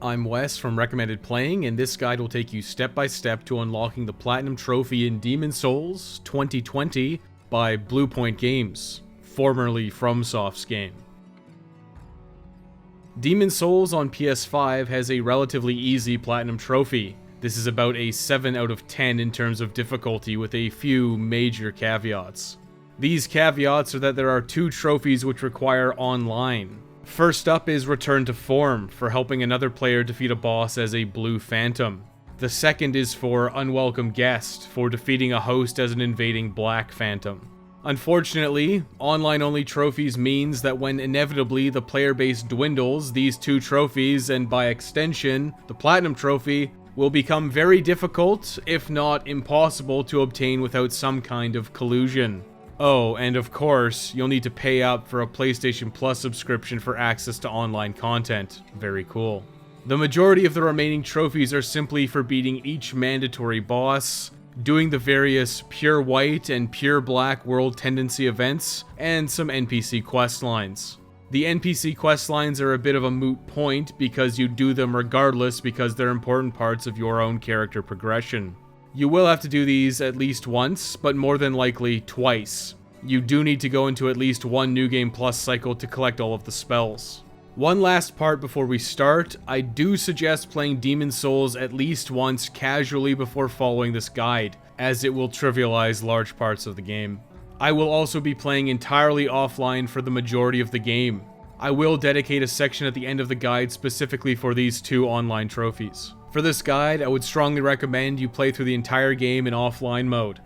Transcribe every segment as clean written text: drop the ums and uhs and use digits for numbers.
I'm Wes from Recommended Playing, and this guide will take you step by step to unlocking the Platinum Trophy in Demon's Souls 2020 by Bluepoint Games, formerly FromSoft's game. Demon's Souls on PS5 has a relatively easy Platinum Trophy. This is about a 7 out of 10 in terms of difficulty with a few major caveats. These caveats are that there are 2 trophies which require online. First up is Return to Form, for helping another player defeat a boss as a Blue Phantom. The second is for Unwelcome Guest, for defeating a host as an invading Black Phantom. Unfortunately, online-only trophies means that when inevitably the player base dwindles, these 2 trophies, and by extension, the Platinum Trophy, will become very difficult, if not impossible, to obtain without some kind of collusion. Oh, and of course, you'll need to pay up for a PlayStation Plus subscription for access to online content. Very cool. The majority of the remaining trophies are simply for beating each mandatory boss, doing the various Pure White and Pure Black World Tendency events, and some NPC questlines. The NPC questlines are a bit of a moot point because you do them regardless because they're important parts of your own character progression. You will have to do these at least once, but more than likely twice. You do need to go into at least one New Game Plus cycle to collect all of the spells. One last part before we start, I do suggest playing Demon's Souls at least once casually before following this guide, as it will trivialize large parts of the game. I will also be playing entirely offline for the majority of the game. I will dedicate a section at the end of the guide specifically for these 2 online trophies. For this guide, I would strongly recommend you play through the entire game in offline mode.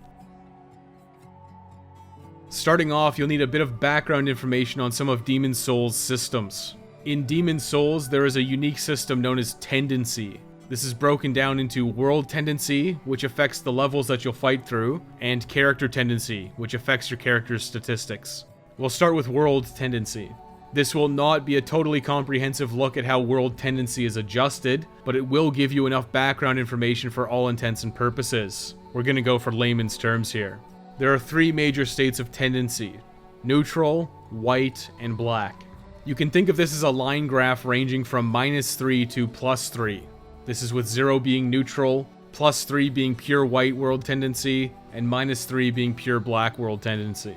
Starting off, you'll need a bit of background information on some of Demon's Souls' systems. In Demon's Souls, there is a unique system known as Tendency. This is broken down into World Tendency, which affects the levels that you'll fight through, and Character Tendency, which affects your character's statistics. We'll start with World Tendency. This will not be a totally comprehensive look at how World Tendency is adjusted, but it will give you enough background information for all intents and purposes. We're going to go for layman's terms here. There are 3 major states of tendency: neutral, white, and black. You can think of this as a line graph ranging from -3 to +3. This is with 0 being neutral, +3 being pure white world tendency, and -3 being pure black world tendency.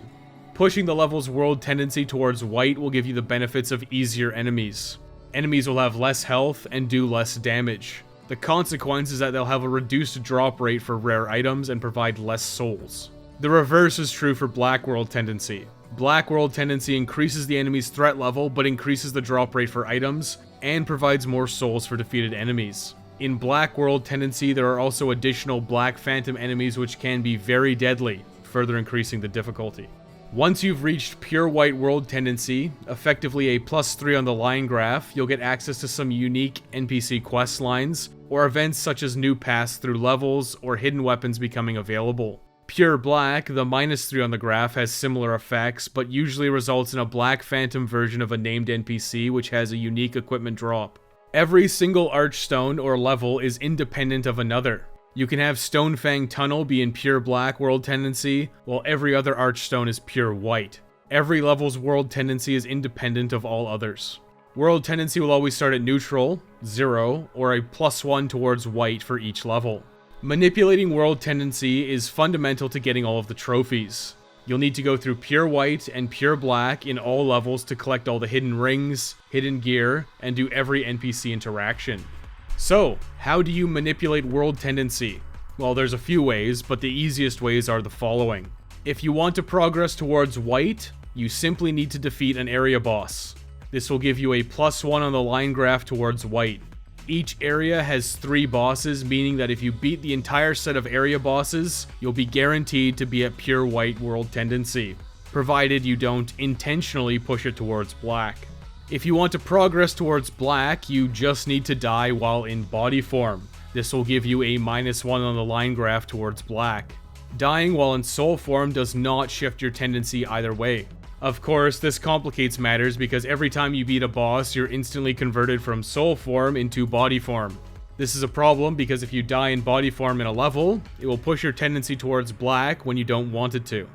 Pushing the level's world tendency towards white will give you the benefits of easier enemies. Enemies will have less health and do less damage. The consequence is that they'll have a reduced drop rate for rare items and provide less souls. The reverse is true for black world tendency. Black world tendency increases the enemy's threat level but increases the drop rate for items and provides more souls for defeated enemies. In black world tendency, there are also additional black phantom enemies which can be very deadly, further increasing the difficulty. Once you've reached pure white world tendency, effectively a +3 on the line graph, you'll get access to some unique NPC quest lines, or events such as new paths through levels, or hidden weapons becoming available. Pure black, the -3 on the graph, has similar effects, but usually results in a black phantom version of a named NPC which has a unique equipment drop. Every single archstone or level is independent of another. You can have Stonefang Tunnel be in pure black world tendency, while every other archstone is pure white. Every level's world tendency is independent of all others. World tendency will always start at neutral, 0, or a +1 towards white for each level. Manipulating world tendency is fundamental to getting all of the trophies. You'll need to go through pure white and pure black in all levels to collect all the hidden rings, hidden gear, and do every NPC interaction. So, how do you manipulate world tendency? Well, there's a few ways, but the easiest ways are the following. If you want to progress towards white, you simply need to defeat an area boss. This will give you a +1 on the line graph towards white. Each area has 3 bosses, meaning that if you beat the entire set of area bosses, you'll be guaranteed to be at pure white world tendency, provided you don't intentionally push it towards black. If you want to progress towards black, you just need to die while in body form. This will give you a -1 on the line graph towards black. Dying while in soul form does not shift your tendency either way. Of course, this complicates matters because every time you beat a boss, you're instantly converted from soul form into body form. This is a problem because if you die in body form in a level, it will push your tendency towards black when you don't want it to.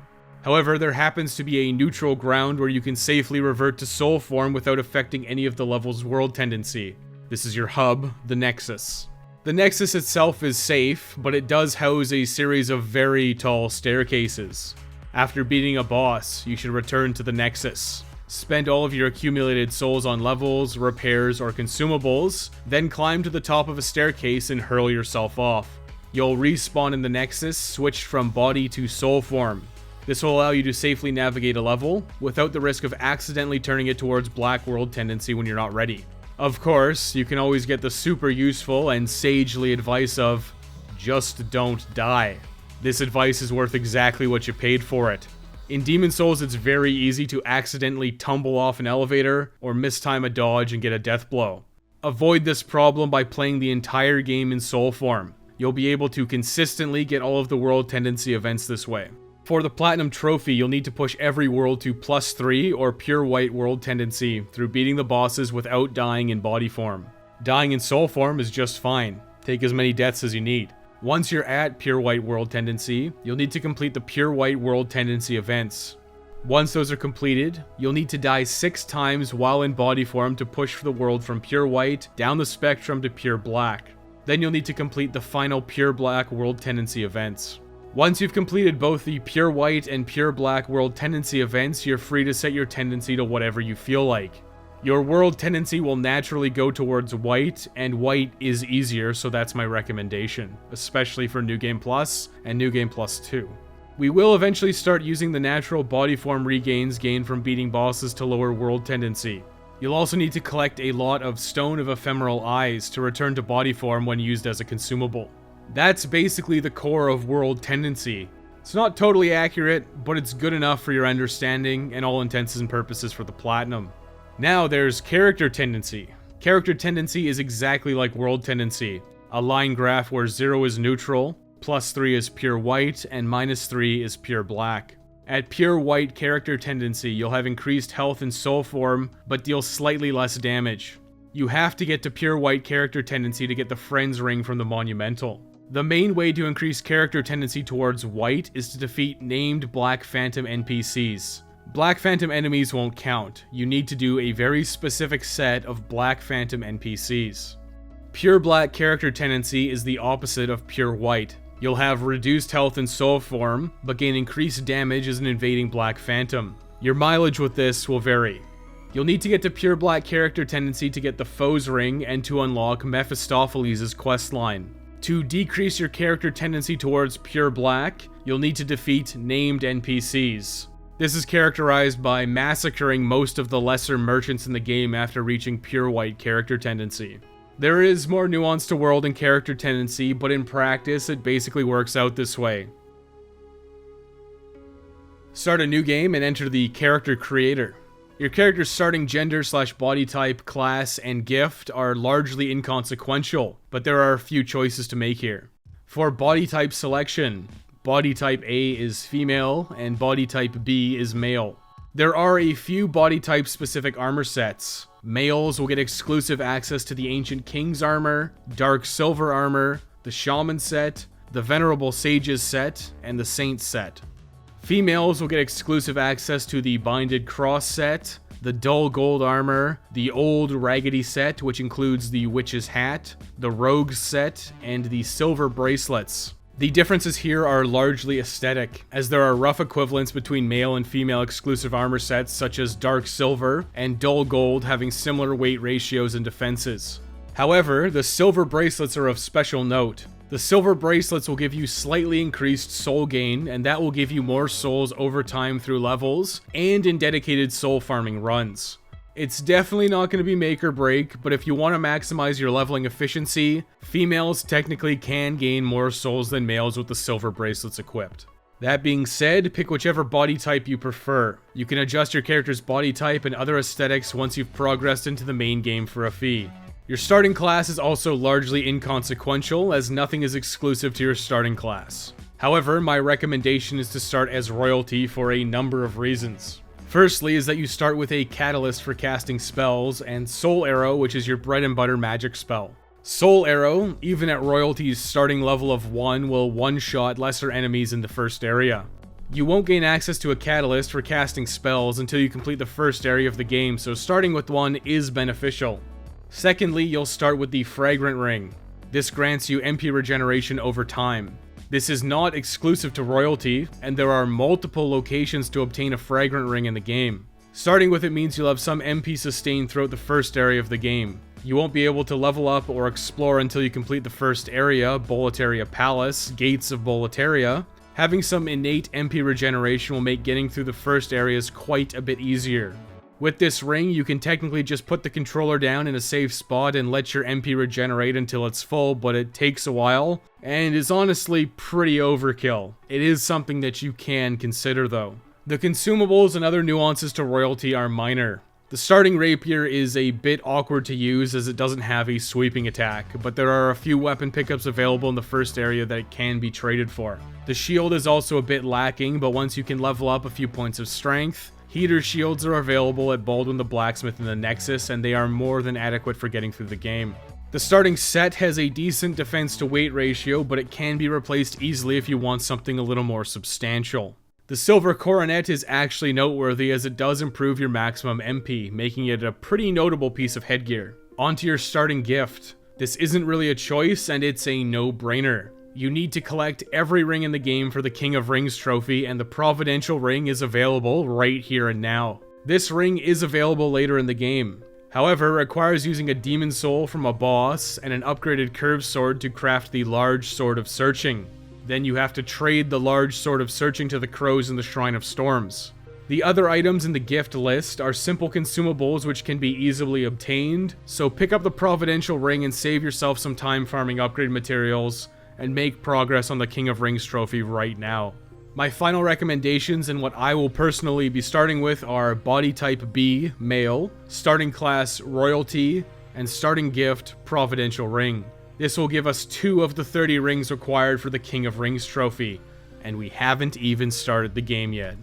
However, there happens to be a neutral ground where you can safely revert to soul form without affecting any of the level's world tendency. This is your hub, the Nexus. The Nexus itself is safe, but it does house a series of very tall staircases. After beating a boss, you should return to the Nexus. Spend all of your accumulated souls on levels, repairs, or consumables, then climb to the top of a staircase and hurl yourself off. You'll respawn in the Nexus, switched from body to soul form. This will allow you to safely navigate a level, without the risk of accidentally turning it towards Black World tendency when you're not ready. Of course, you can always get the super useful and sagely advice of, just don't die. This advice is worth exactly what you paid for it. In Demon Souls, it's very easy to accidentally tumble off an elevator or mistime a dodge and get a death blow. Avoid this problem by playing the entire game in soul form. You'll be able to consistently get all of the world tendency events this way. For the Platinum Trophy, you'll need to push every world to +3 or pure white world tendency through beating the bosses without dying in body form. Dying in soul form is just fine. Take as many deaths as you need. Once you're at pure white world tendency, you'll need to complete the pure white world tendency events. Once those are completed, you'll need to die 6 times while in body form to push for the world from pure white down the spectrum to pure black. Then you'll need to complete the final pure black world tendency events. Once you've completed both the pure white and pure black world tendency events, you're free to set your tendency to whatever you feel like. Your world tendency will naturally go towards white, and white is easier, so that's my recommendation, especially for New Game Plus and New Game Plus 2. We will eventually start using the natural body form regains gained from beating bosses to lower world tendency. You'll also need to collect a lot of Stone of Ephemeral Eyes to return to body form when used as a consumable. That's basically the core of world tendency. It's not totally accurate, but it's good enough for your understanding and all intents and purposes for the Platinum. Now there's character tendency. Character tendency is exactly like world tendency. A line graph where 0 is neutral, +3 is pure white, and -3 is pure black. At pure white character tendency, you'll have increased health in soul form, but deal slightly less damage. You have to get to pure white character tendency to get the Friends Ring from the Monumental. The main way to increase character tendency towards white is to defeat named Black Phantom NPCs. Black Phantom enemies won't count. You need to do a very specific set of Black Phantom NPCs. Pure black character tendency is the opposite of pure white. You'll have reduced health in soul form, but gain increased damage as an invading Black Phantom. Your mileage with this will vary. You'll need to get to pure black character tendency to get the Foes Ring and to unlock Mephistopheles' questline. To decrease your character tendency towards pure black, you'll need to defeat named NPCs. This is characterized by massacring most of the lesser merchants in the game after reaching pure white character tendency. There is more nuance to world and character tendency, but in practice it basically works out this way. Start a new game and enter the character creator. Your character's starting gender / body type, class, and gift are largely inconsequential, but there are a few choices to make here. For body type selection, body type A is female, and body type B is male. There are a few body type specific armor sets. Males will get exclusive access to the Ancient King's armor, Dark Silver armor, the Shaman set, the Venerable Sages set, and the Saint set. Females will get exclusive access to the Binded Cross set, the Dull Gold armor, the Old Raggedy set, which includes the Witch's Hat, the Rogue's set, and the Silver Bracelets. The differences here are largely aesthetic, as there are rough equivalents between male and female exclusive armor sets such as Dark Silver and Dull Gold having similar weight ratios and defenses. However, the Silver Bracelets are of special note. The Silver Bracelets will give you slightly increased soul gain, and that will give you more souls over time through levels and in dedicated soul farming runs. It's definitely not going to be make or break, but if you want to maximize your leveling efficiency, females technically can gain more souls than males with the Silver Bracelets equipped. That being said, pick whichever body type you prefer. You can adjust your character's body type and other aesthetics once you've progressed into the main game for a fee. Your starting class is also largely inconsequential, as nothing is exclusive to your starting class. However, my recommendation is to start as royalty for a number of reasons. Firstly is that you start with a Catalyst for casting spells, and Soul Arrow, which is your bread and butter magic spell. Soul Arrow, even at royalty's starting level of 1, will one-shot lesser enemies in the first area. You won't gain access to a Catalyst for casting spells until you complete the first area of the game, so starting with one is beneficial. Secondly, you'll start with the Fragrant Ring. This grants you MP regeneration over time. This is not exclusive to royalty, and there are multiple locations to obtain a Fragrant Ring in the game. Starting with it means you'll have some MP sustained throughout the first area of the game. You won't be able to level up or explore until you complete the first area, Boletaria Palace, Gates of Boletaria. Having some innate MP regeneration will make getting through the first areas quite a bit easier. With this ring, you can technically just put the controller down in a safe spot and let your MP regenerate until it's full, but it takes a while, and is honestly pretty overkill. It is something that you can consider though. The consumables and other nuances to royalty are minor. The starting rapier is a bit awkward to use as it doesn't have a sweeping attack, but there are a few weapon pickups available in the first area that it can be traded for. The shield is also a bit lacking, but once you can level up a few points of strength, heater shields are available at Baldwin the Blacksmith and the Nexus, and they are more than adequate for getting through the game. The starting set has a decent defense to weight ratio, but it can be replaced easily if you want something a little more substantial. The silver coronet is actually noteworthy as it does improve your maximum MP, making it a pretty notable piece of headgear. Onto your starting gift. This isn't really a choice, and it's a no-brainer. You need to collect every ring in the game for the King of Rings trophy, and the Providential Ring is available right here and now. This ring is available later in the game. However, it requires using a demon soul from a boss and an upgraded curved sword to craft the Large Sword of Searching. Then you have to trade the Large Sword of Searching to the crows in the Shrine of Storms. The other items in the gift list are simple consumables which can be easily obtained, so pick up the Providential Ring and save yourself some time farming upgrade materials, and make progress on the King of Rings trophy right now. My final recommendations and what I will personally be starting with are Body Type B, Male, Starting Class Royalty, and Starting Gift Providential Ring. This will give us 2 of the 30 rings required for the King of Rings trophy, and we haven't even started the game yet.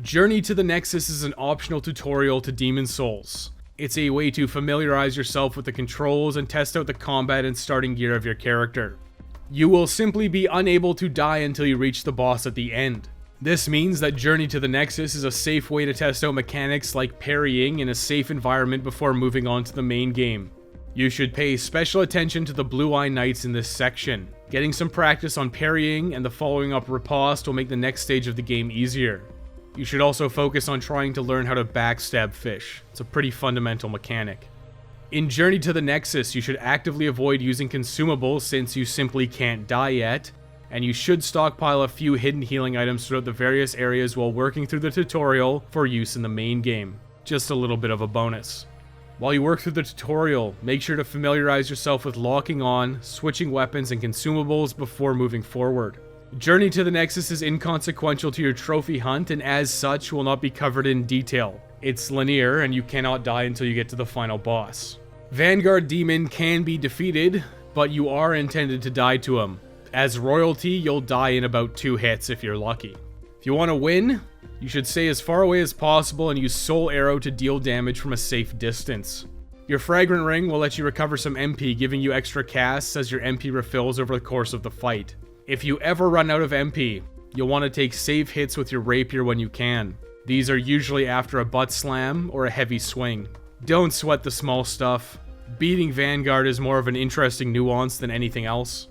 Journey to the Nexus is an optional tutorial to Demon Souls. It's a way to familiarize yourself with the controls and test out the combat and starting gear of your character. You will simply be unable to die until you reach the boss at the end. This means that Journey to the Nexus is a safe way to test out mechanics like parrying in a safe environment before moving on to the main game. You should pay special attention to the Blue Eye Knights in this section. Getting some practice on parrying and the following up riposte will make the next stage of the game easier. You should also focus on trying to learn how to backstab fish. It's a pretty fundamental mechanic. In Journey to the Nexus, you should actively avoid using consumables since you simply can't die yet, and you should stockpile a few hidden healing items throughout the various areas while working through the tutorial for use in the main game. Just a little bit of a bonus. While you work through the tutorial, make sure to familiarize yourself with locking on, switching weapons and consumables before moving forward. Journey to the Nexus is inconsequential to your trophy hunt and as such will not be covered in detail. It's linear and you cannot die until you get to the final boss. Vanguard Demon can be defeated, but you are intended to die to him. As royalty, you'll die in about 2 hits if you're lucky. If you want to win, you should stay as far away as possible and use Soul Arrow to deal damage from a safe distance. Your Fragrant Ring will let you recover some MP, giving you extra casts as your MP refills over the course of the fight. If you ever run out of MP, you'll want to take safe hits with your rapier when you can. These are usually after a butt slam or a heavy swing. Don't sweat the small stuff. Beating Vanguard is more of an interesting nuance than anything else.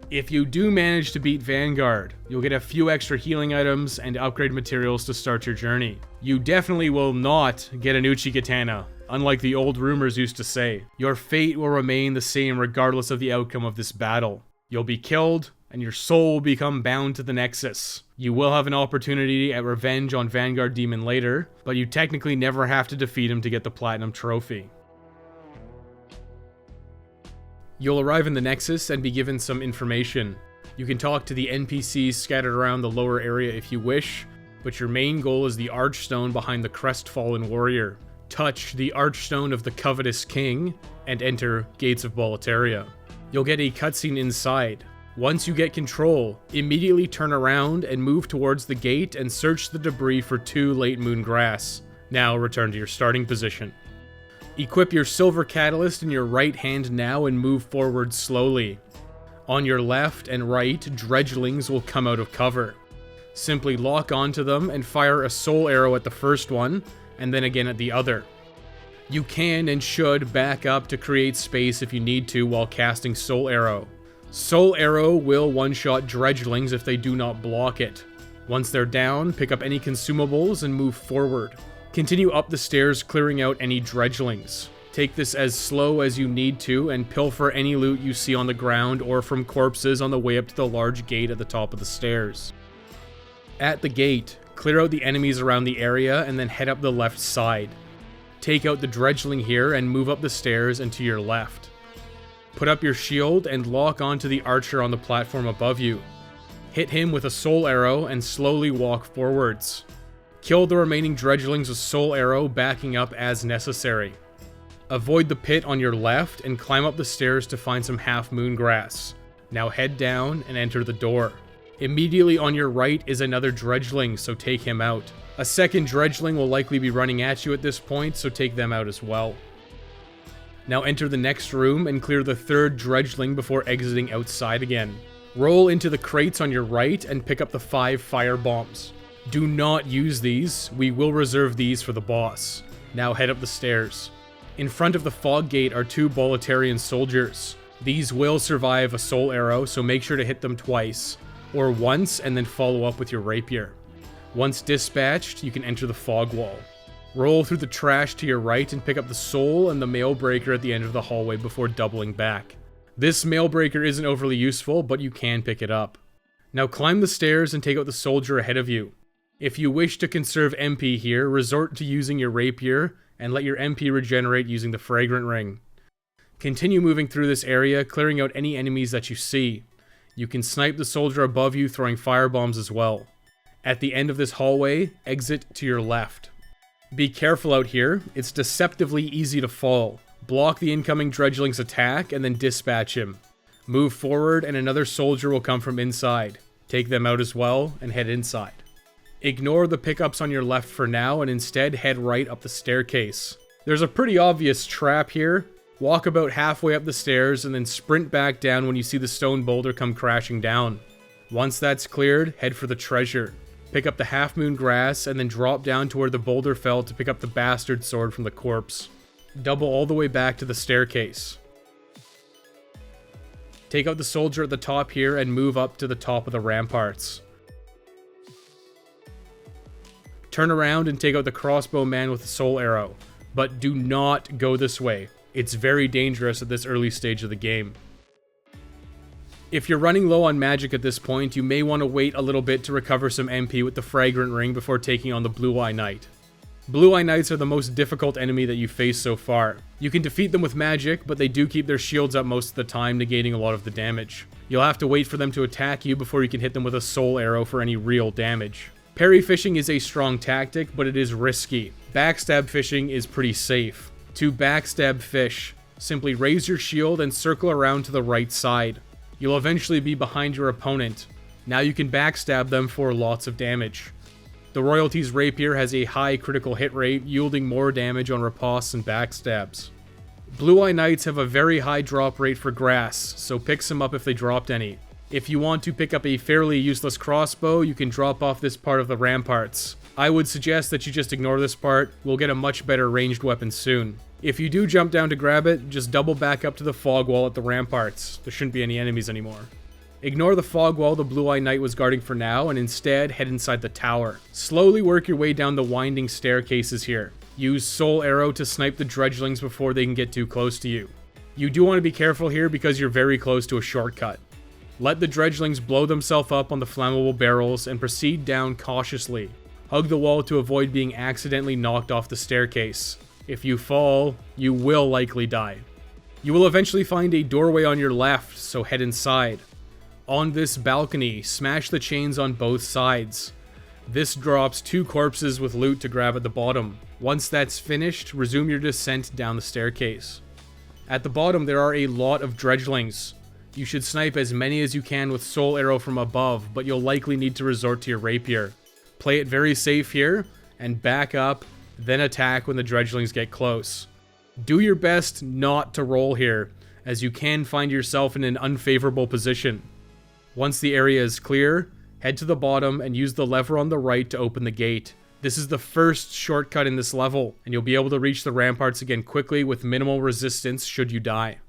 If you do manage to beat Vanguard, you'll get a few extra healing items and upgrade materials to start your journey. You definitely will not get an Uchi Katana, unlike the old rumors used to say. Your fate will remain the same regardless of the outcome of this battle. You'll be killed, and your soul will become bound to the Nexus. You will have an opportunity at revenge on Vanguard Demon later, but you technically never have to defeat him to get the Platinum Trophy. You'll arrive in the Nexus and be given some information. You can talk to the NPCs scattered around the lower area if you wish, but your main goal is the Archstone behind the Crestfallen Warrior. Touch the Archstone of the Covetous King, and enter Gates of Boletaria. You'll get a cutscene inside. Once you get control, immediately turn around and move towards the gate and search the debris for 2 Late Moon Grass. Now return to your starting position. Equip your Silver Catalyst in your right hand now and move forward slowly. On your left and right, dredgelings will come out of cover. Simply lock onto them and fire a soul arrow at the first one, and then again at the other. You can and should back up to create space if you need to while casting Soul Arrow. Soul Arrow will one-shot dredgelings if they do not block it. Once they're down, pick up any consumables and move forward. Continue up the stairs clearing out any dredgelings. Take this as slow as you need to and pilfer any loot you see on the ground or from corpses on the way up to the large gate at the top of the stairs. At the gate, clear out the enemies around the area and then head up the left side. Take out the dredgeling here and move up the stairs and to your left. Put up your shield and lock onto the archer on the platform above you. Hit him with a soul arrow and slowly walk forwards. Kill the remaining dredgelings with soul arrow, backing up as necessary. Avoid the pit on your left and climb up the stairs to find some half moon grass. Now head down and enter the door. Immediately on your right is another dredgeling, so take him out. A second dredgeling will likely be running at you at this point, so take them out as well. Now enter the next room and clear the third dredgeling before exiting outside again. Roll into the crates on your right and pick up the 5 fire bombs. Do not use these, we will reserve these for the boss. Now head up the stairs. In front of the fog gate are 2 Boletarian soldiers. These will survive a soul arrow, so make sure to hit them twice, or once and then follow up with your rapier. Once dispatched, you can enter the fog wall. Roll through the trash to your right and pick up the soul and the mail breaker at the end of the hallway before doubling back. This mail breaker isn't overly useful, but you can pick it up. Now climb the stairs and take out the soldier ahead of you. If you wish to conserve MP here, resort to using your rapier and let your MP regenerate using the fragrant ring. Continue moving through this area, clearing out any enemies that you see. You can snipe the soldier above you, throwing firebombs as well. At the end of this hallway, exit to your left. Be careful out here, it's deceptively easy to fall. Block the incoming dredgeling's attack and then dispatch him. Move forward and another soldier will come from inside. Take them out as well and head inside. Ignore the pickups on your left for now and instead head right up the staircase. There's a pretty obvious trap here. Walk about halfway up the stairs and then sprint back down when you see the stone boulder come crashing down. Once that's cleared, head for the treasure. Pick up the half moon grass and then drop down to where the boulder fell to pick up the bastard sword from the corpse. Double all the way back to the staircase. Take out the soldier at the top here and move up to the top of the ramparts. Turn around and take out the crossbow man with the soul arrow, but do not go this way. It's very dangerous at this early stage of the game. If you're running low on magic at this point, you may want to wait a little bit to recover some MP with the fragrant ring before taking on the Blue Eye Knight. Blue Eye Knights are the most difficult enemy that you've faced so far. You can defeat them with magic, but they do keep their shields up most of the time, negating a lot of the damage. You'll have to wait for them to attack you before you can hit them with a soul arrow for any real damage. Parry fishing is a strong tactic, but it is risky. Backstab fishing is pretty safe. To backstab fish, simply raise your shield and circle around to the right side. You'll eventually be behind your opponent. Now you can backstab them for lots of damage. The Royalty's Rapier has a high critical hit rate, yielding more damage on ripostes and backstabs. Blue Eye Knights have a very high drop rate for grass, so pick some up if they dropped any. If you want to pick up a fairly useless crossbow, you can drop off this part of the ramparts. I would suggest that you just ignore this part, we'll get a much better ranged weapon soon. If you do jump down to grab it, just double back up to the fog wall at the ramparts. There shouldn't be any enemies anymore. Ignore the fog wall the Blue Eye Knight was guarding for now, and instead head inside the tower. Slowly work your way down the winding staircases here. Use Soul Arrow to snipe the dredgelings before they can get too close to you. You do want to be careful here because you're very close to a shortcut. Let the dredgelings blow themselves up on the flammable barrels and proceed down cautiously. Hug the wall to avoid being accidentally knocked off the staircase. If you fall, you will likely die. You will eventually find a doorway on your left, so head inside. On this balcony, smash the chains on both sides. This drops 2 corpses with loot to grab at the bottom. Once that's finished, resume your descent down the staircase. At the bottom there are a lot of dredgelings. You should snipe as many as you can with Soul Arrow from above, but you'll likely need to resort to your rapier. Play it very safe here, and back up, then attack when the dredgelings get close. Do your best not to roll here, as you can find yourself in an unfavorable position. Once the area is clear, Head to the bottom and use the lever on the right to open the gate. This is the first shortcut in this level, and you'll be able to reach the ramparts again quickly with minimal resistance should you die.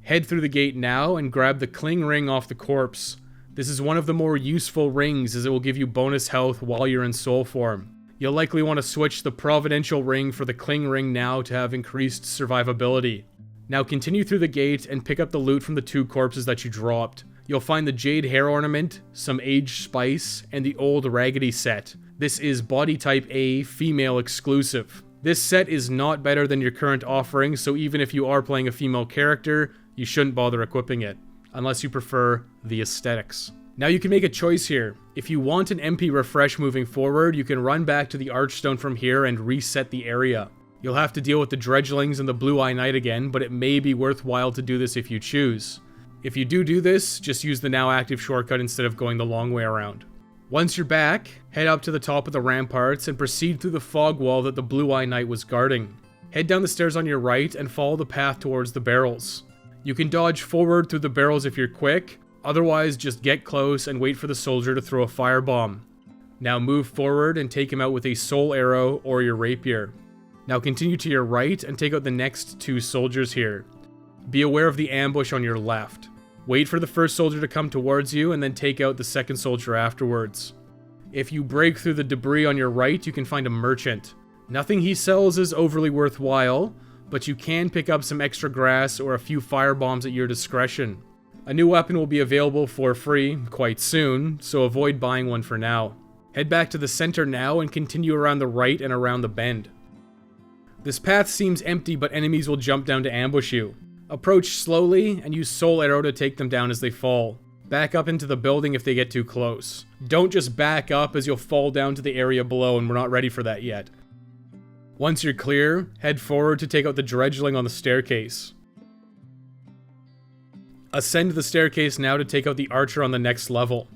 Head through the gate now and grab the cling ring off the corpse. This is one of the more useful rings as it will give you bonus health while you're in soul form. You'll likely want to switch the providential ring for the cling ring now to have increased survivability. Now continue through the gate and pick up the loot from the 2 corpses that you dropped. You'll find the jade hair ornament, some aged spice, and the old raggedy set. This is body type A, female exclusive. This set is not better than your current offering, so even if you are playing a female character, you shouldn't bother equipping it, unless you prefer the aesthetics. Now you can make a choice here. If you want an MP refresh moving forward, you can run back to the Archstone from here and reset the area. You'll have to deal with the Dredgelings and the Blue-Eye Knight again, but it may be worthwhile to do this if you choose. If you do this, just use the now active shortcut instead of going the long way around. Once you're back, head up to the top of the ramparts and proceed through the fog wall that the Blue-Eye Knight was guarding. Head down the stairs on your right and follow the path towards the barrels. You can dodge forward through the barrels if you're quick, otherwise just get close and wait for the soldier to throw a firebomb. Now move forward and take him out with a soul arrow or your rapier. Now continue to your right and take out the next 2 soldiers here. Be aware of the ambush on your left. Wait for the first soldier to come towards you and then take out the second soldier afterwards. If you break through the debris on your right, you can find a merchant. Nothing he sells is overly worthwhile, but you can pick up some extra grass or a few firebombs at your discretion. A new weapon will be available for free quite soon, so avoid buying one for now. Head back to the center now and continue around the right and around the bend. This path seems empty, but enemies will jump down to ambush you. Approach slowly and use Soul Arrow to take them down as they fall. Back up into the building if they get too close. Don't just back up as you'll fall down to the area below and we're not ready for that yet. Once you're clear, head forward to take out the Dredgeling on the staircase. Ascend the staircase now to take out the Archer on the next level.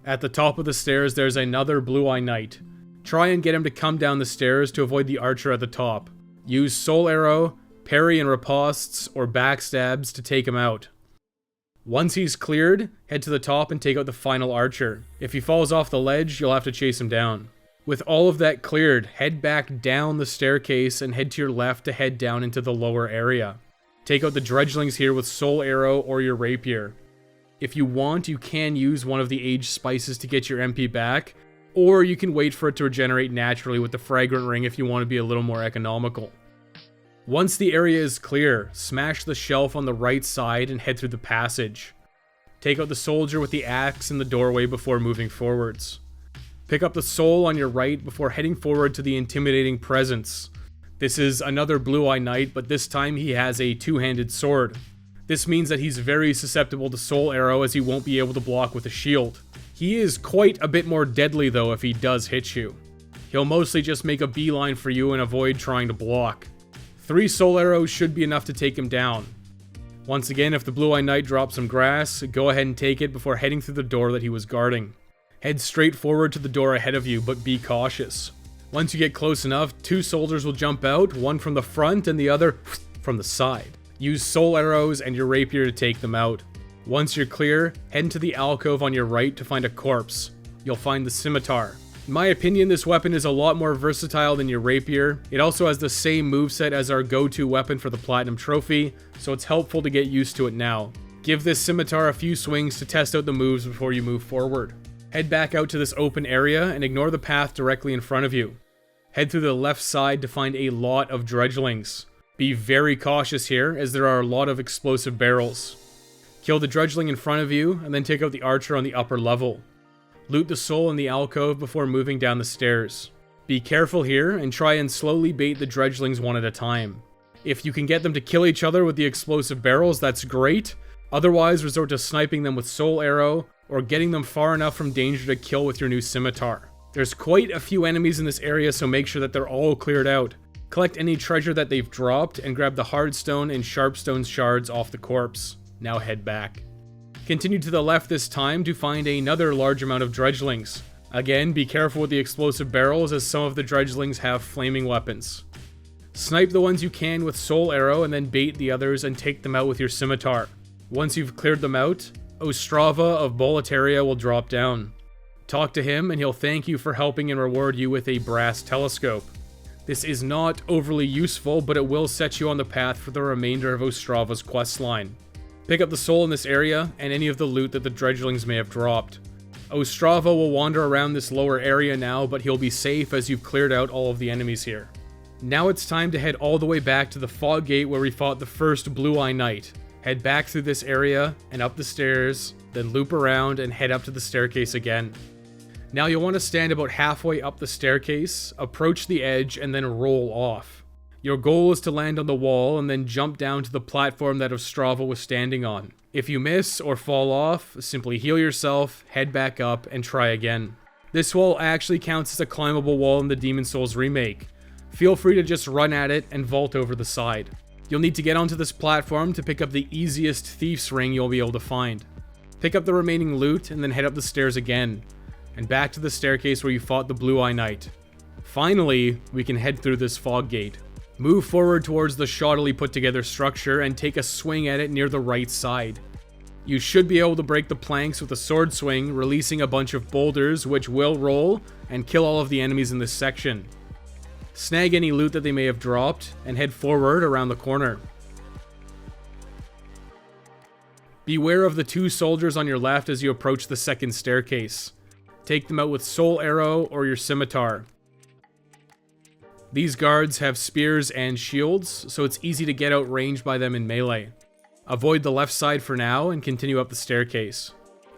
At the top of the stairs there's another Blue-Eye Knight. Try and get him to come down the stairs to avoid the Archer at the top. Use Soul Arrow, parry and ripostes, or backstabs to take him out. Once he's cleared, head to the top and take out the final Archer. If he falls off the ledge, you'll have to chase him down. With all of that cleared, head back down the staircase and head to your left to head down into the lower area. Take out the Dredgelings here with Soul Arrow or your Rapier. If you want, you can use one of the aged spices to get your MP back, or you can wait for it to regenerate naturally with the Fragrant Ring if you want to be a little more economical. Once the area is clear, smash the shelf on the right side and head through the passage. Take out the soldier with the axe in the doorway before moving forwards. Pick up the soul on your right before heading forward to the intimidating presence. This is another Blue-Eye Knight, but this time he has a two-handed sword. This means that he's very susceptible to Soul Arrow as he won't be able to block with a shield. He is quite a bit more deadly though if he does hit you. He'll mostly just make a beeline for you and avoid trying to block. 3 Soul Arrows should be enough to take him down. Once again, if the Blue-Eye Knight drops some grass, go ahead and take it before heading through the door that he was guarding. Head straight forward to the door ahead of you, but be cautious. Once you get close enough, 2 soldiers will jump out, one from the front and the other from the side. Use Soul Arrows and your Rapier to take them out. Once you're clear, head into the alcove on your right to find a corpse. You'll find the Scimitar. In my opinion, this weapon is a lot more versatile than your Rapier. It also has the same moveset as our go-to weapon for the Platinum Trophy, so it's helpful to get used to it now. Give this Scimitar a few swings to test out the moves before you move forward. Head back out to this open area and ignore the path directly in front of you. Head through the left side to find a lot of Dredgelings. Be very cautious here, as there are a lot of explosive barrels. Kill the Dredgeling in front of you, and then take out the Archer on the upper level. Loot the soul in the alcove before moving down the stairs. Be careful here, and try and slowly bait the Dredgelings one at a time. If you can get them to kill each other with the explosive barrels, that's great. Otherwise, resort to sniping them with Soul Arrow, or getting them far enough from danger to kill with your new Scimitar. There's quite a few enemies in this area, so make sure that they're all cleared out. Collect any treasure that they've dropped, and grab the Hardstone and Sharpstone shards off the corpse. Now head back. Continue to the left this time to find another large amount of Dredgelings. Again, be careful with the explosive barrels, as some of the Dredgelings have flaming weapons. Snipe the ones you can with Soul Arrow and then bait the others and take them out with your Scimitar. Once you've cleared them out, Ostrava of Boletaria will drop down. Talk to him and he'll thank you for helping and reward you with a brass telescope. This is not overly useful, but it will set you on the path for the remainder of Ostrava's questline. Pick up the soul in this area and any of the loot that the dredgelings may have dropped. Ostrava will wander around this lower area now, but he'll be safe as you've cleared out all of the enemies here. Now it's time to head all the way back to the fog gate where we fought the first Blue Eye Knight. Head back through this area and up the stairs, then loop around and head up to the staircase again. Now you'll want to stand about halfway up the staircase, approach the edge, and then roll off. Your goal is to land on the wall and then jump down to the platform that Ostrava was standing on. If you miss or fall off, simply heal yourself, head back up, and try again. This wall actually counts as a climbable wall in the Demon's Souls remake. Feel free to just run at it and vault over the side. You'll need to get onto this platform to pick up the easiest Thief's Ring you'll be able to find. Pick up the remaining loot and then head up the stairs again, and back to the staircase where you fought the Blue Eye Knight. Finally, we can head through this fog gate. Move forward towards the shoddily put together structure and take a swing at it near the right side. You should be able to break the planks with a sword swing, releasing a bunch of boulders which will roll and kill all of the enemies in this section. Snag any loot that they may have dropped, and head forward around the corner. Beware of the two soldiers on your left as you approach the second staircase. Take them out with Soul Arrow or your Scimitar. These guards have spears and shields, so it's easy to get outranged by them in melee. Avoid the left side for now and continue up the staircase.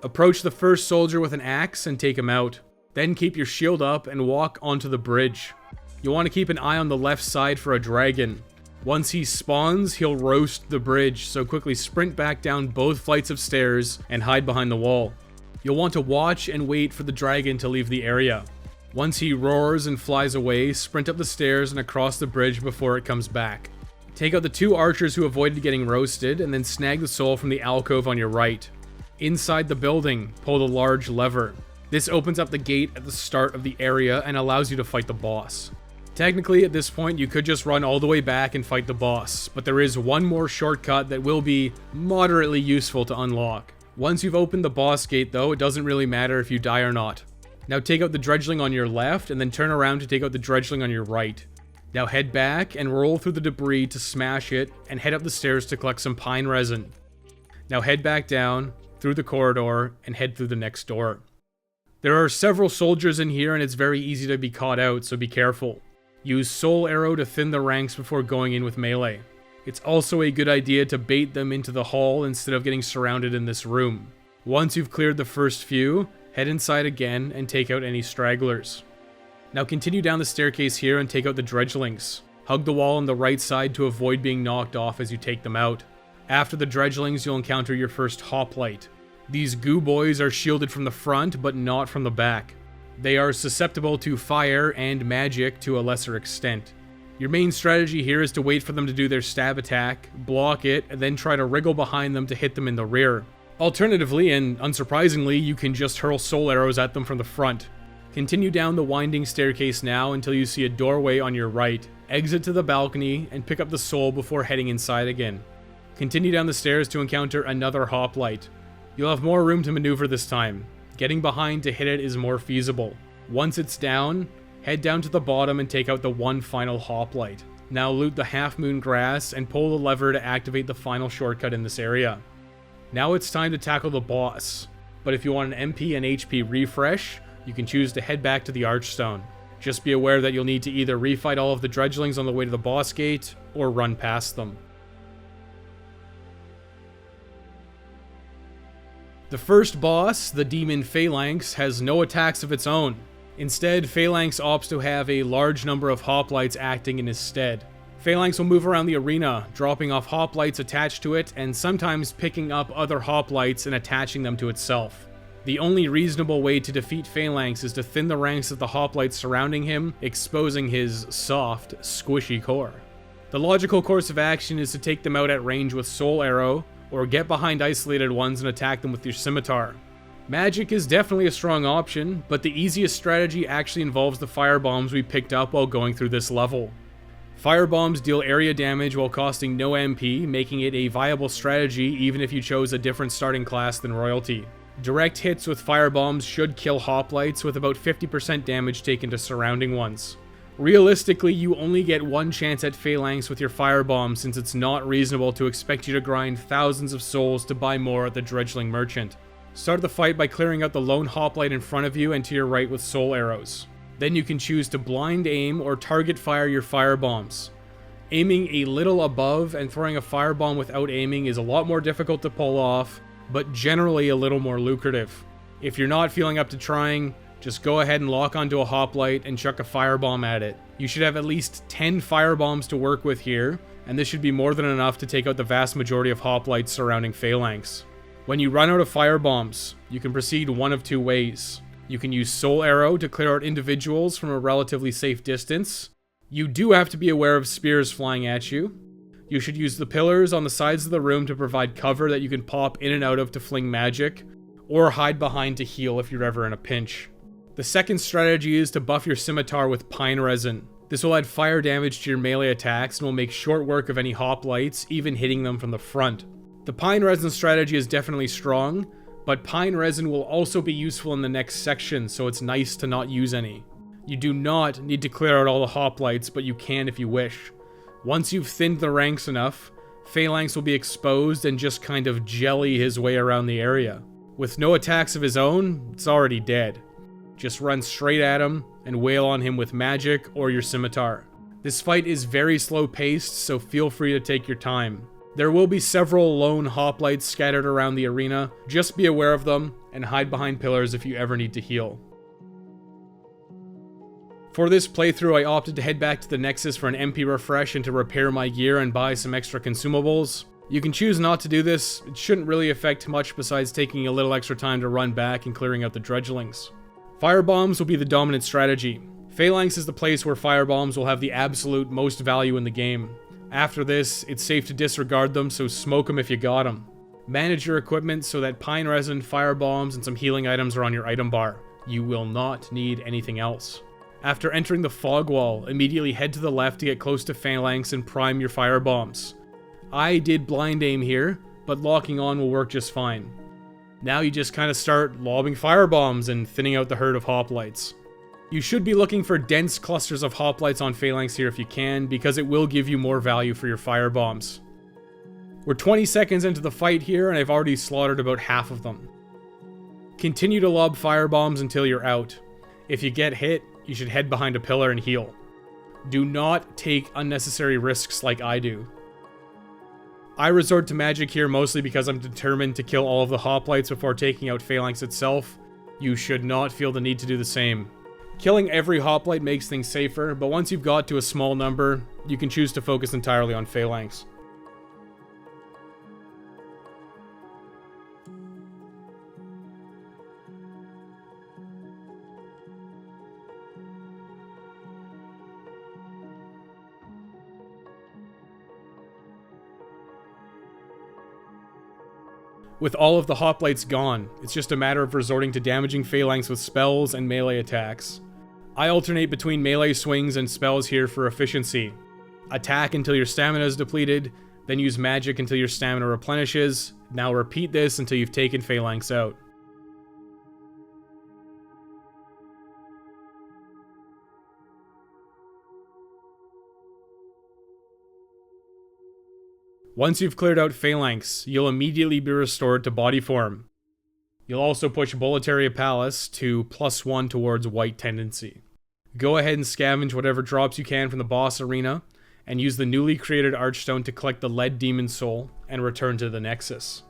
Approach the first soldier with an axe and take him out. Then keep your shield up and walk onto the bridge. You'll want to keep an eye on the left side for a dragon. Once he spawns, he'll roast the bridge, so quickly sprint back down both flights of stairs and hide behind the wall. You'll want to watch and wait for the dragon to leave the area. Once he roars and flies away, sprint up the stairs and across the bridge before it comes back. Take out the two archers who avoided getting roasted, and then snag the soul from the alcove on your right. Inside the building, pull the large lever. This opens up the gate at the start of the area and allows you to fight the boss. Technically, at this point, you could just run all the way back and fight the boss, but there is one more shortcut that will be moderately useful to unlock. Once you've opened the boss gate, though, it doesn't really matter if you die or not. Now take out the dredgeling on your left, and then turn around to take out the dredgeling on your right. Now head back and roll through the debris to smash it, and head up the stairs to collect some pine resin. Now head back down, through the corridor, and head through the next door. There are several soldiers in here, and it's very easy to be caught out, so be careful. Use Soul Arrow to thin the ranks before going in with melee. It's also a good idea to bait them into the hall instead of getting surrounded in this room. Once you've cleared the first few, head inside again and take out any stragglers. Now continue down the staircase here and take out the dredgelings. Hug the wall on the right side to avoid being knocked off as you take them out. After the dredgelings, you'll encounter your first hoplite. These goo boys are shielded from the front, but not from the back. They are susceptible to fire and magic to a lesser extent. Your main strategy here is to wait for them to do their stab attack, block it, and then try to wriggle behind them to hit them in the rear. Alternatively, and unsurprisingly, you can just hurl soul arrows at them from the front. Continue down the winding staircase now until you see a doorway on your right. Exit to the balcony and pick up the soul before heading inside again. Continue down the stairs to encounter another hoplite. You'll have more room to maneuver this time. Getting behind to hit it is more feasible. Once it's down, head down to the bottom and take out the one final hoplite. Now loot the Half Moon Grass and pull the lever to activate the final shortcut in this area. Now it's time to tackle the boss, but if you want an MP and HP refresh, you can choose to head back to the Archstone. Just be aware that you'll need to either refight all of the dredgelings on the way to the boss gate, or run past them. The first boss, the demon Phalanx, has no attacks of its own. Instead, Phalanx opts to have a large number of hoplites acting in his stead. Phalanx will move around the arena, dropping off hoplites attached to it, and sometimes picking up other hoplites and attaching them to itself. The only reasonable way to defeat Phalanx is to thin the ranks of the hoplites surrounding him, exposing his soft, squishy core. The logical course of action is to take them out at range with Soul Arrow, or get behind isolated ones and attack them with your Scimitar. Magic is definitely a strong option, but the easiest strategy actually involves the firebombs we picked up while going through this level. Firebombs deal area damage while costing no MP, making it a viable strategy even if you chose a different starting class than Royalty. Direct hits with firebombs should kill hoplites with about 50% damage taken to surrounding ones. Realistically, you only get one chance at Phalanx with your firebomb since it's not reasonable to expect you to grind thousands of souls to buy more at the Dredgeling Merchant. Start the fight by clearing out the lone hoplite in front of you and to your right with soul arrows. Then you can choose to blind aim or target fire your firebombs. Aiming a little above and throwing a firebomb without aiming is a lot more difficult to pull off, but generally a little more lucrative. If you're not feeling up to trying, just go ahead and lock onto a hoplite and chuck a firebomb at it. You should have at least 10 firebombs to work with here, and this should be more than enough to take out the vast majority of hoplites surrounding Phalanx. When you run out of firebombs, you can proceed one of two ways. You can use Soul Arrow to clear out individuals from a relatively safe distance. You do have to be aware of spears flying at you. You should use the pillars on the sides of the room to provide cover that you can pop in and out of to fling magic, or hide behind to heal if you're ever in a pinch. The second strategy is to buff your scimitar with pine resin. This will add fire damage to your melee attacks and will make short work of any hoplites, even hitting them from the front. The pine resin strategy is definitely strong, but pine resin will also be useful in the next section, so it's nice to not use any. You do not need to clear out all the hoplites, but you can if you wish. Once you've thinned the ranks enough, Phalanx will be exposed and just kind of jelly his way around the area. With no attacks of his own, it's already dead. Just run straight at him and wail on him with magic or your scimitar. This fight is very slow paced, so feel free to take your time. There will be several lone hoplites scattered around the arena. Just be aware of them and hide behind pillars if you ever need to heal. For this playthrough, I opted to head back to the Nexus for an MP refresh and to repair my gear and buy some extra consumables. You can choose not to do this. It shouldn't really affect much besides taking a little extra time to run back and clearing out the Dredgelings. Firebombs will be the dominant strategy. Phalanx is the place where firebombs will have the absolute most value in the game. After this, it's safe to disregard them, so smoke them if you got them. Manage your equipment so that pine resin, firebombs, and some healing items are on your item bar. You will not need anything else. After entering the fog wall, immediately head to the left to get close to Phalanx and prime your firebombs. I did blind aim here, but locking on will work just fine. Now you just kind of start lobbing firebombs and thinning out the herd of hoplites. You should be looking for dense clusters of hoplites on Phalanx here if you can, because it will give you more value for your firebombs. We're 20 seconds into the fight here, and I've already slaughtered about half of them. Continue to lob firebombs until you're out. If you get hit, you should head behind a pillar and heal. Do not take unnecessary risks like I do. I resort to magic here mostly because I'm determined to kill all of the hoplites before taking out Phalanx itself. You should not feel the need to do the same. Killing every hoplite makes things safer, but once you've got to a small number, you can choose to focus entirely on Phalanx. With all of the hoplites gone, it's just a matter of resorting to damaging Phalanx with spells and melee attacks. I alternate between melee swings and spells here for efficiency. Attack until your stamina is depleted, then use magic until your stamina replenishes. Now repeat this until you've taken Phalanx out. Once you've cleared out Phalanx, you'll immediately be restored to body form. You'll also push Boletaria Palace to +1 towards white tendency. Go ahead and scavenge whatever drops you can from the boss arena, and use the newly created Archstone to collect the lead demon soul, and return to the Nexus.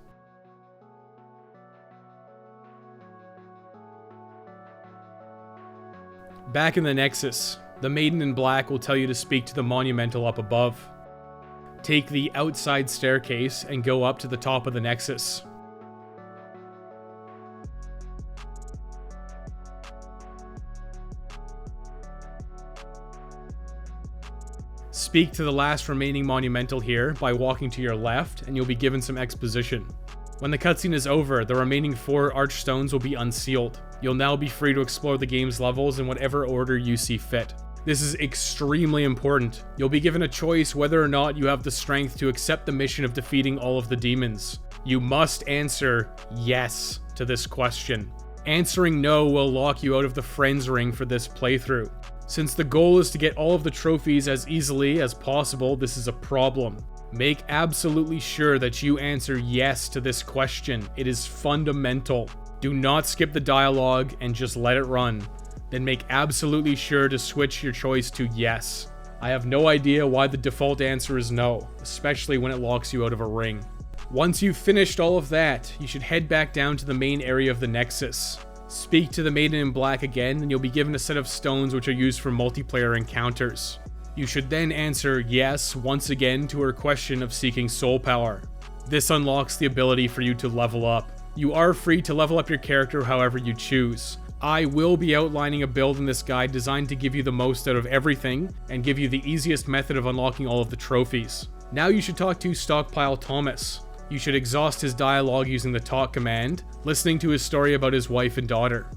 Back in the Nexus, the Maiden in Black will tell you to speak to the Monumental up above. Take the outside staircase and go up to the top of the Nexus. Speak to the last remaining Monumental here by walking to your left, and you'll be given some exposition. When the cutscene is over, the remaining 4 Archstones will be unsealed. You'll now be free to explore the game's levels in whatever order you see fit. This is extremely important. You'll be given a choice whether or not you have the strength to accept the mission of defeating all of the demons. You must answer yes to this question. Answering no will lock you out of the friends ring for this playthrough. Since the goal is to get all of the trophies as easily as possible, this is a problem. Make absolutely sure that you answer yes to this question. It is fundamental. Do not skip the dialogue and just let it run. Then make absolutely sure to switch your choice to yes. I have no idea why the default answer is no, especially when it locks you out of a ring. Once you've finished all of that, you should head back down to the main area of the Nexus. Speak to the Maiden in Black again, and you'll be given a set of stones which are used for multiplayer encounters. You should then answer yes once again to her question of seeking soul power. This unlocks the ability for you to level up. You are free to level up your character however you choose. I will be outlining a build in this guide designed to give you the most out of everything and give you the easiest method of unlocking all of the trophies. Now you should talk to Stockpile Thomas. You should exhaust his dialogue using the talk command, listening to his story about his wife and daughter.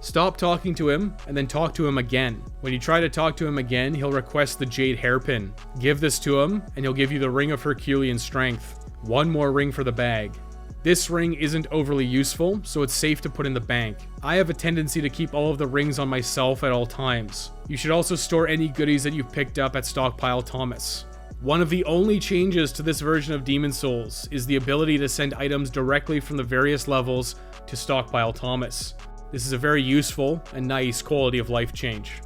Stop talking to him and then talk to him again. When you try to talk to him again, he'll request the Jade Hairpin. Give this to him and he'll give you the Ring of Herculean Strength. One more ring for the bag. This ring isn't overly useful, so it's safe to put in the bank. I have a tendency to keep all of the rings on myself at all times. You should also store any goodies that you've picked up at Stockpile Thomas. One of the only changes to this version of Demon Souls is the ability to send items directly from the various levels to Stockpile Thomas. This is a very useful and nice quality of life change.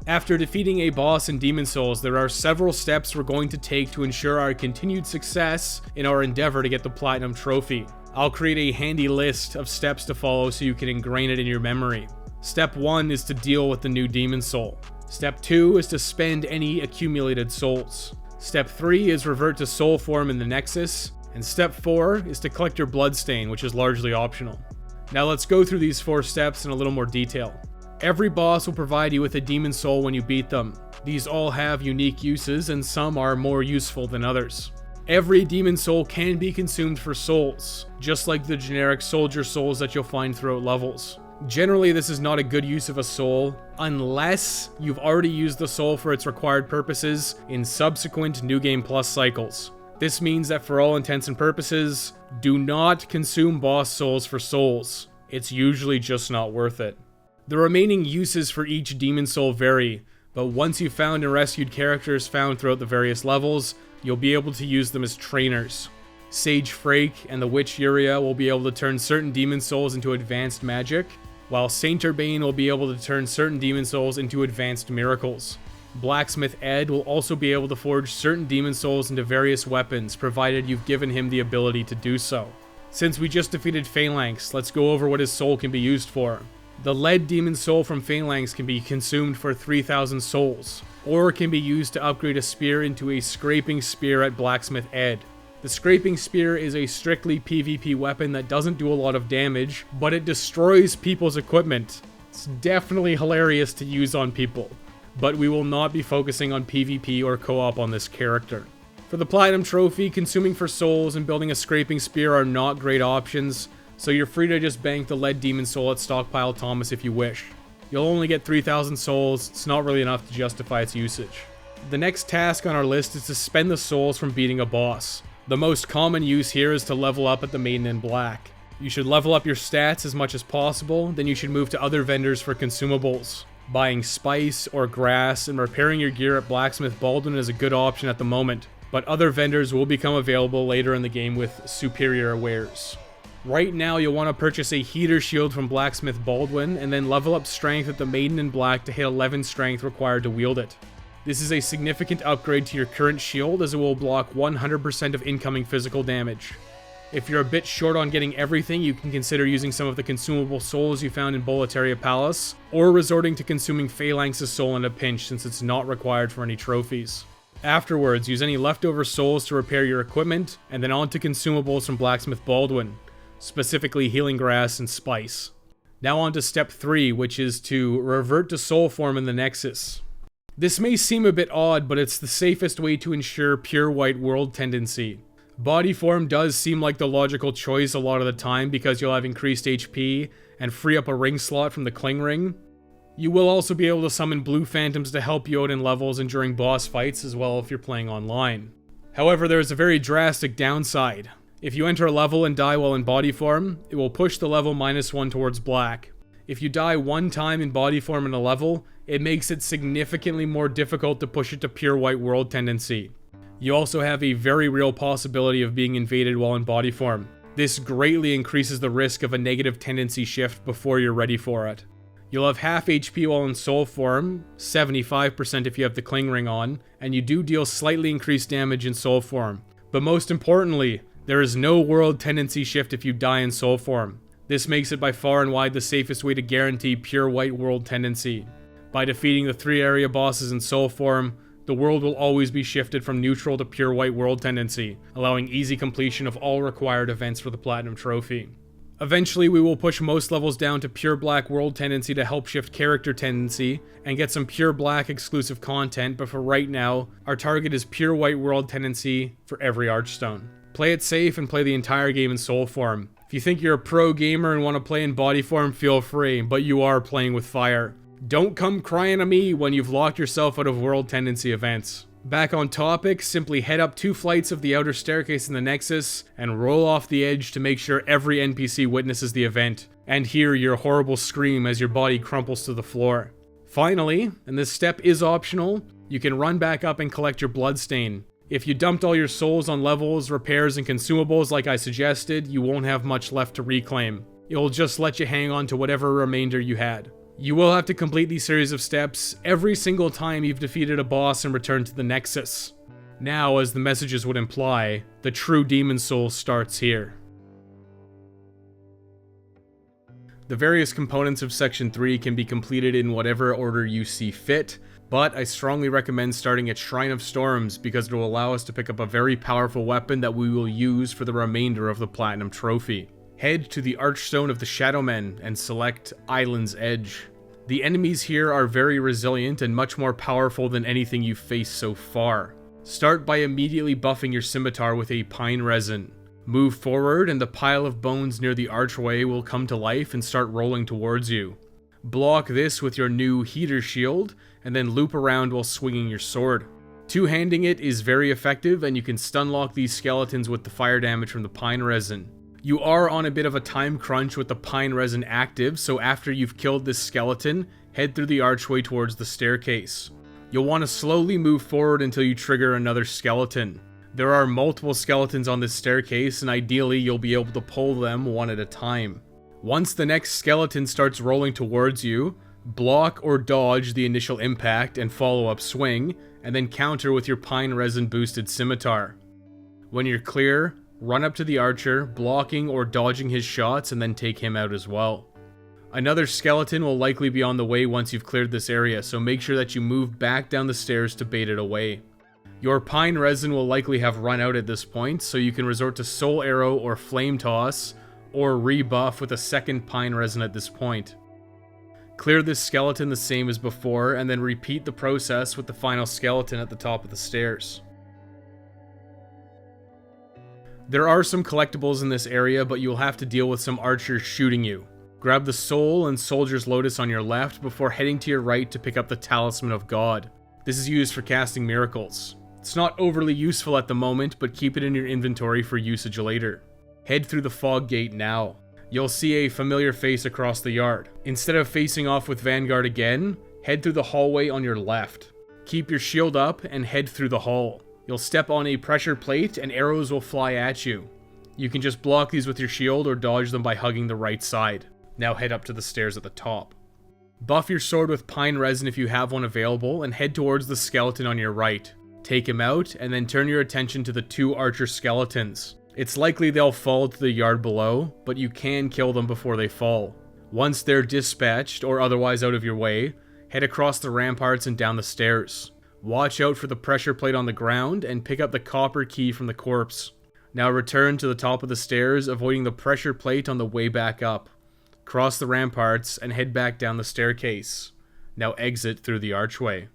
After defeating a boss in Demon Souls, there are several steps we're going to take to ensure our continued success in our endeavor to get the Platinum Trophy. I'll create a handy list of steps to follow so you can ingrain it in your memory. Step 1 is to deal with the new Demon Soul. Step 2 is to spend any accumulated souls. Step 3 is revert to soul form in the Nexus. And step 4 is to collect your bloodstain, which is largely optional. Now let's go through these 4 steps in a little more detail. Every boss will provide you with a demon soul when you beat them. These all have unique uses and some are more useful than others. Every demon soul can be consumed for souls, just like the generic soldier souls that you'll find throughout levels. Generally, this is not a good use of a soul, unless you've already used the soul for its required purposes in subsequent New Game Plus cycles. This means that for all intents and purposes, do not consume boss souls for souls. It's usually just not worth it. The remaining uses for each demon soul vary, but once you've found and rescued characters found throughout the various levels, you'll be able to use them as trainers. Sage Frake and the Witch Yuria will be able to turn certain demon souls into advanced magic, while Saint Urbane will be able to turn certain demon souls into advanced miracles. Blacksmith Ed will also be able to forge certain demon souls into various weapons, provided you've given him the ability to do so. Since we just defeated Phalanx, let's go over what his soul can be used for. The lead demon soul from Phalanx can be consumed for 3,000 souls, or can be used to upgrade a spear into a scraping spear at Blacksmith Ed. The scraping spear is a strictly PvP weapon that doesn't do a lot of damage, but it destroys people's equipment. It's definitely hilarious to use on people, but we will not be focusing on PvP or co-op on this character. For the Platinum Trophy, consuming for souls and building a scraping spear are not great options, so you're free to just bank the lead demon soul at Stockpile Thomas if you wish. You'll only get 3,000 souls, it's not really enough to justify its usage. The next task on our list is to spend the souls from beating a boss. The most common use here is to level up at the Maiden in Black. You should level up your stats as much as possible, then you should move to other vendors for consumables. Buying spice or grass and repairing your gear at Blacksmith Baldwin is a good option at the moment, but other vendors will become available later in the game with superior wares. Right now, you'll want to purchase a heater shield from Blacksmith Baldwin, and then level up strength at the Maiden in Black to hit 11 strength required to wield it. This is a significant upgrade to your current shield, as it will block 100% of incoming physical damage. If you're a bit short on getting everything, you can consider using some of the consumable souls you found in Boletaria Palace, or resorting to consuming Phalanx's soul in a pinch since it's not required for any trophies. Afterwards, use any leftover souls to repair your equipment, and then on to consumables from Blacksmith Baldwin, specifically healing grass and spice. Now on to step 3, which is to revert to soul form in the Nexus. This may seem a bit odd, but it's the safest way to ensure pure white world tendency. Body form does seem like the logical choice a lot of the time because you'll have increased HP and free up a ring slot from the Cling Ring, You will also be able to summon blue phantoms to help you out in levels and during boss fights as well if you're playing online. However, there is a very drastic downside. If you enter a level and die while in body form, it will push the level -1 towards black. If you die one time in body form in a level, it makes it significantly more difficult to push it to pure white world tendency. You also have a very real possibility of being invaded while in body form. This greatly increases the risk of a negative tendency shift before you're ready for it. You'll have half HP while in soul form, 75% if you have the Cling Ring on, and you do deal slightly increased damage in soul form. But most importantly, there is no world tendency shift if you die in soul form. This makes it by far and wide the safest way to guarantee pure white world tendency. By defeating the 3 area bosses in soul form, the world will always be shifted from neutral to pure white world tendency, allowing easy completion of all required events for the Platinum Trophy. Eventually, we will push most levels down to pure black world tendency to help shift character tendency and get some pure black exclusive content, but for right now, our target is pure white world tendency for every Archstone. Play it safe and play the entire game in soul form. If you think you're a pro gamer and want to play in body form, feel free, but you are playing with fire. Don't come crying to me when you've locked yourself out of world tendency events. Back on topic, simply head up 2 flights of the outer staircase in the Nexus and roll off the edge to make sure every NPC witnesses the event and hear your horrible scream as your body crumples to the floor. Finally, and this step is optional, you can run back up and collect your bloodstain. If you dumped all your souls on levels, repairs, and consumables like I suggested, you won't have much left to reclaim. It'll just let you hang on to whatever remainder you had. You will have to complete these series of steps every single time you've defeated a boss and returned to the Nexus. Now, as the messages would imply, the true Demon Soul starts here. The various components of Section 3 can be completed in whatever order you see fit, but I strongly recommend starting at Shrine of Storms because it will allow us to pick up a very powerful weapon that we will use for the remainder of the Platinum Trophy. Head to the Archstone of the Shadowmen and select Island's Edge. The enemies here are very resilient and much more powerful than anything you've faced so far. Start by immediately buffing your scimitar with a pine resin. Move forward and the pile of bones near the archway will come to life and start rolling towards you. Block this with your new heater shield and then loop around while swinging your sword. Two-handing it is very effective and you can stun lock these skeletons with the fire damage from the pine resin. You are on a bit of a time crunch with the pine resin active, so after you've killed this skeleton, head through the archway towards the staircase. You'll want to slowly move forward until you trigger another skeleton. There are multiple skeletons on this staircase, and ideally you'll be able to pull them one at a time. Once the next skeleton starts rolling towards you, block or dodge the initial impact and follow-up swing, and then counter with your pine resin boosted scimitar. When you're clear, run up to the archer, blocking or dodging his shots, and then take him out as well. Another skeleton will likely be on the way once you've cleared this area, so make sure that you move back down the stairs to bait it away. Your pine resin will likely have run out at this point, so you can resort to Soul Arrow or Flame Toss, or rebuff with a second pine resin at this point. Clear this skeleton the same as before, and then repeat the process with the final skeleton at the top of the stairs. There are some collectibles in this area, but you'll have to deal with some archers shooting you. Grab the Soul and Soldier's Lotus on your left before heading to your right to pick up the Talisman of God. This is used for casting miracles. It's not overly useful at the moment, but keep it in your inventory for usage later. Head through the Fog Gate now. You'll see a familiar face across the yard. Instead of facing off with Vanguard again, head through the hallway on your left. Keep your shield up and head through the hall. You'll step on a pressure plate and arrows will fly at you. You can just block these with your shield or dodge them by hugging the right side. Now head up to the stairs at the top. Buff your sword with pine resin if you have one available and head towards the skeleton on your right. Take him out and then turn your attention to the 2 archer skeletons. It's likely they'll fall to the yard below, but you can kill them before they fall. Once they're dispatched or otherwise out of your way, head across the ramparts and down the stairs. Watch out for the pressure plate on the ground and pick up the copper key from the corpse. Now return to the top of the stairs, avoiding the pressure plate on the way back up. Cross the ramparts and head back down the staircase. Now exit through the archway.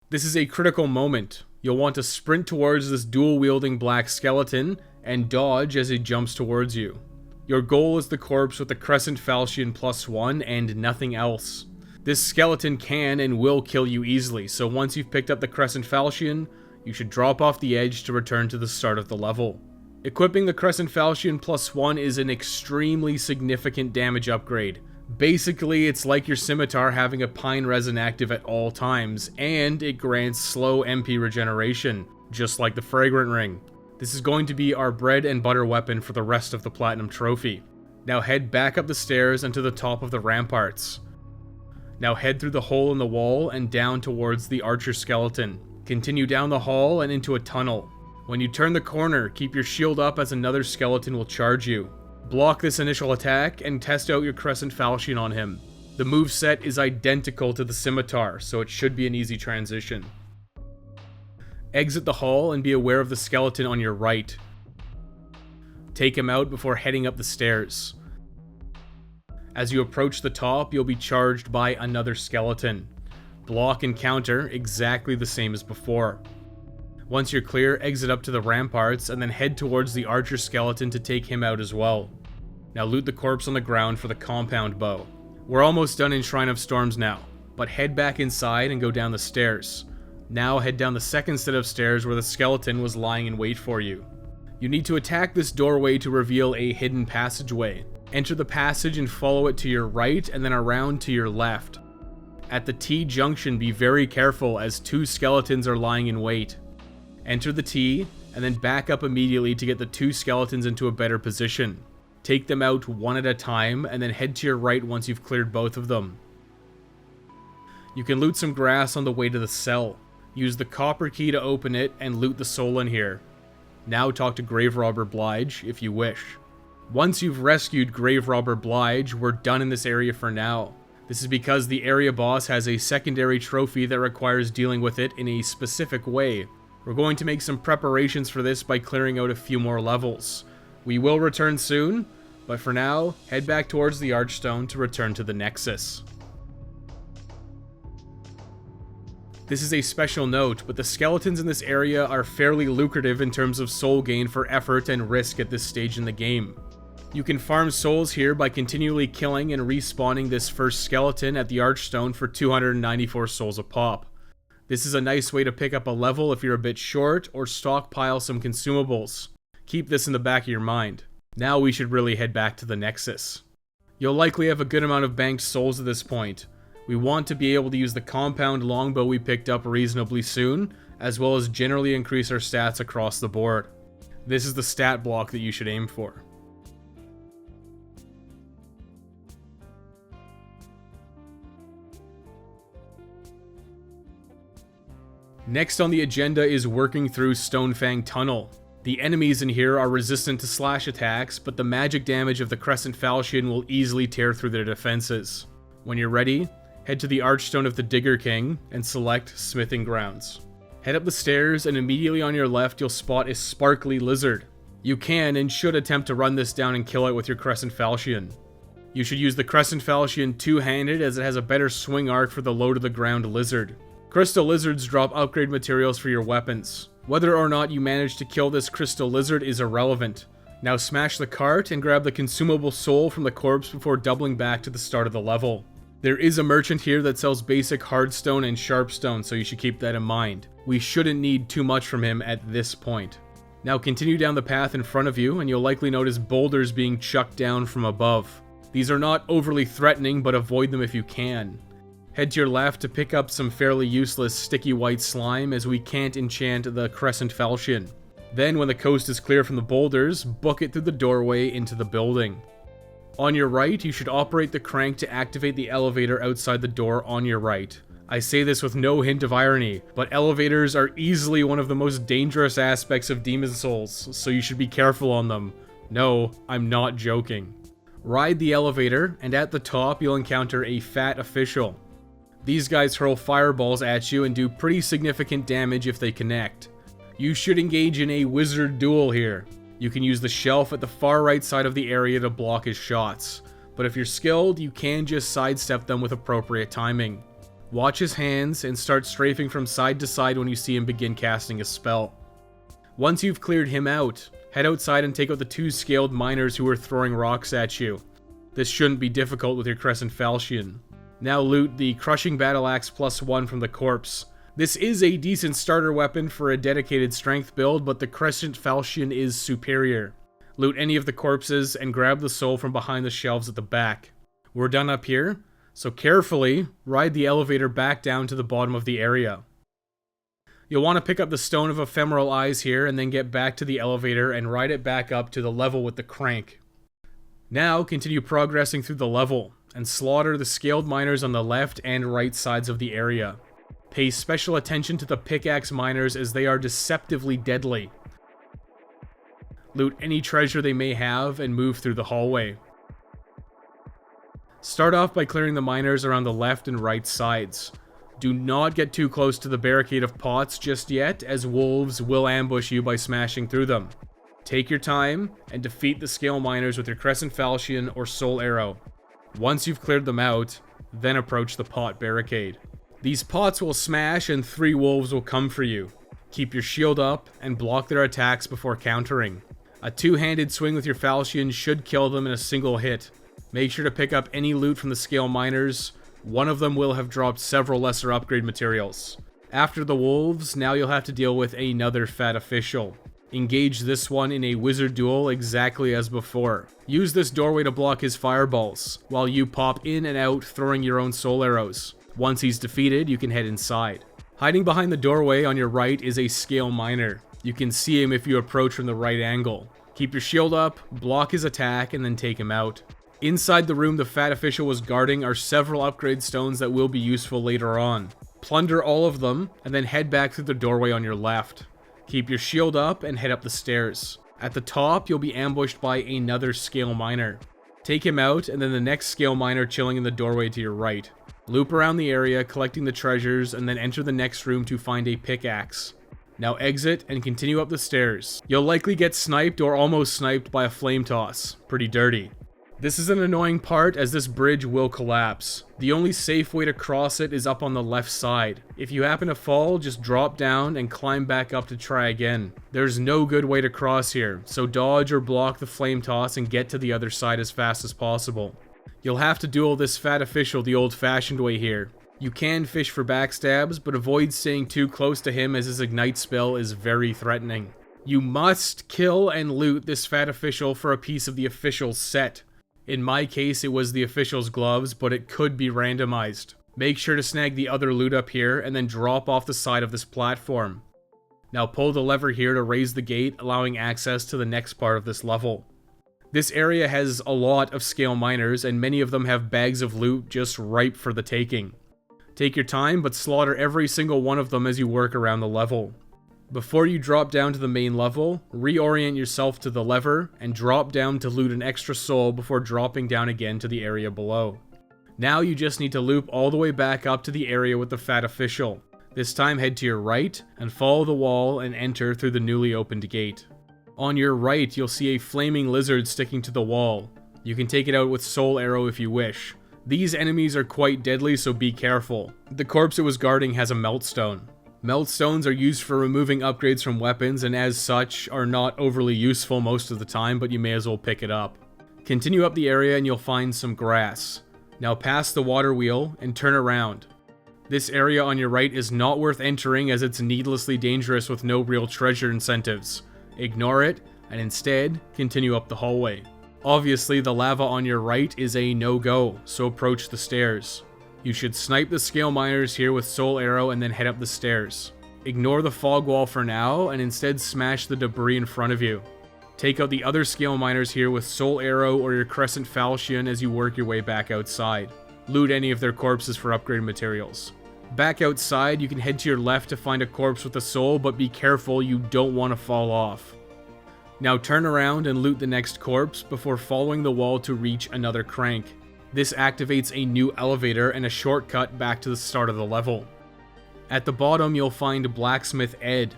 This is a critical moment. You'll want to sprint towards this dual-wielding black skeleton and dodge as he jumps towards you. Your goal is the corpse with the Crescent Falchion +1 and nothing else. This skeleton can and will kill you easily, so once you've picked up the Crescent Falchion, you should drop off the edge to return to the start of the level. Equipping the Crescent Falchion +1 is an extremely significant damage upgrade. Basically, it's like your scimitar having a pine resin active at all times, and it grants slow MP regeneration, just like the Fragrant Ring. This is going to be our bread and butter weapon for the rest of the Platinum Trophy. Now head back up the stairs and to the top of the ramparts. Now head through the hole in the wall and down towards the archer skeleton. Continue down the hall and into a tunnel. When you turn the corner, keep your shield up as another skeleton will charge you. Block this initial attack and test out your Crescent Falchion on him. The moveset is identical to the scimitar, so it should be an easy transition. Exit the hall and be aware of the skeleton on your right. Take him out before heading up the stairs. As you approach the top, you'll be charged by another skeleton. Block and counter exactly the same as before. Once you're clear, exit up to the ramparts and then head towards the archer skeleton to take him out as well. Now loot the corpse on the ground for the compound bow. We're almost done in Shrine of Storms now, but head back inside and go down the stairs. Now head down the second set of stairs where the skeleton was lying in wait for you. You need to attack this doorway to reveal a hidden passageway. Enter the passage and follow it to your right and then around to your left. At the T-junction, be very careful as 2 skeletons are lying in wait. Enter the T, and then back up immediately to get the 2 skeletons into a better position. Take them out one at a time, and then head to your right once you've cleared both of them. You can loot some grass on the way to the cell. Use the copper key to open it, and loot the soul in here. Now talk to Grave Robber Blige, if you wish. Once you've rescued Grave Robber Blige, we're done in this area for now. This is because the area boss has a secondary trophy that requires dealing with it in a specific way. We're going to make some preparations for this by clearing out a few more levels. We will return soon, but for now, head back towards the Archstone to return to the Nexus. This is a special note, but the skeletons in this area are fairly lucrative in terms of soul gain for effort and risk at this stage in the game. You can farm souls here by continually killing and respawning this first skeleton at the Archstone for 294 souls a pop. This is a nice way to pick up a level if you're a bit short, or stockpile some consumables. Keep this in the back of your mind. Now we should really head back to the Nexus. You'll likely have a good amount of banked souls at this point. We want to be able to use the compound longbow we picked up reasonably soon, as well as generally increase our stats across the board. This is the stat block that you should aim for. Next on the agenda is working through Stonefang Tunnel. The enemies in here are resistant to slash attacks, but the magic damage of the Crescent Falchion will easily tear through their defenses. When you're ready, head to the Archstone of the Digger King and select Smithing Grounds. Head up the stairs and immediately on your left you'll spot a sparkly lizard. You can and should attempt to run this down and kill it with your Crescent Falchion. You should use the Crescent Falchion two-handed as it has a better swing arc for the low-to-the-ground lizard. Crystal lizards drop upgrade materials for your weapons. Whether or not you manage to kill this crystal lizard is irrelevant. Now smash the cart and grab the consumable soul from the corpse before doubling back to the start of the level. There is a merchant here that sells basic hardstone and sharpstone, so you should keep that in mind. We shouldn't need too much from him at this point. Now continue down the path in front of you and you'll likely notice boulders being chucked down from above. These are not overly threatening, but avoid them if you can. Head to your left to pick up some fairly useless sticky white slime as we can't enchant the Crescent Falchion. Then when the coast is clear from the boulders, book it through the doorway into the building. On your right, you should operate the crank to activate the elevator outside the door on your right. I say this with no hint of irony, but elevators are easily one of the most dangerous aspects of Demon Souls, so you should be careful on them. No, I'm not joking. Ride the elevator, and at the top you'll encounter a fat official. These guys hurl fireballs at you and do pretty significant damage if they connect. You should engage in a wizard duel here. You can use the shelf at the far right side of the area to block his shots, but if you're skilled, you can just sidestep them with appropriate timing. Watch his hands and start strafing from side to side when you see him begin casting a spell. Once you've cleared him out, head outside and take out the 2 scaled miners who are throwing rocks at you. This shouldn't be difficult with your Crescent Falchion. Now loot the Crushing Battle Axe +1 from the corpse. This is a decent starter weapon for a dedicated strength build, but the Crescent Falchion is superior. Loot any of the corpses and grab the soul from behind the shelves at the back. We're done up here, so carefully ride the elevator back down to the bottom of the area. You'll want to pick up the Stone of Ephemeral Eyes here and then get back to the elevator and ride it back up to the level with the crank. Now continue progressing through the level and slaughter the scaled miners on the left and right sides of the area. Pay special attention to the pickaxe miners as they are deceptively deadly. Loot any treasure they may have and move through the hallway. Start off by clearing the miners around the left and right sides. Do not get too close to the barricade of pots just yet, as wolves will ambush you by smashing through them. Take your time and defeat the scale miners with your Crescent Falchion or Soul Arrow. Once you've cleared them out, then approach the pot barricade. These pots will smash and 3 wolves will come for you. Keep your shield up and block their attacks before countering. A 2-handed swing with your Falchion should kill them in a single hit. Make sure to pick up any loot from the scale miners. One of them will have dropped several lesser upgrade materials. After the wolves, now you'll have to deal with another fat official. Engage this one in a wizard duel exactly as before. Use this doorway to block his fireballs, while you pop in and out throwing your own soul arrows. Once he's defeated, you can head inside. Hiding behind the doorway on your right is a scale miner. You can see him if you approach from the right angle. Keep your shield up, block his attack, and then take him out. Inside the room the fat official was guarding are several upgrade stones that will be useful later on. Plunder all of them, and then head back through the doorway on your left. Keep your shield up and head up the stairs. At the top, you'll be ambushed by another scale miner. Take him out, and then the next scale miner chilling in the doorway to your right. Loop around the area, collecting the treasures, and then enter the next room to find a pickaxe. Now exit and continue up the stairs. You'll likely get sniped or almost sniped by a flame toss. Pretty dirty. This is an annoying part as this bridge will collapse. The only safe way to cross it is up on the left side. If you happen to fall, just drop down and climb back up to try again. There's no good way to cross here, so dodge or block the flame toss and get to the other side as fast as possible. You'll have to duel this fat official the old-fashioned way here. You can fish for backstabs, but avoid staying too close to him as his ignite spell is very threatening. You must kill and loot this fat official for a piece of the official's set. In my case, it was the official's gloves, but it could be randomized. Make sure to snag the other loot up here and then drop off the side of this platform. Now pull the lever here to raise the gate, allowing access to the next part of this level. This area has a lot of scale miners, and many of them have bags of loot just ripe for the taking. Take your time, but slaughter every single one of them as you work around the level. Before you drop down to the main level, reorient yourself to the lever, and drop down to loot an extra soul before dropping down again to the area below. Now you just need to loop all the way back up to the area with the fat official. This time head to your right, and follow the wall and enter through the newly opened gate. On your right, you'll see a flaming lizard sticking to the wall. You can take it out with Soul Arrow if you wish. These enemies are quite deadly, so be careful. The corpse it was guarding has a meltstone. Meltstones are used for removing upgrades from weapons, and as such, are not overly useful most of the time, but you may as well pick it up. Continue up the area and you'll find some grass. Now pass the water wheel and turn around. This area on your right is not worth entering as it's needlessly dangerous with no real treasure incentives. Ignore it, and instead, continue up the hallway. Obviously, the lava on your right is a no-go, so approach the stairs. You should snipe the scale miners here with Soul Arrow and then head up the stairs. Ignore the fog wall for now, and instead smash the debris in front of you. Take out the other scale miners here with Soul Arrow or your Crescent Falchion as you work your way back outside. Loot any of their corpses for upgrade materials. Back outside, you can head to your left to find a corpse with a soul, but be careful, you don't want to fall off. Now turn around and loot the next corpse before following the wall to reach another crank. This activates a new elevator and a shortcut back to the start of the level. At the bottom, you'll find Blacksmith Ed.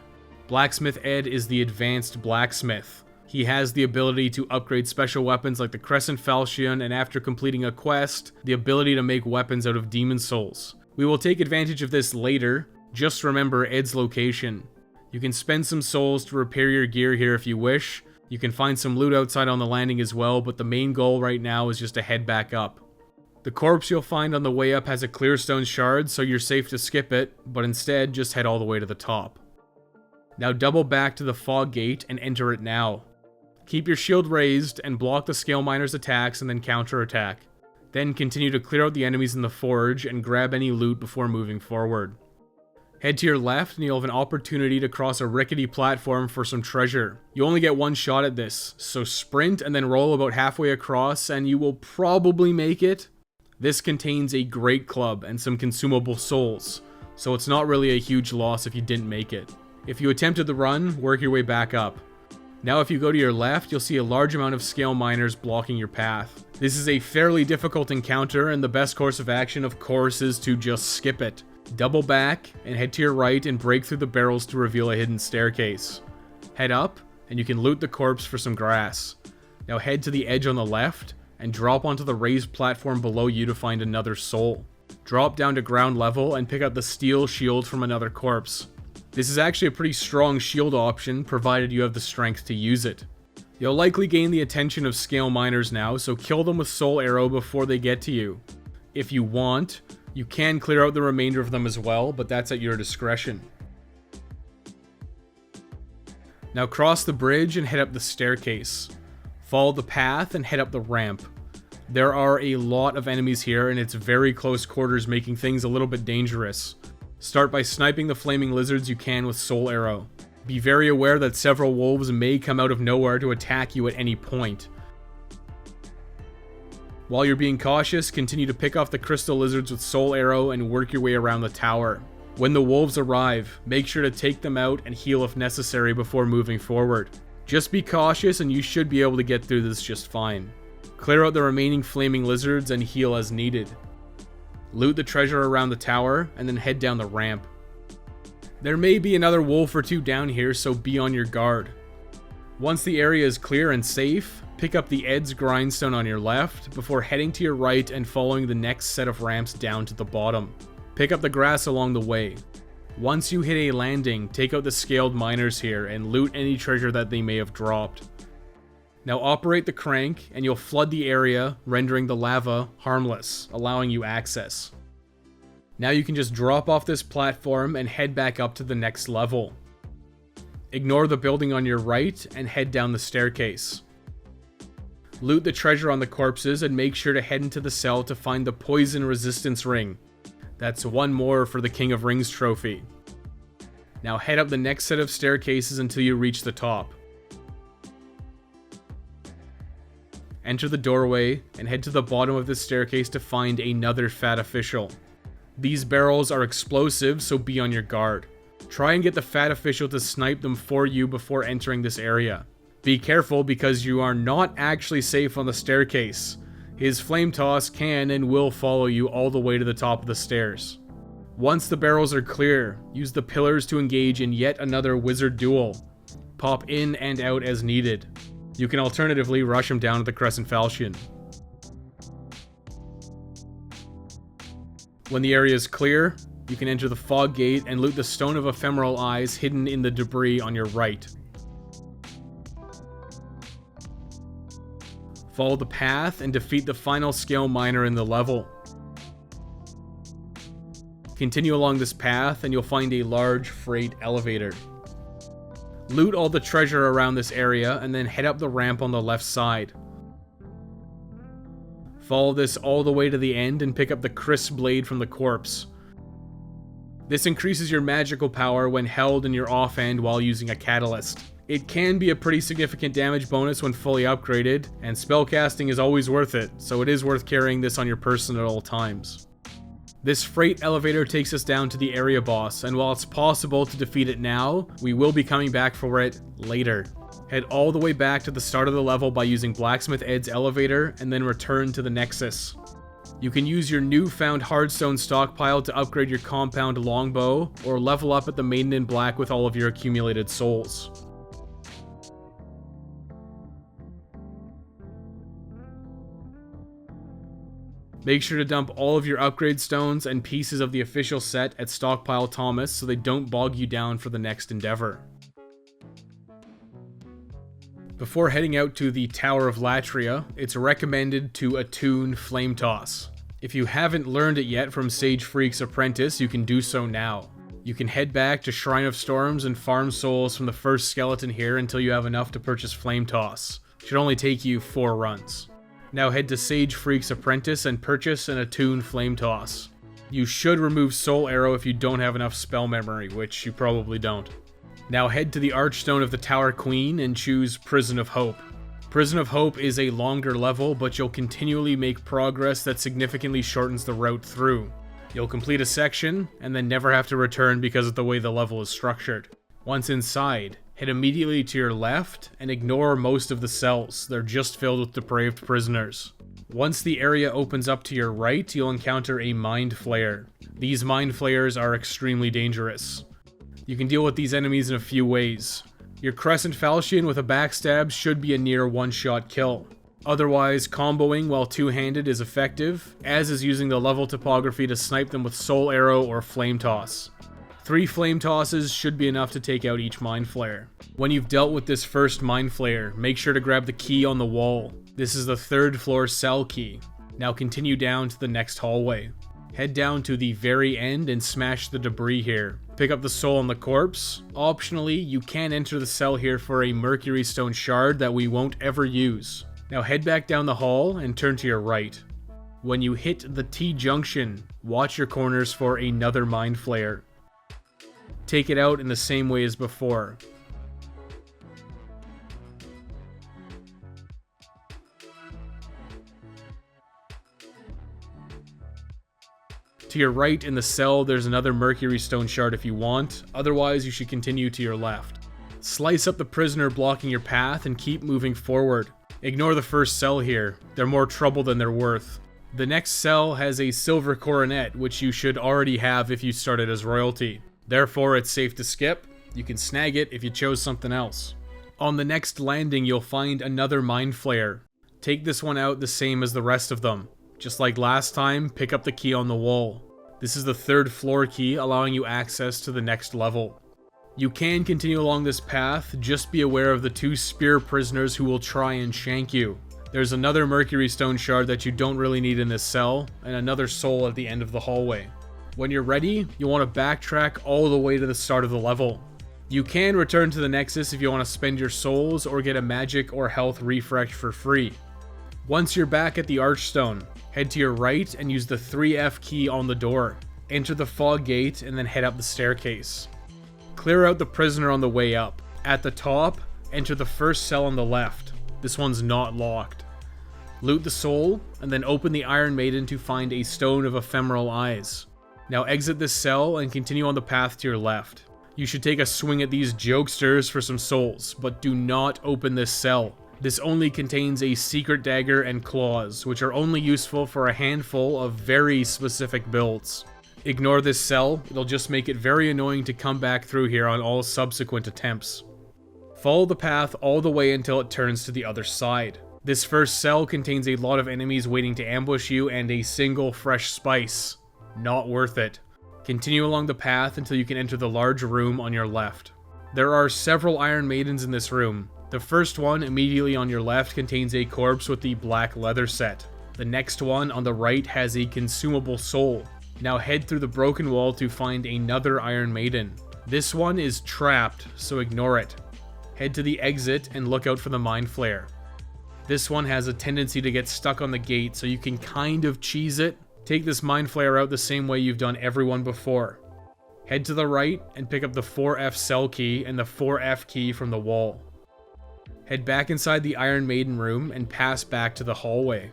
Blacksmith Ed is the advanced blacksmith. He has the ability to upgrade special weapons like the Crescent Falchion, and after completing a quest, the ability to make weapons out of demon souls. We will take advantage of this later. Just remember Ed's location. You can spend some souls to repair your gear here if you wish. You can find some loot outside on the landing as well, but the main goal right now is just to head back up. The corpse you'll find on the way up has a clear stone shard, so you're safe to skip it, but instead just head all the way to the top. Now double back to the fog gate and enter it now. Keep your shield raised and block the scale miner's attacks and then counterattack. Then continue to clear out the enemies in the forge and grab any loot before moving forward. Head to your left and you'll have an opportunity to cross a rickety platform for some treasure. You only get one shot at this, so sprint and then roll about halfway across and you will probably make it. This contains a great club and some consumable souls, so it's not really a huge loss if you didn't make it. If you attempted the run, work your way back up. Now if you go to your left, you'll see a large amount of scale miners blocking your path. This is a fairly difficult encounter, and the best course of action, of course, is to just skip it. Double back, and head to your right and break through the barrels to reveal a hidden staircase. Head up, and you can loot the corpse for some grass. Now head to the edge on the left, and drop onto the raised platform below you to find another soul. Drop down to ground level and pick up the steel shield from another corpse. This is actually a pretty strong shield option, provided you have the strength to use it. You'll likely gain the attention of scale miners now, so kill them with soul arrow before they get to you. If you want, you can clear out the remainder of them as well, but that's at your discretion. Now cross the bridge and head up the staircase. Follow the path and head up the ramp. There are a lot of enemies here, and it's very close quarters, making things a little bit dangerous. Start by sniping the flaming lizards you can with soul arrow. Be very aware that several wolves may come out of nowhere to attack you at any point. While you're being cautious, continue to pick off the crystal lizards with soul arrow and work your way around the tower. When the wolves arrive, make sure to take them out and heal if necessary before moving forward. Just be cautious and you should be able to get through this just fine. Clear out the remaining flaming lizards and heal as needed. Loot the treasure around the tower, and then head down the ramp. There may be another wolf or two down here, so be on your guard. Once the area is clear and safe, pick up the Ed's grindstone on your left, before heading to your right and following the next set of ramps down to the bottom. Pick up the grass along the way. Once you hit a landing, take out the scaled miners here, and loot any treasure that they may have dropped. Now operate the crank, and you'll flood the area, rendering the lava harmless, allowing you access. Now you can just drop off this platform and head back up to the next level. Ignore the building on your right, and head down the staircase. Loot the treasure on the corpses, and make sure to head into the cell to find the poison resistance ring. That's one more for the King of Rings trophy. Now head up the next set of staircases until you reach the top. Enter the doorway, and head to the bottom of the staircase to find another fat official. These barrels are explosive, so be on your guard. Try and get the fat official to snipe them for you before entering this area. Be careful because you are not actually safe on the staircase. His flame toss can and will follow you all the way to the top of the stairs. Once the barrels are clear, use the pillars to engage in yet another wizard duel. Pop in and out as needed. You can alternatively rush him down to the Crescent Falchion. When the area is clear, you can enter the fog gate and loot the Stone of Ephemeral Eyes hidden in the debris on your right. Follow the path and defeat the final scale miner in the level. Continue along this path and you'll find a large freight elevator. Loot all the treasure around this area and then head up the ramp on the left side. Follow this all the way to the end and pick up the crisp blade from the corpse. This increases your magical power when held in your offhand while using a catalyst. It can be a pretty significant damage bonus when fully upgraded, and spellcasting is always worth it, so it is worth carrying this on your person at all times. This freight elevator takes us down to the area boss, and while it's possible to defeat it now, we will be coming back for it later. Head all the way back to the start of the level by using Blacksmith Ed's elevator, and then return to the Nexus. You can use your newfound hardstone stockpile to upgrade your compound longbow, or level up at the Maiden in Black with all of your accumulated souls. Make sure to dump all of your upgrade stones and pieces of the official set at Stockpile Thomas so they don't bog you down for the next endeavor. Before heading out to the Tower of Latria, it's recommended to attune Flame Toss. If you haven't learned it yet from Sage Freak's apprentice, you can do so now. You can head back to Shrine of Storms and farm souls from the first skeleton here until you have enough to purchase Flame Toss. It should only take you 4 runs. Now head to Sage Freak's apprentice and purchase and attune Flame Toss. You should remove Soul Arrow if you don't have enough spell memory, which you probably don't. Now head to the Archstone of the Tower Queen and choose Prison of Hope. Prison of Hope is a longer level, but you'll continually make progress that significantly shortens the route through. You'll complete a section, and then never have to return because of the way the level is structured. Once inside, head immediately to your left and ignore most of the cells. They're just filled with depraved prisoners. Once the area opens up to your right, you'll encounter a Mind Flayer. These Mind Flayers are extremely dangerous. You can deal with these enemies in a few ways. Your Crescent Falchion with a backstab should be a near one-shot kill. Otherwise, comboing while two-handed is effective, as is using the level topography to snipe them with Soul Arrow or Flame Toss. 3 Flame Tosses should be enough to take out each Mind Flayer. When you've dealt with this first Mind Flayer, make sure to grab the key on the wall. This is the 3rd floor cell key. Now continue down to the next hallway. Head down to the very end and smash the debris here. Pick up the soul on the corpse. Optionally, you can enter the cell here for a Mercury Stone shard that we won't ever use. Now head back down the hall and turn to your right. When you hit the T-junction, watch your corners for another Mind Flayer. Take it out in the same way as before. To your right in the cell, there's another Mercury Stone shard if you want, otherwise you should continue to your left. Slice up the prisoner blocking your path and keep moving forward. Ignore the first cell here, they're more trouble than they're worth. The next cell has a silver coronet, which you should already have if you started as royalty. Therefore it's safe to skip, you can snag it if you chose something else. On the next landing you'll find another Mind Flayer. Take this one out the same as the rest of them. Just like last time, pick up the key on the wall. This is the 3rd floor key, allowing you access to the next level. You can continue along this path, just be aware of the 2 spear prisoners who will try and shank you. There's another Mercury Stone shard that you don't really need in this cell, and another soul at the end of the hallway. When you're ready, you'll want to backtrack all the way to the start of the level. You can return to the Nexus if you want to spend your souls or get a magic or health refresh for free. Once you're back at the Archstone, head to your right and use the 3F key on the door. Enter the fog gate and then head up the staircase. Clear out the prisoner on the way up. At the top, enter the first cell on the left. This one's not locked. Loot the soul, and then open the Iron Maiden to find a Stone of Ephemeral Eyes. Now exit this cell and continue on the path to your left. You should take a swing at these jokesters for some souls, but do not open this cell. This only contains a secret dagger and claws, which are only useful for a handful of very specific builds. Ignore this cell, it'll just make it very annoying to come back through here on all subsequent attempts. Follow the path all the way until it turns to the other side. This first cell contains a lot of enemies waiting to ambush you and a single fresh spice. Not worth it. Continue along the path until you can enter the large room on your left. There are several Iron Maidens in this room. The first one, immediately on your left, contains a corpse with the black leather set. The next one on the right has a consumable soul. Now head through the broken wall to find another Iron Maiden. This one is trapped, so ignore it. Head to the exit and look out for the Mind Flayer. This one has a tendency to get stuck on the gate, so you can kind of cheese it. Take this Mind Flayer out the same way you've done everyone before. Head to the right and pick up the 4F cell key and the 4F key from the wall. Head back inside the Iron Maiden room and pass back to the hallway.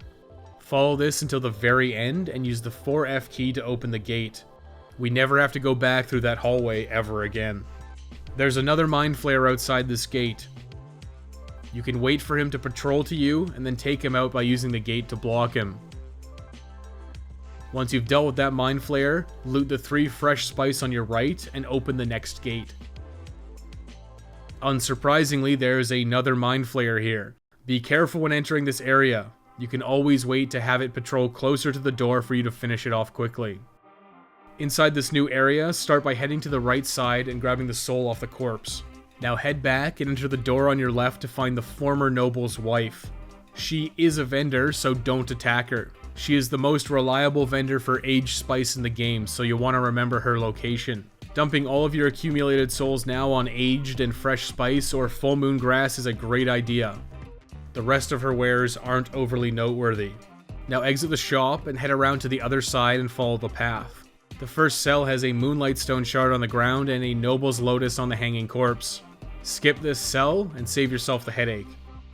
Follow this until the very end and use the 4F key to open the gate. We never have to go back through that hallway ever again. There's another Mind Flayer outside this gate. You can wait for him to patrol to you and then take him out by using the gate to block him. Once you've dealt with that Mind Flayer, loot the 3 fresh spice on your right and open the next gate. Unsurprisingly, there's another Mind Flayer here. Be careful when entering this area. You can always wait to have it patrol closer to the door for you to finish it off quickly. Inside this new area, start by heading to the right side and grabbing the soul off the corpse. Now head back and enter the door on your left to find the former noble's wife. She is a vendor, so don't attack her. She is the most reliable vendor for aged spice in the game, so you'll want to remember her location. Dumping all of your accumulated souls now on aged and fresh spice or full moon grass is a great idea. The rest of her wares aren't overly noteworthy. Now exit the shop and head around to the other side and follow the path. The first cell has a moonlight stone shard on the ground and a noble's lotus on the hanging corpse. Skip this cell and save yourself the headache.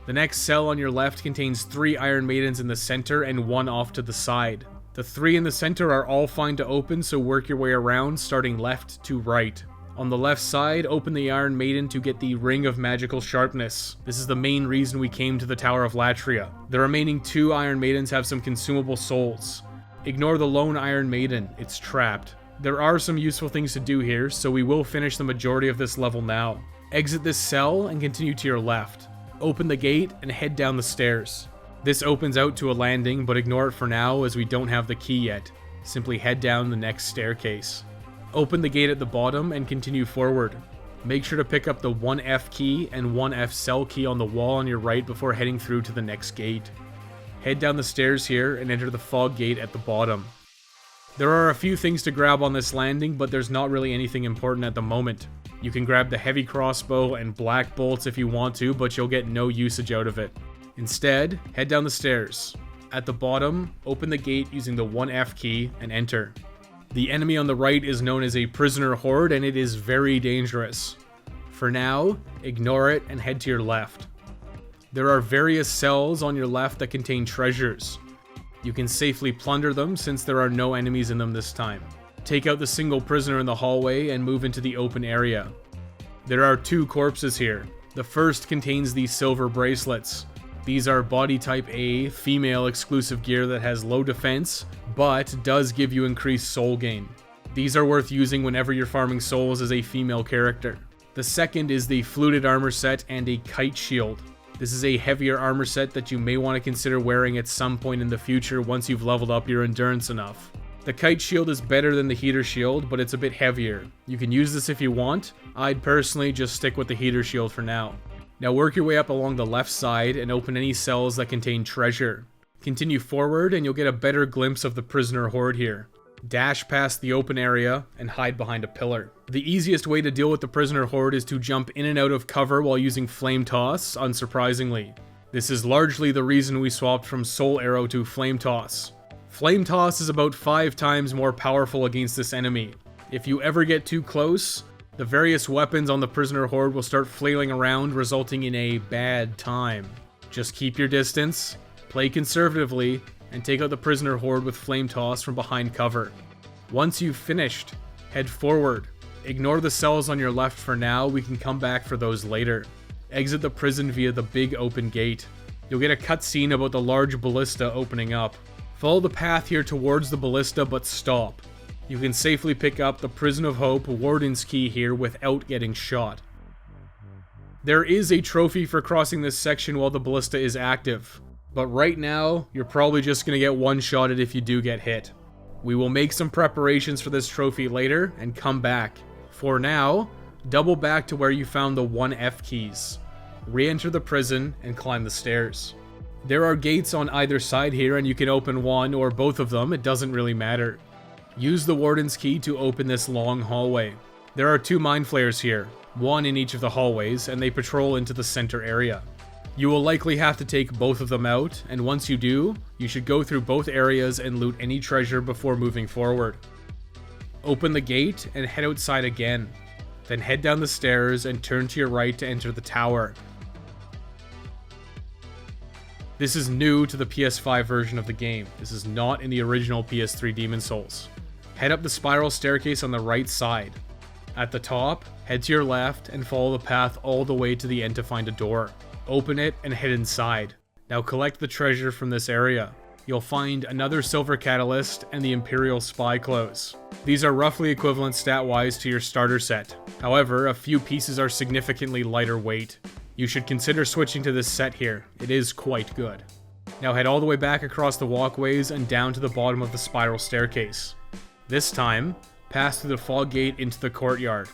The next cell on your left contains 3 Iron Maidens in the center and 1 off to the side. The 3 in the center are all fine to open, so work your way around, starting left to right. On the left side, open the Iron Maiden to get the Ring of Magical Sharpness. This is the main reason we came to the Tower of Latria. The remaining 2 Iron Maidens have some consumable souls. Ignore the lone Iron Maiden, it's trapped. There are some useful things to do here, so we will finish the majority of this level now. Exit this cell and continue to your left. Open the gate and head down the stairs. This opens out to a landing, but ignore it for now as we don't have the key yet. Simply head down the next staircase. Open the gate at the bottom and continue forward. Make sure to pick up the 1F key and 1F cell key on the wall on your right before heading through to the next gate. Head down the stairs here and enter the fog gate at the bottom. There are a few things to grab on this landing, but there's not really anything important at the moment. You can grab the heavy crossbow and black bolts if you want to, but you'll get no usage out of it. Instead, head down the stairs. At the bottom, open the gate using the 1F key and enter. The enemy on the right is known as a prisoner horde, and it is very dangerous. For now, ignore it and head to your left. There are various cells on your left that contain treasures. You can safely plunder them since there are no enemies in them this time. Take out the single prisoner in the hallway and move into the open area. There are 2 corpses here. The first contains the silver bracelets. These are body type A, female exclusive gear that has low defense, but does give you increased soul gain. These are worth using whenever you're farming souls as a female character. The second is the fluted armor set and a kite shield. This is a heavier armor set that you may want to consider wearing at some point in the future once you've leveled up your endurance enough. The kite shield is better than the heater shield, but it's a bit heavier. You can use this if you want. I'd personally just stick with the heater shield for now. Now work your way up along the left side and open any cells that contain treasure. Continue forward and you'll get a better glimpse of the prisoner horde here. Dash past the open area and hide behind a pillar. The easiest way to deal with the prisoner horde is to jump in and out of cover while using flame toss, unsurprisingly. This is largely the reason we swapped from soul arrow to flame toss. Flame toss is about 5 times more powerful against this enemy. If you ever get too close, the various weapons on the prisoner horde will start flailing around, resulting in a bad time. Just keep your distance, play conservatively, and take out the prisoner horde with flame toss from behind cover. Once you've finished, head forward. Ignore the cells on your left for now, we can come back for those later. Exit the prison via the big open gate. You'll get a cutscene about the large ballista opening up. Follow the path here towards the ballista, but stop. You can safely pick up the Prison of Hope Warden's Key here without getting shot. There is a trophy for crossing this section while the ballista is active, but right now, you're probably just going to get one-shotted if you do get hit. We will make some preparations for this trophy later and come back. For now, double back to where you found the 1F keys. Re-enter the prison and climb the stairs. There are gates on either side here and you can open one or both of them, it doesn't really matter. Use the Warden's Key to open this long hallway. There are 2 mind flayers here, one in each of the hallways, and they patrol into the center area. You will likely have to take both of them out, and once you do, you should go through both areas and loot any treasure before moving forward. Open the gate and head outside again. Then head down the stairs and turn to your right to enter the tower. This is new to the PS5 version of the game. This is not in the original PS3 Demon's Souls. Head up the spiral staircase on the right side. At the top, head to your left and follow the path all the way to the end to find a door. Open it and head inside. Now collect the treasure from this area. You'll find another silver catalyst and the Imperial Spy Clothes. These are roughly equivalent stat-wise to your starter set. However, a few pieces are significantly lighter weight. You should consider switching to this set here. It is quite good. Now head all the way back across the walkways and down to the bottom of the spiral staircase. This time, pass through the fog gate into the courtyard.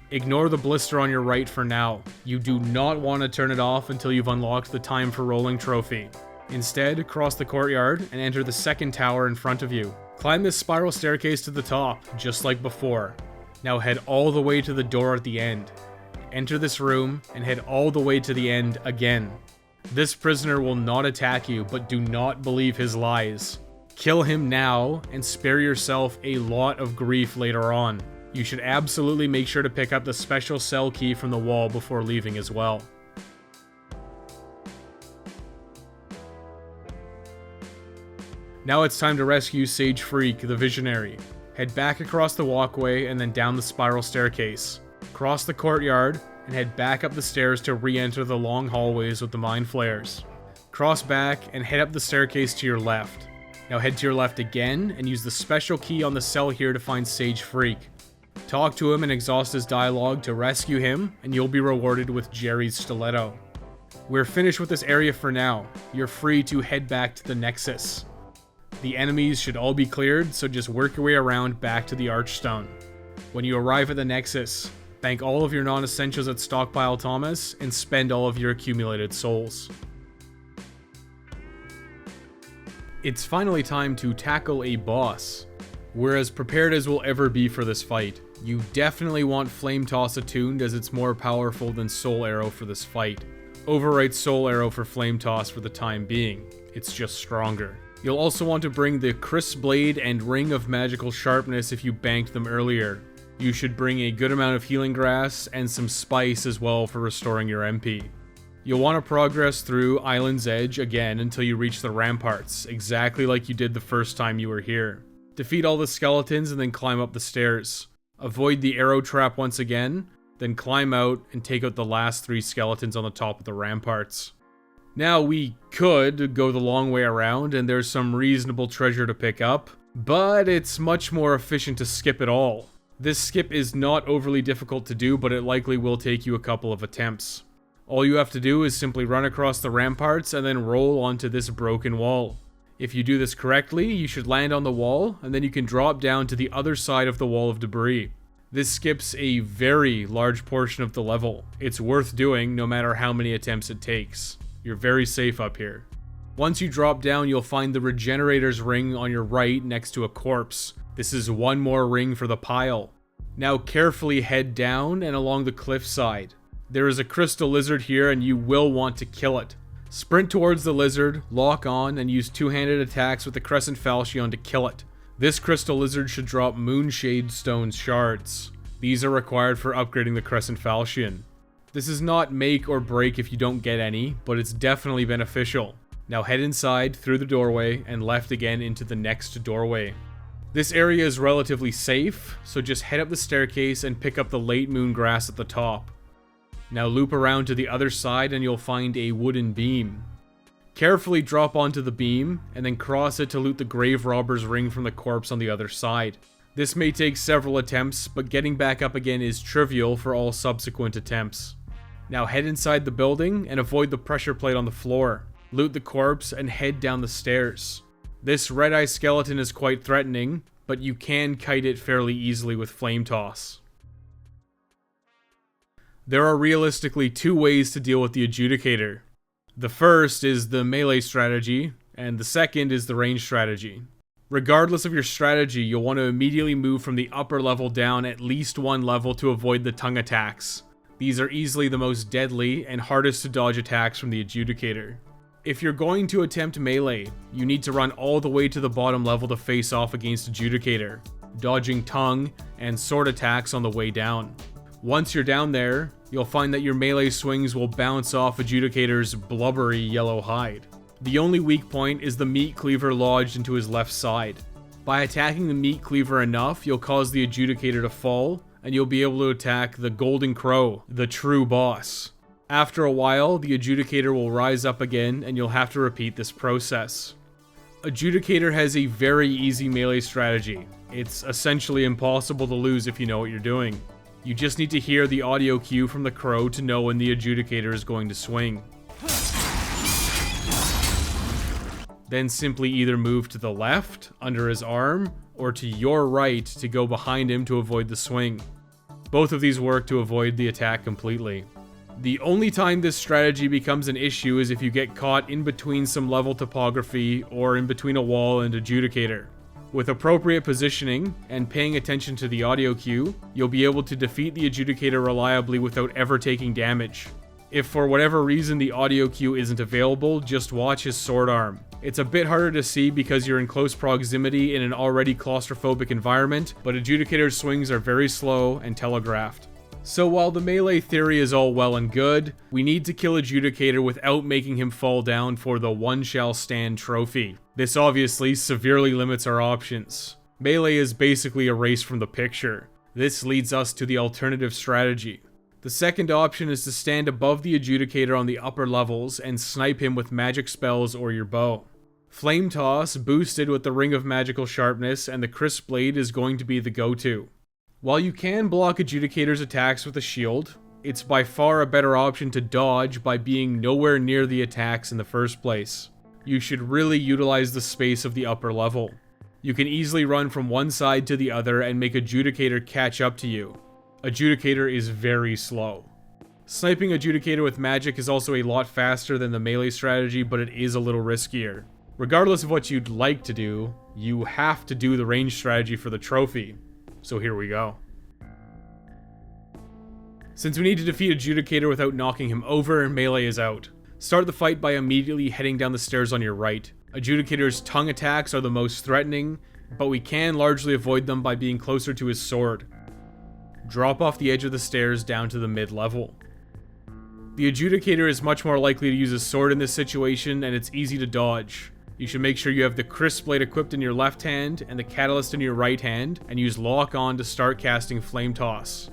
Ignore the blister on your right for now. You do not want to turn it off until you've unlocked the Time for Rolling trophy. Instead, cross the courtyard and enter the second tower in front of you. Climb this spiral staircase to the top, just like before. Now head all the way to the door at the end. Enter this room and head all the way to the end again. This prisoner will not attack you, but do not believe his lies. Kill him now and spare yourself a lot of grief later on. You should absolutely make sure to pick up the special cell key from the wall before leaving as well. Now it's time to rescue Sage Freak, the Visionary. Head back across the walkway and then down the spiral staircase. Cross the courtyard and head back up the stairs to re-enter the long hallways with the mind flares. Cross back and head up the staircase to your left. Now head to your left again and use the special key on the cell here to find Sage Freak. Talk to him and exhaust his dialogue to rescue him, and you'll be rewarded with Jerry's stiletto. We're finished with this area for now. You're free to head back to the Nexus. The enemies should all be cleared, so just work your way around back to the Archstone. When you arrive at the Nexus, bank all of your non-essentials at Stockpile Thomas and spend all of your accumulated souls. It's finally time to tackle a boss. We're as prepared as we'll ever be for this fight. You definitely want Flame Toss attuned, as it's more powerful than Soul Arrow for this fight. Overwrite Soul Arrow for Flame Toss for the time being. It's just stronger. You'll also want to bring the Crisp Blade and Ring of Magical Sharpness if you banked them earlier. You should bring a good amount of Healing Grass and some Spice as well for restoring your MP. You'll want to progress through Island's Edge again until you reach the ramparts, exactly like you did the first time you were here. Defeat all the skeletons and then climb up the stairs. Avoid the arrow trap once again, then climb out and take out the last 3 skeletons on the top of the ramparts. Now we could go the long way around and there's some reasonable treasure to pick up, but it's much more efficient to skip it all. This skip is not overly difficult to do, but it likely will take you a couple of attempts. All you have to do is simply run across the ramparts and then roll onto this broken wall. If you do this correctly, you should land on the wall, and then you can drop down to the other side of the wall of debris. This skips a very large portion of the level. It's worth doing no matter how many attempts it takes. You're very safe up here. Once you drop down, you'll find the Regenerator's ring on your right next to a corpse. This is one more ring for the pile. Now carefully head down and along the cliffside. There is a crystal lizard here and you will want to kill it. Sprint towards the lizard, lock on, and use two-handed attacks with the Crescent Falchion to kill it. This crystal lizard should drop Moonshade Stone shards. These are required for upgrading the Crescent Falchion. This is not make or break if you don't get any, but it's definitely beneficial. Now head inside, through the doorway, and left again into the next doorway. This area is relatively safe, so just head up the staircase and pick up the Late Moon Grass at the top. Now loop around to the other side and you'll find a wooden beam. Carefully drop onto the beam, and then cross it to loot the Grave Robber's ring from the corpse on the other side. This may take several attempts, but getting back up again is trivial for all subsequent attempts. Now head inside the building and avoid the pressure plate on the floor. Loot the corpse and head down the stairs. This red-eye skeleton is quite threatening, but you can kite it fairly easily with Flame Toss. There are realistically 2 ways to deal with the Adjudicator. The first is the melee strategy, and the second is the range strategy. Regardless of your strategy, you'll want to immediately move from the upper level down at least 1 level to avoid the tongue attacks. These are easily the most deadly and hardest to dodge attacks from the Adjudicator. If you're going to attempt melee, you need to run all the way to the bottom level to face off against Adjudicator, dodging tongue and sword attacks on the way down. Once you're down there, you'll find that your melee swings will bounce off Adjudicator's blubbery yellow hide. The only weak point is the Meat Cleaver lodged into his left side. By attacking the Meat Cleaver enough, you'll cause the Adjudicator to fall, and you'll be able to attack the Golden Crow, the true boss. After a while, the Adjudicator will rise up again, and you'll have to repeat this process. Adjudicator has a very easy melee strategy. It's essentially impossible to lose if you know what you're doing. You just need to hear the audio cue from the crow to know when the Adjudicator is going to swing. Then simply either move to the left, under his arm, or to your right to go behind him to avoid the swing. Both of these work to avoid the attack completely. The only time this strategy becomes an issue is if you get caught in between some level topography or in between a wall and Adjudicator. With appropriate positioning and paying attention to the audio cue, you'll be able to defeat the Adjudicator reliably without ever taking damage. If for whatever reason the audio cue isn't available, just watch his sword arm. It's a bit harder to see because you're in close proximity in an already claustrophobic environment, but Adjudicator's swings are very slow and telegraphed. So while the melee theory is all well and good, we need to kill Adjudicator without making him fall down for the one shall stand trophy. This obviously severely limits our options. Melee is basically erased from the picture. This leads us to the alternative strategy. The second option is to stand above the Adjudicator on the upper levels and snipe him with magic spells or your bow. Flame Toss, boosted with the Ring of Magical Sharpness and the Crisp Blade, is going to be the go-to. While you can block Adjudicator's attacks with a shield, it's by far a better option to dodge by being nowhere near the attacks in the first place. You should really utilize the space of the upper level. You can easily run from one side to the other and make Adjudicator catch up to you. Adjudicator is very slow. Sniping Adjudicator with magic is also a lot faster than the melee strategy, but it is a little riskier. Regardless of what you'd like to do, you have to do the range strategy for the trophy. So here we go. Since we need to defeat Adjudicator without knocking him over, melee is out. Start the fight by immediately heading down the stairs on your right. Adjudicator's tongue attacks are the most threatening, but we can largely avoid them by being closer to his sword. Drop off the edge of the stairs down to the mid-level. The Adjudicator is much more likely to use his sword in this situation, and it's easy to dodge. You should make sure you have the Crisp Blade equipped in your left hand and the Catalyst in your right hand, and use Lock On to start casting Flame Toss.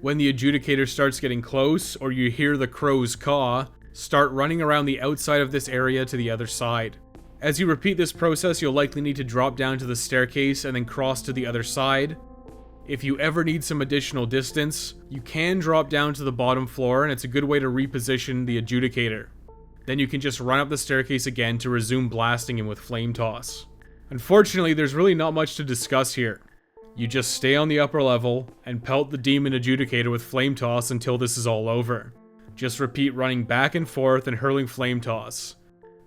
When the Adjudicator starts getting close, or you hear the crow's caw, start running around the outside of this area to the other side. As you repeat this process, you'll likely need to drop down to the staircase and then cross to the other side. If you ever need some additional distance, you can drop down to the bottom floor, and it's a good way to reposition the Adjudicator. Then you can just run up the staircase again to resume blasting him with Flame Toss. Unfortunately, there's really not much to discuss here. You just stay on the upper level and pelt the demon Adjudicator with Flame Toss until this is all over. Just repeat running back and forth and hurling Flame Toss.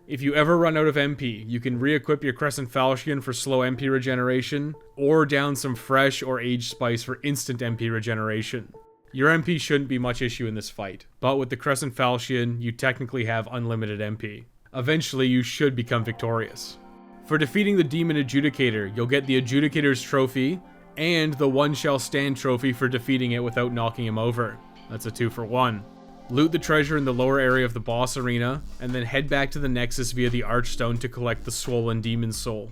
If you ever run out of MP, you can re-equip your Crescent Falchion for slow MP regeneration, or down some fresh or aged spice for instant MP regeneration. Your MP shouldn't be much issue in this fight, but with the Crescent Falchion, you technically have unlimited MP. Eventually, you should become victorious. For defeating the Demon Adjudicator, you'll get the Adjudicator's trophy, and the One Shall Stand trophy for defeating it without knocking him over. That's a 2-for-1. Loot the treasure in the lower area of the boss arena, and then head back to the Nexus via the Archstone to collect the Swollen Demon Soul.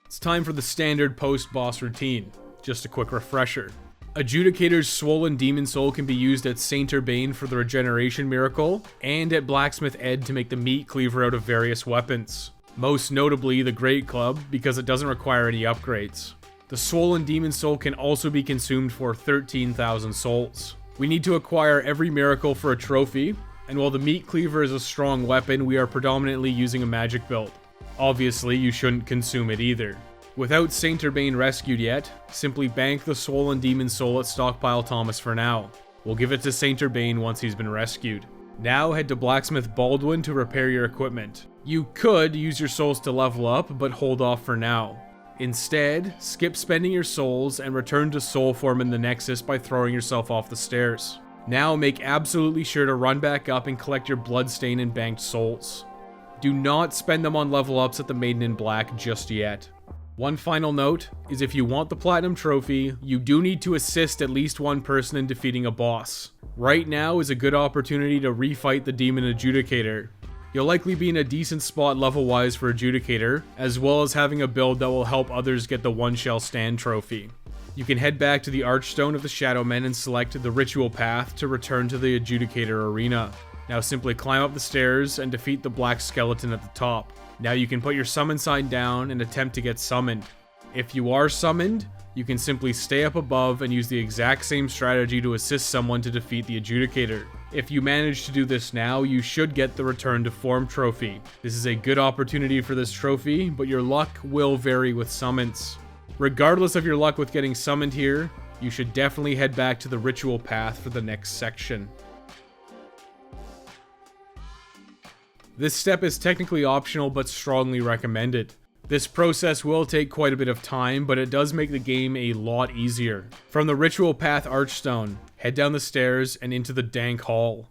It's time for the standard post-boss routine. Just a quick refresher. Adjudicator's Swollen Demon Soul can be used at Saint Urbane for the regeneration miracle, and at Blacksmith Ed to make the meat cleaver out of various weapons. Most notably the Great Club, because it doesn't require any upgrades. The Swollen Demon Soul can also be consumed for 13,000 souls. We need to acquire every miracle for a trophy, and while the meat cleaver is a strong weapon, we are predominantly using a magic build. Obviously, you shouldn't consume it either. Without Saint Urbane rescued yet, simply bank the Swollen Demon Soul at Stockpile Thomas for now. We'll give it to Saint Urbane once he's been rescued. Now head to Blacksmith Baldwin to repair your equipment. You could use your souls to level up, but hold off for now. Instead, skip spending your souls and return to soul form in the Nexus by throwing yourself off the stairs. Now make absolutely sure to run back up and collect your Bloodstain and banked souls. Do not spend them on level ups at the Maiden in Black just yet. One final note is if you want the Platinum Trophy, you do need to assist at least one person in defeating a boss. Right now is a good opportunity to refight the Demon Adjudicator. You'll likely be in a decent spot level-wise for Adjudicator, as well as having a build that will help others get the One Shall Stand trophy. You can head back to the Archstone of the Shadowmen and select the Ritual Path to return to the Adjudicator arena. Now simply climb up the stairs and defeat the black skeleton at the top. Now you can put your summon sign down and attempt to get summoned. If you are summoned, you can simply stay up above and use the exact same strategy to assist someone to defeat the Adjudicator. If you manage to do this now, you should get the Return to Form trophy. This is a good opportunity for this trophy, but your luck will vary with summons. Regardless of your luck with getting summoned here, you should definitely head back to the Ritual Path for the next section. This step is technically optional but strongly recommended. This process will take quite a bit of time, but it does make the game a lot easier. From the Ritual Path Archstone, head down the stairs and into the Dank Hall.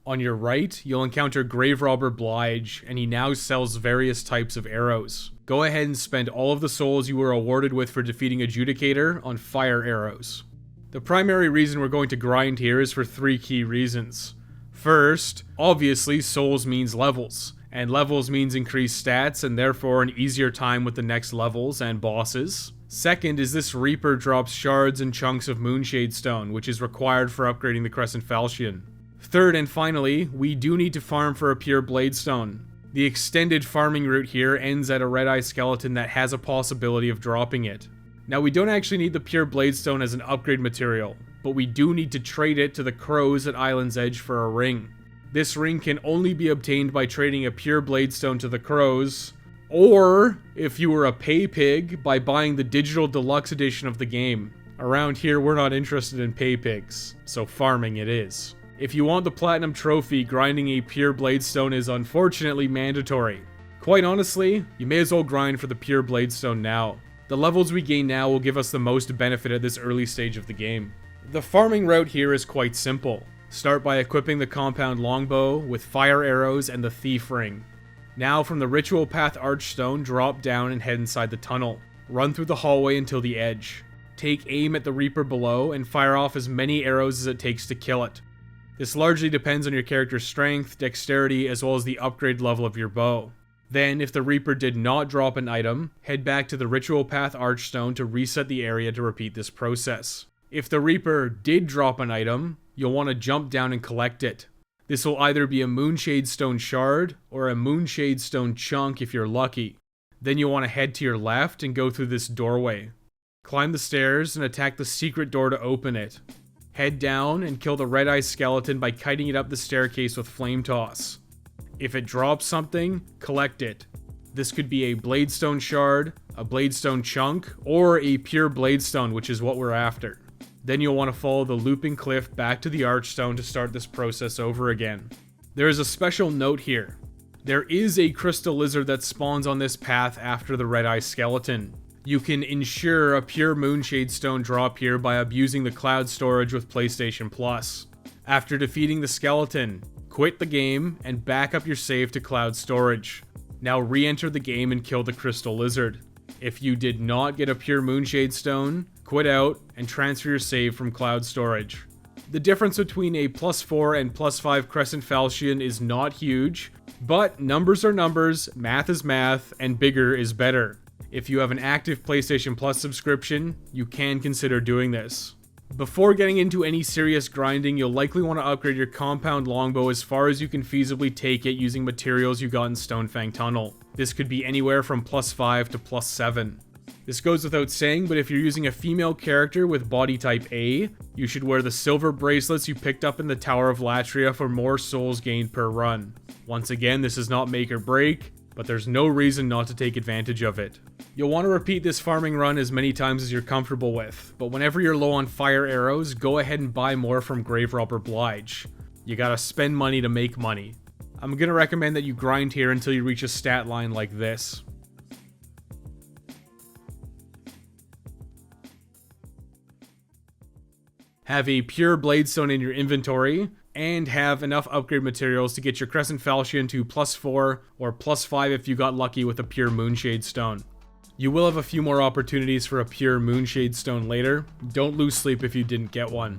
On your right, you'll encounter Grave Robber Blige, and he now sells various types of arrows. Go ahead and spend all of the souls you were awarded with for defeating Adjudicator on fire arrows. The primary reason we're going to grind here is for 3 key reasons. First, obviously souls means levels. And levels means increased stats, and therefore an easier time with the next levels and bosses. Second is this Reaper drops shards and chunks of Moonshade Stone, which is required for upgrading the Crescent Falchion. Third and finally, we do need to farm for a pure Bladestone. The extended farming route here ends at a Red-Eye Skeleton that has a possibility of dropping it. Now we don't actually need the pure Bladestone as an upgrade material, but we do need to trade it to the Crows at Island's Edge for a ring. This ring can only be obtained by trading a pure Bladestone to the Crows, or, if you were a pay pig, by buying the digital deluxe edition of the game. Around here, we're not interested in pay pigs, so farming it is. If you want the Platinum Trophy, grinding a pure Bladestone is unfortunately mandatory. Quite honestly, you may as well grind for the pure Bladestone now. The levels we gain now will give us the most benefit at this early stage of the game. The farming route here is quite simple. Start by equipping the Compound Longbow with fire arrows and the Thief Ring. Now from the Ritual Path Archstone, drop down and head inside the tunnel. Run through the hallway until the edge. Take aim at the Reaper below and fire off as many arrows as it takes to kill it. This largely depends on your character's strength, dexterity, as well as the upgrade level of your bow. Then, if the Reaper did not drop an item, head back to the Ritual Path Archstone to reset the area to repeat this process. If the Reaper did drop an item, you'll want to jump down and collect it. This will either be a Moonshade Stone shard or a Moonshade Stone chunk if you're lucky. Then you'll want to head to your left and go through this doorway. Climb the stairs and attack the secret door to open it. Head down and kill the Red-Eye Skeleton by kiting it up the staircase with Flame Toss. If it drops something, collect it. This could be a Bladestone shard, a Bladestone chunk, or a pure Bladestone, which is what we're after. Then you'll want to follow the looping cliff back to the Archstone to start this process over again. There is a special note here. There is a crystal lizard that spawns on this path after the Red-Eye Skeleton. You can ensure a pure Moonshade Stone drop here by abusing the cloud storage with PlayStation Plus. After defeating the skeleton, quit the game and back up your save to cloud storage. Now re-enter the game and kill the crystal lizard. If you did not get a pure Moonshade Stone, quit out and transfer your save from cloud storage. The difference between a +4 and +5 Crescent Falchion is not huge, but numbers are numbers, math is math, and bigger is better. If you have an active PlayStation Plus subscription, you can consider doing this. Before getting into any serious grinding, you'll likely want to upgrade your Compound Longbow as far as you can feasibly take it using materials you got in Stonefang Tunnel. This could be anywhere from +5 to +7. This goes without saying, but if you're using a female character with body type A, you should wear the silver bracelets you picked up in the Tower of Latria for more souls gained per run. Once again, this is not make or break, but there's no reason not to take advantage of it. You'll want to repeat this farming run as many times as you're comfortable with, but whenever you're low on fire arrows, go ahead and buy more from Grave Robber Blige. You gotta spend money to make money. I'm gonna recommend that you grind here until you reach a stat line like this. Have a pure Bladestone in your inventory, and have enough upgrade materials to get your Crescent Falchion to +4 or +5 if you got lucky with a pure Moonshade Stone. You will have a few more opportunities for a pure Moonshade Stone later. Don't lose sleep if you didn't get one.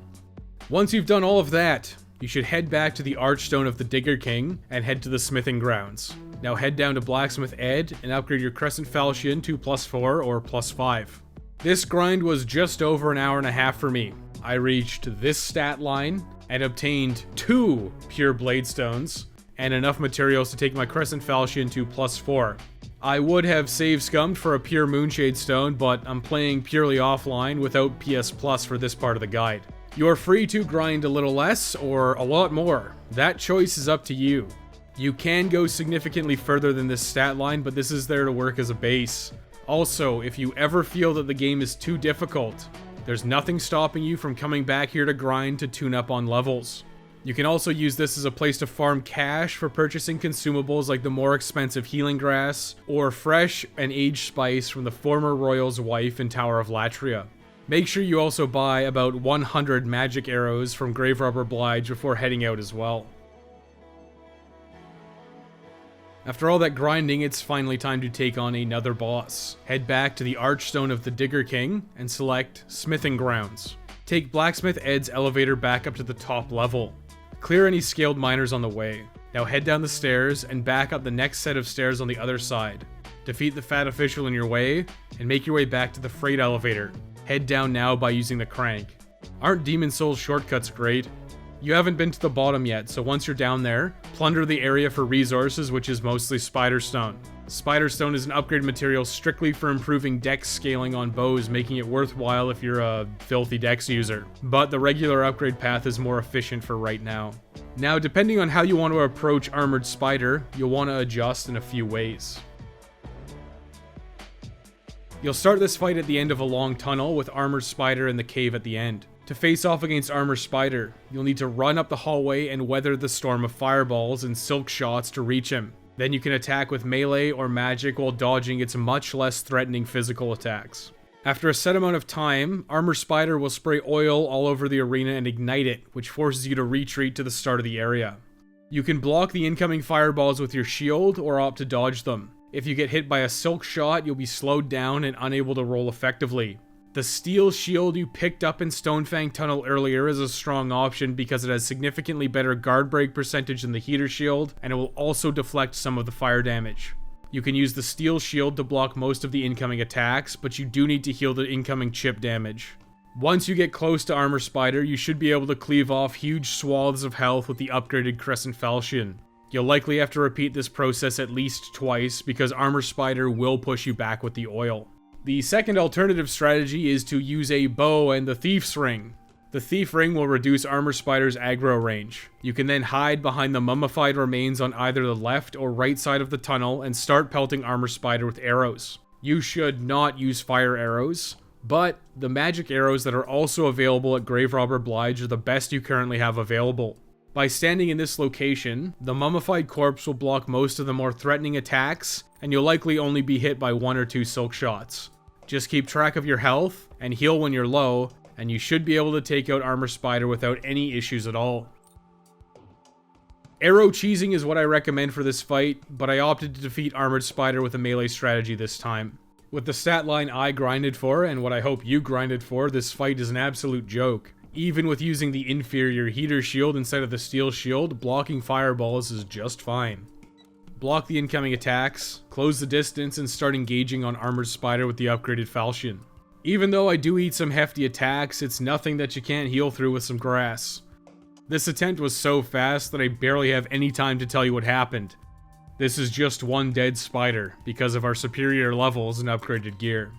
Once you've done all of that, you should head back to the Archstone of the Digger King and head to the smithing grounds. Now head down to Blacksmith Ed and upgrade your Crescent Falchion to +4 or +5. This grind was just over an hour and a half for me. I reached this stat line and obtained 2 pure Bladestones and enough materials to take my Crescent Falchion to +4. I would have save scummed for a pure Moonshade Stone, but I'm playing purely offline without PS Plus for this part of the guide. You're free to grind a little less or a lot more. That choice is up to you. You can go significantly further than this stat line, but this is there to work as a base. Also, if you ever feel that the game is too difficult, there's nothing stopping you from coming back here to grind to tune up on levels. You can also use this as a place to farm cash for purchasing consumables like the more expensive healing grass, or fresh and aged spice from the former royal's wife in Tower of Latria. Make sure you also buy about 100 magic arrows from Grave Robber Blige before heading out as well. After all that grinding, it's finally time to take on another boss. Head back to the Archstone of the Digger King and select Smithing Grounds. Take Blacksmith Ed's elevator back up to the top level. Clear any scaled miners on the way. Now head down the stairs and back up the next set of stairs on the other side. Defeat the fat official in your way and make your way back to the freight elevator. Head down now by using the crank. Aren't Demon Souls shortcuts great? You haven't been to the bottom yet, so once you're down there, plunder the area for resources, which is mostly Spiderstone. Spiderstone is an upgrade material strictly for improving dex scaling on bows, making it worthwhile if you're a filthy dex user. But the regular upgrade path is more efficient for right now. Now, depending on how you want to approach Armored Spider, you'll want to adjust in a few ways. You'll start this fight at the end of a long tunnel with Armored Spider in the cave at the end. To face off against Armored Spider, you'll need to run up the hallway and weather the storm of fireballs and silk shots to reach him. Then you can attack with melee or magic while dodging its much less threatening physical attacks. After a set amount of time, Armored Spider will spray oil all over the arena and ignite it, which forces you to retreat to the start of the area. You can block the incoming fireballs with your shield or opt to dodge them. If you get hit by a silk shot, you'll be slowed down and unable to roll effectively. The steel shield you picked up in Stonefang Tunnel earlier is a strong option because it has significantly better guard break percentage than the heater shield, and it will also deflect some of the fire damage. You can use the steel shield to block most of the incoming attacks, but you do need to heal the incoming chip damage. Once you get close to Armor Spider, you should be able to cleave off huge swaths of health with the upgraded Crescent Falchion. You'll likely have to repeat this process at least twice because Armor Spider will push you back with the oil. The second alternative strategy is to use a bow and the Thief's Ring. The Thief Ring will reduce Armor Spider's aggro range. You can then hide behind the mummified remains on either the left or right side of the tunnel and start pelting Armor Spider with arrows. You should not use fire arrows, but the magic arrows that are also available at Grave Robber Blige are the best you currently have available. By standing in this location, the mummified corpse will block most of the more threatening attacks, and you'll likely only be hit by 1 or 2 silk shots. Just keep track of your health, and heal when you're low, and you should be able to take out Armor Spider without any issues at all. Arrow cheesing is what I recommend for this fight, but I opted to defeat Armored Spider with a melee strategy this time. With the stat line I grinded for, and what I hope you grinded for, this fight is an absolute joke. Even with using the inferior heater shield instead of the steel shield, blocking fireballs is just fine. Block the incoming attacks, close the distance, and start engaging on Armored Spider with the upgraded Falchion. Even though I do eat some hefty attacks, it's nothing that you can't heal through with some grass. This attempt was so fast that I barely have any time to tell you what happened. This is just one dead spider, because of our superior levels and upgraded gear.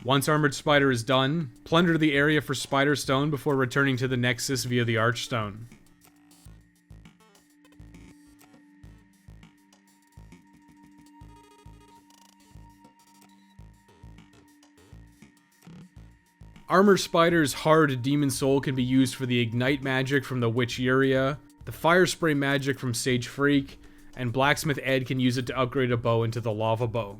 Once Armored Spider is done, plunder the area for Spider Stone before returning to the Nexus via the Archstone. Armor Spider's hard Demon Soul can be used for the Ignite magic from the Witch area, the Fire Spray magic from Sage Freak, and Blacksmith Ed can use it to upgrade a bow into the Lava Bow.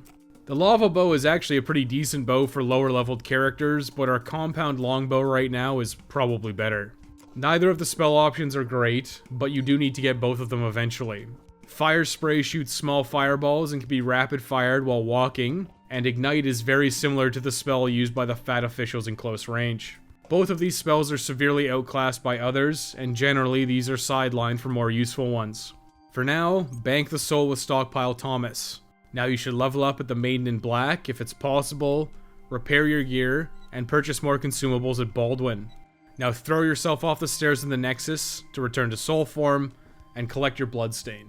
The Lava Bow is actually a pretty decent bow for lower leveled characters, but our compound longbow right now is probably better. Neither of the spell options are great, but you do need to get both of them eventually. Fire Spray shoots small fireballs and can be rapid fired while walking, and Ignite is very similar to the spell used by the fat officials in close range. Both of these spells are severely outclassed by others, and generally these are sidelined for more useful ones. For now, bank the soul with Stockpile Thomas. Now you should level up at the Maiden in Black if it's possible, repair your gear, and purchase more consumables at Baldwin. Now throw yourself off the stairs in the Nexus to return to Soul Form and collect your Bloodstain.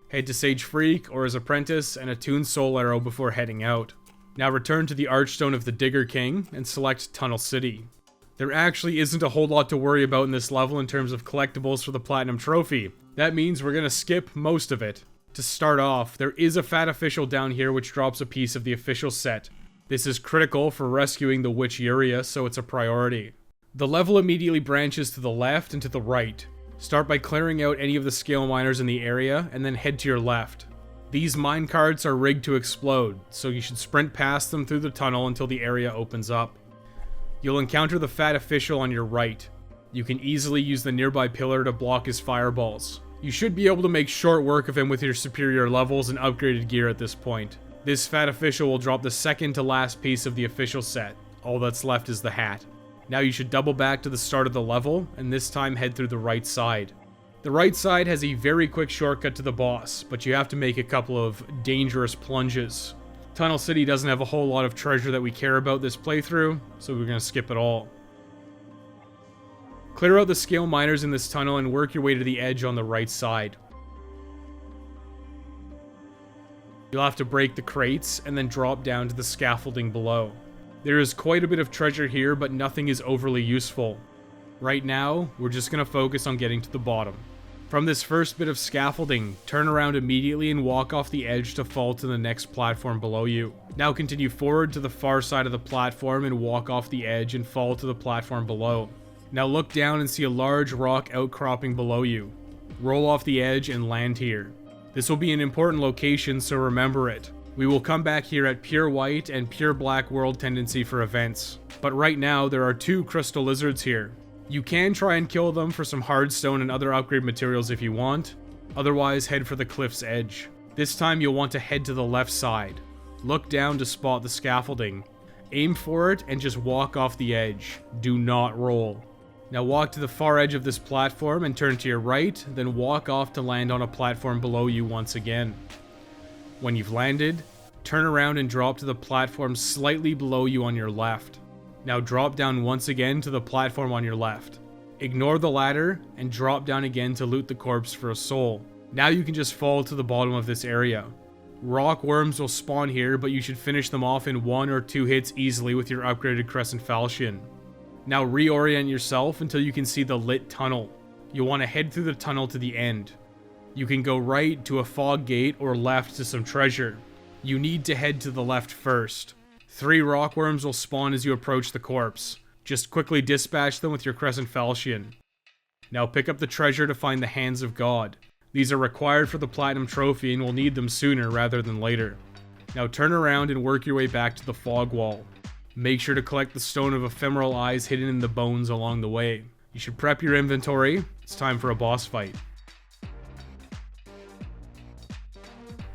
Head to Sage Freak or his apprentice and attune Soul Arrow before heading out. Now return to the Archstone of the Digger King and select Tunnel City. There actually isn't a whole lot to worry about in this level in terms of collectibles for the Platinum Trophy. That means we're gonna skip most of it. To start off, there is a Fat Official down here which drops a piece of the official set. This is critical for rescuing the Witch Uria, so it's a priority. The level immediately branches to the left and to the right. Start by clearing out any of the scale miners in the area, and then head to your left. These mine carts are rigged to explode, so you should sprint past them through the tunnel until the area opens up. You'll encounter the Fat Official on your right. You can easily use the nearby pillar to block his fireballs. You should be able to make short work of him with your superior levels and upgraded gear at this point. This Fat Official will drop the second to last piece of the official set. All that's left is the hat. Now you should double back to the start of the level, and this time head through the right side. The right side has a very quick shortcut to the boss, but you have to make a couple of dangerous plunges. Tunnel City doesn't have a whole lot of treasure that we care about this playthrough, so we're gonna skip it all. Clear out the scale miners in this tunnel and work your way to the edge on the right side. You'll have to break the crates and then drop down to the scaffolding below. There is quite a bit of treasure here, but nothing is overly useful. Right now, we're just going to focus on getting to the bottom. From this first bit of scaffolding, turn around immediately and walk off the edge to fall to the next platform below you. Now continue forward to the far side of the platform and walk off the edge and fall to the platform below. Now look down and see a large rock outcropping below you. Roll off the edge and land here. This will be an important location, so remember it. We will come back here at Pure White and Pure Black World Tendency for events. But right now, there are 2 crystal lizards here. You can try and kill them for some hardstone and other upgrade materials if you want. Otherwise, head for the cliff's edge. This time you'll want to head to the left side. Look down to spot the scaffolding. Aim for it and just walk off the edge. Do not roll. Now walk to the far edge of this platform and turn to your right, then walk off to land on a platform below you once again. When you've landed, turn around and drop to the platform slightly below you on your left. Now drop down once again to the platform on your left. Ignore the ladder and drop down again to loot the corpse for a soul. Now you can just fall to the bottom of this area. Rock worms will spawn here, but you should finish them off in 1 or 2 hits easily with your upgraded Crescent Falchion. Now reorient yourself until you can see the lit tunnel. You'll want to head through the tunnel to the end. You can go right to a fog gate or left to some treasure. You need to head to the left first. 3 rock worms will spawn as you approach the corpse. Just quickly dispatch them with your Crescent Falchion. Now pick up the treasure to find the Hands of God. These are required for the Platinum Trophy and we'll need them sooner rather than later. Now turn around and work your way back to the fog wall. Make sure to collect the Stone of Ephemeral Eyes hidden in the bones along the way. You should prep your inventory. It's time for a boss fight.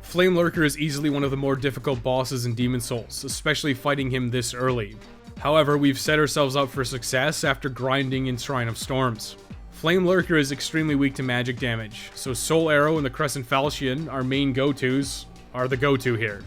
Flamelurker is easily one of the more difficult bosses in Demon Souls, especially fighting him this early. However, we've set ourselves up for success after grinding in Shrine of Storms. Flamelurker is extremely weak to magic damage, so Soul Arrow and the Crescent Falchion, our main go-tos, are the go-to here.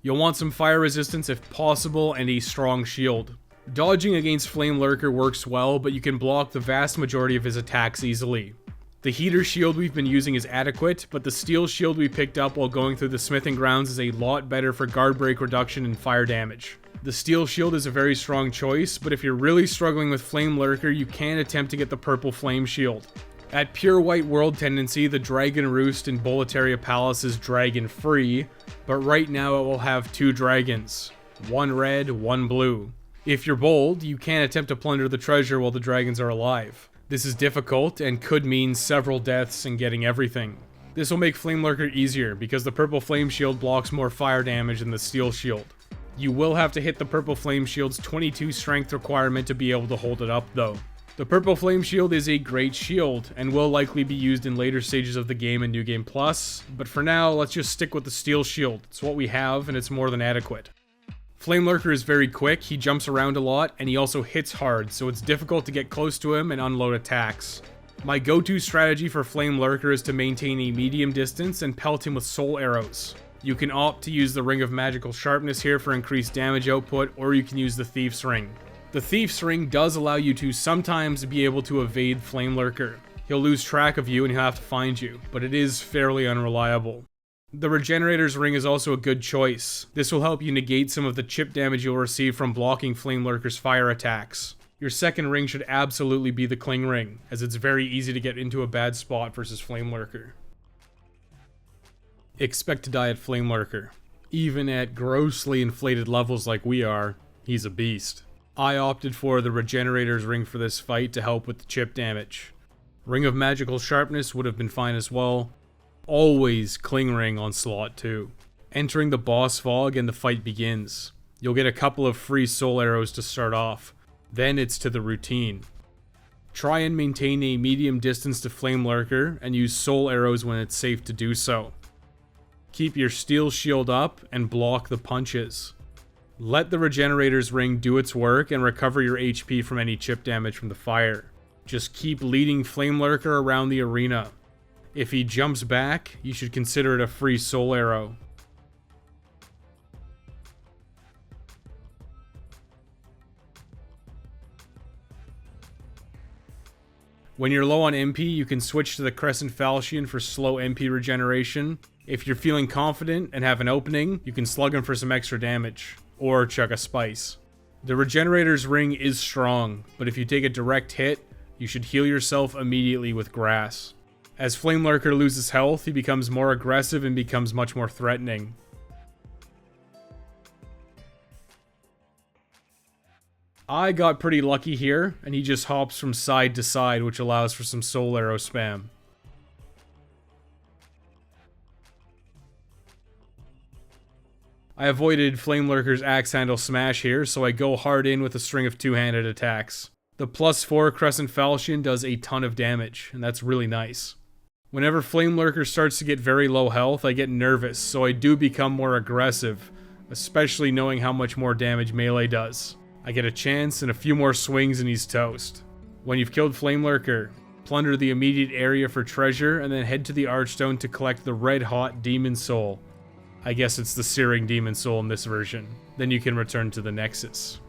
You'll want some fire resistance if possible and a strong shield. Dodging against Flamelurker works well, but you can block the vast majority of his attacks easily. The heater shield we've been using is adequate, but the steel shield we picked up while going through the smithing grounds is a lot better for guard break reduction and fire damage. The steel shield is a very strong choice, but if you're really struggling with Flamelurker, you can attempt to get the purple flame shield. At Pure White World Tendency, the Dragon Roost in Boletaria Palace is dragon free, but right now it will have 2 dragons. 1 red, 1 blue. If you're bold, you can attempt to plunder the treasure while the dragons are alive. This is difficult and could mean several deaths and getting everything. This will make Flamelurker easier because the purple flame shield blocks more fire damage than the steel shield. You will have to hit the purple flame shield's 22 strength requirement to be able to hold it up though. The purple flame shield is a great shield and will likely be used in later stages of the game in New Game Plus, but for now let's just stick with the steel shield. It's what we have and it's more than adequate. Flamelurker is very quick, he jumps around a lot, and he also hits hard, so it's difficult to get close to him and unload attacks. My go-to strategy for Flamelurker is to maintain a medium distance and pelt him with soul arrows. You can opt to use the Ring of Magical Sharpness here for increased damage output, or you can use the Thief's Ring. The Thief's Ring does allow you to sometimes be able to evade Flamelurker. He'll lose track of you and he'll have to find you, but it is fairly unreliable. The Regenerator's Ring is also a good choice. This will help you negate some of the chip damage you'll receive from blocking Flamelurker's fire attacks. Your second ring should absolutely be the Cling Ring, as it's very easy to get into a bad spot versus Flamelurker. Expect to die at Flamelurker. Even at grossly inflated levels like we are, he's a beast. I opted for the Regenerator's Ring for this fight to help with the chip damage. Ring of Magical Sharpness would have been fine as well. Always Cling Ring on slot 2. Entering the boss fog and the fight begins. You'll get a couple of free soul arrows to start off. Then it's to the routine. Try and maintain a medium distance to Flamelurker and use soul arrows when it's safe to do so. Keep your steel shield up and block the punches. Let the Regenerator's Ring do its work and recover your HP from any chip damage from the fire. Just keep leading Flamelurker around the arena. If he jumps back, you should consider it a free soul arrow. When you're low on MP, you can switch to the Crescent Falchion for slow MP regeneration. If you're feeling confident and have an opening, you can slug him for some extra damage, or chuck a spice. The Regenerator's Ring is strong, but if you take a direct hit, you should heal yourself immediately with grass. As Flamelurker loses health, he becomes more aggressive and becomes much more threatening. I got pretty lucky here, and he just hops from side to side, which allows for some soul arrow spam. I avoided Flamelurker's axe handle smash here, so I go hard in with a string of two-handed attacks. The +4 Crescent Falchion does a ton of damage, and that's really nice. Whenever Flamelurker starts to get very low health, I get nervous, so I do become more aggressive, especially knowing how much more damage melee does. I get a chance and a few more swings and he's toast. When you've killed Flamelurker, plunder the immediate area for treasure and then head to the Archstone to collect the red-hot Demon Soul. I guess it's the Searing Demon Soul in this version. Then you can return to the Nexus.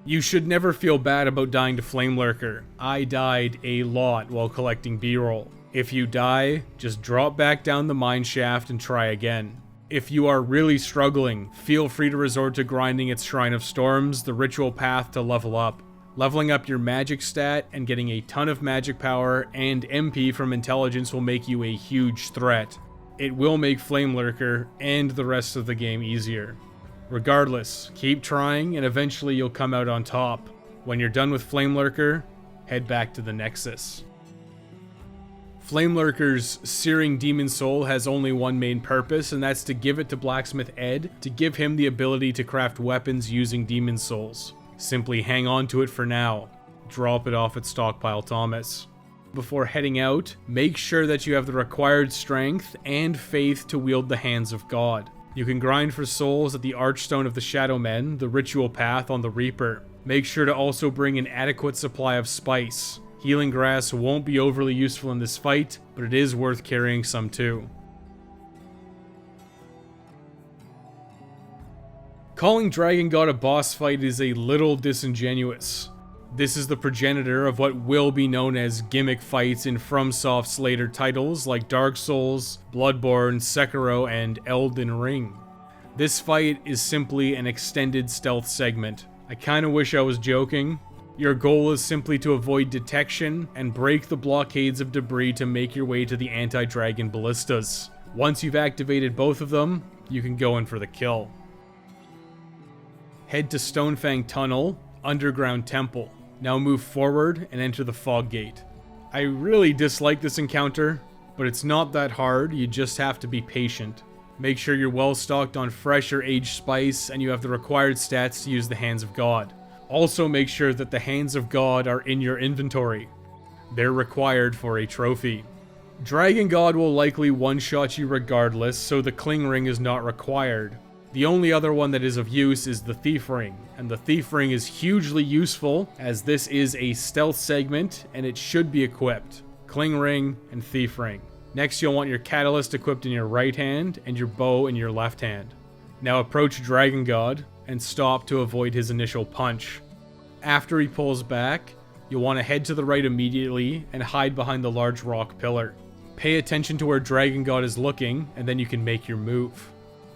You should never feel bad about dying to Flamelurker. I died a lot while collecting B-roll. If you die, just drop back down the mine shaft and try again. If you are really struggling, feel free to resort to grinding its Shrine of Storms, the ritual path to level up. Leveling up your magic stat and getting a ton of magic power and MP from intelligence will make you a huge threat. It will make Flamelurker and the rest of the game easier. Regardless, keep trying and eventually you'll come out on top. When you're done with Flamelurker, head back to the Nexus. Flamelurker's Searing Demon Soul has only one main purpose, and that's to give it to Blacksmith Ed to give him the ability to craft weapons using Demon Souls. Simply hang on to it for now. Drop it off at Stockpile Thomas. Before heading out, make sure that you have the required strength and faith to wield the Hands of God. You can grind for souls at the Archstone of the Shadow Men, the ritual path on the Reaper. Make sure to also bring an adequate supply of spice. Healing grass won't be overly useful in this fight, but it is worth carrying some too. Calling Dragon God a boss fight is a little disingenuous. This is the progenitor of what will be known as gimmick fights in FromSoft's later titles like Dark Souls, Bloodborne, Sekiro, and Elden Ring. This fight is simply an extended stealth segment. I kinda wish I was joking. Your goal is simply to avoid detection and break the blockades of debris to make your way to the anti-dragon ballistas. Once you've activated both of them, you can go in for the kill. Head to Stonefang Tunnel, Underground Temple. Now move forward and enter the Fog Gate. I really dislike this encounter, but it's not that hard, you just have to be patient. Make sure you're well stocked on fresh or aged spice and you have the required stats to use the Hands of God. Also make sure that the Hands of God are in your inventory. They're required for a trophy. Dragon God will likely one-shot you regardless, so the Cling Ring is not required. The only other one that is of use is the Thief Ring, and the Thief Ring is hugely useful as this is a stealth segment and it should be equipped. Cling Ring and Thief Ring. Next you'll want your Catalyst equipped in your right hand and your bow in your left hand. Now approach Dragon God and stop to avoid his initial punch. After he pulls back, you'll want to head to the right immediately and hide behind the large rock pillar. Pay attention to where Dragon God is looking and then you can make your move.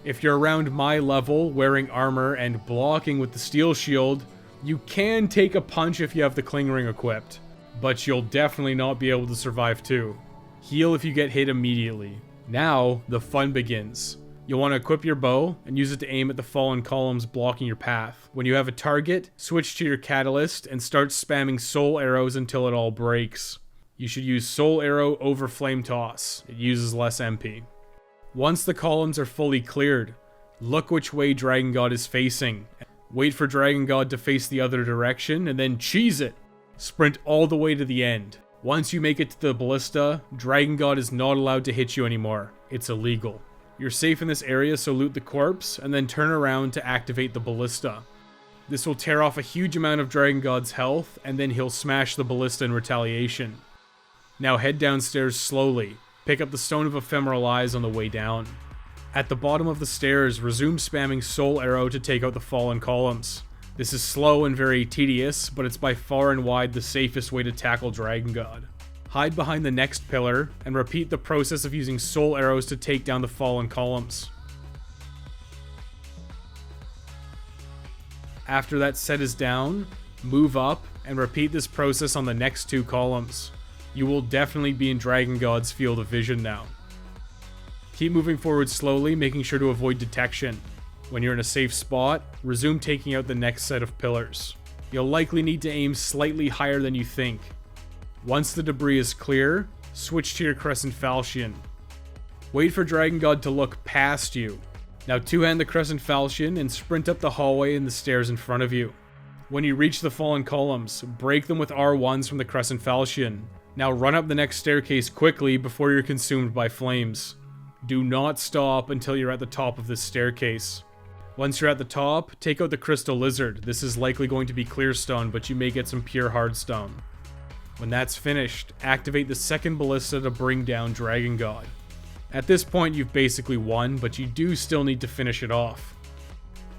If you're around my level, wearing armor and blocking with the steel shield, You can take a punch if you have the Cling Ring equipped, but you'll definitely not be able to survive 2. Heal if you get hit immediately. Now, the fun begins. You'll want to equip your bow and use it to aim at the fallen columns blocking your path. When you have a target, switch to your catalyst and start spamming soul arrows until it all breaks. You should use soul arrow over flame toss. It uses less MP. Once the columns are fully cleared, look which way Dragon God is facing. Wait for Dragon God to face the other direction and then cheese it. Sprint all the way to the end. Once you make it to the ballista, Dragon God is not allowed to hit you anymore. It's illegal. You're safe in this area, so loot the corpse, and then turn around to activate the ballista. This will tear off a huge amount of Dragon God's health, and then he'll smash the ballista in retaliation. Now head downstairs slowly. Pick up the Stone of Ephemeral Eyes on the way down. At the bottom of the stairs, resume spamming Soul Arrow to take out the fallen columns. This is slow and very tedious, but it's by far and wide the safest way to tackle Dragon God. Hide behind the next pillar, and repeat the process of using soul arrows to take down the fallen columns. After that set is down, move up, and repeat this process on the next 2 columns. You will definitely be in Dragon God's field of vision now. Keep moving forward slowly, making sure to avoid detection. When you're in a safe spot, resume taking out the next set of pillars. You'll likely need to aim slightly higher than you think. Once the debris is clear, switch to your Crescent Falchion. Wait for Dragon God to look past you. Now 2-hand the Crescent Falchion and sprint up the hallway and the stairs in front of you. When you reach the fallen columns, break them with R1s from the Crescent Falchion. Now run up the next staircase quickly before you're consumed by flames. Do not stop until you're at the top of this staircase. Once you're at the top, take out the Crystal Lizard. This is likely going to be Clearstone, but you may get some pure Hardstone. When that's finished, activate the second ballista to bring down Dragon God. At this point you've basically won, but you do still need to finish it off.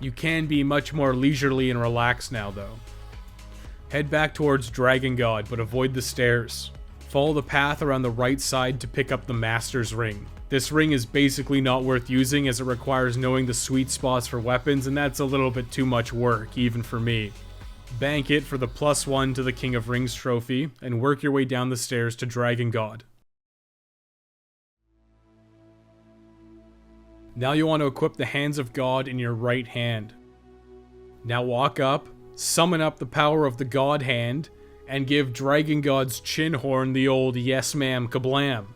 You can be much more leisurely and relaxed now though. Head back towards Dragon God, but avoid the stairs. Follow the path around the right side to pick up the Master's Ring. This ring is basically not worth using as it requires knowing the sweet spots for weapons, and that's a little bit too much work, even for me. Bank it for the +1 to the King of Rings trophy, and work your way down the stairs to Dragon God. Now you want to equip the Hands of God in your right hand. Now walk up, summon up the power of the God Hand, and give Dragon God's chin horn the old yes ma'am kablam.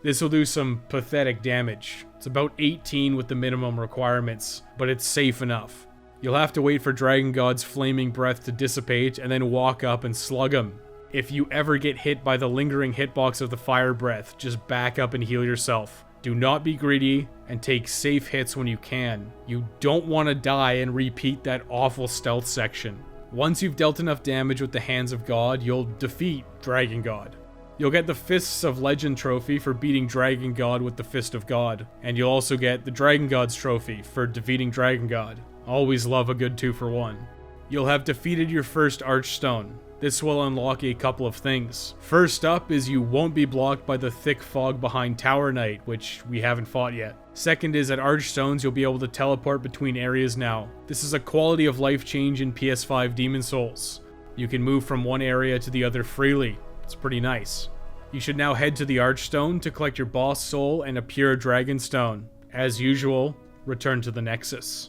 This will do some pathetic damage. It's about 18 with the minimum requirements, but it's safe enough. You'll have to wait for Dragon God's flaming breath to dissipate and then walk up and slug him. If you ever get hit by the lingering hitbox of the fire breath, just back up and heal yourself. Do not be greedy and take safe hits when you can. You don't want to die and repeat that awful stealth section. Once you've dealt enough damage with the Hands of God, you'll defeat Dragon God. You'll get the Fists of Legend trophy for beating Dragon God with the Fist of God, and you'll also get the Dragon God's trophy for defeating Dragon God. Always love a good 2-for-1. You'll have defeated your first Archstone. This will unlock a couple of things. First up is you won't be blocked by the thick fog behind Tower Knight, which we haven't fought yet. Second is at Archstones you'll be able to teleport between areas now. This is a quality of life change in PS5 Demon Souls. You can move from one area to the other freely. It's pretty nice. You should now head to the Archstone to collect your boss soul and a pure Dragonstone. As usual, return to the Nexus.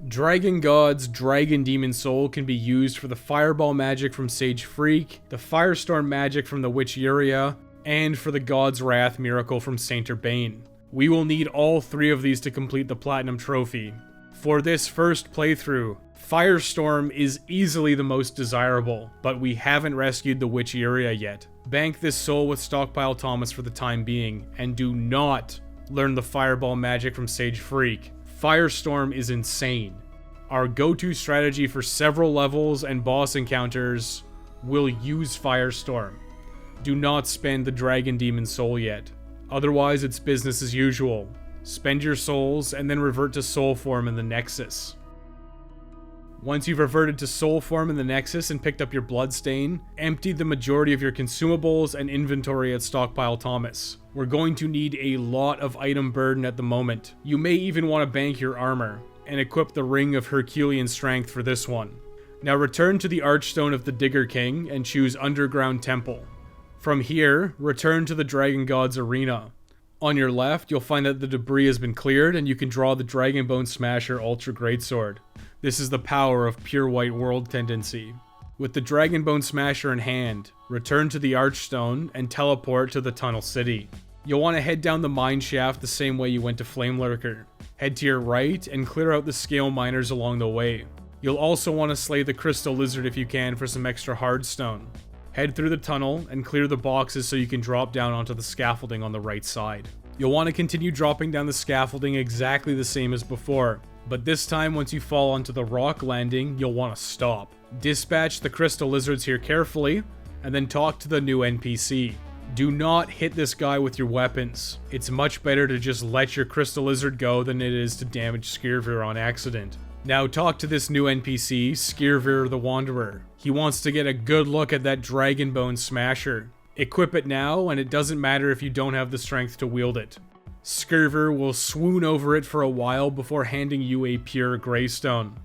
Dragon God's Dragon Demon Soul can be used for the Fireball magic from Sage Freak, the Firestorm magic from the Witch Yuria, and for the God's Wrath miracle from Saint Urbane. We will need all 3 of these to complete the Platinum Trophy. For this first playthrough, Firestorm is easily the most desirable, but we haven't rescued the Witch Yuria yet. Bank this soul with Stockpile Thomas for the time being, and do not learn the Fireball magic from Sage Freak. Firestorm is insane. Our go-to strategy for several levels and boss encounters will use Firestorm. Do not spend the Dragon Demon Soul yet. Otherwise, it's business as usual. Spend your souls and then revert to soul form in the Nexus. Once you've reverted to soul form in the Nexus and picked up your Bloodstain, empty the majority of your consumables and inventory at Stockpile Thomas. We're going to need a lot of item burden at the moment. You may even want to bank your armor, and equip the Ring of Herculean Strength for this one. Now return to the Archstone of the Digger King and choose Underground Temple. From here, return to the Dragon God's Arena. On your left, you'll find that the debris has been cleared and you can draw the Dragonbone Smasher Ultra Greatsword. This is the power of pure white world tendency. With the Dragonbone Smasher in hand, return to the Archstone and teleport to the Tunnel City. You'll want to head down the mine shaft the same way you went to Flamelurker. Head to your right and clear out the scale miners along the way. You'll also want to slay the Crystal Lizard if you can for some extra hardstone. Head through the tunnel and clear the boxes so you can drop down onto the scaffolding on the right side. You'll want to continue dropping down the scaffolding exactly the same as before, but this time once you fall onto the rock landing, you'll want to stop. Dispatch the Crystal Lizards here carefully, and then talk to the new NPC. Do not hit this guy with your weapons. It's much better to just let your Crystal Lizard go than it is to damage Skirvir on accident. Now talk to this new NPC, Skirvir the Wanderer. He wants to get a good look at that Dragonbone Smasher. Equip it now, and it doesn't matter if you don't have the strength to wield it. Skirvir will swoon over it for a while before handing you a pure Greystone.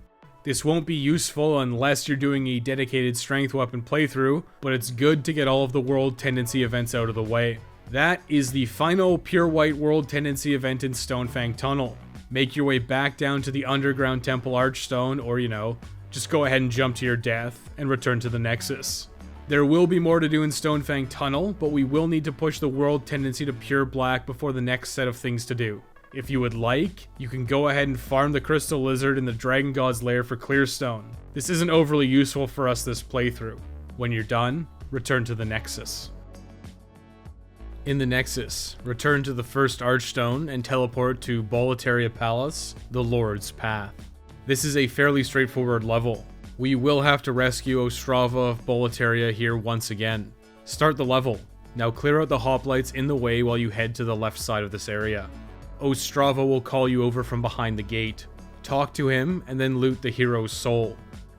This won't be useful unless you're doing a dedicated strength weapon playthrough, but it's good to get all of the world tendency events out of the way. That is the final pure white world tendency event in Stonefang Tunnel. Make your way back down to the Underground Temple Archstone, or just go ahead and jump to your death and return to the Nexus. There will be more to do in Stonefang Tunnel, but we will need to push the world tendency to pure black before the next set of things to do. If you would like, you can go ahead and farm the Crystal Lizard in the Dragon God's Lair for Clearstone. This isn't overly useful for us this playthrough. When you're done, return to the Nexus. In the Nexus, return to the first Archstone and teleport to Boletaria Palace, the Lord's Path. This is a fairly straightforward level. We will have to rescue Ostrava of Boletaria here once again. Start the level. Now clear out the hoplites in the way while you head to the left side of this area. Ostrava will call you over from behind the gate. Talk to him and then loot the hero's soul.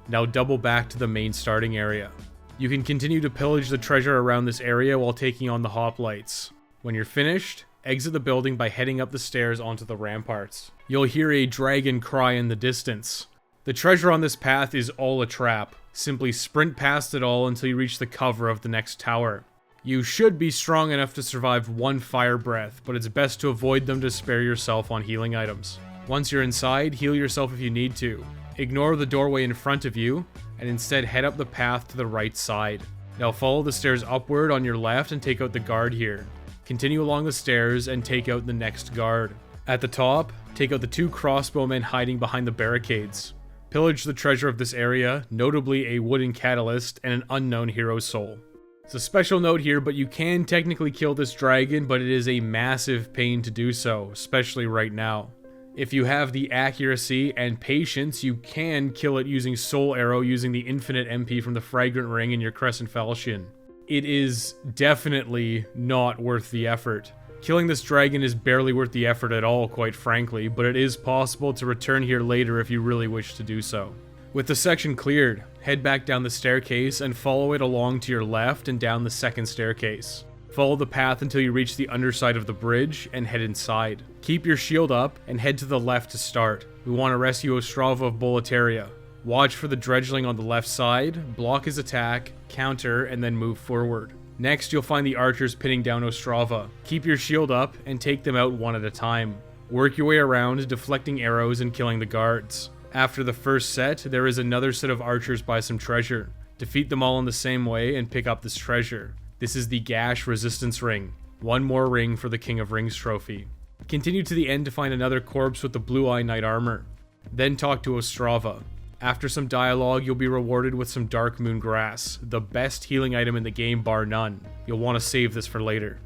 Now double back to the main starting area. You can continue to pillage the treasure around this area while taking on the hoplites. When you're finished, exit the building by heading up the stairs onto the ramparts. You'll hear a dragon cry in the distance. The treasure on this path is all a trap. Simply sprint past it all until you reach the cover of the next tower. You should be strong enough to survive one fire breath, but it's best to avoid them to spare yourself on healing items. Once you're inside, heal yourself if you need to. Ignore the doorway in front of you, and instead head up the path to the right side. Now follow the stairs upward on your left and take out the guard here. Continue along the stairs and take out the next guard. At the top, take out the 2 crossbowmen hiding behind the barricades. Pillage the treasure of this area, notably a wooden catalyst and an unknown hero soul. It's a special note here, but you can technically kill this dragon, but it is a massive pain to do so, especially right now. If you have the accuracy and patience, you can kill it using Soul Arrow using the infinite MP from the Fragrant Ring in your Crescent Falchion. It is definitely not worth the effort. Killing this dragon is barely worth the effort at all, quite frankly, but it is possible to return here later if you really wish to do so. With the section cleared, head back down the staircase and follow it along to your left and down the second staircase. Follow the path until you reach the underside of the bridge and head inside. Keep your shield up and head to the left to start. We want to rescue Ostrava of Boletaria. Watch for the Dredgeling on the left side, block his attack, counter, and then move forward. Next, you'll find the archers pinning down Ostrava. Keep your shield up and take them out one at a time. Work your way around, deflecting arrows and killing the guards. After the first set, there is another set of archers by some treasure. Defeat them all in the same way and pick up this treasure. This is the Gash Resistance Ring. One more ring for the King of Rings trophy. Continue to the end to find another corpse with the Blue Eye Knight armor. Then talk to Ostrava. After some dialogue, you'll be rewarded with some Dark Moon Grass, the best healing item in the game bar none. You'll want to save this for later.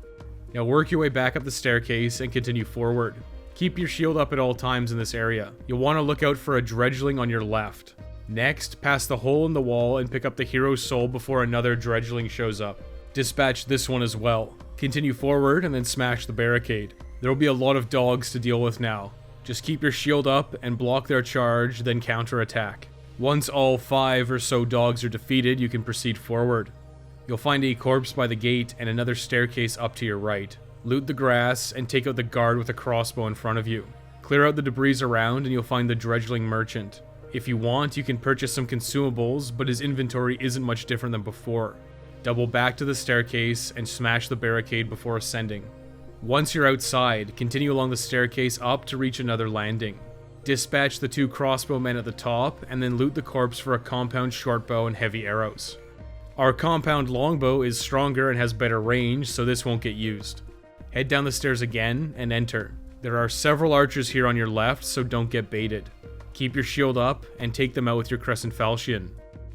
Now work your way back up the staircase and continue forward. Keep your shield up at all times in this area. You'll want to look out for a Dredgeling on your left. Next, pass the hole in the wall and pick up the hero's soul before another Dredgeling shows up. Dispatch this one as well. Continue forward and then smash the barricade. There will be a lot of dogs to deal with now. Just keep your shield up and block their charge, then counter-attack. Once all 5 or so dogs are defeated, you can proceed forward. You'll find a corpse by the gate and another staircase up to your right. Loot the grass and take out the guard with a crossbow in front of you. Clear out the debris around and you'll find the Dredgeling Merchant. If you want, you can purchase some consumables, but his inventory isn't much different than before. Double back to the staircase and smash the barricade before ascending. Once you're outside, continue along the staircase up to reach another landing. Dispatch the 2 crossbowmen at the top, and then loot the corpse for a compound shortbow and heavy arrows. Our compound longbow is stronger and has better range, so this won't get used. Head down the stairs again and enter. There are several archers here on your left, so don't get baited. Keep your shield up and take them out with your Crescent Falchion.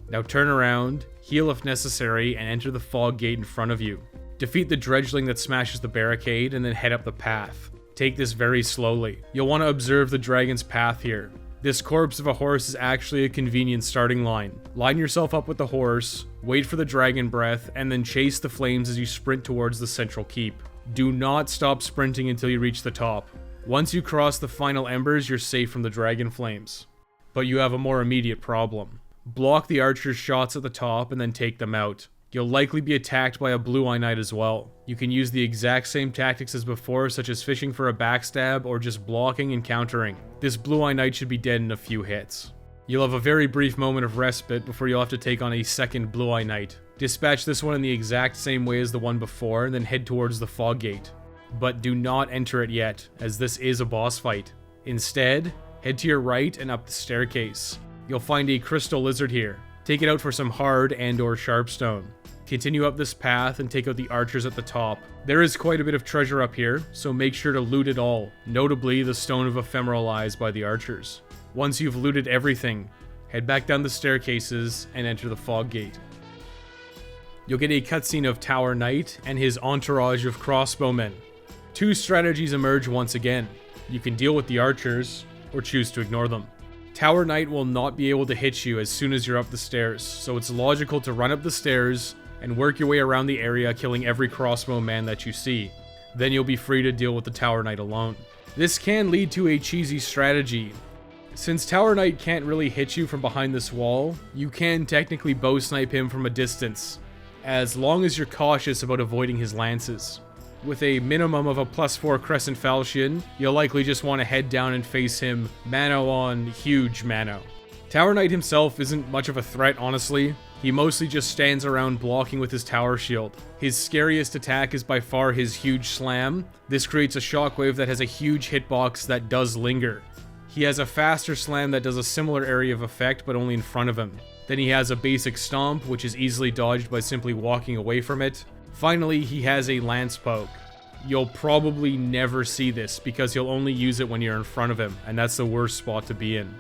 Now turn around, heal if necessary, and enter the fog gate in front of you. Defeat the dredgeling that smashes the barricade and then head up the path. Take this very slowly. You'll want to observe the dragon's path here. This corpse of a horse is actually a convenient starting line. Line yourself up with the horse, wait for the dragon breath, and then chase the flames as you sprint towards the central keep. Do not stop sprinting until you reach the top. Once you cross the final embers, you're safe from the dragon flames. But you have a more immediate problem. Block the archer's shots at the top and then take them out. You'll likely be attacked by a blue-eye knight as well. You can use the exact same tactics as before, such as fishing for a backstab or just blocking and countering. This blue-eye knight should be dead in a few hits. You'll have a very brief moment of respite before you'll have to take on a second blue-eye knight. Dispatch this one in the exact same way as the one before and then head towards the fog gate. But do not enter it yet, as this is a boss fight. Instead, head to your right and up the staircase. You'll find a crystal lizard here. Take it out for some hard and/or sharpstone. Continue up this path and take out the archers at the top. There is quite a bit of treasure up here, so make sure to loot it all, notably the Stone of Ephemeral Eyes by the archers. Once you've looted everything, head back down the staircases and enter the fog gate. You'll get a cutscene of Tower Knight and his entourage of crossbowmen. 2 strategies emerge once again. You can deal with the archers, or choose to ignore them. Tower Knight will not be able to hit you as soon as you're up the stairs, so it's logical to run up the stairs and work your way around the area, killing every crossbowman that you see. Then you'll be free to deal with the Tower Knight alone. This can lead to a cheesy strategy. Since Tower Knight can't really hit you from behind this wall, you can technically bow snipe him from a distance, as long as you're cautious about avoiding his lances. With a minimum of a +4 Crescent Falchion, you'll likely just want to head down and face him mano on huge mano. Tower Knight himself isn't much of a threat, honestly. He mostly just stands around blocking with his tower shield. His scariest attack is by far his huge slam. This creates a shockwave that has a huge hitbox that does linger. He has a faster slam that does a similar area of effect, but only in front of him. Then he has a basic stomp, which is easily dodged by simply walking away from it. Finally, he has a lance poke. You'll probably never see this because he'll only use it when you're in front of him, and that's the worst spot to be in.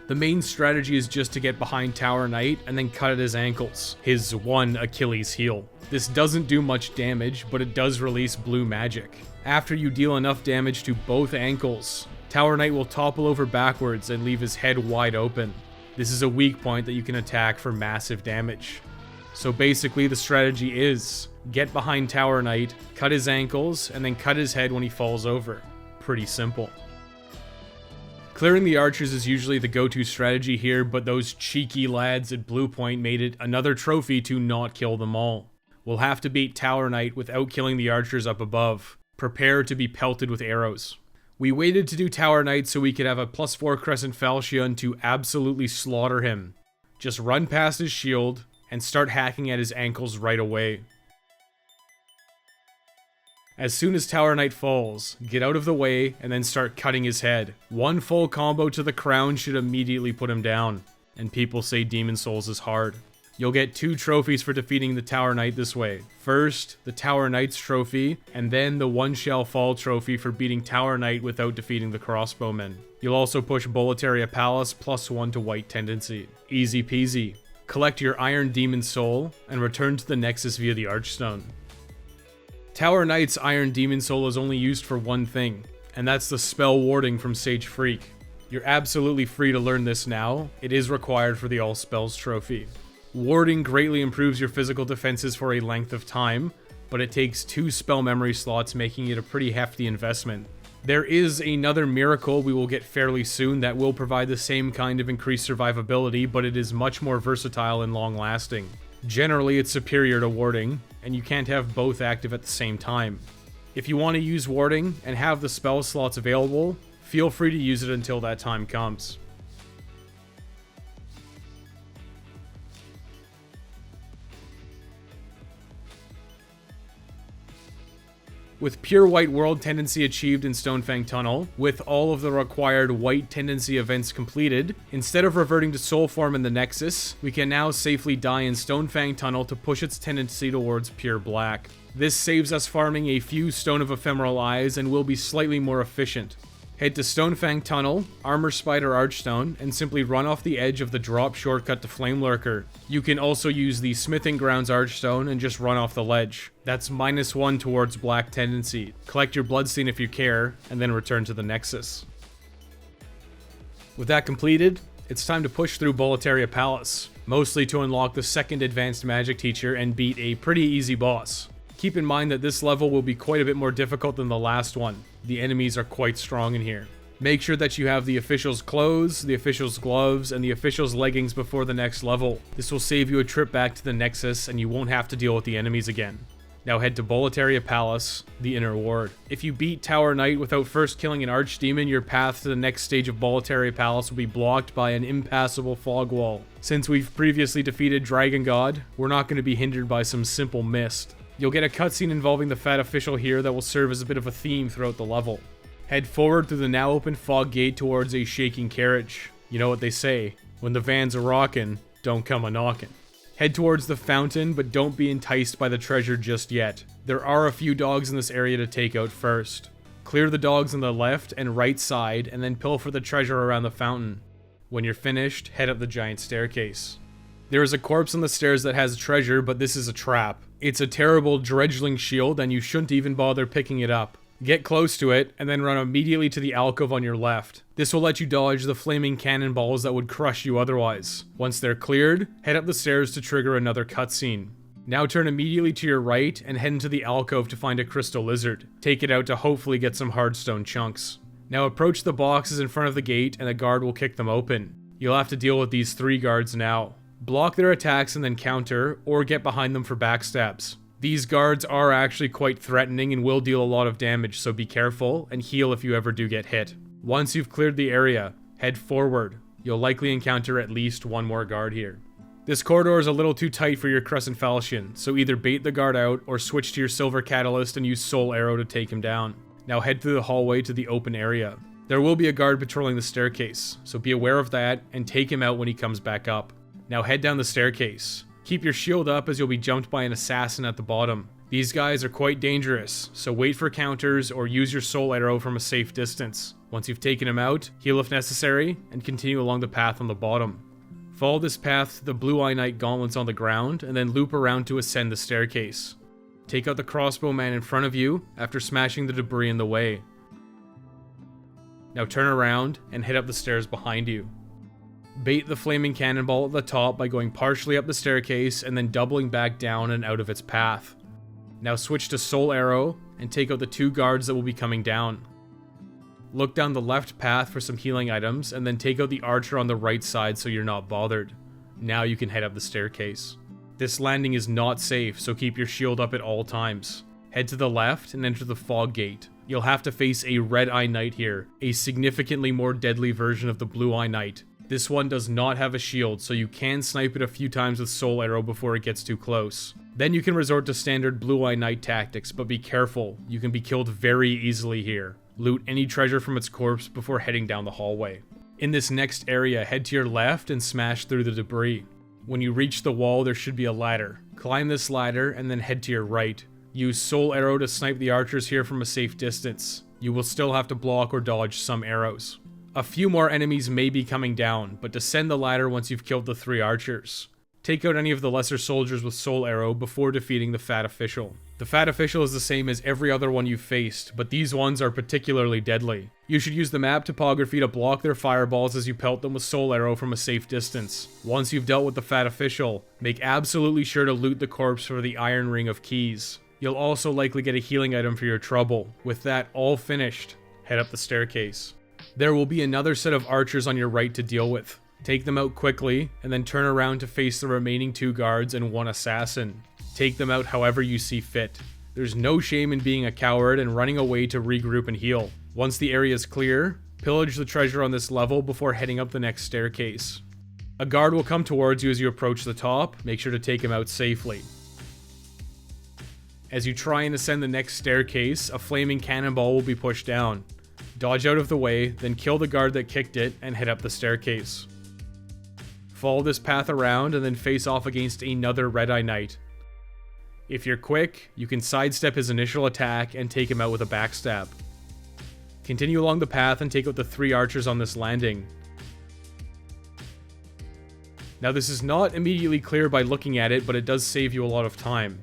The main strategy is just to get behind Tower Knight and then cut at his ankles, his one Achilles heel. This doesn't do much damage, but it does release blue magic. After you deal enough damage to both ankles, Tower Knight will topple over backwards and leave his head wide open. This is a weak point that you can attack for massive damage. So basically the strategy is, get behind Tower Knight, cut his ankles, and then cut his head when he falls over. Pretty simple. Clearing the archers is usually the go-to strategy here, but those cheeky lads at Blue Point made it another trophy to not kill them all. We'll have to beat Tower Knight without killing the archers up above. Prepare to be pelted with arrows. We waited to do Tower Knight so we could have a +4 Crescent Falchion to absolutely slaughter him. Just run past his shield and start hacking at his ankles right away. As soon as Tower Knight falls, get out of the way and then start cutting his head. One full combo to the crown should immediately put him down, and people say Demon Souls is hard. You'll get 2 trophies for defeating the Tower Knight this way. First, the Tower Knight's trophy, and then the One Shall Fall trophy for beating Tower Knight without defeating the crossbowmen. You'll also push Boletaria Palace +1 to white tendency. Easy peasy. Collect your Iron Demon Soul, and return to the Nexus via the Archstone. Tower Knight's Iron Demon Soul is only used for one thing, and that's the spell warding from Sage Freak. You're absolutely free to learn this now. It is required for the All Spells trophy. Warding greatly improves your physical defenses for a length of time, but it takes 2 spell memory slots, making it a pretty hefty investment. There is another miracle we will get fairly soon that will provide the same kind of increased survivability, but it is much more versatile and long-lasting. Generally, it's superior to warding, and you can't have both active at the same time. If you want to use warding and have the spell slots available, feel free to use it until that time comes. With pure white world tendency achieved in Stonefang Tunnel, with all of the required white tendency events completed, instead of reverting to soul form in the Nexus, we can now safely die in Stonefang Tunnel to push its tendency towards pure black. This saves us farming a few Stone of Ephemeral Eyes and will be slightly more efficient. Head to Stonefang Tunnel, Armor Spider Archstone, and simply run off the edge of the drop shortcut to Flamelurker. You can also use the Smithing Grounds Archstone and just run off the ledge. That's -1 towards black tendency. Collect your Bloodstain if you care, and then return to the Nexus. With that completed, it's time to push through Boletaria Palace, mostly to unlock the second advanced magic teacher and beat a pretty easy boss. Keep in mind that this level will be quite a bit more difficult than the last one. The enemies are quite strong in here. Make sure that you have the official's clothes, the official's gloves, and the official's leggings before the next level. This will save you a trip back to the Nexus and you won't have to deal with the enemies again. Now head to Boletaria Palace, the Inner Ward. If you beat Tower Knight without first killing an Archdemon, your path to the next stage of Boletaria Palace will be blocked by an impassable fog wall. Since we've previously defeated Dragon God, we're not going to be hindered by some simple mist. You'll get a cutscene involving the Fat Official here that will serve as a bit of a theme throughout the level. Head forward through the now open fog gate towards a shaking carriage. You know what they say, when the vans are rockin', don't come a-knockin'. Head towards the fountain, but don't be enticed by the treasure just yet. There are a few dogs in this area to take out first. Clear the dogs on the left and right side, and then pilfer the treasure around the fountain. When you're finished, head up the giant staircase. There is a corpse on the stairs that has treasure, but this is a trap. It's a terrible dredgeling shield, and you shouldn't even bother picking it up. Get close to it, and then run immediately to the alcove on your left. This will let you dodge the flaming cannonballs that would crush you otherwise. Once they're cleared, head up the stairs to trigger another cutscene. Now turn immediately to your right, and head into the alcove to find a crystal lizard. Take it out to hopefully get some hardstone chunks. Now approach the boxes in front of the gate, and a guard will kick them open. You'll have to deal with these 3 guards now. Block their attacks and then counter, or get behind them for backstabs. These guards are actually quite threatening and will deal a lot of damage, so be careful, and heal if you ever do get hit. Once you've cleared the area, head forward. You'll likely encounter at least 1 more guard here. This corridor is a little too tight for your Crescent Falchion, so either bait the guard out or switch to your Silver Catalyst and use Soul Arrow to take him down. Now head through the hallway to the open area. There will be a guard patrolling the staircase, so be aware of that and take him out when he comes back up. Now head down the staircase. Keep your shield up as you'll be jumped by an assassin at the bottom. These guys are quite dangerous, so wait for counters or use your soul arrow from a safe distance. Once you've taken him out, heal if necessary, and continue along the path on the bottom. Follow this path to the Blue Eye Knight gauntlets on the ground, and then loop around to ascend the staircase. Take out the crossbowman in front of you after smashing the debris in the way. Now turn around and head up the stairs behind you. Bait the flaming cannonball at the top by going partially up the staircase and then doubling back down and out of its path. Now switch to Soul Arrow and take out the 2 guards that will be coming down. Look down the left path for some healing items and then take out the archer on the right side so you're not bothered. Now you can head up the staircase. This landing is not safe, so keep your shield up at all times. Head to the left and enter the fog gate. You'll have to face a Red Eye Knight here, a significantly more deadly version of the Blue Eye Knight. This one does not have a shield, so you can snipe it a few times with Soul Arrow before it gets too close. Then you can resort to standard Blue Eye Knight tactics, but be careful, you can be killed very easily here. Loot any treasure from its corpse before heading down the hallway. In this next area, head to your left and smash through the debris. When you reach the wall, there should be a ladder. Climb this ladder and then head to your right. Use Soul Arrow to snipe the archers here from a safe distance. You will still have to block or dodge some arrows. A few more enemies may be coming down, but descend the ladder once you've killed the 3 archers. Take out any of the lesser soldiers with Soul Arrow before defeating the Fat Official. The Fat Official is the same as every other one you've faced, but these ones are particularly deadly. You should use the map topography to block their fireballs as you pelt them with Soul Arrow from a safe distance. Once you've dealt with the Fat Official, make absolutely sure to loot the corpse for the Iron Ring of Keys. You'll also likely get a healing item for your trouble. With that all finished, head up the staircase. There will be another set of archers on your right to deal with. Take them out quickly, and then turn around to face the remaining 2 guards and 1 assassin. Take them out however you see fit. There's no shame in being a coward and running away to regroup and heal. Once the area is clear, pillage the treasure on this level before heading up the next staircase. A guard will come towards you as you approach the top. Make sure to take him out safely. As you try and ascend the next staircase, a flaming cannonball will be pushed down. Dodge out of the way, then kill the guard that kicked it, and head up the staircase. Follow this path around and then face off against another Red-Eye Knight. If you're quick, you can sidestep his initial attack and take him out with a backstab. Continue along the path and take out the 3 archers on this landing. Now this is not immediately clear by looking at it, but it does save you a lot of time.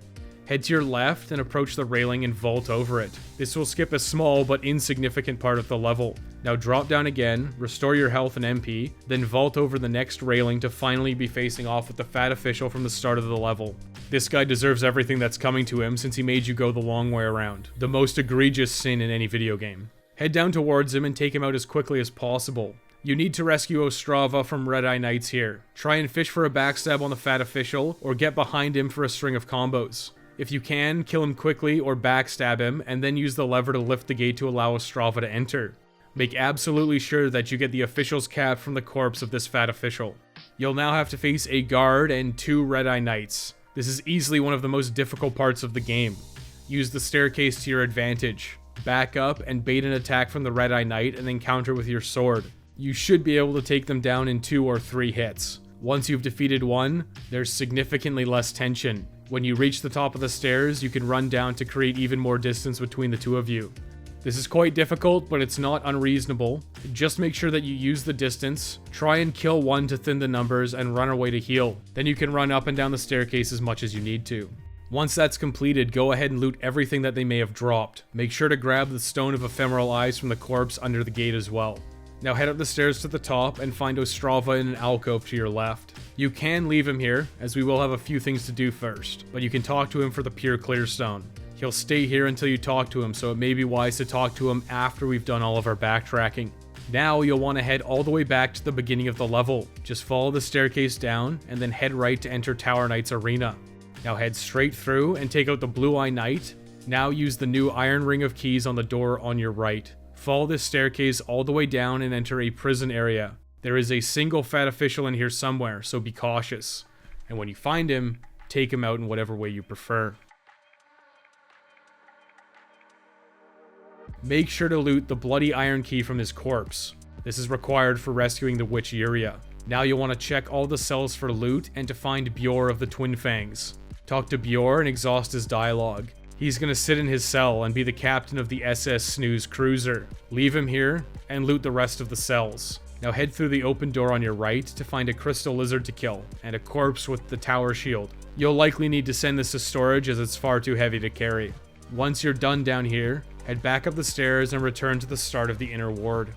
Head to your left and approach the railing and vault over it. This will skip a small but insignificant part of the level. Now drop down again, restore your health and MP, then vault over the next railing to finally be facing off with the fat official from the start of the level. This guy deserves everything that's coming to him since he made you go the long way around. The most egregious sin in any video game. Head down towards him and take him out as quickly as possible. You need to rescue Ostrava from Red-Eye Knights here. Try and fish for a backstab on the fat official, or get behind him for a string of combos. If you can, kill him quickly or backstab him, and then use the lever to lift the gate to allow Ostrava to enter. Make absolutely sure that you get the official's cap from the corpse of this fat official. You'll now have to face a guard and 2 Red-Eye Knights. This is easily one of the most difficult parts of the game. Use the staircase to your advantage. Back up and bait an attack from the Red-Eye Knight and then counter with your sword. You should be able to take them down in 2 or 3 hits. Once you've defeated one, there's significantly less tension. When you reach the top of the stairs, you can run down to create even more distance between the 2 of you. This is quite difficult, but it's not unreasonable. Just make sure that you use the distance, try and kill one to thin the numbers, and run away to heal. Then you can run up and down the staircase as much as you need to. Once that's completed, go ahead and loot everything that they may have dropped. Make sure to grab the Stone of Ephemeral Eyes from the corpse under the gate as well. Now head up the stairs to the top and find Ostrava in an alcove to your left. You can leave him here, as we will have a few things to do first, but you can talk to him for the pure clearstone. He'll stay here until you talk to him, so it may be wise to talk to him after we've done all of our backtracking. Now you'll want to head all the way back to the beginning of the level. Just follow the staircase down, and then head right to enter Tower Knight's arena. Now head straight through and take out the Blue-Eye Knight. Now use the new Iron Ring of Keys on the door on your right. Follow this staircase all the way down and enter a prison area. There is a single fat official in here somewhere, so be cautious. And when you find him, take him out in whatever way you prefer. Make sure to loot the bloody iron key from his corpse. This is required for rescuing the witch Yuria. Now you'll want to check all the cells for loot and to find Bjor of the Twin Fangs. Talk to Bjor and exhaust his dialogue. He's gonna sit in his cell and be the captain of the SS Snooze cruiser. Leave him here and loot the rest of the cells. Now head through the open door on your right to find a crystal lizard to kill and a corpse with the tower shield. You'll likely need to send this to storage as it's far too heavy to carry. Once you're done down here, head back up the stairs and return to the start of the inner ward.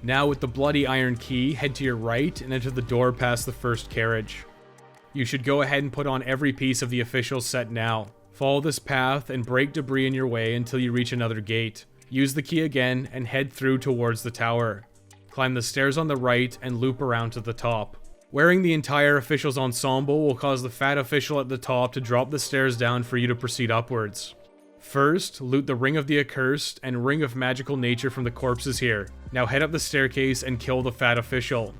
Now with the bloody iron key, head to your right and enter the door past the first carriage. You should go ahead and put on every piece of the official set now. Follow this path and break debris in your way until you reach another gate. Use the key again and head through towards the tower. Climb the stairs on the right and loop around to the top. Wearing the entire official's ensemble will cause the fat official at the top to drop the stairs down for you to proceed upwards. First, loot the Ring of the Accursed and Ring of Magical Nature from the corpses here. Now head up the staircase and kill the fat official.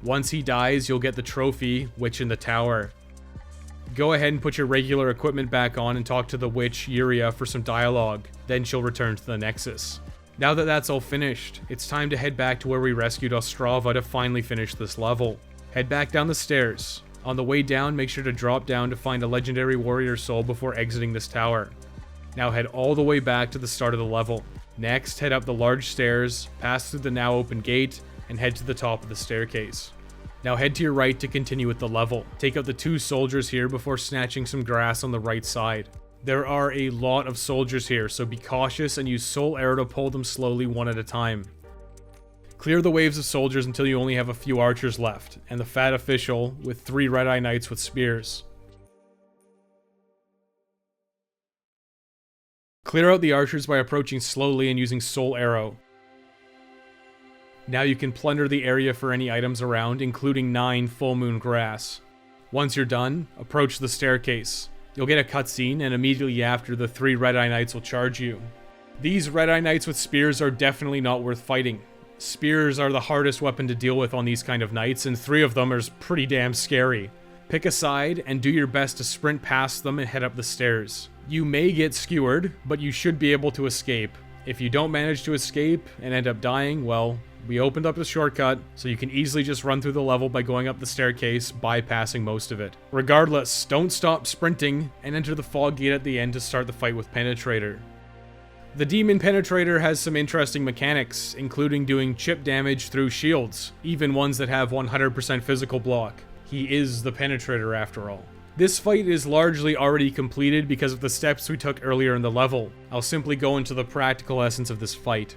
Once he dies, you'll get the trophy, Witch in the Tower. Go ahead and put your regular equipment back on and talk to the witch Yuria for some dialogue, then she'll return to the Nexus. Now that that's all finished, it's time to head back to where we rescued Ostrava to finally finish this level. Head back down the stairs. On the way down, make sure to drop down to find a legendary warrior soul before exiting this tower. Now head all the way back to the start of the level. Next, head up the large stairs, pass through the now open gate, and head to the top of the staircase. Now head to your right to continue with the level. Take out the 2 soldiers here before snatching some grass on the right side. There are a lot of soldiers here, so be cautious and use Soul Arrow to pull them slowly one at a time. Clear the waves of soldiers until you only have a few archers left, and the fat official with 3 Red-Eye Knights with spears. Clear out the archers by approaching slowly and using Soul Arrow. Now you can plunder the area for any items around, including 9 full moon grass. Once you're done, approach the staircase. You'll get a cutscene, and immediately after, the 3 Red-Eye Knights will charge you. These Red-Eye Knights with spears are definitely not worth fighting. Spears are the hardest weapon to deal with on these kind of knights, and 3 of them are pretty damn scary. Pick a side and do your best to sprint past them and head up the stairs. You may get skewered, but you should be able to escape. If you don't manage to escape and end up dying, well, we opened up a shortcut, so you can easily just run through the level by going up the staircase, bypassing most of it. Regardless, don't stop sprinting and enter the fog gate at the end to start the fight with Penetrator. The Demon Penetrator has some interesting mechanics, including doing chip damage through shields, even ones that have 100% physical block. He is the Penetrator after all. This fight is largely already completed because of the steps we took earlier in the level. I'll simply go into the practical essence of this fight.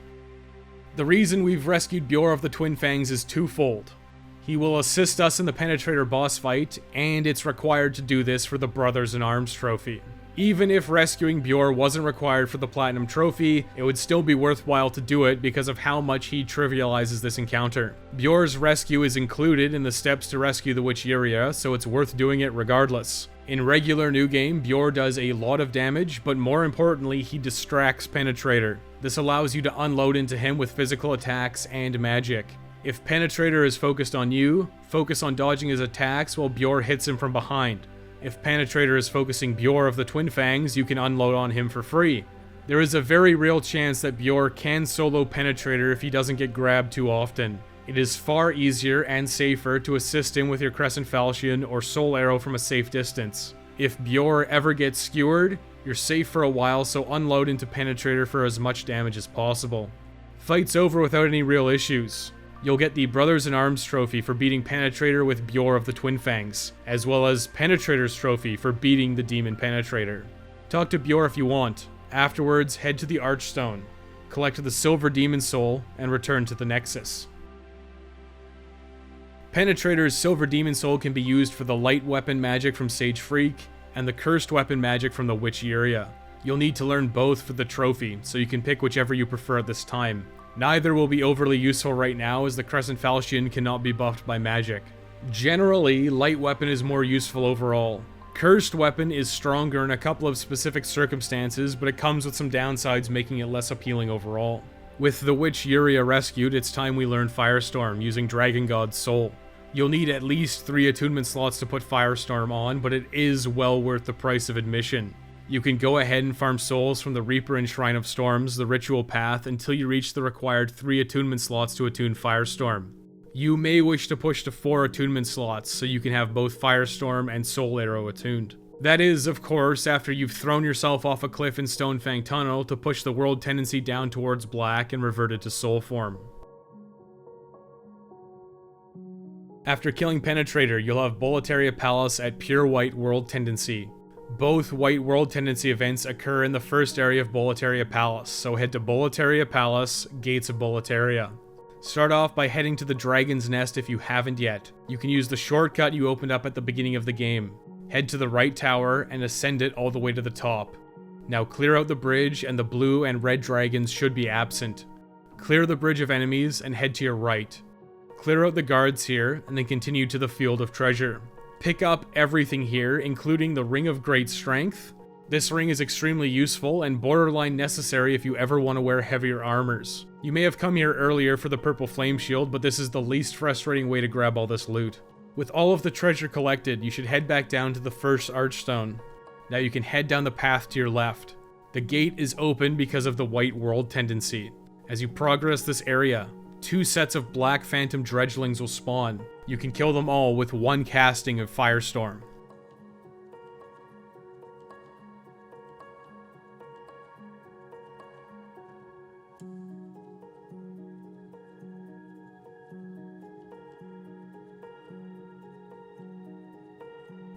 The reason we've rescued Bjor of the Twin Fangs is twofold. He will assist us in the Penetrator boss fight, and it's required to do this for the Brothers in Arms trophy. Even if rescuing Bjor wasn't required for the Platinum Trophy, it would still be worthwhile to do it because of how much he trivializes this encounter. Bjor's rescue is included in the steps to rescue the Witch Area, so it's worth doing it regardless. In regular New Game, Bjor does a lot of damage, but more importantly, he distracts Penetrator. This allows you to unload into him with physical attacks and magic. If Penetrator is focused on you, focus on dodging his attacks while Bjor hits him from behind. If Penetrator is focusing Bjor of the Twin Fangs, you can unload on him for free. There is a very real chance that Bjor can solo Penetrator if he doesn't get grabbed too often. It is far easier and safer to assist him with your Crescent Falchion or Soul Arrow from a safe distance. If Bjor ever gets skewered, you're safe for a while, so unload into Penetrator for as much damage as possible. Fight's over without any real issues. You'll get the Brothers in Arms trophy for beating Penetrator with Bjor of the Twin Fangs, as well as Penetrator's trophy for beating the Demon Penetrator. Talk to Bjor if you want. Afterwards, head to the Archstone, collect the Silver Demon Soul, and return to the Nexus. Penetrator's Silver Demon Soul can be used for the light weapon magic from Sage Freak, and the cursed weapon magic from the Witch Area. You'll need to learn both for the trophy, so you can pick whichever you prefer at this time. Neither will be overly useful right now, as the Crescent Falchion cannot be buffed by magic. Generally, light weapon is more useful overall. Cursed weapon is stronger in a couple of specific circumstances, but it comes with some downsides making it less appealing overall. With the Witch Area rescued, it's time we learn Firestorm using Dragon God's Soul. You'll need at least 3 attunement slots to put Firestorm on, but it is well worth the price of admission. You can go ahead and farm souls from the Reaper and Shrine of Storms, the Ritual Path, until you reach the required 3 attunement slots to attune Firestorm. You may wish to push to 4 attunement slots, so you can have both Firestorm and Soul Arrow attuned. That is, of course, after you've thrown yourself off a cliff in Stonefang Tunnel to push the world tendency down towards black and revert it to soul form. After killing Penetrator, you'll have Boletaria Palace at pure white world tendency. Both white world tendency events occur in the first area of Boletaria Palace, so head to Boletaria Palace, Gates of Boletaria. Start off by heading to the Dragon's Nest if you haven't yet. You can use the shortcut you opened up at the beginning of the game. Head to the right tower and ascend it all the way to the top. Now clear out the bridge and the blue and red dragons should be absent. Clear the bridge of enemies and head to your right. Clear out the guards here and then continue to the Field of Treasure. Pick up everything here, including the Ring of Great Strength. This ring is extremely useful and borderline necessary if you ever want to wear heavier armors. You may have come here earlier for the purple flame shield, but this is the least frustrating way to grab all this loot. With all of the treasure collected, you should head back down to the first Archstone. Now you can head down the path to your left. The gate is open because of the white world tendency. As you progress this area, 2 sets of black phantom dredgelings will spawn. You can kill them all with 1 casting of Firestorm.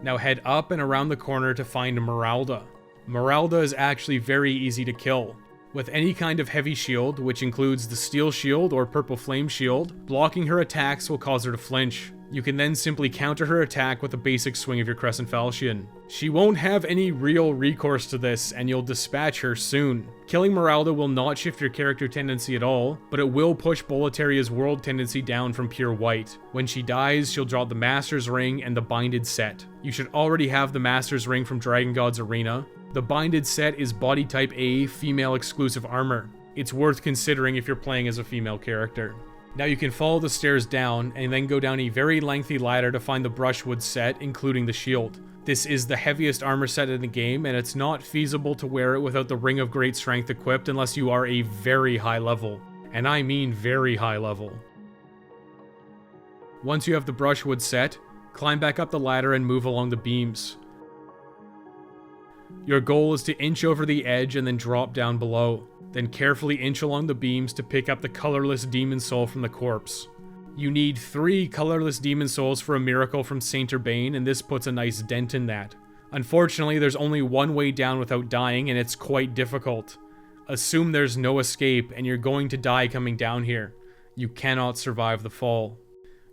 Now head up and around the corner to find Meralda. Meralda is actually very easy to kill. With any kind of heavy shield, which includes the steel shield or purple flame shield, blocking her attacks will cause her to flinch. You can then simply counter her attack with a basic swing of your Crescent Falchion. She won't have any real recourse to this, and you'll dispatch her soon. Killing Meralda will not shift your character tendency at all, but it will push Boletaria's world tendency down from pure white. When she dies, she'll drop the Master's Ring and the Binded set. You should already have the Master's Ring from Dragon God's Arena. The Binded set is body type A, female exclusive armor. It's worth considering if you're playing as a female character. Now you can follow the stairs down and then go down a very lengthy ladder to find the brushwood set, including the shield. This is the heaviest armor set in the game, and it's not feasible to wear it without the Ring of Great Strength equipped unless you are a very high level. And I mean very high level. Once you have the brushwood set, climb back up the ladder and move along the beams. Your goal is to inch over the edge and then drop down below. Then carefully inch along the beams to pick up the colorless demon soul from the corpse. You need 3 colorless demon souls for a miracle from Saint Urbane, and this puts a nice dent in that. Unfortunately, there's only one way down without dying, and it's quite difficult. Assume there's no escape, and you're going to die coming down here. You cannot survive the fall.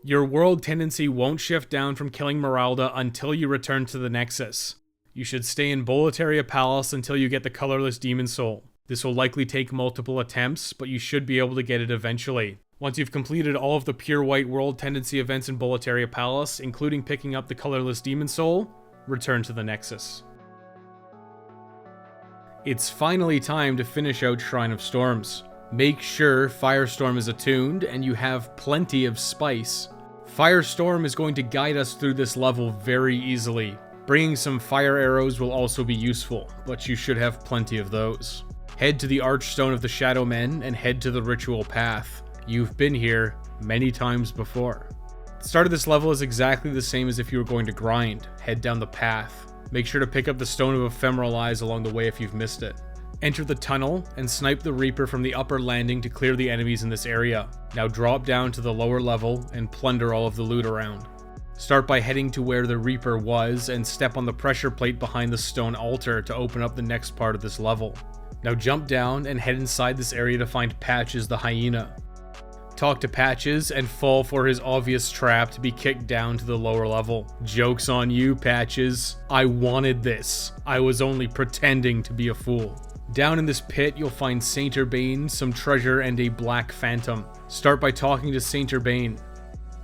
Your world tendency won't shift down from killing Meralda until you return to the Nexus. You should stay in Boletaria Palace until you get the colorless demon soul. This will likely take multiple attempts, but you should be able to get it eventually. Once you've completed all of the pure white world tendency events in Boletaria Palace, including picking up the colorless demon soul, return to the Nexus. It's finally time to finish out Shrine of Storms. Make sure Firestorm is attuned and you have plenty of spice. Firestorm is going to guide us through this level very easily. Bringing some fire arrows will also be useful, but you should have plenty of those. Head to the Archstone of the Shadow Men and head to the Ritual Path. You've been here many times before. The start of this level is exactly the same as if you were going to grind. Head down the path. Make sure to pick up the Stone of Ephemeral Eyes along the way if you've missed it. Enter the tunnel and snipe the Reaper from the upper landing to clear the enemies in this area. Now drop down to the lower level and plunder all of the loot around. Start by heading to where the Reaper was and step on the pressure plate behind the stone altar to open up the next part of this level. Now jump down and head inside this area to find Patches the Hyena. Talk to Patches and fall for his obvious trap to be kicked down to the lower level. Joke's on you, Patches. I wanted this. I was only pretending to be a fool. Down in this pit, you'll find Saint Urbane, some treasure, and a Black Phantom. Start by talking to Saint Urbane.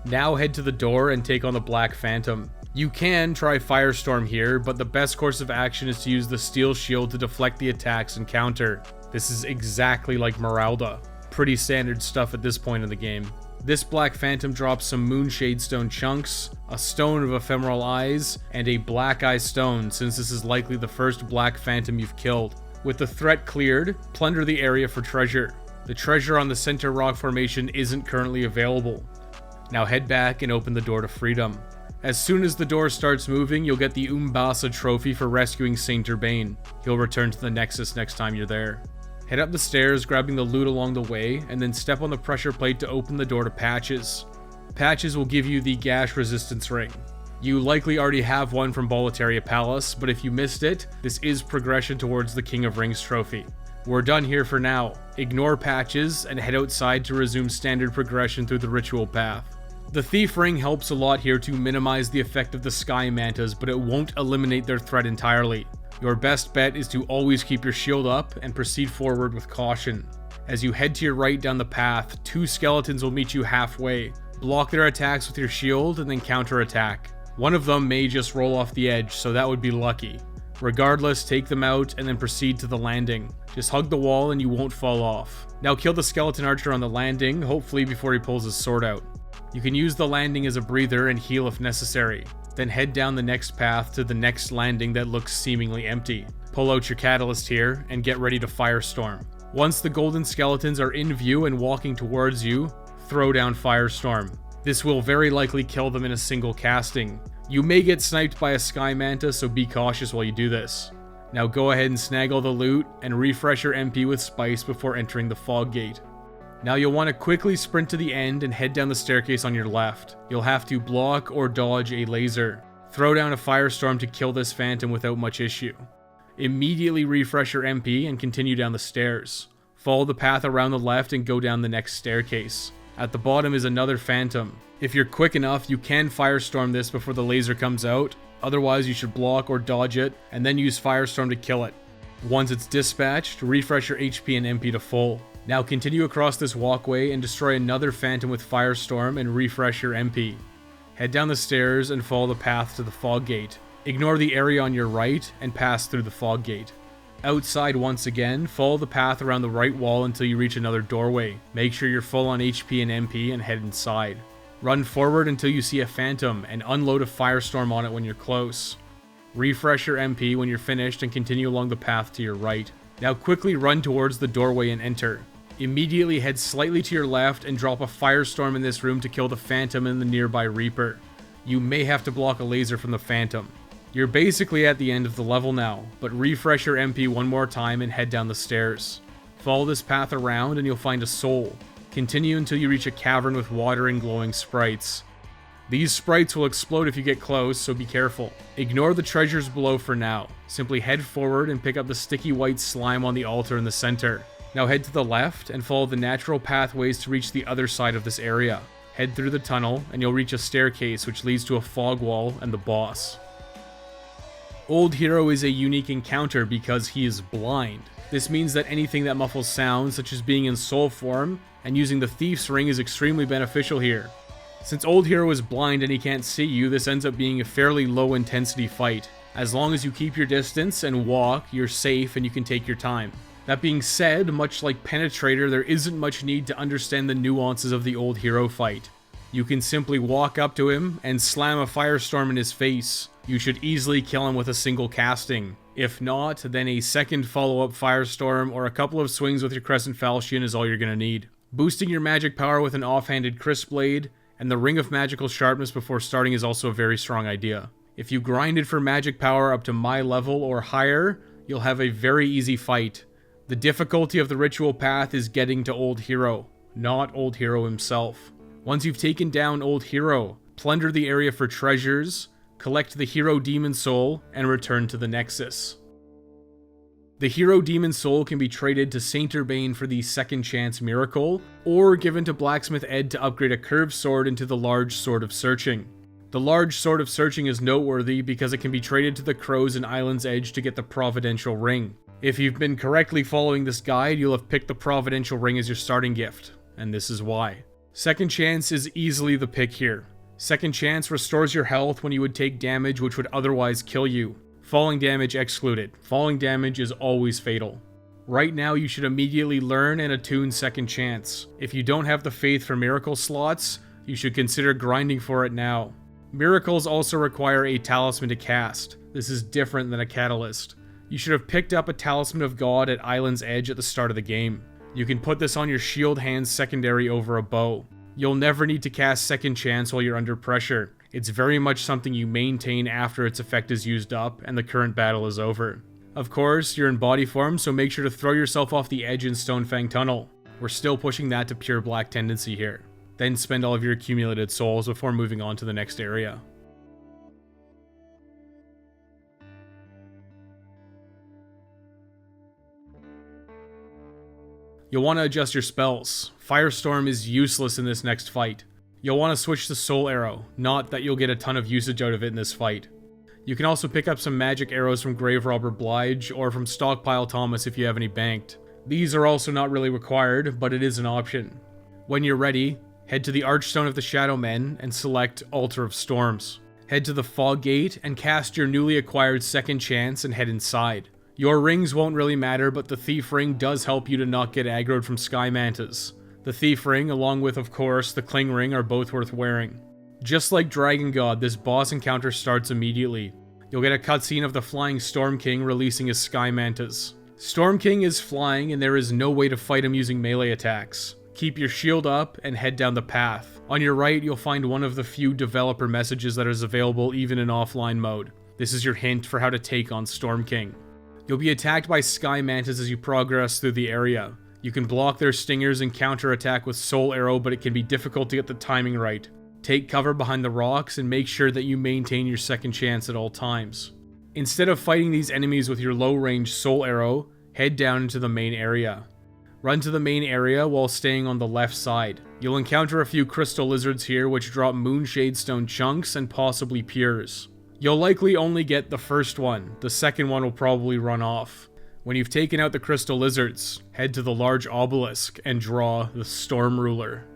Now head to the door and take on the Black Phantom. You can try Firestorm here, but the best course of action is to use the Steel Shield to deflect the attacks and counter. This is exactly like Meralda. Pretty standard stuff at this point in the game. This Black Phantom drops some Moonshade Stone chunks, a Stone of Ephemeral Eyes, and a Black Eye Stone, since this is likely the first Black Phantom you've killed. With the threat cleared, plunder the area for treasure. The treasure on the center rock formation isn't currently available. Now head back and open the door to freedom. As soon as the door starts moving, you'll get the Umbasa trophy for rescuing Saint Urbane. He'll return to the Nexus next time you're there. Head up the stairs, grabbing the loot along the way, and then step on the pressure plate to open the door to Patches. Patches will give you the Gash Resistance Ring. You likely already have one from Boletaria Palace, but if you missed it, this is progression towards the King of Rings trophy. We're done here for now. Ignore Patches and head outside to resume standard progression through the Ritual Path. The Thief Ring helps a lot here to minimize the effect of the Sky Mantas, but it won't eliminate their threat entirely. Your best bet is to always keep your shield up and proceed forward with caution. As you head to your right down the path, 2 skeletons will meet you halfway. Block their attacks with your shield and then counterattack. One of them may just roll off the edge, so that would be lucky. Regardless, take them out and then proceed to the landing. Just hug the wall and you won't fall off. Now kill the skeleton archer on the landing, hopefully before he pulls his sword out. You can use the landing as a breather and heal if necessary. Then head down the next path to the next landing that looks seemingly empty. Pull out your catalyst here and get ready to Firestorm. Once the golden skeletons are in view and walking towards you, throw down Firestorm. This will very likely kill them in a single casting. You may get sniped by a Sky Manta, so be cautious while you do this. Now go ahead and snag all the loot and refresh your MP with Spice before entering the Fog Gate. Now you'll want to quickly sprint to the end and head down the staircase on your left. You'll have to block or dodge a laser. Throw down a Firestorm to kill this phantom without much issue. Immediately refresh your MP and continue down the stairs. Follow the path around the left and go down the next staircase. At the bottom is another phantom. If you're quick enough, you can Firestorm this before the laser comes out. Otherwise, you should block or dodge it and then use Firestorm to kill it. Once it's dispatched, refresh your HP and MP to full. Now continue across this walkway and destroy another phantom with Firestorm and refresh your MP. Head down the stairs and follow the path to the Fog Gate. Ignore the area on your right and pass through the Fog Gate. Outside once again, follow the path around the right wall until you reach another doorway. Make sure you're full on HP and MP and head inside. Run forward until you see a phantom and unload a firestorm on it when you're close. Refresh your MP when you're finished and continue along the path to your right. Now quickly run towards the doorway and enter. Immediately head slightly to your left and drop a firestorm in this room to kill the phantom and the nearby Reaper. You may have to block a laser from the phantom. You're basically at the end of the level now, but refresh your MP one more time and head down the stairs. Follow this path around and you'll find a soul. Continue until you reach a cavern with water and glowing sprites. These sprites will explode if you get close, so be careful. Ignore the treasures below for now. Simply head forward and pick up the sticky white slime on the altar in the center. Now head to the left and follow the natural pathways to reach the other side of this area. Head through the tunnel and you'll reach a staircase which leads to a fog wall and the boss. Old Hero is a unique encounter because he is blind. This means that anything that muffles sound, such as being in soul form, and using the Thief's Ring is extremely beneficial here. Since Old Hero is blind and he can't see you, this ends up being a fairly low intensity fight. As long as you keep your distance and walk, you're safe and you can take your time. That being said, much like Penetrator, there isn't much need to understand the nuances of the Old Hero fight. You can simply walk up to him and slam a firestorm in his face. You should easily kill him with a single casting. If not, then a second follow-up firestorm or a couple of swings with your Crescent Falchion is all you're going to need. Boosting your magic power with an offhanded Crisp Blade and the Ring of Magical Sharpness before starting is also a very strong idea. If you grinded for magic power up to my level or higher, you'll have a very easy fight. The difficulty of the ritual path is getting to Old Hero, not Old Hero himself. Once you've taken down Old Hero, plunder the area for treasures, collect the Hero Demon Soul, and return to the Nexus. The Hero Demon Soul can be traded to Saint Urbane for the Second Chance Miracle, or given to Blacksmith Ed to upgrade a curved sword into the Large Sword of Searching. The Large Sword of Searching is noteworthy because it can be traded to the Crows in Island's Edge to get the Providential Ring. If you've been correctly following this guide, you'll have picked the Providential Ring as your starting gift, and this is why. Second Chance is easily the pick here. Second Chance restores your health when you would take damage which would otherwise kill you. Falling damage excluded. Falling damage is always fatal. Right now you should immediately learn and attune Second Chance. If you don't have the faith for miracle slots, you should consider grinding for it now. Miracles also require a talisman to cast. This is different than a catalyst. You should have picked up a Talisman of God at Island's Edge at the start of the game. You can put this on your shield hand's secondary over a bow. You'll never need to cast Second Chance while you're under pressure. It's very much something you maintain after its effect is used up and the current battle is over. Of course, you're in body form, so make sure to throw yourself off the edge in Stonefang Tunnel. We're still pushing that to pure black tendency here. Then spend all of your accumulated souls before moving on to the next area. You'll want to adjust your spells. Firestorm is useless in this next fight. You'll want to switch to Soul Arrow, not that you'll get a ton of usage out of it in this fight. You can also pick up some magic arrows from Grave Robber Blige or from Stockpile Thomas if you have any banked. These are also not really required, but it is an option. When you're ready, head to the Archstone of the Shadow Men and select Altar of Storms. Head to the Fog Gate and cast your newly acquired Second Chance and head inside. Your rings won't really matter, but the Thief Ring does help you to not get aggroed from Sky Mantas. The Thief Ring, along with, of course, the Cling Ring, are both worth wearing. Just like Dragon God, this boss encounter starts immediately. You'll get a cutscene of the flying Storm King releasing his Sky Mantas. Storm King is flying and there is no way to fight him using melee attacks. Keep your shield up and head down the path. On your right, you'll find one of the few developer messages that is available even in offline mode. This is your hint for how to take on Storm King. You'll be attacked by Sky Mantas as you progress through the area. You can block their stingers and counterattack with Soul Arrow, but it can be difficult to get the timing right. Take cover behind the rocks and make sure that you maintain your Second Chance at all times. Instead of fighting these enemies with your low-range Soul Arrow, head down into the main area. Run to the main area while staying on the left side. You'll encounter a few crystal lizards here which drop Moonshade Stone chunks and possibly Pures. You'll likely only get the first one, the second one will probably run off. When you've taken out the crystal lizards, head to the large obelisk and draw the Storm Ruler.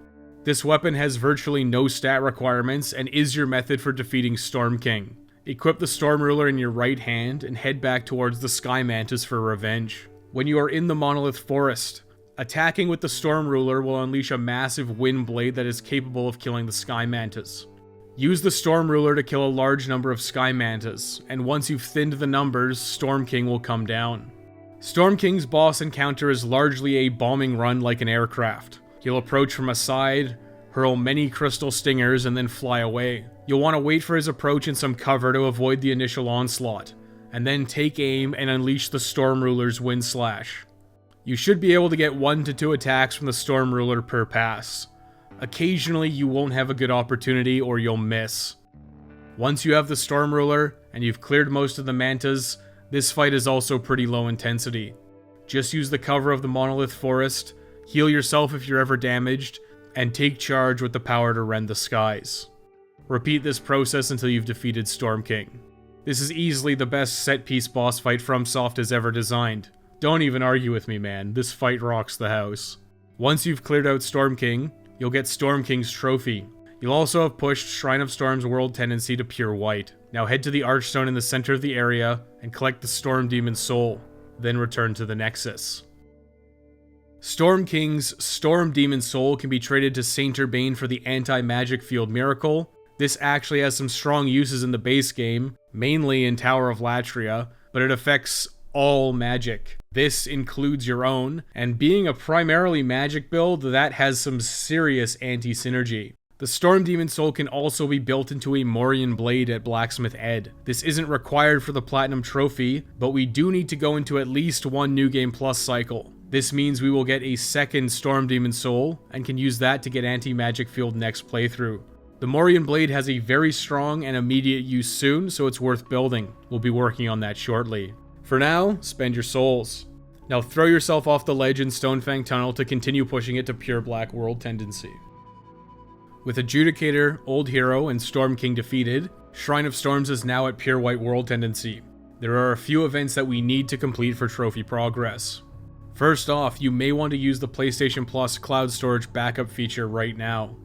This weapon has virtually no stat requirements and is your method for defeating Storm King. Equip the Storm Ruler in your right hand and head back towards the Sky Mantis for revenge. When you are in the Monolith Forest, attacking with the Storm Ruler will unleash a massive wind blade that is capable of killing the Sky Mantis. Use the Storm Ruler to kill a large number of Sky Mantis, and once you've thinned the numbers, Storm King will come down. Storm King's boss encounter is largely a bombing run like an aircraft. He'll approach from a side, hurl many crystal stingers, and then fly away. You'll want to wait for his approach in some cover to avoid the initial onslaught, and then take aim and unleash the Storm Ruler's Wind Slash. You should be able to get 1 to 2 attacks from the Storm Ruler per pass. Occasionally you won't have a good opportunity or you'll miss. Once you have the Storm Ruler, and you've cleared most of the Mantas, this fight is also pretty low intensity. Just use the cover of the Monolith Forest, heal yourself if you're ever damaged, and take charge with the power to rend the skies. Repeat this process until you've defeated Storm King. This is easily the best set-piece boss fight FromSoft has ever designed. Don't even argue with me, man. This fight rocks the house. Once you've cleared out Storm King, you'll get Storm King's trophy. You'll also have pushed Shrine of Storm's world tendency to pure white. Now head to the Archstone in the center of the area and collect the Storm Demon's soul, then return to the Nexus. Storm King's Storm Demon Soul can be traded to Saint Urbane for the Anti-Magic Field Miracle. This actually has some strong uses in the base game, mainly in Tower of Latria, but it affects all magic. This includes your own, and being a primarily magic build, that has some serious anti-synergy. The Storm Demon Soul can also be built into a Morian Blade at Blacksmith Ed. This isn't required for the Platinum Trophy, but we do need to go into at least one New Game Plus cycle. This means we will get a second Storm Demon Soul, and can use that to get Anti-Magic Field next playthrough. The Morian Blade has a very strong and immediate use soon, so it's worth building. We'll be working on that shortly. For now, spend your souls. Now throw yourself off the ledge in Stonefang Tunnel to continue pushing it to pure black world tendency. With Adjudicator, Old Hero, and Storm King defeated, Shrine of Storms is now at pure white world tendency. There are a few events that we need to complete for trophy progress. First off, you may want to use the PlayStation Plus cloud storage backup feature right now.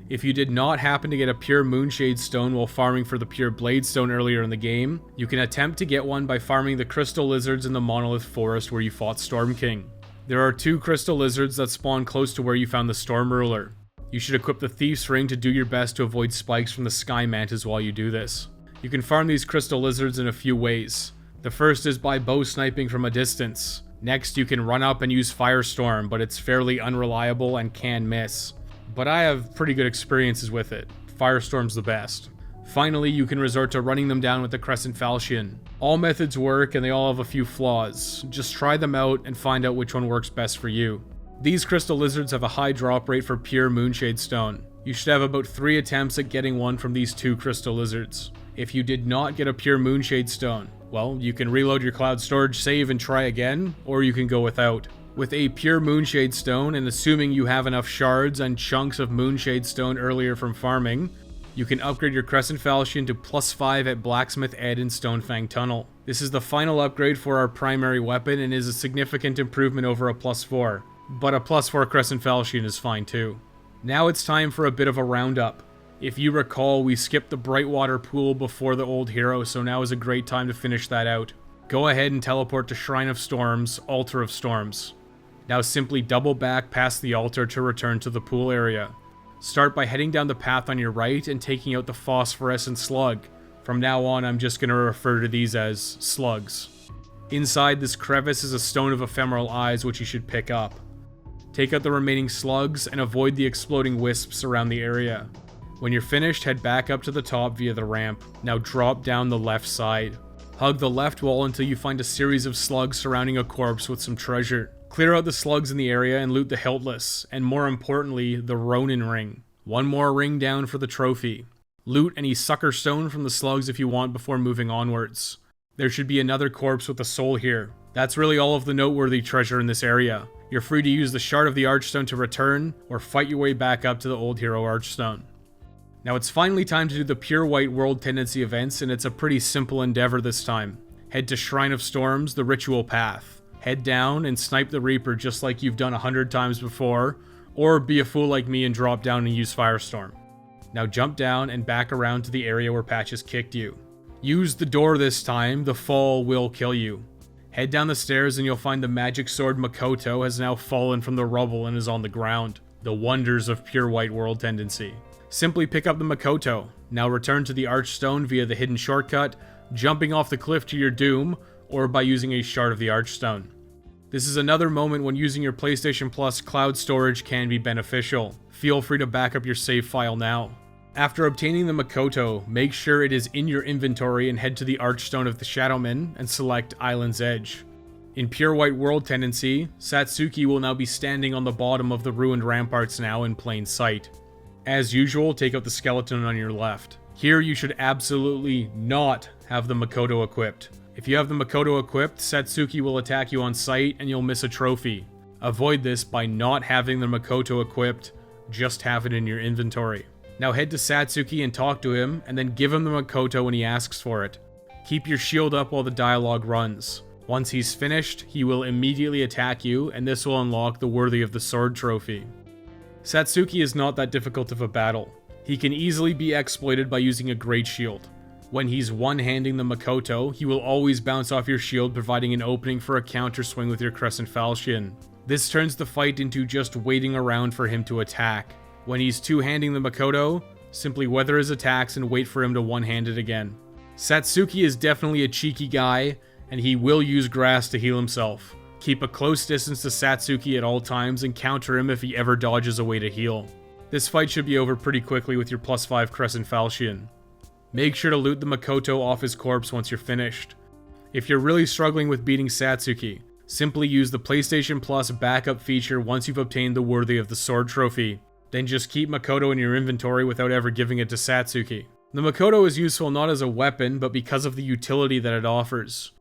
If you did not happen to get a pure Moonshade Stone while farming for the pure Blade Stone earlier in the game, you can attempt to get one by farming the Crystal Lizards in the Monolith Forest where you fought Storm King. There are 2 Crystal Lizards that spawn close to where you found the Storm Ruler. You should equip the Thief's Ring to do your best to avoid spikes from the Sky Mantis while you do this. You can farm these Crystal Lizards in a few ways. The first is by bow sniping from a distance. Next, you can run up and use Firestorm, but it's fairly unreliable and can miss. But I have pretty good experiences with it. Firestorm's the best. Finally, you can resort to running them down with the Crescent Falchion. All methods work and they all have a few flaws. Just try them out and find out which one works best for you. These Crystal Lizards have a high drop rate for pure Moonshade Stone. You should have about 3 attempts at getting one from these 2 Crystal Lizards. If you did not get a pure Moonshade Stone, well, you can reload your cloud storage save and try again, or you can go without. With a pure Moonshade Stone, and assuming you have enough shards and chunks of Moonshade Stone earlier from farming, you can upgrade your Crescent Falchion to +5 at Blacksmith Ed in Stonefang Tunnel. This is the final upgrade for our primary weapon and is a significant improvement over a +4, but a +4 Crescent Falchion is fine too. Now it's time for a bit of a roundup. If you recall, we skipped the Brightwater Pool before the Old Hero, so now is a great time to finish that out. Go ahead and teleport to Shrine of Storms, Altar of Storms. Now simply double back past the altar to return to the pool area. Start by heading down the path on your right and taking out the phosphorescent slug. From now on, I'm just going to refer to these as slugs. Inside this crevice is a Stone of Ephemeral Eyes, which you should pick up. Take out the remaining slugs and avoid the exploding wisps around the area. When you're finished, head back up to the top via the ramp. Now drop down the left side. Hug the left wall until you find a series of slugs surrounding a corpse with some treasure. Clear out the slugs in the area and loot the Hiltless, and more importantly, the Ronin Ring. One more ring down for the trophy. Loot any Sucker Stone from the slugs if you want before moving onwards. There should be another corpse with a soul here. That's really all of the noteworthy treasure in this area. You're free to use the Shard of the Archstone to return, or fight your way back up to the Old Hero Archstone. Now it's finally time to do the Pure White World Tendency events, and it's a pretty simple endeavor this time. Head to Shrine of Storms, the Ritual Path. Head down and snipe the Reaper just like you've done 100 times before, or be a fool like me and drop down and use Firestorm. Now jump down and back around to the area where Patches kicked you. Use the door this time, the fall will kill you. Head down the stairs and you'll find the magic sword Makoto has now fallen from the rubble and is on the ground. The wonders of pure white world tendency. Simply pick up the Makoto. Now return to the Archstone via the hidden shortcut, jumping off the cliff to your doom, or by using a shard of the Archstone. This is another moment when using your PlayStation Plus cloud storage can be beneficial. Feel free to back up your save file now. After obtaining the Makoto, make sure it is in your inventory and head to the Archstone of the Shadowman and select Island's Edge. In pure white world tendency, Satsuki will now be standing on the bottom of the ruined ramparts now in plain sight. As usual, take out the skeleton on your left. Here you should absolutely not have the Makoto equipped. If you have the Makoto equipped, Satsuki will attack you on sight and you'll miss a trophy. Avoid this by not having the Makoto equipped, just have it in your inventory. Now head to Satsuki and talk to him, and then give him the Makoto when he asks for it. Keep your shield up while the dialogue runs. Once he's finished, he will immediately attack you, and this will unlock the Worthy of the Sword trophy. Satsuki is not that difficult of a battle. He can easily be exploited by using a Great Shield. When he's one-handing the Makoto, he will always bounce off your shield, providing an opening for a counter swing with your Crescent Falchion. This turns the fight into just waiting around for him to attack. When he's two-handing the Makoto, simply weather his attacks and wait for him to one-hand it again. Satsuki is definitely a cheeky guy, and he will use grass to heal himself. Keep a close distance to Satsuki at all times and counter him if he ever dodges away to heal. This fight should be over pretty quickly with your +5 Crescent Falchion. Make sure to loot the Makoto off his corpse once you're finished. If you're really struggling with beating Satsuki, simply use the PlayStation Plus backup feature once you've obtained the Worthy of the Sword trophy. Then just keep Makoto in your inventory without ever giving it to Satsuki. The Makoto is useful not as a weapon, but because of the utility that it offers.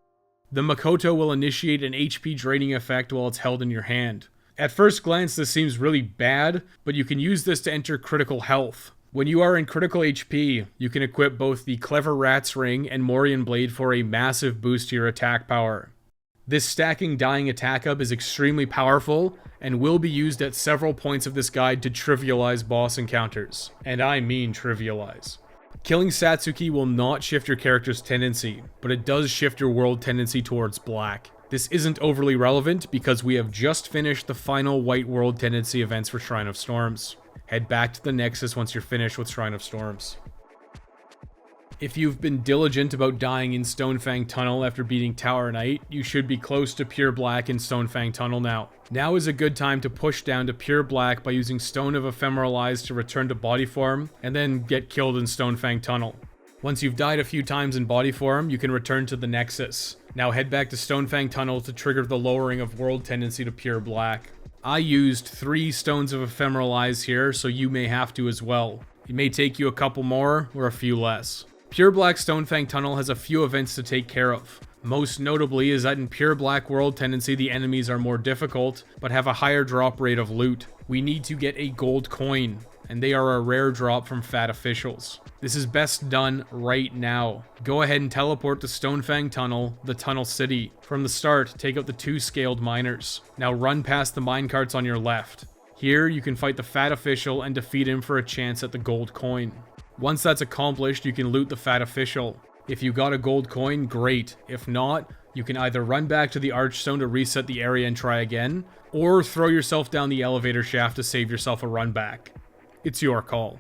The Makoto will initiate an HP draining effect while it's held in your hand. At first glance this seems really bad, but you can use this to enter critical health. When you are in critical HP, you can equip both the Clever Rat's Ring and Morion Blade for a massive boost to your attack power. This stacking dying attack up is extremely powerful, and will be used at several points of this guide to trivialize boss encounters. And I mean trivialize. Killing Satsuki will not shift your character's tendency, but it does shift your world tendency towards black. This isn't overly relevant because we have just finished the final white world tendency events for Shrine of Storms. Head back to the Nexus once you're finished with Shrine of Storms. If you've been diligent about dying in Stonefang Tunnel after beating Tower Knight, you should be close to pure black in Stonefang Tunnel now. Now is a good time to push down to pure black by using Stone of Ephemeral Eyes to return to body form, and then get killed in Stonefang Tunnel. Once you've died a few times in body form, you can return to the Nexus. Now head back to Stonefang Tunnel to trigger the lowering of world tendency to pure black. I used 3 Stones of Ephemeral Eyes here, so you may have to as well. It may take you a couple more, or a few less. Pure Black Stonefang Tunnel has a few events to take care of. Most notably is that in Pure Black World Tendency the enemies are more difficult, but have a higher drop rate of loot. We need to get a gold coin, and they are a rare drop from fat officials. This is best done right now. Go ahead and teleport to Stonefang Tunnel, the Tunnel City. From the start, take out the 2 scaled miners. Now run past the minecarts on your left. Here, you can fight the fat official and defeat him for a chance at the gold coin. Once that's accomplished, you can loot the fat official. If you got a gold coin, great. If not, you can either run back to the Archstone to reset the area and try again, or throw yourself down the elevator shaft to save yourself a run back. It's your call.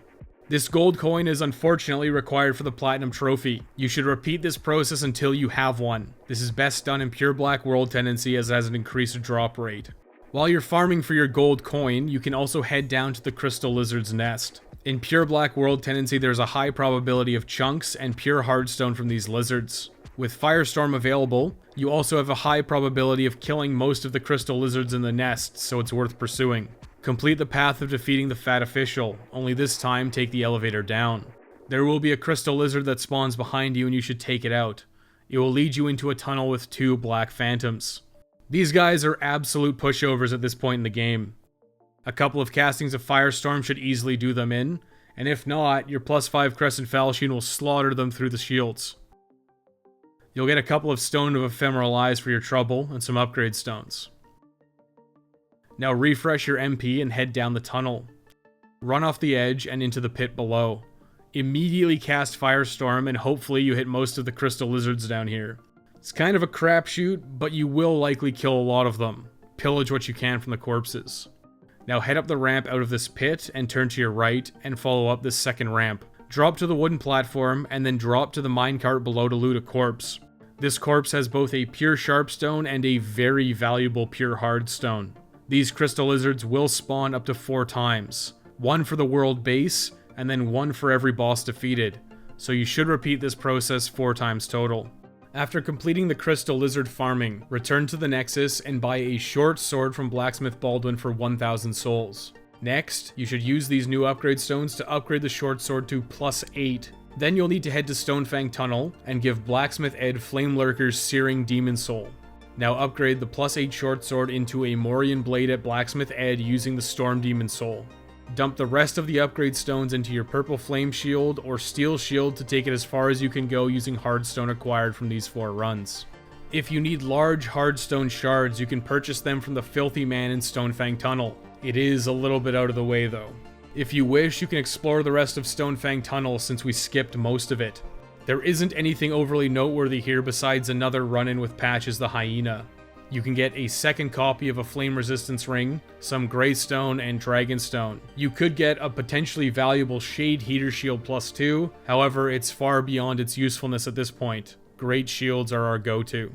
This gold coin is unfortunately required for the Platinum Trophy. You should repeat this process until you have one. This is best done in Pure Black World Tendency as it has an increased drop rate. While you're farming for your gold coin, you can also head down to the Crystal Lizard's Nest. In Pure Black World Tendency, there's a high probability of chunks and pure hardstone from these lizards. With Firestorm available, you also have a high probability of killing most of the crystal lizards in the nest, so it's worth pursuing. Complete the path of defeating the fat official, only this time take the elevator down. There will be a crystal lizard that spawns behind you and you should take it out. It will lead you into a tunnel with 2 black phantoms. These guys are absolute pushovers at this point in the game. A couple of castings of Firestorm should easily do them in, and if not, your +5 Crescent Falchion will slaughter them through the shields. You'll get a couple of Stone of Ephemeral Eyes for your trouble, and some upgrade stones. Now refresh your MP and head down the tunnel. Run off the edge and into the pit below. Immediately cast Firestorm, and hopefully you hit most of the crystal lizards down here. It's kind of a crapshoot, but you will likely kill a lot of them. Pillage what you can from the corpses. Now head up the ramp out of this pit and turn to your right and follow up this second ramp. Drop to the wooden platform and then drop to the minecart below to loot a corpse. This corpse has both a pure sharpstone and a very valuable pure hardstone. These crystal lizards will spawn up to 4 times. 1 for the world base, and then 1 for every boss defeated. So you should repeat this process 4 times total. After completing the crystal lizard farming, return to the Nexus and buy a short sword from Blacksmith Baldwin for 1,000 souls. Next, you should use these new upgrade stones to upgrade the short sword to +8. Then you'll need to head to Stonefang Tunnel and give Blacksmith Ed Flamelurker's Searing Demon Soul. Now upgrade the +8 short sword into a Morian blade at Blacksmith Ed using the Storm Demon Soul. Dump the rest of the upgrade stones into your purple flame shield or steel shield to take it as far as you can go using hardstone acquired from these 4 runs. If you need large hardstone shards, you can purchase them from the Filthy Man in Stonefang Tunnel. It is a little bit out of the way though. If you wish, you can explore the rest of Stonefang Tunnel since we skipped most of it. There isn't anything overly noteworthy here besides another run-in with Patches the Hyena. You can get a second copy of a Flame Resistance Ring, some Greystone, and Dragonstone. You could get a potentially valuable Shade Heater Shield +2, however it's far beyond its usefulness at this point. Great shields are our go-to.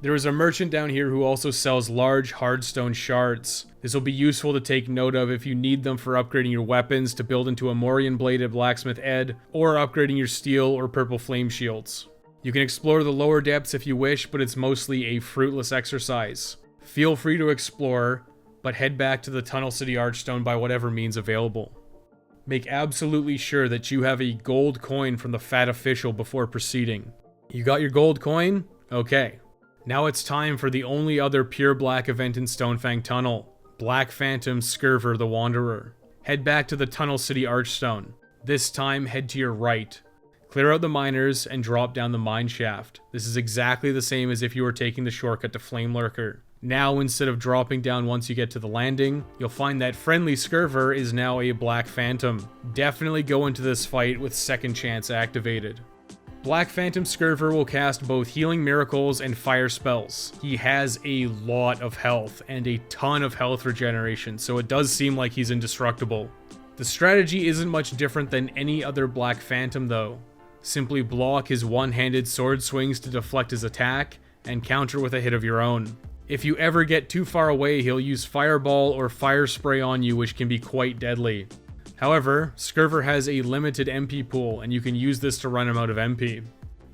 There is a merchant down here who also sells large hardstone shards. This will be useful to take note of if you need them for upgrading your weapons to build into a Morian blade at Blacksmith Ed, or upgrading your steel or purple flame shields. You can explore the lower depths if you wish, but it's mostly a fruitless exercise. Feel free to explore, but head back to the Tunnel City Archstone by whatever means available. Make absolutely sure that you have a gold coin from the Fat Official before proceeding. You got your gold coin? Okay. Now it's time for the only other pure black event in Stonefang Tunnel, Black Phantom Scurver the Wanderer. Head back to the Tunnel City Archstone. This time, head to your right. Clear out the miners and drop down the mine shaft. This is exactly the same as if you were taking the shortcut to Flamelurker. Now, instead of dropping down once you get to the landing, you'll find that Friendly Scurver is now a Black Phantom. Definitely go into this fight with Second Chance activated. Black Phantom Scurver will cast both Healing Miracles and Fire spells. He has a lot of health and a ton of health regeneration, so it does seem like he's indestructible. The strategy isn't much different than any other Black Phantom though. Simply block his one-handed sword swings to deflect his attack, and counter with a hit of your own. If you ever get too far away, he'll use Fireball or Fire Spray on you, which can be quite deadly. However, Scurver has a limited MP pool, and you can use this to run him out of MP.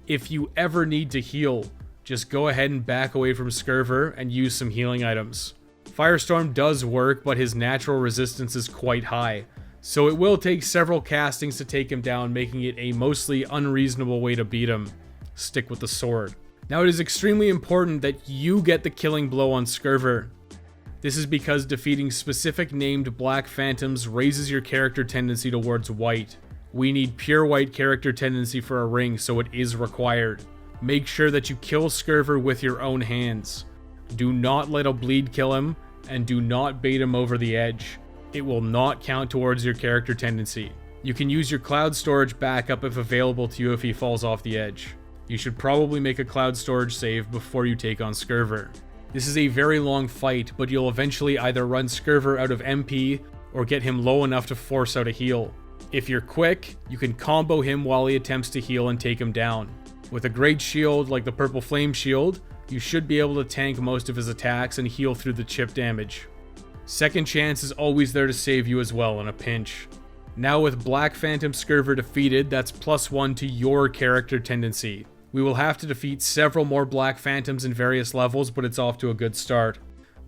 If you ever need to heal, just go ahead and back away from Scurver and use some healing items. Firestorm does work, but his natural resistance is quite high, so it will take several castings to take him down, making it a mostly unreasonable way to beat him. Stick with the sword. Now it is extremely important that you get the killing blow on Scurver. This is because defeating specific named Black Phantoms raises your character tendency towards white. We need pure white character tendency for a ring, so it is required. Make sure that you kill Scurver with your own hands. Do not let a bleed kill him, and do not bait him over the edge. It will not count towards your character tendency. You can use your cloud storage backup if available to you if he falls off the edge. You should probably make a cloud storage save before you take on Scurver. This is a very long fight, but you'll eventually either run Scurver out of MP or get him low enough to force out a heal. If you're quick, you can combo him while he attempts to heal and take him down. With a great shield like the Purple Flame Shield, you should be able to tank most of his attacks and heal through the chip damage. Second Chance is always there to save you as well in a pinch. Now with Black Phantom Scurver defeated, that's +1 to your character tendency. We will have to defeat several more Black Phantoms in various levels, but it's off to a good start.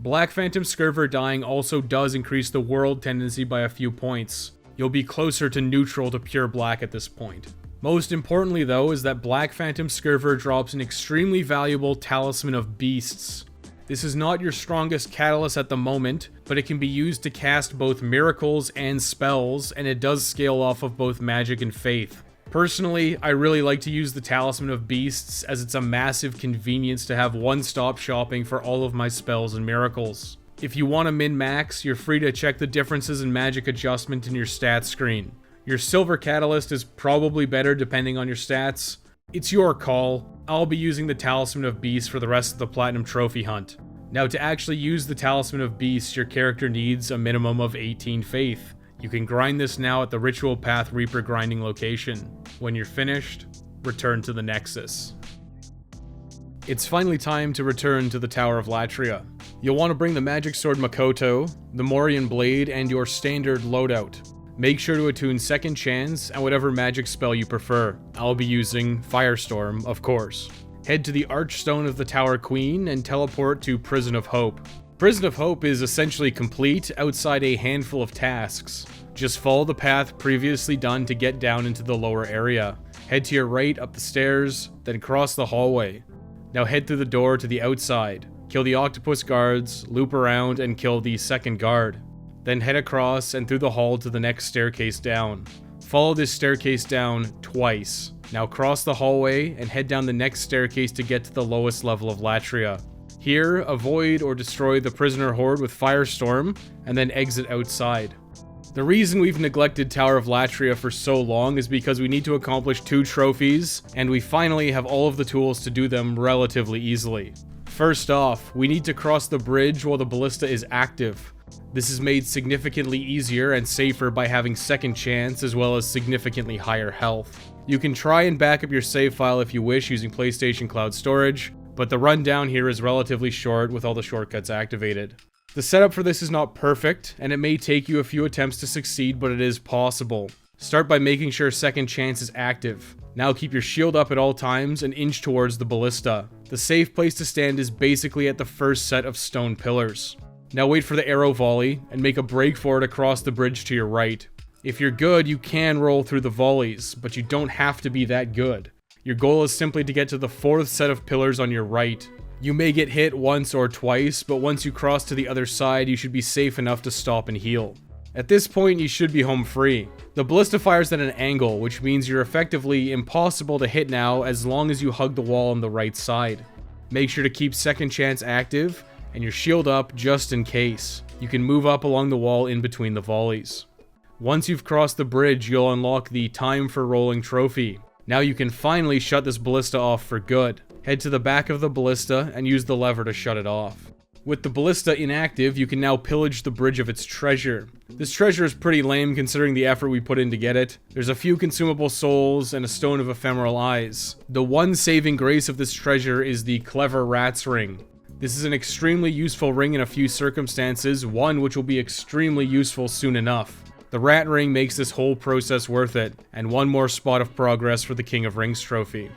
Black Phantom Scurver dying also does increase the world tendency by a few points. You'll be closer to neutral to pure black at this point. Most importantly though is that Black Phantom Scurver drops an extremely valuable Talisman of Beasts. This is not your strongest catalyst at the moment, but it can be used to cast both miracles and spells, and it does scale off of both magic and faith. Personally, I really like to use the Talisman of Beasts as it's a massive convenience to have one-stop shopping for all of my spells and miracles. If you want to min-max, you're free to check the differences in magic adjustment in your stats screen. Your Silver Catalyst is probably better depending on your stats. It's your call. I'll be using the Talisman of Beasts for the rest of the Platinum Trophy hunt. Now, to actually use the Talisman of Beasts, your character needs a minimum of 18 faith. You can grind this now at the Ritual Path Reaper grinding location. When you're finished, return to the Nexus. It's finally time to return to the Tower of Latria. You'll want to bring the Magic Sword Makoto, the Morian Blade, and your standard loadout. Make sure to attune Second Chance and whatever magic spell you prefer. I'll be using Firestorm, of course. Head to the Archstone of the Tower Queen and teleport to Prison of Hope. Prison of Hope is essentially complete outside a handful of tasks. Just follow the path previously done to get down into the lower area. Head to your right up the stairs, then cross the hallway. Now head through the door to the outside. Kill the octopus guards, loop around, and kill the second guard. Then head across and through the hall to the next staircase down. Follow this staircase down twice. Now cross the hallway and head down the next staircase to get to the lowest level of Latria. Here, avoid or destroy the prisoner horde with Firestorm, and then exit outside. The reason we've neglected Tower of Latria for so long is because we need to accomplish 2 trophies, and we finally have all of the tools to do them relatively easily. First off, we need to cross the bridge while the ballista is active. This is made significantly easier and safer by having Second Chance as well as significantly higher health. You can try and back up your save file if you wish using PlayStation Cloud Storage, but the rundown here is relatively short with all the shortcuts activated. The setup for this is not perfect, and it may take you a few attempts to succeed, but it is possible. Start by making sure Second Chance is active. Now keep your shield up at all times and inch towards the ballista. The safe place to stand is basically at the first set of stone pillars. Now wait for the arrow volley, and make a break for it across the bridge to your right. If you're good, you can roll through the volleys, but you don't have to be that good. Your goal is simply to get to the 4th set of pillars on your right. You may get hit once or twice, but once you cross to the other side, you should be safe enough to stop and heal. At this point, you should be home free. The ballista fires at an angle, which means you're effectively impossible to hit now as long as you hug the wall on the right side. Make sure to keep Second Chance active, and your shield up just in case. You can move up along the wall in between the volleys. Once you've crossed the bridge, you'll unlock the Time for Rolling trophy. Now you can finally shut this ballista off for good. Head to the back of the ballista and use the lever to shut it off. With the ballista inactive, you can now pillage the bridge of its treasure. This treasure is pretty lame considering the effort we put in to get it. There's a few consumable souls and a stone of ephemeral eyes. The one saving grace of this treasure is the Clever Rat's Ring. This is an extremely useful ring in a few circumstances, one which will be extremely useful soon enough. The Rat Ring makes this whole process worth it, and one more spot of progress for the King of Rings trophy.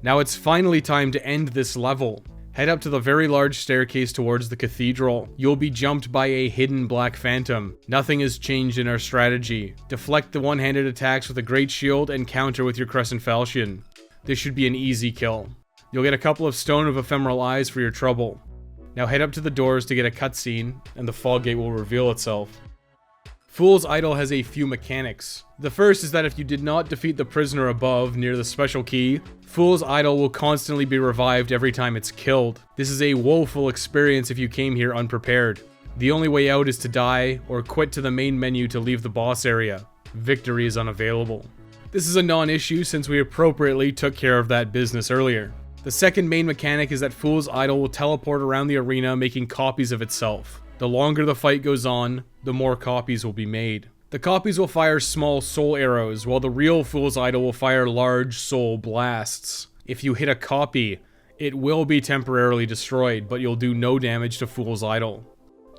Now it's finally time to end this level. Head up to the very large staircase towards the cathedral. You'll be jumped by a hidden black phantom. Nothing has changed in our strategy. Deflect the one-handed attacks with a great shield and counter with your crescent falchion. This should be an easy kill. You'll get a couple of stone of ephemeral eyes for your trouble. Now head up to the doors to get a cutscene, and the fog gate will reveal itself. Fool's Idol has a few mechanics. The first is that if you did not defeat the prisoner above near the special key, Fool's Idol will constantly be revived every time it's killed. This is a woeful experience if you came here unprepared. The only way out is to die, or quit to the main menu to leave the boss area. Victory is unavailable. This is a non-issue since we appropriately took care of that business earlier. The second main mechanic is that Fool's Idol will teleport around the arena making copies of itself. The longer the fight goes on, the more copies will be made. The copies will fire small soul arrows, while the real Fool's Idol will fire large soul blasts. If you hit a copy, it will be temporarily destroyed, but you'll do no damage to Fool's Idol.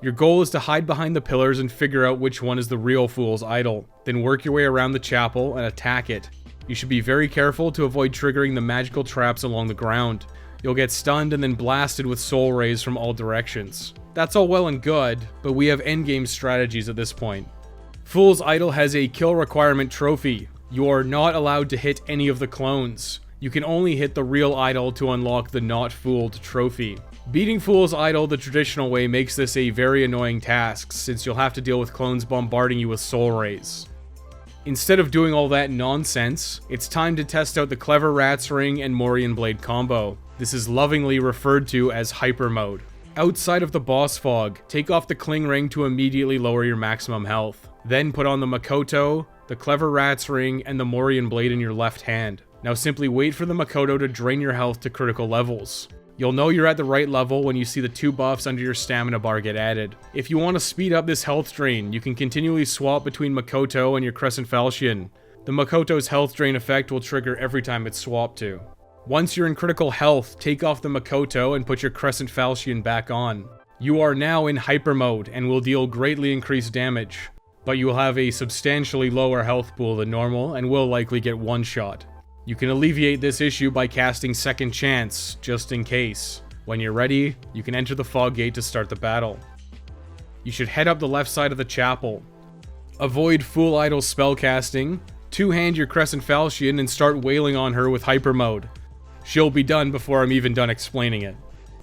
Your goal is to hide behind the pillars and figure out which one is the real Fool's Idol, then work your way around the chapel and attack it. You should be very careful to avoid triggering the magical traps along the ground. You'll get stunned and then blasted with soul rays from all directions. That's all well and good, but we have endgame strategies at this point. Fool's Idol has a kill requirement trophy. You are not allowed to hit any of the clones. You can only hit the real idol to unlock the Not Fooled trophy. Beating Fool's Idol the traditional way makes this a very annoying task, since you'll have to deal with clones bombarding you with soul rays. Instead of doing all that nonsense, it's time to test out the Clever Rat's Ring and Morian Blade combo. This is lovingly referred to as Hyper Mode. Outside of the boss fog, take off the Cling Ring to immediately lower your maximum health. Then put on the Makoto, the Clever Rat's Ring, and the Morian Blade in your left hand. Now simply wait for the Makoto to drain your health to critical levels. You'll know you're at the right level when you see the 2 buffs under your stamina bar get added. If you want to speed up this health drain, you can continually swap between Makoto and your Crescent Falchion. The Makoto's health drain effect will trigger every time it's swapped to. Once you're in critical health, take off the Makoto and put your Crescent Falchion back on. You are now in hyper mode and will deal greatly increased damage, but you will have a substantially lower health pool than normal and will likely get one shot. You can alleviate this issue by casting Second Chance, just in case. When you're ready, you can enter the fog gate to start the battle. You should head up the left side of the chapel. Avoid Fool Idol spellcasting, 2-hand your Crescent Falchion and start wailing on her with hyper mode. She'll be done before I'm even done explaining it.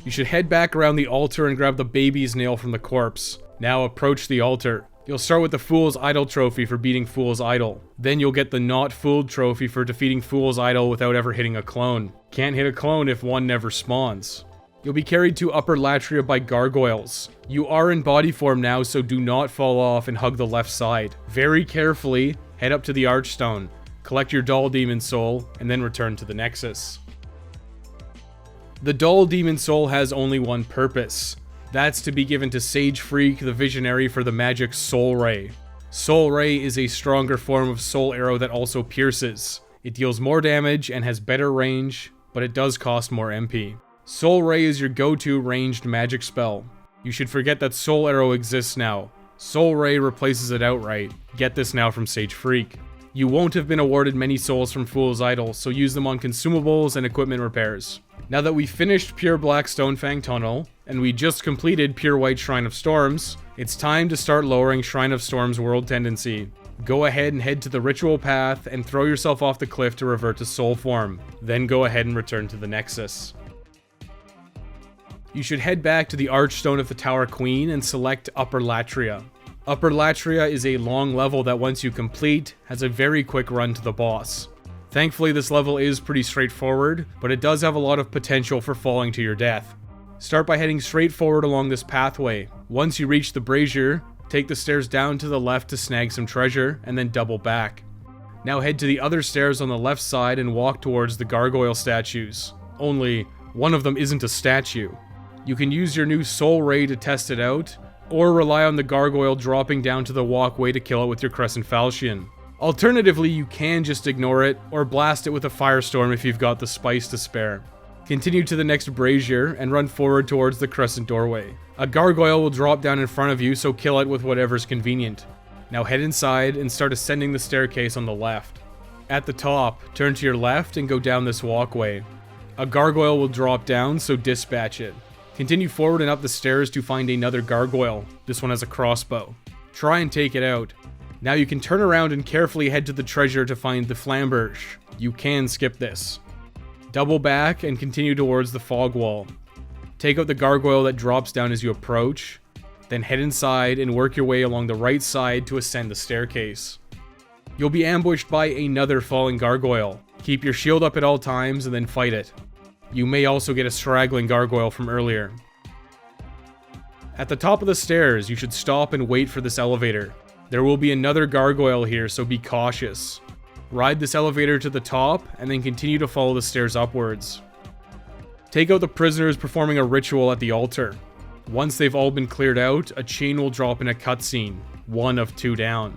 You should head back around the altar and grab the baby's nail from the corpse. Now approach the altar. You'll start with the Fool's Idol trophy for beating Fool's Idol. Then you'll get the Not Fooled trophy for defeating Fool's Idol without ever hitting a clone. Can't hit a clone if one never spawns. You'll be carried to Upper Latria by gargoyles. You are in body form now, so do not fall off and hug the left side. Very carefully, head up to the Archstone, collect your Doll Demon Soul, and then return to the Nexus. The Doll Demon Soul has only one purpose. That's to be given to Sage Freak, the Visionary, for the magic Soul Ray. Soul Ray is a stronger form of Soul Arrow that also pierces. It deals more damage and has better range, but it does cost more MP. Soul Ray is your go-to ranged magic spell. You should forget that Soul Arrow exists now. Soul Ray replaces it outright. Get this now from Sage Freak. You won't have been awarded many souls from Fool's Idol, so use them on consumables and equipment repairs. Now that we've finished Pure Black Stonefang Tunnel, and we just completed Pure White Shrine of Storms, it's time to start lowering Shrine of Storms world tendency. Go ahead and head to the ritual path and throw yourself off the cliff to revert to soul form. Then go ahead and return to the Nexus. You should head back to the Archstone of the Tower Queen and select Upper Latria. Upper Latria is a long level that once you complete, has a very quick run to the boss. Thankfully this level is pretty straightforward, but it does have a lot of potential for falling to your death. Start by heading straight forward along this pathway. Once you reach the brazier, take the stairs down to the left to snag some treasure, and then double back. Now head to the other stairs on the left side and walk towards the gargoyle statues. Only, one of them isn't a statue. You can use your new Soul Ray to test it out, or rely on the gargoyle dropping down to the walkway to kill it with your Crescent Falchion. Alternatively, you can just ignore it, or blast it with a firestorm if you've got the spice to spare. Continue to the next brazier, and run forward towards the crescent doorway. A gargoyle will drop down in front of you, so kill it with whatever's convenient. Now head inside, and start ascending the staircase on the left. At the top, turn to your left and go down this walkway. A gargoyle will drop down, so dispatch it. Continue forward and up the stairs to find another gargoyle. This one has a crossbow. Try and take it out. Now you can turn around and carefully head to the treasure to find the Flamberge. You can skip this. Double back and continue towards the fog wall. Take out the gargoyle that drops down as you approach, then head inside and work your way along the right side to ascend the staircase. You'll be ambushed by another falling gargoyle. Keep your shield up at all times and then fight it. You may also get a straggling gargoyle from earlier. At the top of the stairs, you should stop and wait for this elevator. There will be another gargoyle here, so be cautious. Ride this elevator to the top, and then continue to follow the stairs upwards. Take out the prisoners performing a ritual at the altar. Once they've all been cleared out, a chain will drop in a cutscene, 1 of 2 down.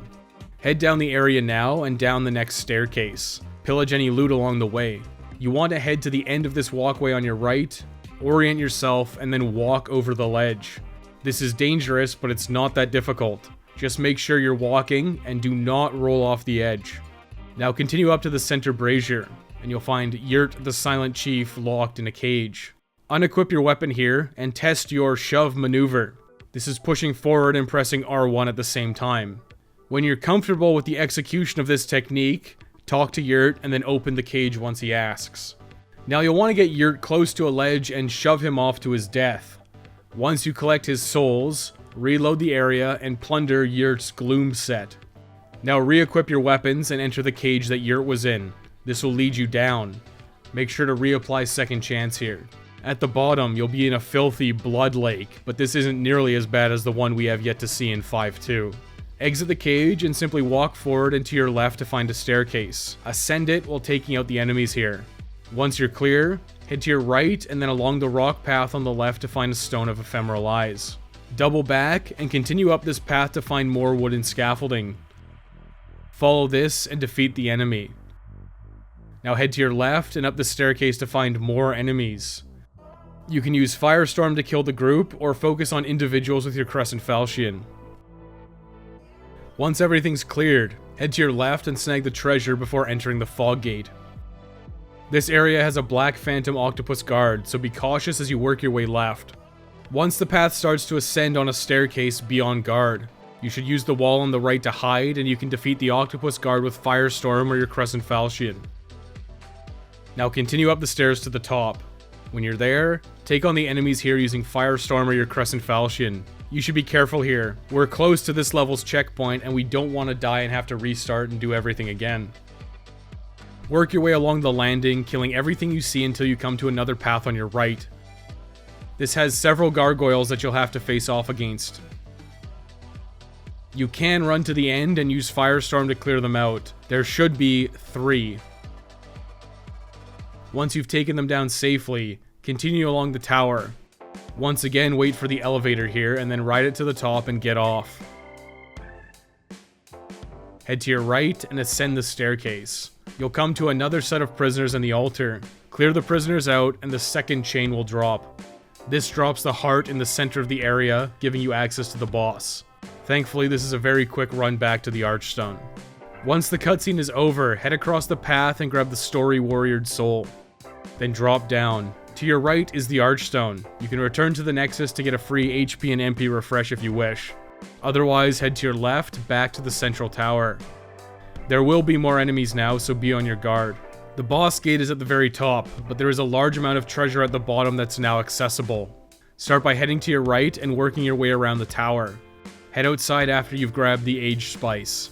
Head down the area now, and down the next staircase. Pillage any loot along the way. You want to head to the end of this walkway on your right, orient yourself, and then walk over the ledge. This is dangerous, but it's not that difficult. Just make sure you're walking, and do not roll off the edge. Now continue up to the center brazier, and you'll find Yurt the Silent Chief locked in a cage. Unequip your weapon here, and test your shove maneuver. This is pushing forward and pressing R1 at the same time. When you're comfortable with the execution of this technique, talk to Yurt and then open the cage once he asks. Now you'll want to get Yurt close to a ledge and shove him off to his death. Once you collect his souls, reload the area and plunder Yurt's Gloom set. Now re-equip your weapons and enter the cage that Yurt was in. This will lead you down. Make sure to reapply Second Chance here. At the bottom, you'll be in a filthy blood lake, but this isn't nearly as bad as the one we have yet to see in 5.2. Exit the cage and simply walk forward and to your left to find a staircase. Ascend it while taking out the enemies here. Once you're clear, head to your right and then along the rock path on the left to find a Stone of Ephemeral Eyes. Double back and continue up this path to find more wooden scaffolding. Follow this and defeat the enemy. Now head to your left and up the staircase to find more enemies. You can use Firestorm to kill the group or focus on individuals with your Crescent Falchion. Once everything's cleared, head to your left and snag the treasure before entering the Fog Gate. This area has a black phantom octopus guard, so be cautious as you work your way left. Once the path starts to ascend on a staircase, be on guard. You should use the wall on the right to hide, and you can defeat the octopus guard with Firestorm or your Crescent Falchion. Now continue up the stairs to the top. When you're there, take on the enemies here using Firestorm or your Crescent Falchion. You should be careful here. We're close to this level's checkpoint, and we don't want to die and have to restart and do everything again. Work your way along the landing, killing everything you see until you come to another path on your right. This has several gargoyles that you'll have to face off against. You can run to the end and use Firestorm to clear them out. There should be 3. Once you've taken them down safely, continue along the tower. Once again, wait for the elevator here and then ride it to the top and get off. Head to your right and ascend the staircase. You'll come to another set of prisoners in the altar. Clear the prisoners out and the second chain will drop. This drops the heart in the center of the area, giving you access to the boss. Thankfully, this is a very quick run back to the Archstone. Once the cutscene is over, head across the path and grab the Story Warriored Soul. Then drop down. To your right is the Archstone. You can return to the Nexus to get a free HP and MP refresh if you wish. Otherwise, head to your left, back to the central tower. There will be more enemies now, so be on your guard. The boss gate is at the very top, but there is a large amount of treasure at the bottom that's now accessible. Start by heading to your right and working your way around the tower. Head outside after you've grabbed the Aged Spice.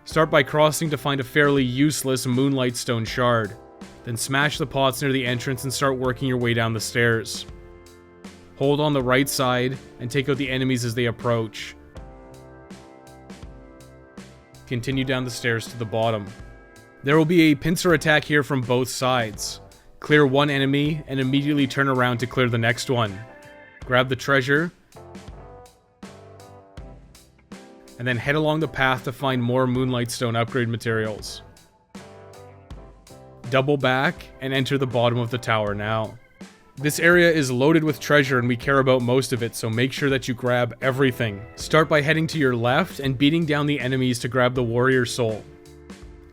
Start by crossing to find a fairly useless Moonlight Stone shard. Then smash the pots near the entrance and start working your way down the stairs. Hold on the right side and take out the enemies as they approach. Continue down the stairs to the bottom. There will be a pincer attack here from both sides. Clear one enemy and immediately turn around to clear the next one. Grab the treasure, and then head along the path to find more Moonlight Stone upgrade materials. Double back and enter the bottom of the tower now. This area is loaded with treasure and we care about most of it, so make sure that you grab everything. Start by heading to your left and beating down the enemies to grab the Warrior Soul.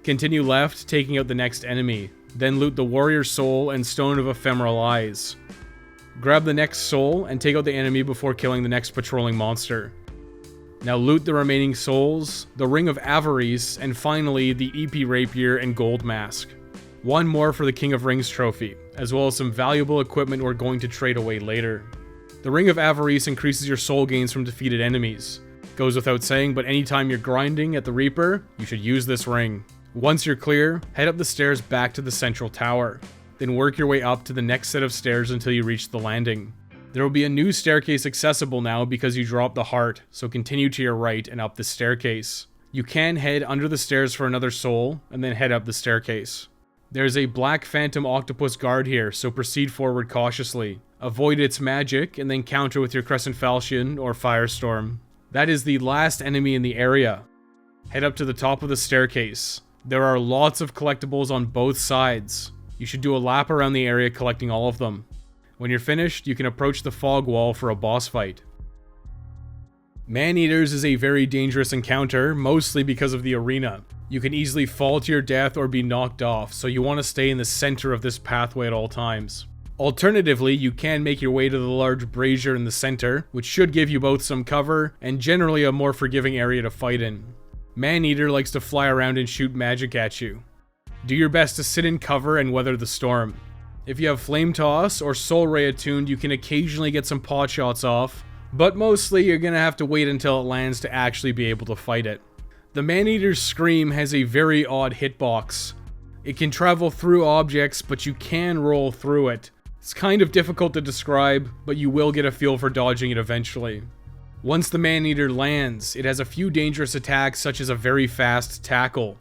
Continue left, taking out the next enemy. Then loot the Warrior Soul and Stone of Ephemeral Eyes. Grab the next soul and take out the enemy before killing the next patrolling monster. Now loot the remaining souls, the Ring of Avarice, and finally the EP Rapier and Gold Mask. One more for the King of Rings trophy, as well as some valuable equipment we're going to trade away later. The Ring of Avarice increases your soul gains from defeated enemies. Goes without saying, but anytime you're grinding at the Reaper, you should use this ring. Once you're clear, head up the stairs back to the central tower. Then work your way up to the next set of stairs until you reach the landing. There will be a new staircase accessible now because you dropped the heart, so continue to your right and up the staircase. You can head under the stairs for another soul, and then head up the staircase. There's a black phantom octopus guard here, so proceed forward cautiously. Avoid its magic, and then counter with your Crescent Falchion or Firestorm. That is the last enemy in the area. Head up to the top of the staircase. There are lots of collectibles on both sides. You should do a lap around the area collecting all of them. When you're finished, you can approach the fog wall for a boss fight. Maneaters is a very dangerous encounter, mostly because of the arena. You can easily fall to your death or be knocked off, so you want to stay in the center of this pathway at all times. Alternatively, you can make your way to the large brazier in the center, which should give you both some cover and generally a more forgiving area to fight in. Maneater likes to fly around and shoot magic at you. Do your best to sit in cover and weather the storm. If you have Flame Toss or Soul Ray attuned, you can occasionally get some pot shots off, but mostly you're gonna have to wait until it lands to actually be able to fight it. The Maneater's Scream has a very odd hitbox. It can travel through objects, but you can roll through it. It's kind of difficult to describe, but you will get a feel for dodging it eventually. Once the Maneater lands, it has a few dangerous attacks such as a very fast tackle.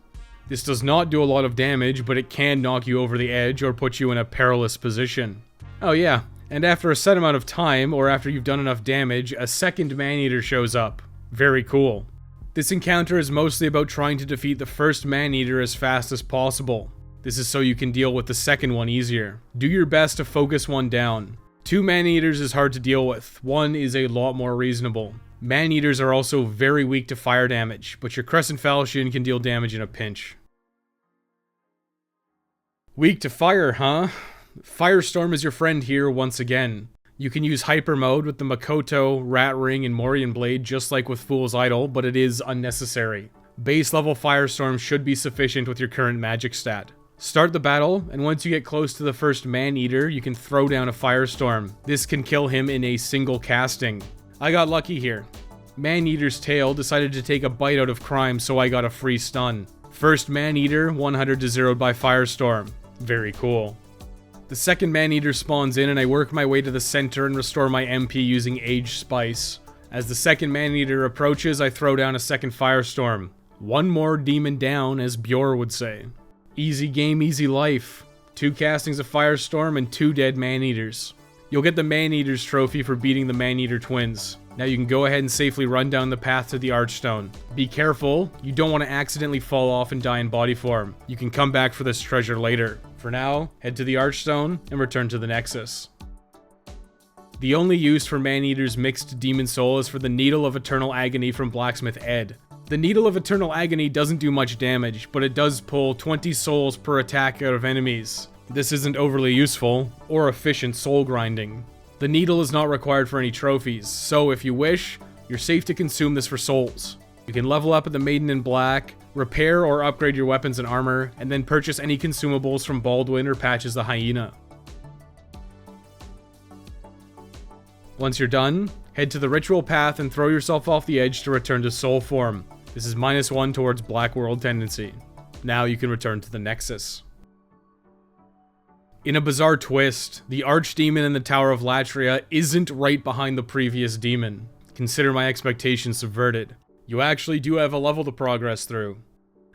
This does not do a lot of damage, but it can knock you over the edge or put you in a perilous position. Oh yeah, and after a set amount of time, or after you've done enough damage, a second Maneater shows up. Very cool. This encounter is mostly about trying to defeat the first Maneater as fast as possible. This is so you can deal with the second one easier. Do your best to focus one down. 2 Maneaters is hard to deal with, one is a lot more reasonable. Maneaters are also very weak to fire damage, but your Crescent Falchion can deal damage in a pinch. Weak to fire, huh? Firestorm is your friend here once again. You can use Hyper Mode with the Makoto, Rat Ring, and Morion Blade just like with Fool's Idol, but it is unnecessary. Base level Firestorm should be sufficient with your current magic stat. Start the battle, and once you get close to the first Maneater, you can throw down a Firestorm. This can kill him in a single casting. I got lucky here. Maneater's tail decided to take a bite out of crime, so I got a free stun. First Maneater, 100-0'd by Firestorm. Very cool. The second Maneater spawns in, and I work my way to the center and restore my MP using Age Spice. As the second Maneater approaches, I throw down a second Firestorm. One more demon down, as Bjor would say. Easy game, easy life. 2 castings of Firestorm and 2 dead Maneaters. You'll get the Maneater's trophy for beating the Maneater twins. Now you can go ahead and safely run down the path to the Archstone. Be careful, you don't want to accidentally fall off and die in body form. You can come back for this treasure later. For now, head to the Archstone and return to the Nexus. The only use for Maneater's mixed demon soul is for the Needle of Eternal Agony from Blacksmith Ed. The Needle of Eternal Agony doesn't do much damage, but it does pull 20 souls per attack out of enemies. This isn't overly useful, or efficient soul grinding. The needle is not required for any trophies, so if you wish, you're safe to consume this for souls. You can level up at the Maiden in Black, repair or upgrade your weapons and armor, and then purchase any consumables from Baldwin or Patches the Hyena. Once you're done, head to the Ritual Path and throw yourself off the edge to return to Soul Form. This is -1 towards Black World tendency. Now you can return to the Nexus. In a bizarre twist, the Archdemon in the Tower of Latria isn't right behind the previous demon. Consider my expectations subverted. You actually do have a level to progress through.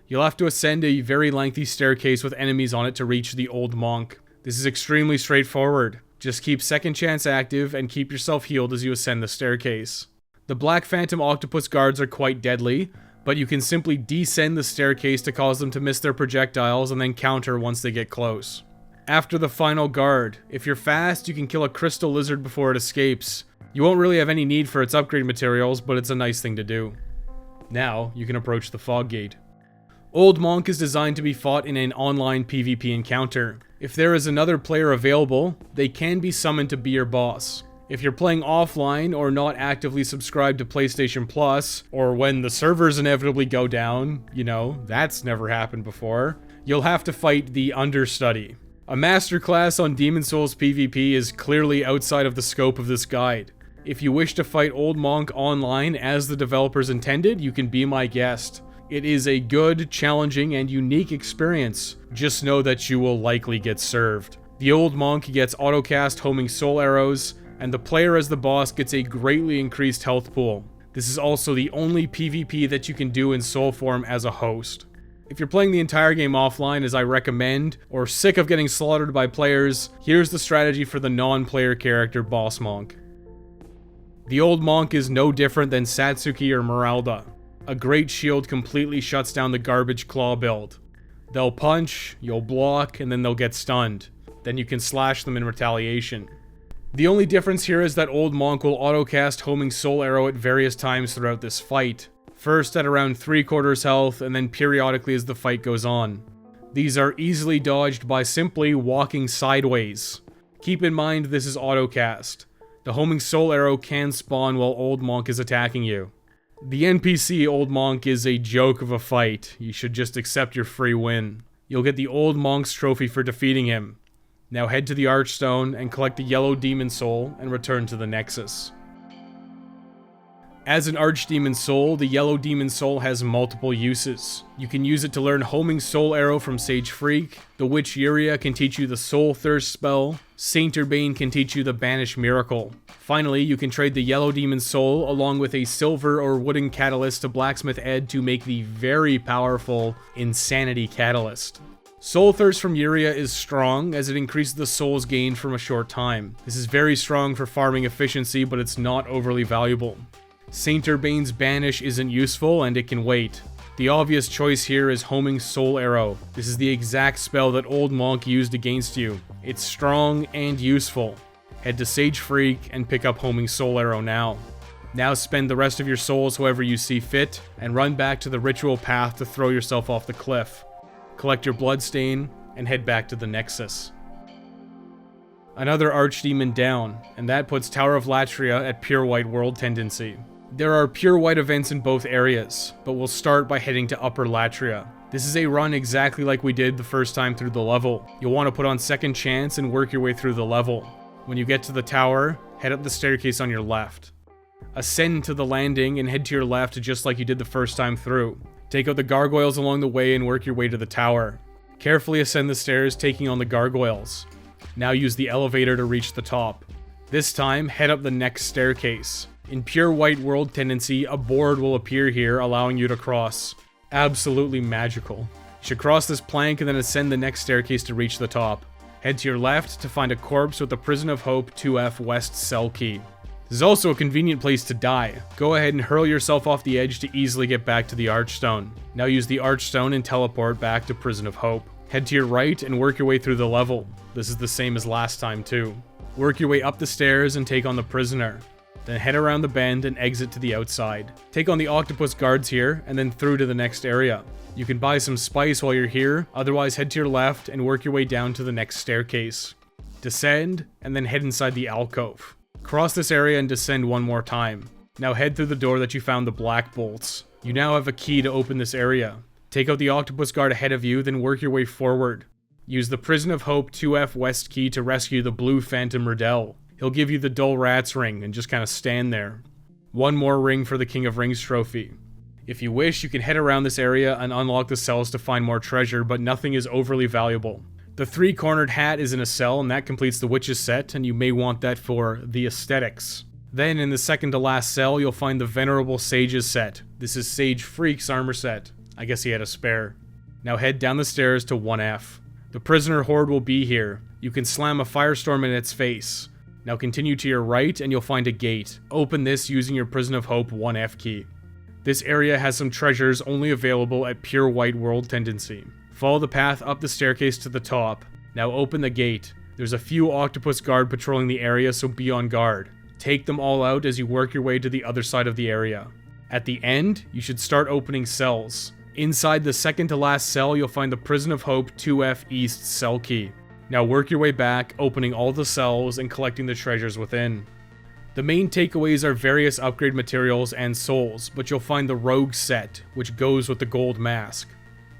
You'll have to ascend a very lengthy staircase with enemies on it to reach the Old Monk. This is extremely straightforward. Just keep Second Chance active and keep yourself healed as you ascend the staircase. The Black Phantom Octopus guards are quite deadly, but you can simply descend the staircase to cause them to miss their projectiles and then counter once they get close. After the final guard, if you're fast, you can kill a crystal lizard before it escapes. You won't really have any need for its upgrade materials, but it's a nice thing to do. Now, you can approach the Fog Gate. Old Monk is designed to be fought in an online PvP encounter. If there is another player available, they can be summoned to be your boss. If you're playing offline or not actively subscribed to PlayStation Plus, or when the servers inevitably go down, you know, that's never happened before, you'll have to fight the Understudy. A masterclass on Demon Souls PvP is clearly outside of the scope of this guide. If you wish to fight Old Monk online as the developers intended, you can be my guest. It is a good, challenging, and unique experience. Just know that you will likely get served. The Old Monk gets autocast homing soul arrows, and the player as the boss gets a greatly increased health pool. This is also the only PvP that you can do in soul form as a host. If you're playing the entire game offline, as I recommend, or sick of getting slaughtered by players, here's the strategy for the non-player character Boss Monk. The Old Monk is no different than Satsuki or Meralda. A Great Shield completely shuts down the garbage claw build. They'll punch, you'll block, and then they'll get stunned. Then you can slash them in retaliation. The only difference here is that Old Monk will autocast homing soul arrow at various times throughout this fight. First at around 3/4 health, and then periodically as the fight goes on. These are easily dodged by simply walking sideways. Keep in mind this is autocast. The homing soul arrow can spawn while Old Monk is attacking you. The NPC Old Monk is a joke of a fight. You should just accept your free win. You'll get the Old Monk's trophy for defeating him. Now head to the Archstone and collect the yellow demon soul and return to the Nexus. As an Archdemon Soul, the Yellow Demon Soul has multiple uses. You can use it to learn Homing Soul Arrow from Sage Freak, the Witch Yuria can teach you the Soul Thirst spell, Saint Urbane can teach you the Banish Miracle. Finally, you can trade the Yellow Demon Soul along with a Silver or Wooden Catalyst to Blacksmith Ed to make the very powerful Insanity Catalyst. Soul Thirst from Yuria is strong, as it increases the souls gained from a short time. This is very strong for farming efficiency, but it's not overly valuable. Saint Urbane's Banish isn't useful, and it can wait. The obvious choice here is Homing Soul Arrow. This is the exact spell that Old Monk used against you. It's strong and useful. Head to Sage Freak and pick up Homing Soul Arrow now. Now spend the rest of your souls however you see fit, and run back to the ritual path to throw yourself off the cliff. Collect your bloodstain, and head back to the Nexus. Another Archdemon down, and that puts Tower of Latria at Pure White World tendency. There are Pure White events in both areas, but we'll start by heading to Upper Latria. This is a run exactly like we did the first time through the level. You'll want to put on Second Chance and work your way through the level. When you get to the tower, head up the staircase on your left. Ascend to the landing and head to your left just like you did the first time through. Take out the gargoyles along the way and work your way to the tower. Carefully ascend the stairs, taking on the gargoyles. Now use the elevator to reach the top. This time, head up the next staircase. In Pure White World tendency, a board will appear here, allowing you to cross. Absolutely magical. You should cross this plank and then ascend the next staircase to reach the top. Head to your left to find a corpse with the Prison of Hope 2F West cell key. This is also a convenient place to die. Go ahead and hurl yourself off the edge to easily get back to the Archstone. Now use the Archstone and teleport back to Prison of Hope. Head to your right and work your way through the level. This is the same as last time too. Work your way up the stairs and take on the prisoner. Then head around the bend and exit to the outside. Take on the octopus guards here, and then through to the next area. You can buy some spice while you're here, otherwise head to your left and work your way down to the next staircase. Descend, and then head inside the alcove. Cross this area and descend one more time. Now head through the door that you found the black bolts. You now have a key to open this area. Take out the octopus guard ahead of you, then work your way forward. Use the Prison of Hope 2F West key to rescue the blue Phantom Riddell. He'll give you the Dull Rats ring and just kind of stand there. One more ring for the King of Rings trophy. If you wish, you can head around this area and unlock the cells to find more treasure, but nothing is overly valuable. The three-cornered hat is in a cell, and that completes the Witch's set, and you may want that for the aesthetics. Then, in the second to last cell, you'll find the Venerable Sage's set. This is Sage Freak's armor set. I guess he had a spare. Now head down the stairs to 1F. The prisoner horde will be here. You can slam a firestorm in its face. Now continue to your right and you'll find a gate. Open this using your Prison of Hope 1F key. This area has some treasures only available at Pure White World tendency. Follow the path up the staircase to the top. Now open the gate. There's a few octopus guard patrolling the area, so be on guard. Take them all out as you work your way to the other side of the area. At the end, you should start opening cells. Inside the second to last cell, you'll find the Prison of Hope 2F East cell key. Now work your way back, opening all the cells and collecting the treasures within. The main takeaways are various upgrade materials and souls, but you'll find the Rogue set, which goes with the gold mask.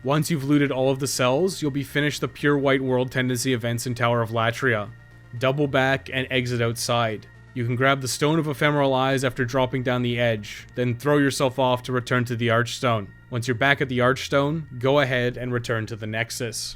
Once you've looted all of the cells, you'll be finished the Pure White World tendency events in Tower of Latria. Double back and exit outside. You can grab the Stone of Ephemeral Eyes after dropping down the edge, then throw yourself off to return to the Archstone. Once you're back at the Archstone, go ahead and return to the Nexus.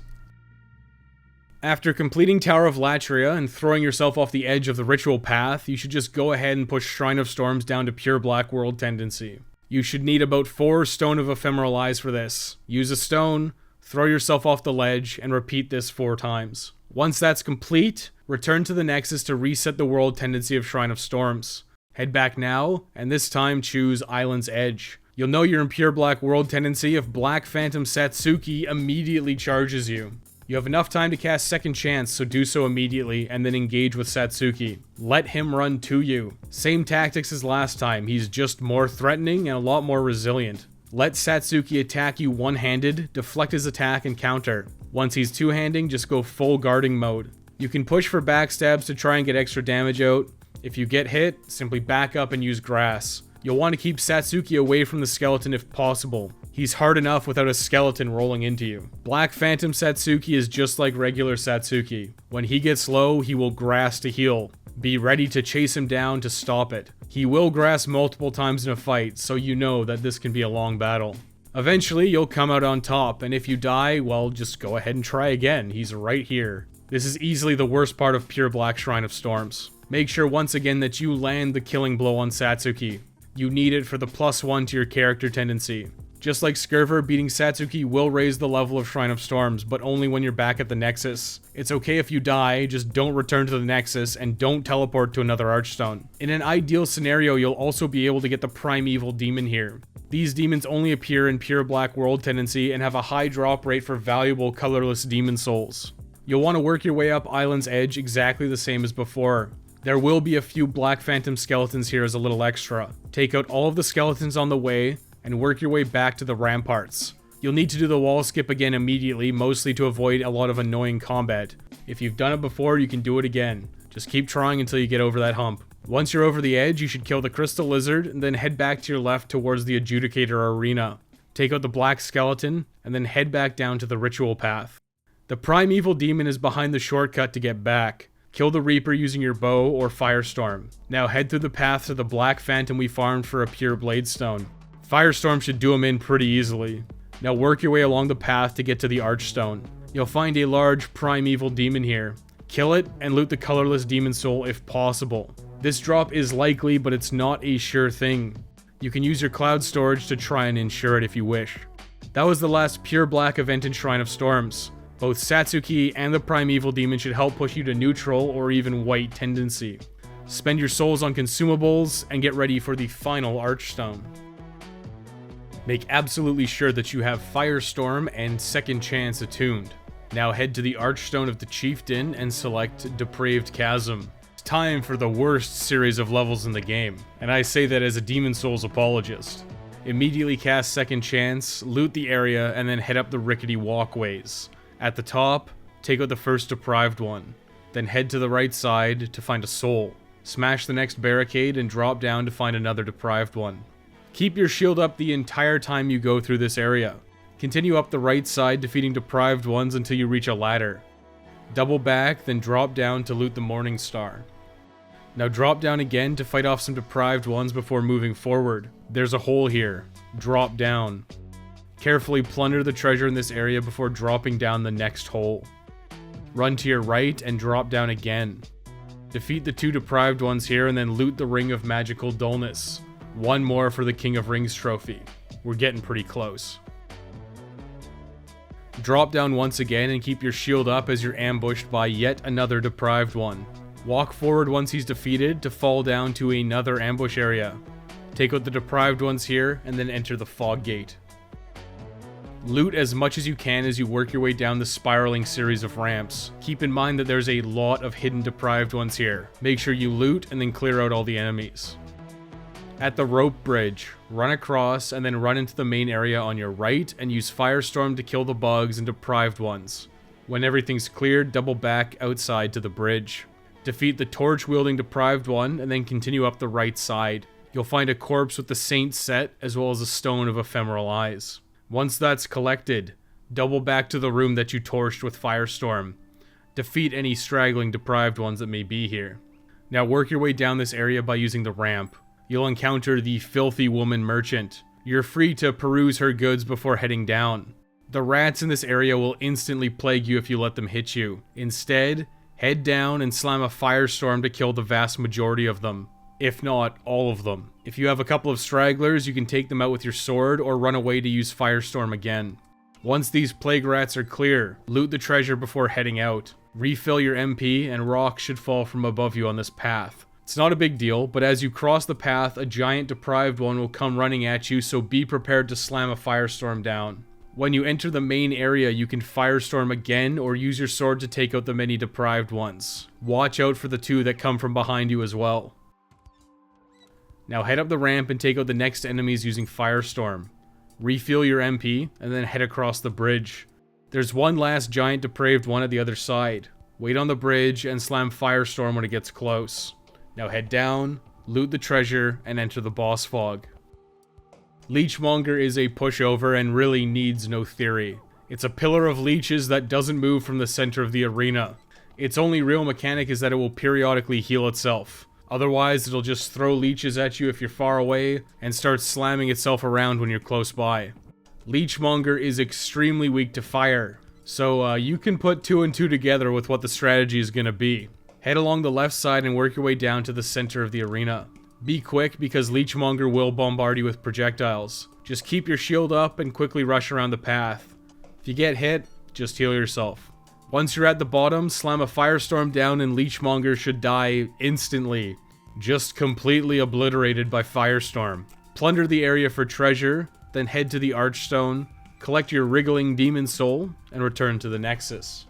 After completing Tower of Latria and throwing yourself off the edge of the ritual path, you should just go ahead and push Shrine of Storms down to Pure Black World tendency. You should need about 4 Stone of Ephemeral Eyes for this. Use a stone, throw yourself off the ledge, and repeat this 4 times. Once that's complete, return to the Nexus to reset the world tendency of Shrine of Storms. Head back now, and this time choose Island's Edge. You'll know you're in Pure Black World tendency if Black Phantom Satsuki immediately charges you. You have enough time to cast Second Chance, so do so immediately, and then engage with Satsuki. Let him run to you. Same tactics as last time, he's just more threatening and a lot more resilient. Let Satsuki attack you one-handed, deflect his attack, and counter. Once he's two-handing, just go full guarding mode. You can push for backstabs to try and get extra damage out. If you get hit, simply back up and use grass. You'll want to keep Satsuki away from the skeleton if possible. He's hard enough without a skeleton rolling into you. Black Phantom Satsuki is just like regular Satsuki. When he gets low, he will grass to heal. Be ready to chase him down to stop it. He will grass multiple times in a fight, so you know that this can be a long battle. Eventually, you'll come out on top, and if you die, well, just go ahead and try again. He's right here. This is easily the worst part of Pure Black Shrine of Storms. Make sure once again that you land the killing blow on Satsuki. You need it for the +1 to your character tendency. Just like Scurver, beating Satsuki will raise the level of Shrine of Storms, but only when you're back at the Nexus. It's okay if you die, just don't return to the Nexus and don't teleport to another Archstone. In an ideal scenario, you'll also be able to get the Primeval Demon here. These demons only appear in Pure Black World Tendency and have a high drop rate for valuable colorless demon souls. You'll want to work your way up Island's Edge exactly the same as before. There will be a few Black Phantom skeletons here as a little extra. Take out all of the skeletons on the way, and work your way back to the ramparts. You'll need to do the wall skip again immediately, mostly to avoid a lot of annoying combat. If you've done it before, you can do it again. Just keep trying until you get over that hump. Once you're over the edge, you should kill the Crystal Lizard, and then head back to your left towards the Adjudicator arena. Take out the Black Skeleton, and then head back down to the Ritual Path. The Primeval Demon is behind the shortcut to get back. Kill the Reaper using your bow or Firestorm. Now head through the path to the Black Phantom we farmed for a pure Bladestone. Firestorm should do him in pretty easily. Now work your way along the path to get to the Archstone. You'll find a large Primeval Demon here. Kill it and loot the colorless Demon Soul if possible. This drop is likely, but it's not a sure thing. You can use your cloud storage to try and ensure it if you wish. That was the last Pure Black event in Shrine of Storms. Both Satsuki and the Primeval Demon should help push you to neutral or even white tendency. Spend your souls on consumables and get ready for the final Archstone. Make absolutely sure that you have Firestorm and Second Chance attuned. Now head to the Archstone of the Chieftain and select Depraved Chasm. It's time for the worst series of levels in the game, and I say that as a Demon Souls apologist. Immediately cast Second Chance, loot the area, and then head up the rickety walkways. At the top, take out the first deprived one. Then head to the right side to find a soul. Smash the next barricade and drop down to find another deprived one. Keep your shield up the entire time you go through this area. Continue up the right side, defeating deprived ones until you reach a ladder. Double back, then drop down to loot the Morning Star. Now drop down again to fight off some deprived ones before moving forward. There's a hole here. Drop down. Carefully plunder the treasure in this area before dropping down the next hole. Run to your right and drop down again. Defeat the two deprived ones here and then loot the Ring of Magical Dullness. One more for the King of Rings trophy. We're getting pretty close. Drop down once again and keep your shield up as you're ambushed by yet another deprived one. Walk forward once he's defeated to fall down to another ambush area. Take out the deprived ones here and then enter the Fog Gate. Loot as much as you can as you work your way down the spiraling series of ramps. Keep in mind that there's a lot of hidden deprived ones here. Make sure you loot and then clear out all the enemies. At the rope bridge, run across and then run into the main area on your right and use Firestorm to kill the bugs and deprived ones. When everything's cleared, double back outside to the bridge. Defeat the torch-wielding deprived one and then continue up the right side. You'll find a corpse with the Saint set as well as a stone of ephemeral eyes. Once that's collected, double back to the room that you torched with Firestorm. Defeat any straggling deprived ones that may be here. Now work your way down this area by using the ramp. You'll encounter the Filthy Woman Merchant. You're free to peruse her goods before heading down. The rats in this area will instantly plague you if you let them hit you. Instead, head down and slam a Firestorm to kill the vast majority of them. If not, all of them. If you have a couple of stragglers, you can take them out with your sword or run away to use Firestorm again. Once these plague rats are clear, loot the treasure before heading out. Refill your MP and rocks should fall from above you on this path. It's not a big deal, but as you cross the path, a giant deprived one will come running at you, so be prepared to slam a Firestorm down. When you enter the main area, you can Firestorm again or use your sword to take out the many deprived ones. Watch out for the two that come from behind you as well. Now head up the ramp and take out the next enemies using Firestorm. Refill your MP, and then head across the bridge. There's one last giant depraved one at the other side. Wait on the bridge and slam Firestorm when it gets close. Now head down, loot the treasure, and enter the boss fog. Leechmonger is a pushover and really needs no theory. It's a pillar of leeches that doesn't move from the center of the arena. Its only real mechanic is that it will periodically heal itself. Otherwise, it'll just throw leeches at you if you're far away, and start slamming itself around when you're close by. Leechmonger is extremely weak to fire, so you can put 2 and 2 together with what the strategy is going to be. Head along the left side and work your way down to the center of the arena. Be quick because Leechmonger will bombard you with projectiles. Just keep your shield up and quickly rush around the path. If you get hit, just heal yourself. Once you're at the bottom, slam a firestorm down and Leechmonger should die instantly. Just completely obliterated by firestorm. Plunder the area for treasure, then head to the Archstone, collect your wriggling demon soul, and return to the Nexus.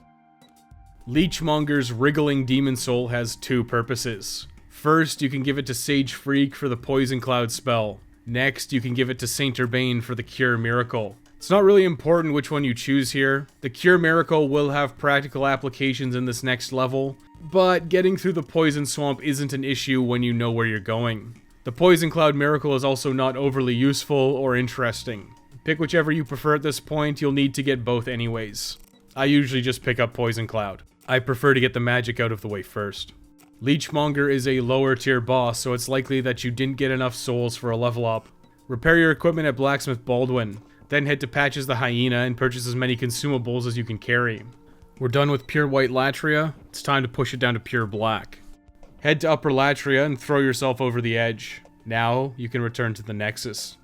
Leechmonger's wriggling demon soul has 2 purposes. First, you can give it to Sage Freak for the Poison Cloud spell. Next, you can give it to Saint Urbane for the Cure Miracle. It's not really important which one you choose here. The Cure Miracle will have practical applications in this next level, but getting through the Poison Swamp isn't an issue when you know where you're going. The Poison Cloud Miracle is also not overly useful or interesting. Pick whichever you prefer at this point, you'll need to get both anyways. I usually just pick up Poison Cloud. I prefer to get the magic out of the way first. Leechmonger is a lower tier boss, so it's likely that you didn't get enough souls for a level up. Repair your equipment at Blacksmith Baldwin, then head to Patches the Hyena and purchase as many consumables as you can carry. We're done with pure white Latria, it's time to push it down to pure black. Head to Upper Latria and throw yourself over the edge. Now, you can return to the Nexus.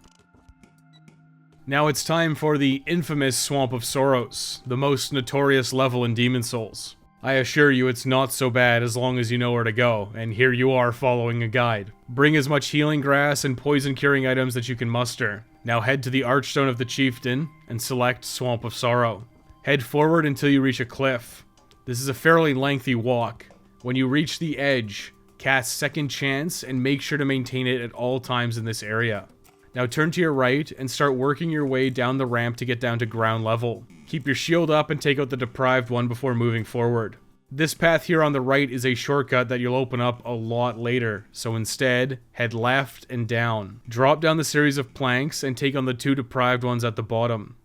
Now it's time for the infamous Swamp of Sorrows, the most notorious level in Demon Souls. I assure you it's not so bad as long as you know where to go, and here you are following a guide. Bring as much healing grass and poison curing items that you can muster. Now head to the Archstone of the Chieftain, and select Swamp of Sorrow. Head forward until you reach a cliff. This is a fairly lengthy walk. When you reach the edge, cast Second Chance and make sure to maintain it at all times in this area. Now turn to your right and start working your way down the ramp to get down to ground level. Keep your shield up and take out the deprived one before moving forward. This path here on the right is a shortcut that you'll open up a lot later, so instead, head left and down. Drop down the series of planks and take on the 2 deprived ones at the bottom.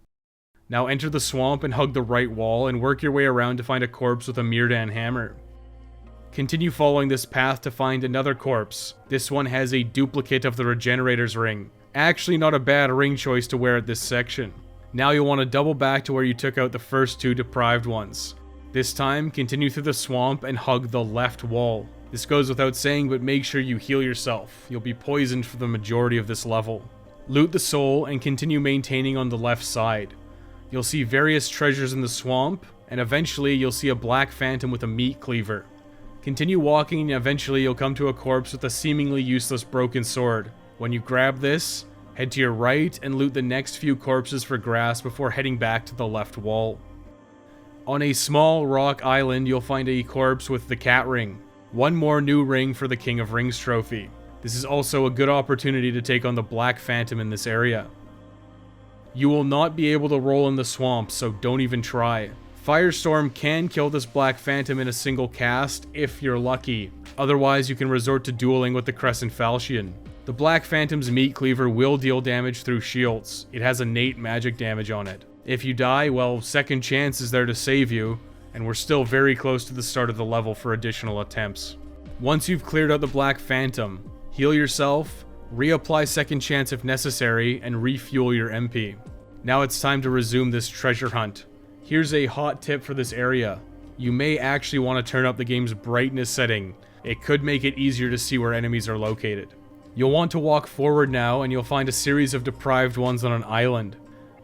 Now enter the swamp and hug the right wall and work your way around to find a corpse with a Mirdan hammer. Continue following this path to find another corpse. This one has a duplicate of the Regenerator's ring. Actually not a bad ring choice to wear at this section. Now you'll want to double back to where you took out the first 2 deprived ones. This time, continue through the swamp and hug the left wall. This goes without saying, but make sure you heal yourself. You'll be poisoned for the majority of this level. Loot the soul and continue maintaining on the left side. You'll see various treasures in the swamp, and eventually you'll see a black phantom with a meat cleaver. Continue walking and eventually you'll come to a corpse with a seemingly useless broken sword. When you grab this, head to your right and loot the next few corpses for grass before heading back to the left wall. On a small rock island, you'll find a corpse with the cat ring. One more new ring for the King of Rings trophy. This is also a good opportunity to take on the Black Phantom in this area. You will not be able to roll in the swamp, so don't even try. Firestorm can kill this Black Phantom in a single cast, if you're lucky. Otherwise, you can resort to dueling with the Crescent Falchion. The Black Phantom's meat cleaver will deal damage through shields. It has innate magic damage on it. If you die, well, Second Chance is there to save you, and we're still very close to the start of the level for additional attempts. Once you've cleared out the Black Phantom, heal yourself, reapply Second Chance if necessary, and refuel your MP. Now it's time to resume this treasure hunt. Here's a hot tip for this area. You may actually want to turn up the game's brightness setting. It could make it easier to see where enemies are located. You'll want to walk forward now, and you'll find a series of deprived ones on an island.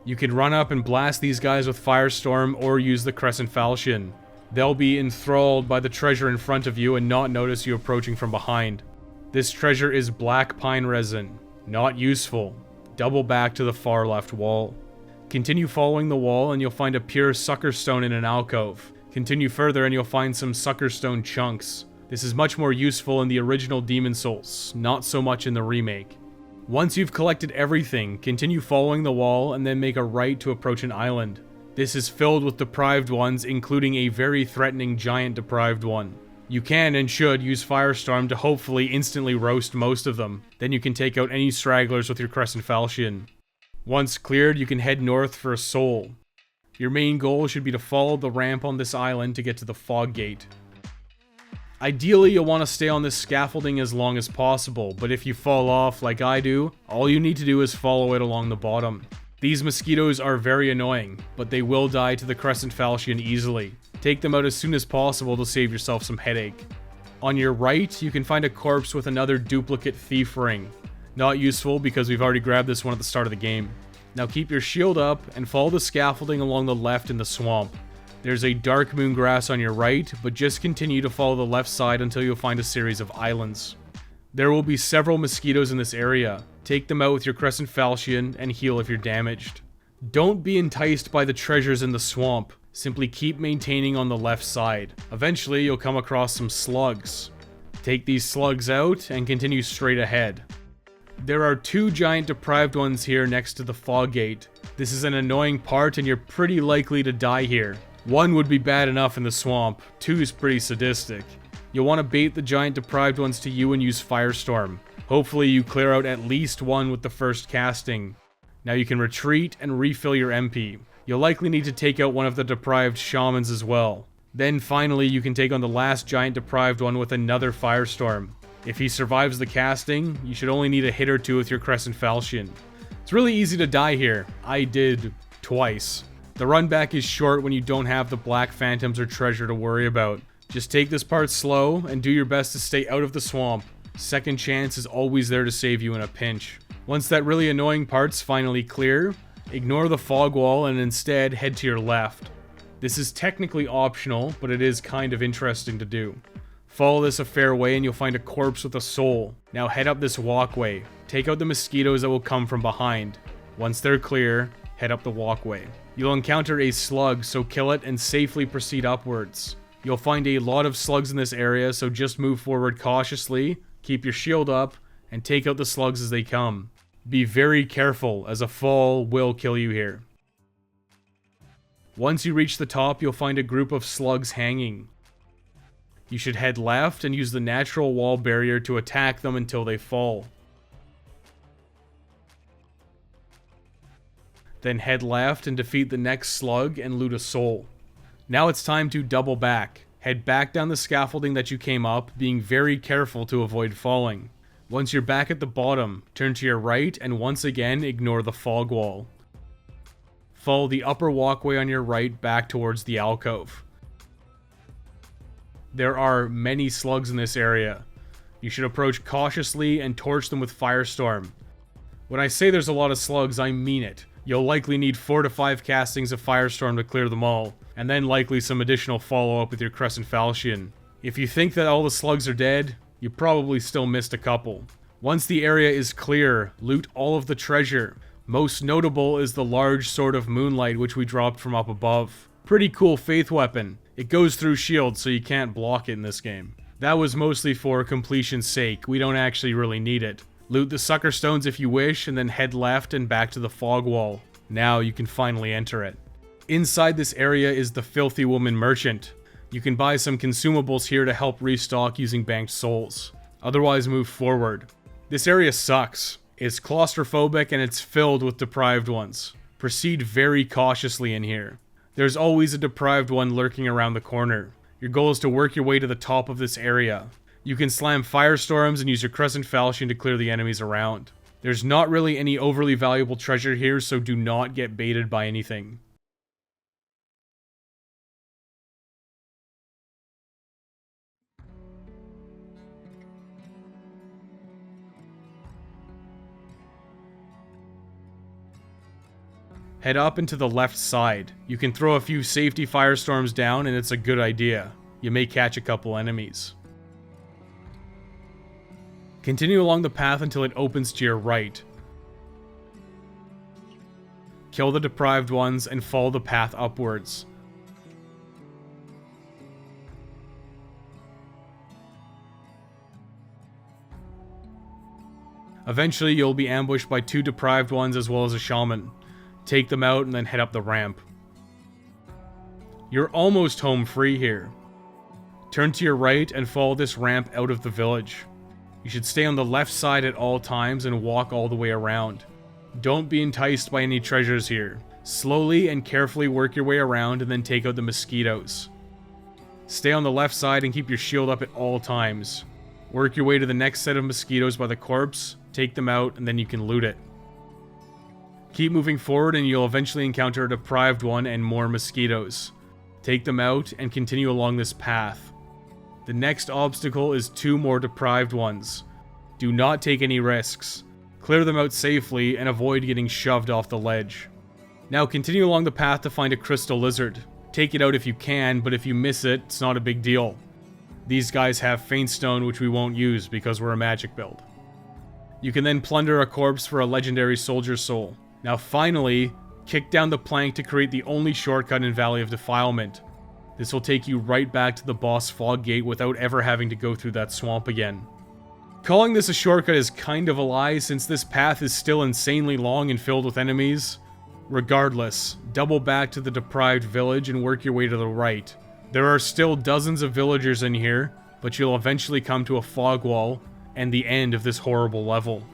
You can run up and blast these guys with Firestorm or use the Crescent Falchion. They'll be enthralled by the treasure in front of you and not notice you approaching from behind. This treasure is black pine resin. Not useful. Double back to the far left wall. Continue following the wall and you'll find a pure Sucker Stone in an alcove. Continue further and you'll find some Sucker Stone chunks. This is much more useful in the original Demon Souls, not so much in the remake. Once you've collected everything, continue following the wall and then make a right to approach an island. This is filled with deprived ones, including a very threatening giant deprived one. You can and should use Firestorm to hopefully instantly roast most of them. Then you can take out any stragglers with your Crescent Falchion. Once cleared, you can head north for a soul. Your main goal should be to follow the ramp on this island to get to the Fog Gate. Ideally, you'll want to stay on this scaffolding as long as possible, but if you fall off like I do, all you need to do is follow it along the bottom. These mosquitoes are very annoying, but they will die to the Crescent Falchion easily. Take them out as soon as possible to save yourself some headache. On your right, you can find a corpse with another duplicate thief ring. Not useful because we've already grabbed this one at the start of the game. Now keep your shield up and follow the scaffolding along the left in the swamp. There's a dark moon grass on your right, but just continue to follow the left side until you'll find a series of islands. There will be several mosquitoes in this area. Take them out with your Crescent Falchion and heal if you're damaged. Don't be enticed by the treasures in the swamp. Simply keep maintaining on the left side. Eventually, you'll come across some slugs. Take these slugs out and continue straight ahead. There are 2 giant deprived ones here next to the fog gate. This is an annoying part and you're pretty likely to die here. 1 would be bad enough in the swamp, 2 is pretty sadistic. You'll want to bait the giant deprived ones to you and use Firestorm. Hopefully you clear out at least 1 with the first casting. Now you can retreat and refill your MP. You'll likely need to take out one of the deprived shamans as well. Then finally you can take on the last giant deprived one with another Firestorm. If he survives the casting, you should only need a hit or 2 with your Crescent Falchion. It's really easy to die here. I did twice. The run back is short when you don't have the black phantoms or treasure to worry about. Just take this part slow and do your best to stay out of the swamp. Second chance is always there to save you in a pinch. Once that really annoying part's finally clear, ignore the fog wall and instead head to your left. This is technically optional, but it is kind of interesting to do. Follow this a fair way and you'll find a corpse with a soul. Now head up this walkway. Take out the mosquitoes that will come from behind. Once they're clear, head up the walkway. You'll encounter a slug, so kill it and safely proceed upwards. You'll find a lot of slugs in this area, so just move forward cautiously, keep your shield up, and take out the slugs as they come. Be very careful, as a fall will kill you here. Once you reach the top, you'll find a group of slugs hanging. You should head left and use the natural wall barrier to attack them until they fall. Then head left and defeat the next slug and loot a soul. Now it's time to double back. Head back down the scaffolding that you came up, being very careful to avoid falling. Once you're back at the bottom, turn to your right and once again ignore the fog wall. Follow the upper walkway on your right back towards the alcove. There are many slugs in this area. You should approach cautiously and torch them with Firestorm. When I say there's a lot of slugs, I mean it. You'll likely need 4 to 5 castings of Firestorm to clear them all, and then likely some additional follow-up with your Crescent Falchion. If you think that all the slugs are dead, you probably still missed a couple. Once the area is clear, loot all of the treasure. Most notable is the large Sword of Moonlight which we dropped from up above. Pretty cool faith weapon. It goes through shields so you can't block it in this game. That was mostly for completion's sake, we don't actually really need it. Loot the sucker stones if you wish, and then head left and back to the fog wall. Now you can finally enter it. Inside this area is the Filthy Woman Merchant. You can buy some consumables here to help restock using banked souls. Otherwise move forward. This area sucks. It's claustrophobic and it's filled with deprived ones. Proceed very cautiously in here. There's always a deprived one lurking around the corner. Your goal is to work your way to the top of this area. You can slam Firestorms and use your Crescent Falchion to clear the enemies around. There's not really any overly valuable treasure here, so do not get baited by anything. Head up into the left side. You can throw a few safety Firestorms down and it's a good idea. You may catch a couple enemies. Continue along the path until it opens to your right. Kill the deprived ones and follow the path upwards. Eventually you'll be ambushed by 2 deprived ones as well as a shaman. Take them out and then head up the ramp. You're almost home free here. Turn to your right and follow this ramp out of the village. You should stay on the left side at all times and walk all the way around. Don't be enticed by any treasures here. Slowly and carefully work your way around and then take out the mosquitoes. Stay on the left side and keep your shield up at all times. Work your way to the next set of mosquitoes by the corpse, take them out, and then you can loot it. Keep moving forward and you'll eventually encounter a deprived one and more mosquitoes. Take them out and continue along this path. The next obstacle is 2 more deprived ones. Do not take any risks. Clear them out safely and avoid getting shoved off the ledge. Now continue along the path to find a crystal lizard. Take it out if you can, but if you miss it, it's not a big deal. These guys have Faint Stone, which we won't use because we're a magic build. You can then plunder a corpse for a legendary soldier soul. Now finally, kick down the plank to create the only shortcut in Valley of Defilement. This will take you right back to the boss fog gate without ever having to go through that swamp again. Calling this a shortcut is kind of a lie since this path is still insanely long and filled with enemies. Regardless, double back to the deprived village and work your way to the right. There are still dozens of villagers in here, but you'll eventually come to a fog wall and the end of this horrible level.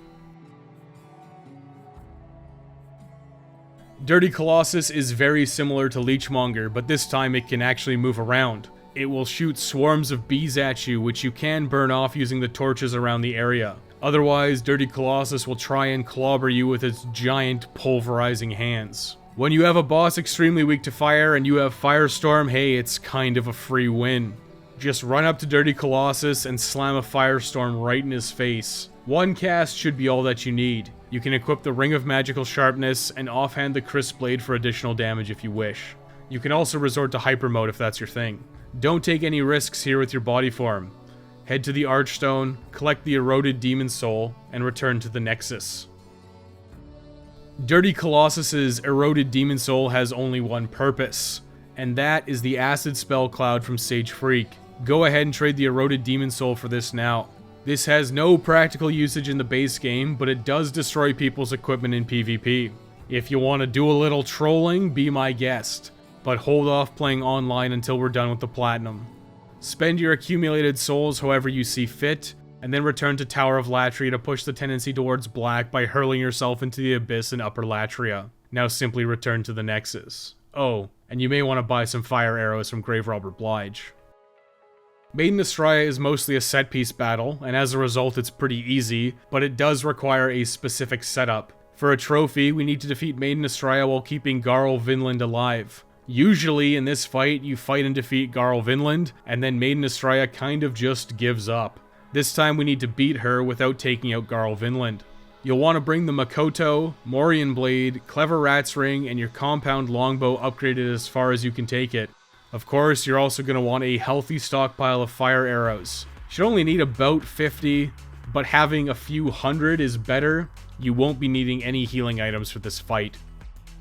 Dirty Colossus is very similar to Leechmonger, but this time it can actually move around. It will shoot swarms of bees at you, which you can burn off using the torches around the area. Otherwise, Dirty Colossus will try and clobber you with its giant pulverizing hands. When you have a boss extremely weak to fire and you have Firestorm, hey, it's kind of a free win. Just run up to Dirty Colossus and slam a Firestorm right in his face. One cast should be all that you need. You can equip the Ring of Magical Sharpness and offhand the Crisp Blade for additional damage if you wish. You can also resort to Hyper Mode if that's your thing. Don't take any risks here with your body form. Head to the Archstone, collect the Eroded Demon Soul, and return to the Nexus. Dirty Colossus's Eroded Demon Soul has only one purpose, and that is the Acid Spell Cloud from Sage Freak. Go ahead and trade the Eroded Demon Soul for this now. This has no practical usage in the base game, but it does destroy people's equipment in PvP. If you want to do a little trolling, be my guest, but hold off playing online until we're done with the Platinum. Spend your accumulated souls however you see fit, and then return to Tower of Latria to push the tendency towards black by hurling yourself into the abyss in Upper Latria. Now simply return to the Nexus. Oh, and you may want to buy some fire arrows from Grave Robber Blige. Maiden Astraea is mostly a set-piece battle, and as a result it's pretty easy, but it does require a specific setup. For a trophy, we need to defeat Maiden Astraea while keeping Garl Vinland alive. Usually, in this fight, you fight and defeat Garl Vinland, and then Maiden Astraea kind of just gives up. This time we need to beat her without taking out Garl Vinland. You'll want to bring the Makoto, Morian Blade, Clever Rat's Ring, and your Compound Longbow upgraded as far as you can take it. Of course, you're also going to want a healthy stockpile of fire arrows. You should only need about 50, but having a few hundred is better. You won't be needing any healing items for this fight.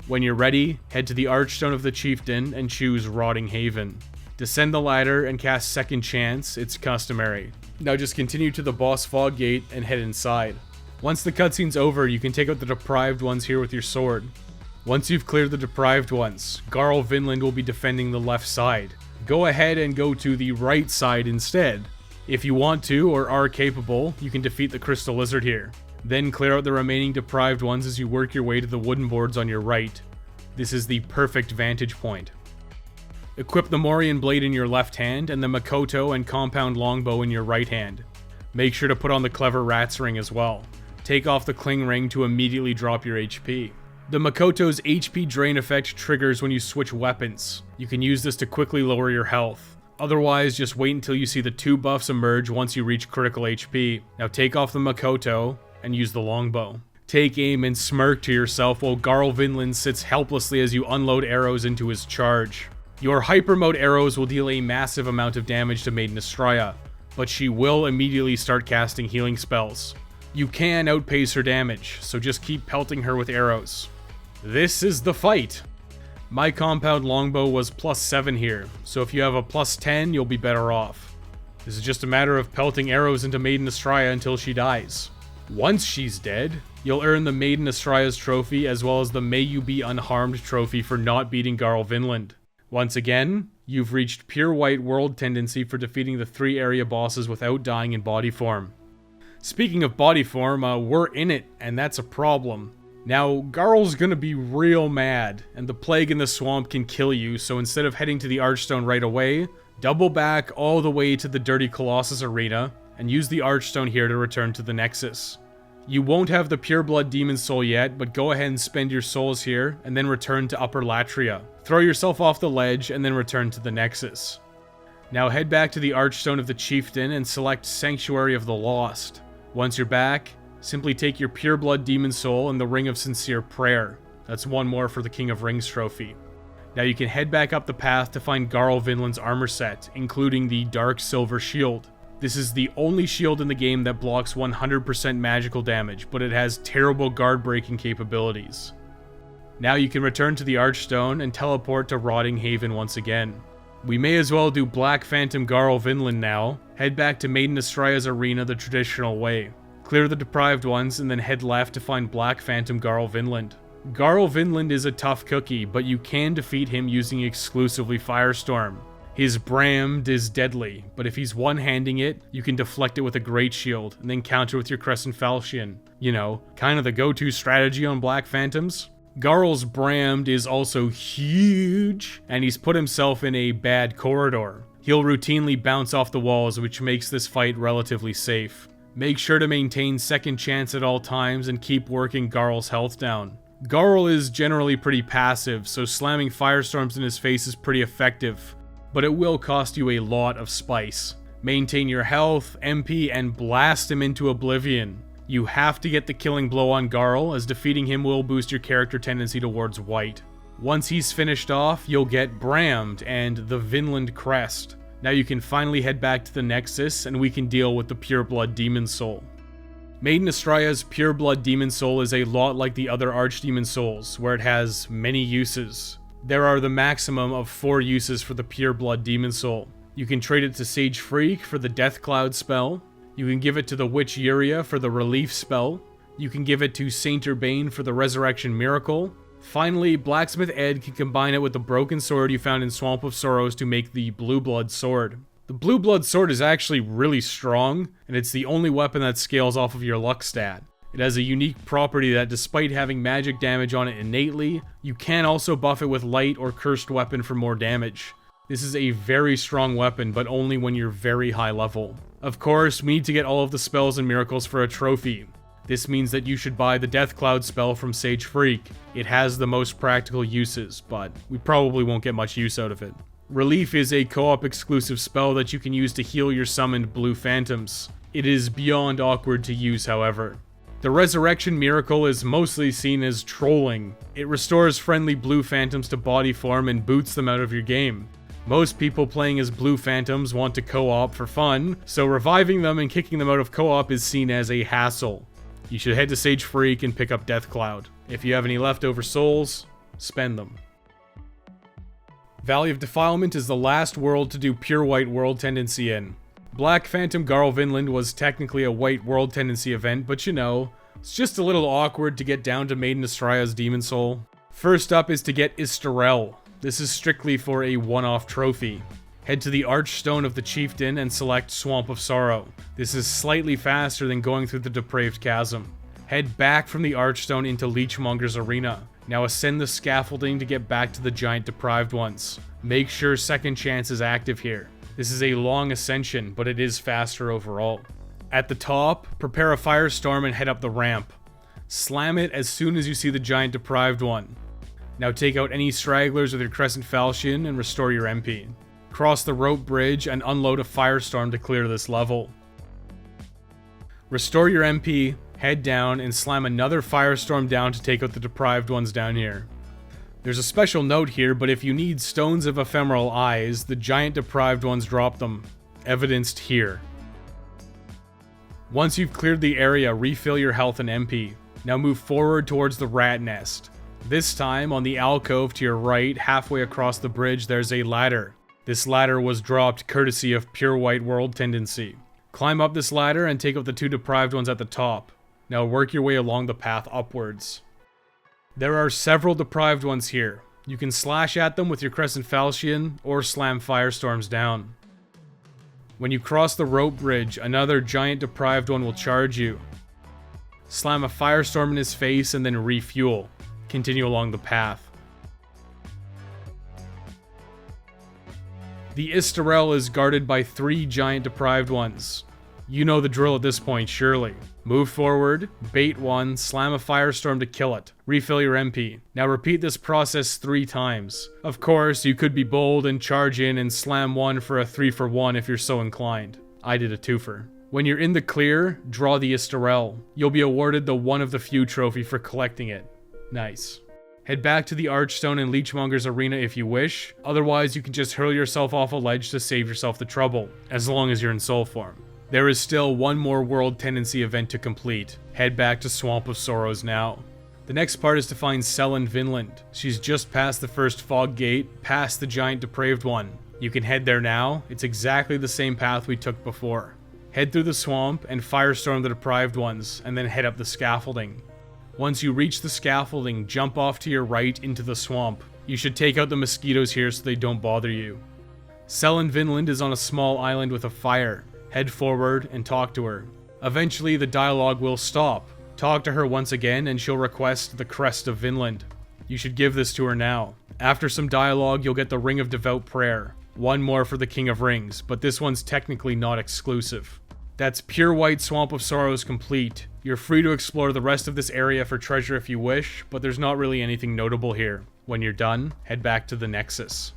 When you're ready, head to the Archstone of the Chieftain and choose Rotting Haven. Descend the ladder and cast Second Chance, it's customary. Now just continue to the boss fog gate and head inside. Once the cutscene's over, you can take out the deprived ones here with your sword. Once you've cleared the deprived ones, Garl Vinland will be defending the left side. Go ahead and go to the right side instead. If you want to, or are capable, you can defeat the Crystal Lizard here. Then clear out the remaining deprived ones as you work your way to the wooden boards on your right. This is the perfect vantage point. Equip the Morian Blade in your left hand and the Makoto and Compound Longbow in your right hand. Make sure to put on the Clever Rat's Ring as well. Take off the Cling Ring to immediately drop your HP. The Makoto's HP drain effect triggers when you switch weapons. You can use this to quickly lower your health. Otherwise, just wait until you see the 2 buffs emerge once you reach critical HP. Now take off the Makoto and use the Longbow. Take aim and smirk to yourself while Garl Vinland sits helplessly as you unload arrows into his charge. Your Hyper Mode arrows will deal a massive amount of damage to Maiden Astraea, but she will immediately start casting healing spells. You can outpace her damage, so just keep pelting her with arrows. This is the fight! My Compound Longbow was +7 here, so if you have a +10, you'll be better off. This is just a matter of pelting arrows into Maiden Astraea until she dies. Once she's dead, you'll earn the Maiden Astraea's trophy as well as the May You Be Unharmed trophy for not beating Garl Vinland. Once again, you've reached Pure White World tendency for defeating the 3 area bosses without dying in body form. Speaking of body form, we're in it, and that's a problem. Now, Garl's gonna be real mad, and the plague in the swamp can kill you, so instead of heading to the Archstone right away, Double back all the way to the Dirty Colossus arena, and use the Archstone here to return to the Nexus. You won't have the Pureblood Demon Soul yet, but go ahead and spend your souls here, and then return to Upper Latria. Throw yourself off the ledge, and then return to the Nexus. Now head back to the Archstone of the Chieftain and select Sanctuary of the Lost. Once you're back, simply take your Pureblood Demon Soul and the Ring of Sincere Prayer. That's one more for the King of Rings trophy. Now you can head back up the path to find Garl Vinland's armor set, including the Dark Silver Shield. This is the only shield in the game that blocks 100% magical damage, but it has terrible guard breaking capabilities. Now you can return to the Archstone and teleport to Rotting Haven once again. We may as well do Black Phantom Garl Vinland now. Head back to Maiden Astraea's arena the traditional way. Clear the deprived ones and then head left to find Black Phantom Garl Vinland. Garl Vinland is a tough cookie, but you can defeat him using exclusively Firestorm. His Brammed is deadly, but if he's one-handing it, you can deflect it with a Great Shield, and then counter with your Crescent Falchion. You know, kind of the go-to strategy on Black Phantoms. Garl's Brammed is also huge, and he's put himself in a bad corridor. He'll routinely bounce off the walls, which makes this fight relatively safe. Make sure to maintain second chance at all times and keep working Garl's health down. Garl is generally pretty passive, so slamming Firestorms in his face is pretty effective, but it will cost you a lot of spice. Maintain your health, MP, and blast him into oblivion. You have to get the killing blow on Garl, as defeating him will boost your character tendency towards white. Once he's finished off, you'll get Brammed and the Vinland Crest. Now you can finally head back to the Nexus, and we can deal with the Pureblood Demon Soul. Maiden Astraea's Pureblood Demon Soul is a lot like the other Archdemon Souls, where it has many uses. There are the maximum of 4 uses for the Pureblood Demon Soul. You can trade it to Sage Freak for the Death Cloud spell. You can give it to the Witch Yuria for the Relief spell. You can give it to Saint Urbane for the Resurrection Miracle. Finally, Blacksmith Ed can combine it with the broken sword you found in Swamp of Sorrows to make the Blue Blood Sword. The Blue Blood Sword is actually really strong, and it's the only weapon that scales off of your luck stat. It has a unique property that despite having magic damage on it innately, you can also buff it with light or cursed weapon for more damage. This is a very strong weapon, but only when you're very high level. Of course, we need to get all of the spells and miracles for a trophy. This means that you should buy the Death Cloud spell from Sage Freak. It has the most practical uses, but we probably won't get much use out of it. Relief is a co-op exclusive spell that you can use to heal your summoned blue phantoms. It is beyond awkward to use, however. The Resurrection Miracle is mostly seen as trolling. It restores friendly blue phantoms to body form and boots them out of your game. Most people playing as blue phantoms want to co-op for fun, so reviving them and kicking them out of co-op is seen as a hassle. You should head to Sage Freak and pick up Death Cloud. If you have any leftover souls, spend them. Valley of Defilement is the last world to do pure white world tendency in. Black Phantom Garl Vinland was technically a white world tendency event, but you know, it's just a little awkward to get down to Maiden Astraea's Demon Soul. First up is to get Istarel. This is strictly for a one-off trophy. Head to the Archstone of the Chieftain and select Swamp of Sorrow. This is slightly faster than going through the Depraved Chasm. Head back from the Archstone into Leechmonger's arena. Now ascend the scaffolding to get back to the giant deprived ones. Make sure second chance is active here. This is a long ascension, but it is faster overall. At the top, prepare a firestorm and head up the ramp. Slam it as soon as you see the giant deprived one. Now take out any stragglers with your Crescent Falchion and restore your MP. Cross the rope bridge and unload a firestorm to clear this level. Restore your MP, head down, and slam another firestorm down to take out the deprived ones down here. There's a special note here, but if you need Stones of Ephemeral Eyes, the giant deprived ones drop them, evidenced here. Once you've cleared the area, refill your health and MP. Now move forward towards the rat nest. This time, on the alcove to your right, halfway across the bridge, there's a ladder. This ladder was dropped courtesy of pure white world tendency. Climb up this ladder and take out the 2 deprived ones at the top. Now work your way along the path upwards. There are several deprived ones here. You can slash at them with your Crescent Falchion or slam firestorms down. When you cross the rope bridge, another giant deprived one will charge you. Slam a firestorm in his face and then refuel. Continue along the path. The Istarel is guarded by 3 giant deprived ones. You know the drill at this point, surely. Move forward, bait one, slam a firestorm to kill it. Refill your MP. Now repeat this process 3 times. Of course, you could be bold and charge in and slam one for a 3-for-1 if you're so inclined. I did a 2-for. When you're in the clear, draw the Istarel. You'll be awarded the one of the few trophy for collecting it. Nice. Head back to the Archstone and Leechmonger's arena if you wish, otherwise you can just hurl yourself off a ledge to save yourself the trouble, as long as you're in soul form. There is still one more World Tendency event to complete. Head back to Swamp of Sorrows now. The next part is to find Selen Vinland. She's just past the first fog gate, past the giant depraved one. You can head there now, it's exactly the same path we took before. Head through the swamp and firestorm the deprived ones, and then head up the scaffolding. Once you reach the scaffolding, jump off to your right into the swamp. You should take out the mosquitoes here so they don't bother you. Selen Vinland is on a small island with a fire. Head forward and talk to her. Eventually the dialogue will stop. Talk to her once again and she'll request the Crest of Vinland. You should give this to her now. After some dialogue, you'll get the Ring of Devout Prayer. One more for the King of Rings, but this one's technically not exclusive. That's Pure White Swamp of Sorrows complete. You're free to explore the rest of this area for treasure if you wish, but there's not really anything notable here. When you're done, head back to the Nexus.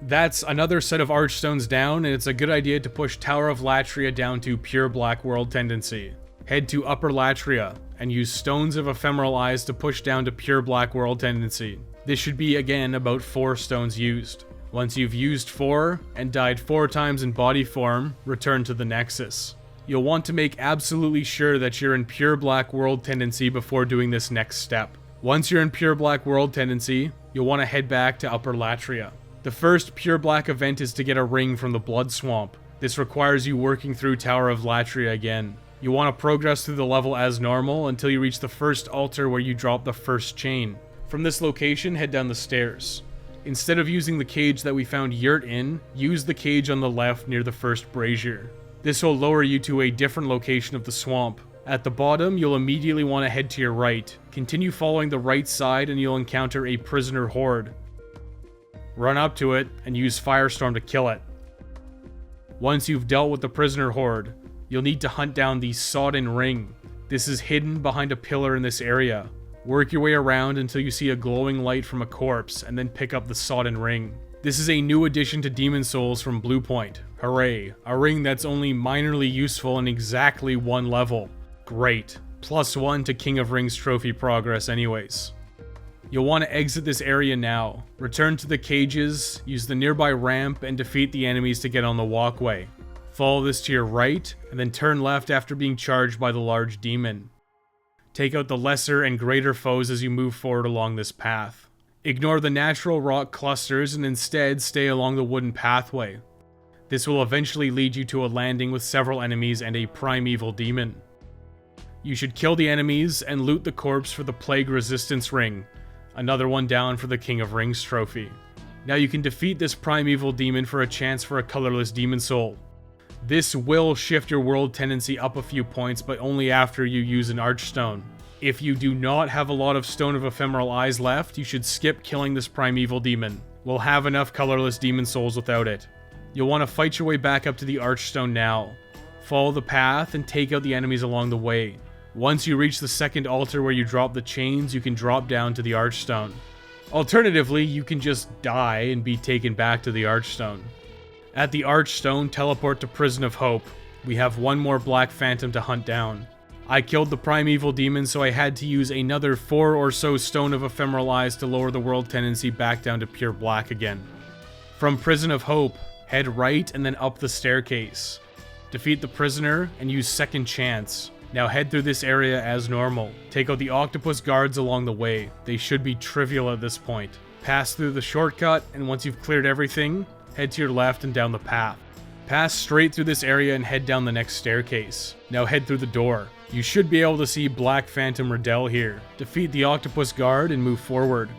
That's another set of Archstones down, and it's a good idea to push Tower of Latria down to Pure Black World Tendency. Head to Upper Latria, and use Stones of Ephemeral Eyes to push down to Pure Black World Tendency. This should be, again, about 4 stones used. Once you've used 4, and died 4 times in body form, return to the Nexus. You'll want to make absolutely sure that you're in Pure Black World Tendency before doing this next step. Once you're in Pure Black World Tendency, you'll want to head back to Upper Latria. The first Pure Black event is to get a ring from the Blood Swamp. This requires you working through Tower of Latria again. You want to progress through the level as normal until you reach the first altar where you drop the first chain. From this location, head down the stairs. Instead of using the cage that we found Yurt in, use the cage on the left near the first brazier. This will lower you to a different location of the swamp. At the bottom, you'll immediately want to head to your right. Continue following the right side and you'll encounter a prisoner horde. Run up to it and use Firestorm to kill it. Once you've dealt with the prisoner horde, you'll need to hunt down the Sodden Ring. This is hidden behind a pillar in this area. Work your way around until you see a glowing light from a corpse, and then pick up the Sodden Ring. This is a new addition to Demon Souls from Bluepoint. Hooray, a ring that's only minorly useful in exactly 1 level. Great. +1 to King of Rings trophy progress anyways. You'll want to exit this area now. Return to the cages, use the nearby ramp, and defeat the enemies to get on the walkway. Follow this to your right, and then turn left after being charged by the large demon. Take out the lesser and greater foes as you move forward along this path. Ignore the natural rock clusters and instead stay along the wooden pathway. This will eventually lead you to a landing with several enemies and a primeval demon. You should kill the enemies and loot the corpse for the Plague Resistance Ring. Another one down for the King of Rings trophy. Now you can defeat this primeval demon for a chance for a colorless demon soul. This will shift your world tendency up a few points, but only after you use an Archstone. If you do not have a lot of Stone of Ephemeral Eyes left, you should skip killing this primeval demon. We'll have enough colorless demon souls without it. You'll want to fight your way back up to the Archstone now. Follow the path and take out the enemies along the way. Once you reach the second altar where you drop the chains, you can drop down to the Archstone. Alternatively, you can just die and be taken back to the Archstone. At the Archstone, teleport to Prison of Hope. We have one more Black Phantom to hunt down. I killed the primeval demon, so I had to use another 4 or so Stone of Ephemeral Eyes to lower the world tendency back down to pure black again. From Prison of Hope, head right and then up the staircase. Defeat the prisoner and use Second Chance. Now head through this area as normal. Take out the octopus guards along the way. They should be trivial at this point. Pass through the shortcut, and once you've cleared everything, head to your left and down the path. Pass straight through this area and head down the next staircase. Now head through the door. You should be able to see Black Phantom Riddell here. Defeat the octopus guard and move forward.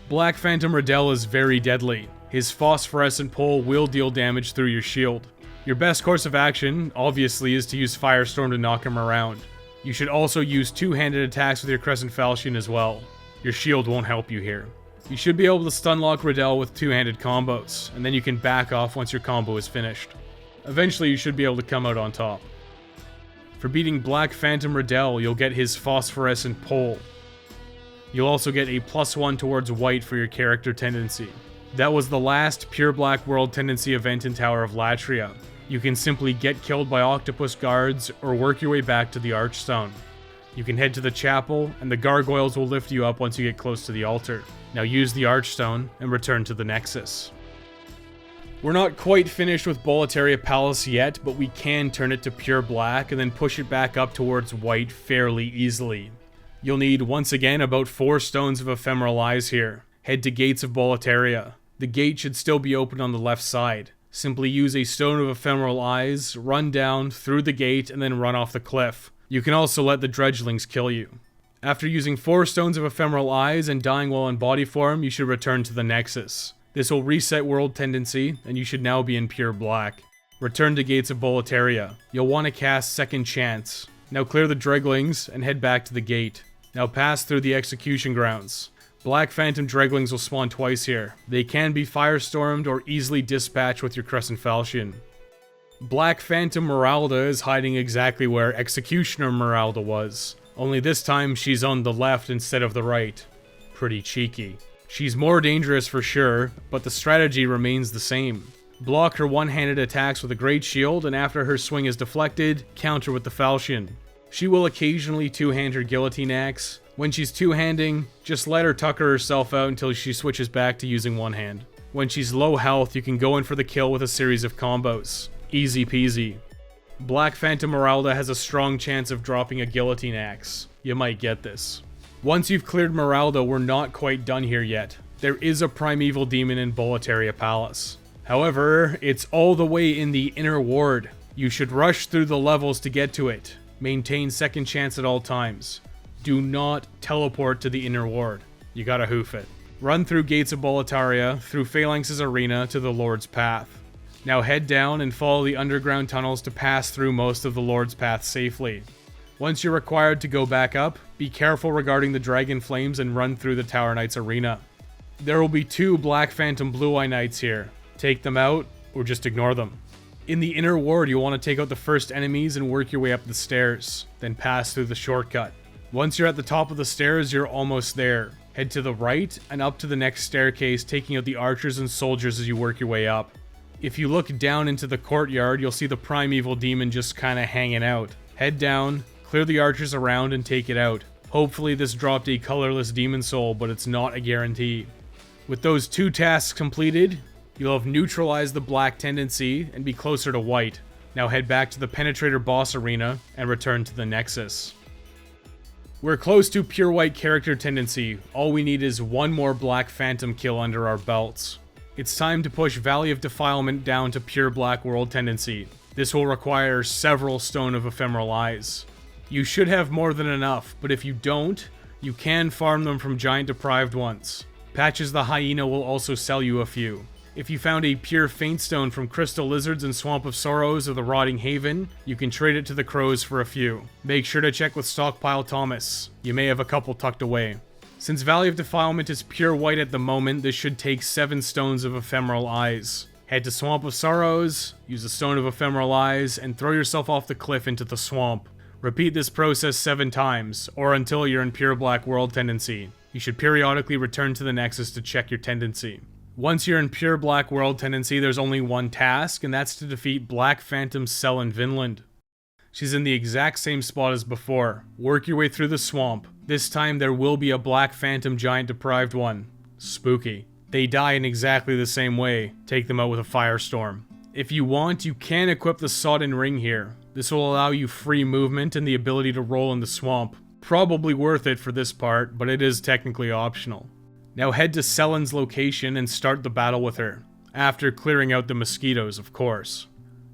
Black Phantom Riddell is very deadly. His phosphorescent pole will deal damage through your shield. Your best course of action, obviously, is to use Firestorm to knock him around. You should also use two-handed attacks with your Crescent Falchion as well. Your shield won't help you here. You should be able to stunlock Riddell with two-handed combos, and then you can back off once your combo is finished. Eventually you should be able to come out on top. For beating Black Phantom Riddell, you'll get his Phosphorescent Pole. You'll also get a +1 towards white for your character tendency. That was the last Pure Black World Tendency event in Tower of Latria. You can simply get killed by octopus guards or work your way back to the Archstone. You can head to the chapel, and the gargoyles will lift you up once you get close to the altar. Now use the Archstone and return to the Nexus. We're not quite finished with Boletaria Palace yet, but we can turn it to pure black and then push it back up towards white fairly easily. You'll need, once again, about 4 stones of Ephemeral Eyes here. Head to Gates of Boletaria. The gate should still be open on the left side. Simply use a Stone of Ephemeral Eyes, run down through the gate, and then run off the cliff. You can also let the Dredgelings kill you. After using 4 Stones of Ephemeral Eyes and dying while in body form, you should return to the Nexus. This will reset World Tendency, and you should now be in pure black. Return to Gates of Boletaria. You'll want to cast Second Chance. Now clear the Dredgelings and head back to the gate. Now pass through the Execution Grounds. Black Phantom Dredgelings will spawn twice here. They can be firestormed or easily dispatched with your Crescent Falchion. Black Phantom Meralda is hiding exactly where Executioner Meralda was. Only this time she's on the left instead of the right. Pretty cheeky. She's more dangerous for sure, but the strategy remains the same. Block her one-handed attacks with a Great Shield, and after her swing is deflected, counter with the Falchion. She will occasionally two-hand her Guillotine Axe. When she's two-handing, just let her tucker herself out until she switches back to using one hand. When she's low health, you can go in for the kill with a series of combos. Easy peasy. Black Phantom Meralda has a strong chance of dropping a Guillotine Axe. You might get this. Once you've cleared Meralda, we're not quite done here yet. There is a Primeval Demon in Boletaria Palace. However, it's all the way in the inner ward. You should rush through the levels to get to it. Maintain second chance at all times. Do not teleport to the inner ward. You gotta hoof it. Run through Gates of Boletaria, through Phalanx's arena to the Lord's Path. Now head down and follow the underground tunnels to pass through most of the Lord's Path safely. Once you're required to go back up, be careful regarding the Dragon Flames and run through the Tower Knights arena. There will be 2 Black Phantom Blue Eye Knights here. Take them out, or just ignore them. In the inner ward, you'll want to take out the first enemies and work your way up the stairs, then pass through the shortcut. Once you're at the top of the stairs, you're almost there. Head to the right and up to the next staircase, taking out the archers and soldiers as you work your way up. If you look down into the courtyard, you'll see the Primeval Demon just kinda hanging out. Head down, clear the archers around, and take it out. Hopefully this dropped a colorless demon soul, but it's not a guarantee. With those 2 tasks completed, you'll have neutralized the black tendency and be closer to white. Now head back to the Penetrator boss arena and return to the Nexus. We're close to pure white character tendency. All we need is 1 more Black Phantom kill under our belts. It's time to push Valley of Defilement down to pure black world tendency. This will require several Stone of Ephemeral Eyes. You should have more than enough, but if you don't, you can farm them from Giant Deprived ones. Patches the Hyena will also sell you a few. If you found a pure Faint Stone from Crystal Lizards and Swamp of Sorrows or the Rotting Haven, you can trade it to the Crows for a few. Make sure to check with Stockpile Thomas. You may have a couple tucked away. Since Valley of Defilement is pure white at the moment, this should take 7 Stones of Ephemeral Eyes. Head to Swamp of Sorrows, use a Stone of Ephemeral Eyes, and throw yourself off the cliff into the swamp. Repeat this process 7 times, or until you're in pure black world tendency. You should periodically return to the Nexus to check your tendency. Once you're in pure black world tendency, there's only 1 task, and that's to defeat Black Phantom Cell in Vinland. She's in the exact same spot as before. Work your way through the swamp. This time there will be a Black Phantom Giant Deprived one. Spooky. They die in exactly the same way. Take them out with a Firestorm. If you want, you can equip the Sodden Ring here. This will allow you free movement and the ability to roll in the swamp. Probably worth it for this part, but it is technically optional. Now head to Selen's location and start the battle with her. After clearing out the mosquitoes, of course.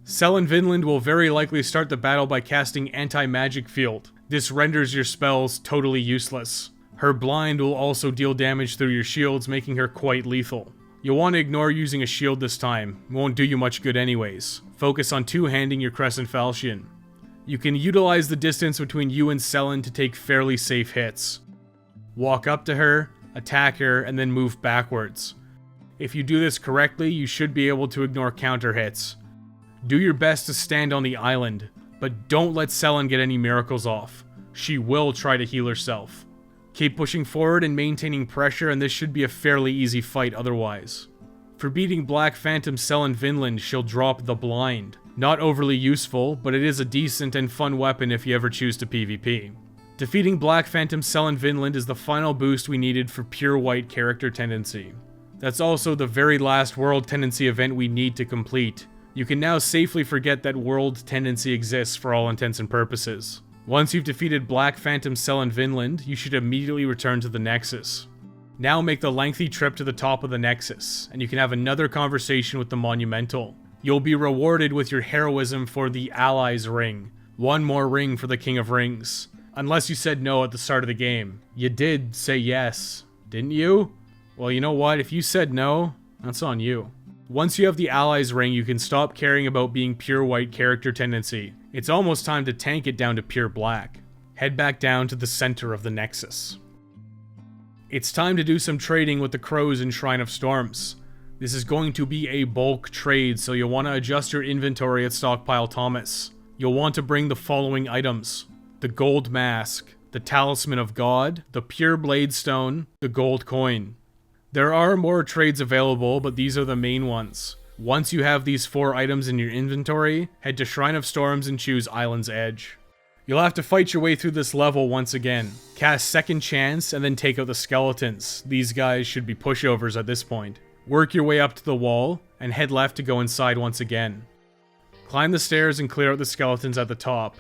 Selen Vinland will very likely start the battle by casting Anti-Magic Field. This renders your spells totally useless. Her blind will also deal damage through your shields, making her quite lethal. You'll want to ignore using a shield this time. It won't do you much good anyways. Focus on two-handing your Crescent Falchion. You can utilize the distance between you and Selen to take fairly safe hits. Walk up to her, attack her, and then move backwards. If you do this correctly, you should be able to ignore counter hits. Do your best to stand on the island, but don't let Selen get any miracles off. She will try to heal herself. Keep pushing forward and maintaining pressure, and this should be a fairly easy fight otherwise. For beating Black Phantom Selen Vinland, she'll drop the Blind. Not overly useful, but it is a decent and fun weapon if you ever choose to PvP. Defeating Black Phantom Selen Vinland is the final boost we needed for pure white character tendency. That's also the very last world tendency event we need to complete. You can now safely forget that world tendency exists for all intents and purposes. Once you've defeated Black Phantom Selen Vinland, you should immediately return to the Nexus. Now make the lengthy trip to the top of the Nexus, and you can have another conversation with the Monumental. You'll be rewarded with your heroism for the Allies Ring. One more ring for the King of Rings. Unless you said no at the start of the game. You did say yes, didn't you? Well, you know what? If you said no, that's on you. Once you have the Allies Ring, you can stop caring about being pure white character tendency. It's almost time to tank it down to pure black. Head back down to the center of the Nexus. It's time to do some trading with the Crows in Shrine of Storms. This is going to be a bulk trade, so you'll want to adjust your inventory at Stockpile Thomas. You'll want to bring the following items: the Gold Mask, the Talisman of God, the Pure Blade Stone, the Gold Coin. There are more trades available, but these are the main ones. Once you have these 4 items in your inventory, head to Shrine of Storms and choose Island's Edge. You'll have to fight your way through this level once again. Cast Second Chance and then take out the skeletons. These guys should be pushovers at this point. Work your way up to the wall, and head left to go inside once again. Climb the stairs and clear out the skeletons at the top.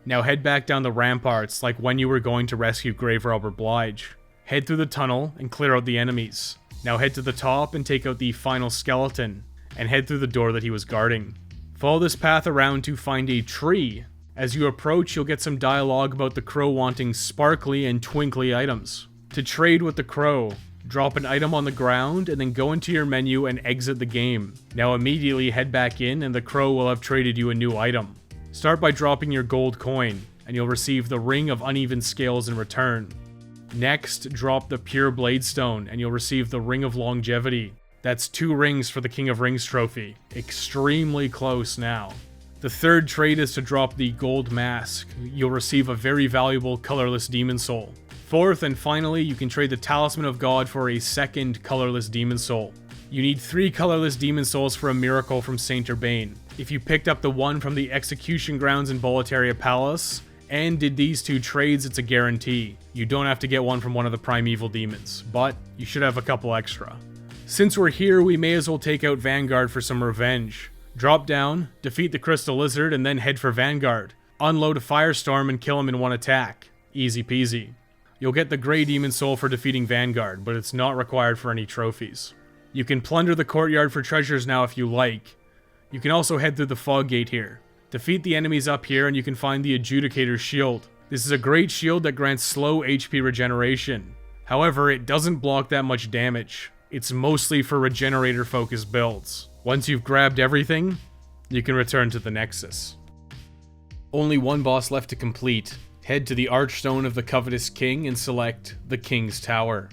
Now head back down the ramparts like when you were going to rescue Grave Robber Blige. Head through the tunnel and clear out the enemies. Now head to the top and take out the final skeleton, and head through the door that he was guarding. Follow this path around to find a tree. As you approach, you'll get some dialogue about the crow wanting sparkly and twinkly items. To trade with the crow, drop an item on the ground and then go into your menu and exit the game. Now immediately head back in and the crow will have traded you a new item. Start by dropping your gold coin, and you'll receive the Ring of Uneven Scales in return. Next, drop the Pure Blade Stone, and you'll receive the Ring of Longevity. That's 2 rings for the King of Rings trophy. Extremely close now. The third trade is to drop the Gold Mask. You'll receive a very valuable colorless Demon Soul. Fourth and finally, you can trade the Talisman of God for a second colorless Demon Soul. You need 3 colorless Demon Souls for a miracle from Saint Urbane. If you picked up the one from the Execution Grounds in Boletaria Palace, and did these 2 trades, it's a guarantee. You don't have to get one from one of the primeval demons, but you should have a couple extra. Since we're here, we may as well take out Vanguard for some revenge. Drop down, defeat the Crystal Lizard, and then head for Vanguard. Unload a Firestorm and kill him in one attack. Easy peasy. You'll get the Grey Demon Soul for defeating Vanguard, but it's not required for any trophies. You can plunder the courtyard for treasures now if you like. You can also head through the Fog Gate here. Defeat the enemies up here and you can find the Adjudicator shield. This is a great shield that grants slow HP regeneration. However, it doesn't block that much damage. It's mostly for regenerator focused builds. Once you've grabbed everything, you can return to the Nexus. Only one boss left to complete. Head to the Archstone of the Covetous King and select the King's Tower.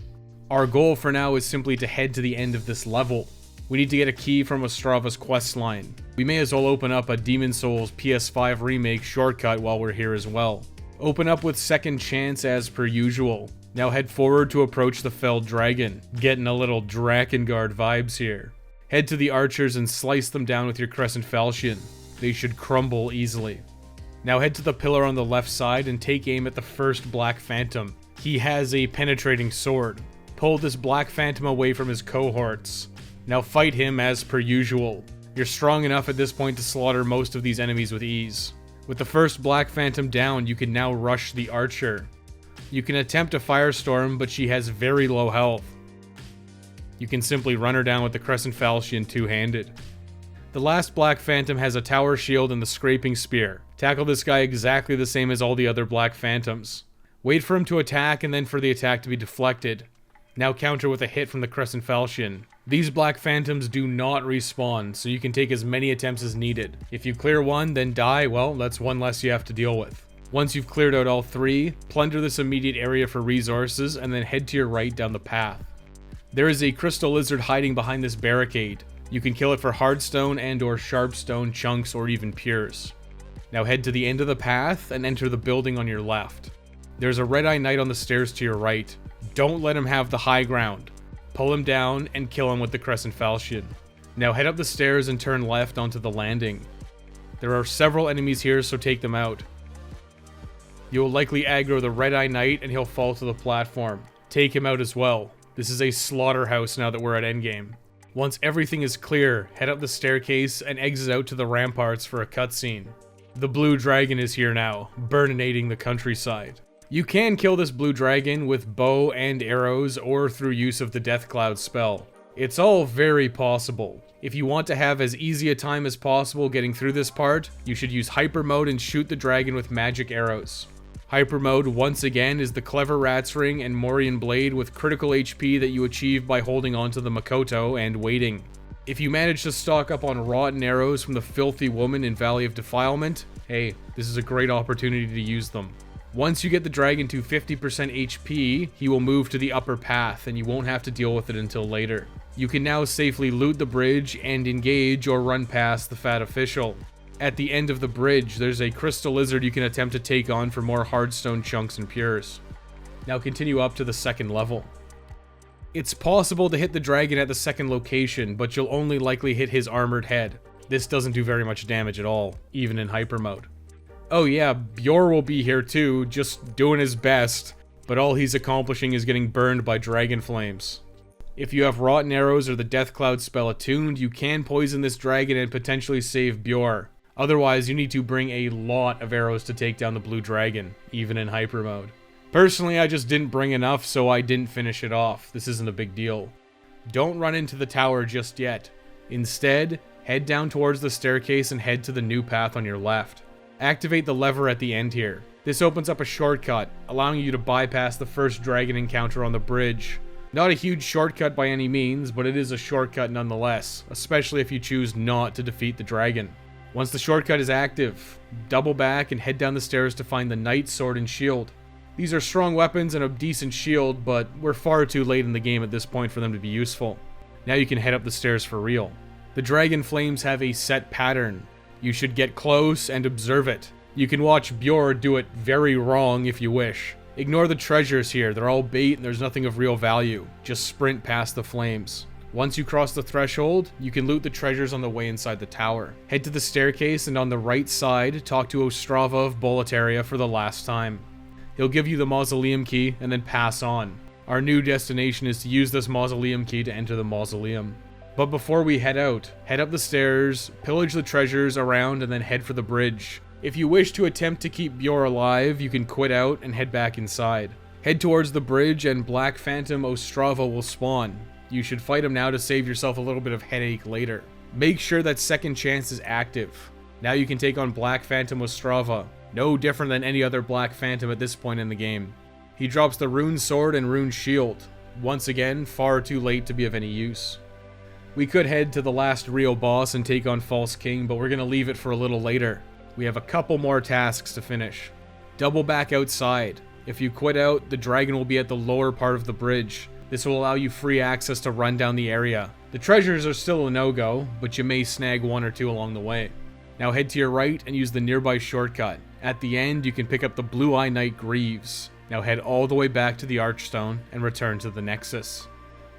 Our goal for now is simply to head to the end of this level. We need to get a key from Ostrava's questline. We may as well open up a Demon Souls PS5 remake shortcut while we're here as well. Open up with Second Chance as per usual. Now head forward to approach the Felled Dragon. Getting a little Drakengard vibes here. Head to the archers and slice them down with your Crescent Falchion. They should crumble easily. Now head to the pillar on the left side and take aim at the first Black Phantom. He has a penetrating sword. Pull this Black Phantom away from his cohorts. Now fight him as per usual. You're strong enough at this point to slaughter most of these enemies with ease. With the first Black Phantom down, you can now rush the archer. You can attempt a Firestorm, but she has very low health. You can simply run her down with the Crescent Falchion two-handed. The last Black Phantom has a Tower Shield and the Scraping Spear. Tackle this guy exactly the same as all the other Black Phantoms. Wait for him to attack and then for the attack to be deflected. Now counter with a hit from the Crescent Falchion. These Black Phantoms do not respawn, so you can take as many attempts as needed. If you clear one, then die, well, that's one less you have to deal with. Once you've cleared out all 3, plunder this immediate area for resources and then head to your right down the path. There is a crystal lizard hiding behind this barricade. You can kill it for hardstone and or sharpstone chunks or even pures. Now head to the end of the path and enter the building on your left. There's a red-eye knight on the stairs to your right. Don't let him have the high ground. Pull him down and kill him with the crescent falchion. Now head up the stairs and turn left onto the landing. There are several enemies here, so take them out. You will likely aggro the red-eye knight and he'll fall to the platform. Take him out as well. This is a slaughterhouse now that we're at endgame. Once everything is clear, head up the staircase and exit out to the ramparts for a cutscene. The blue dragon is here now, burninating the countryside. You can kill this blue dragon with bow and arrows or through use of the Death Cloud spell. It's all very possible. If you want to have as easy a time as possible getting through this part, you should use Hyper Mode and shoot the dragon with magic arrows. Hyper Mode, once again, is the Clever Rat's Ring and Morian Blade with critical HP that you achieve by holding onto the Makoto and waiting. If you manage to stock up on rotten arrows from the Filthy Woman in Valley of Defilement, hey, this is a great opportunity to use them. Once you get the dragon to 50% HP, he will move to the upper path and you won't have to deal with it until later. You can now safely loot the bridge and engage or run past the fat official. At the end of the bridge, there's a crystal lizard you can attempt to take on for more hardstone chunks and pures. Now continue up to the second level. It's possible to hit the dragon at the second location, but you'll only likely hit his armored head. This doesn't do very much damage at all, even in hyper mode. Oh yeah, Bjor will be here too, just doing his best, but all he's accomplishing is getting burned by dragon flames. If you have rotten arrows or the Death Cloud spell attuned, you can poison this dragon and potentially save Bjor. Otherwise, you need to bring a lot of arrows to take down the blue dragon, even in hyper mode. Personally, I just didn't bring enough, so I didn't finish it off. This isn't a big deal. Don't run into the tower just yet. Instead, head down towards the staircase and head to the new path on your left. Activate the lever at the end here. This opens up a shortcut, allowing you to bypass the first dragon encounter on the bridge. Not a huge shortcut by any means, but it is a shortcut nonetheless, especially if you choose not to defeat the dragon. Once the shortcut is active, double back and head down the stairs to find the knight's sword and shield. These are strong weapons and a decent shield, but we're far too late in the game at this point for them to be useful. Now you can head up the stairs for real. The dragon flames have a set pattern. You should get close and observe it. You can watch Bjor do it very wrong if you wish. Ignore the treasures here, they're all bait and there's nothing of real value. Just sprint past the flames. Once you cross the threshold, you can loot the treasures on the way inside the tower. Head to the staircase and on the right side, talk to Ostrava of Boletaria for the last time. He'll give you the mausoleum key and then pass on. Our new destination is to use this mausoleum key to enter the mausoleum. But before we head out, head up the stairs, pillage the treasures around, and then head for the bridge. If you wish to attempt to keep Bjor alive, you can quit out and head back inside. Head towards the bridge and Black Phantom Ostrava will spawn. You should fight him now to save yourself a little bit of headache later. Make sure that second chance is active. Now you can take on Black Phantom Ostrava. No different than any other Black Phantom at this point in the game. He drops the rune sword and rune shield. Once again, far too late to be of any use. We could head to the last real boss and take on False King, but we're going to leave it for a little later. We have a couple more tasks to finish. Double back outside. If you quit out, the dragon will be at the lower part of the bridge. This will allow you free access to run down the area. The treasures are still a no-go, but you may snag one or two along the way. Now head to your right and use the nearby shortcut. At the end, you can pick up the Blue Eye Knight Greaves. Now head all the way back to the Archstone and return to the Nexus.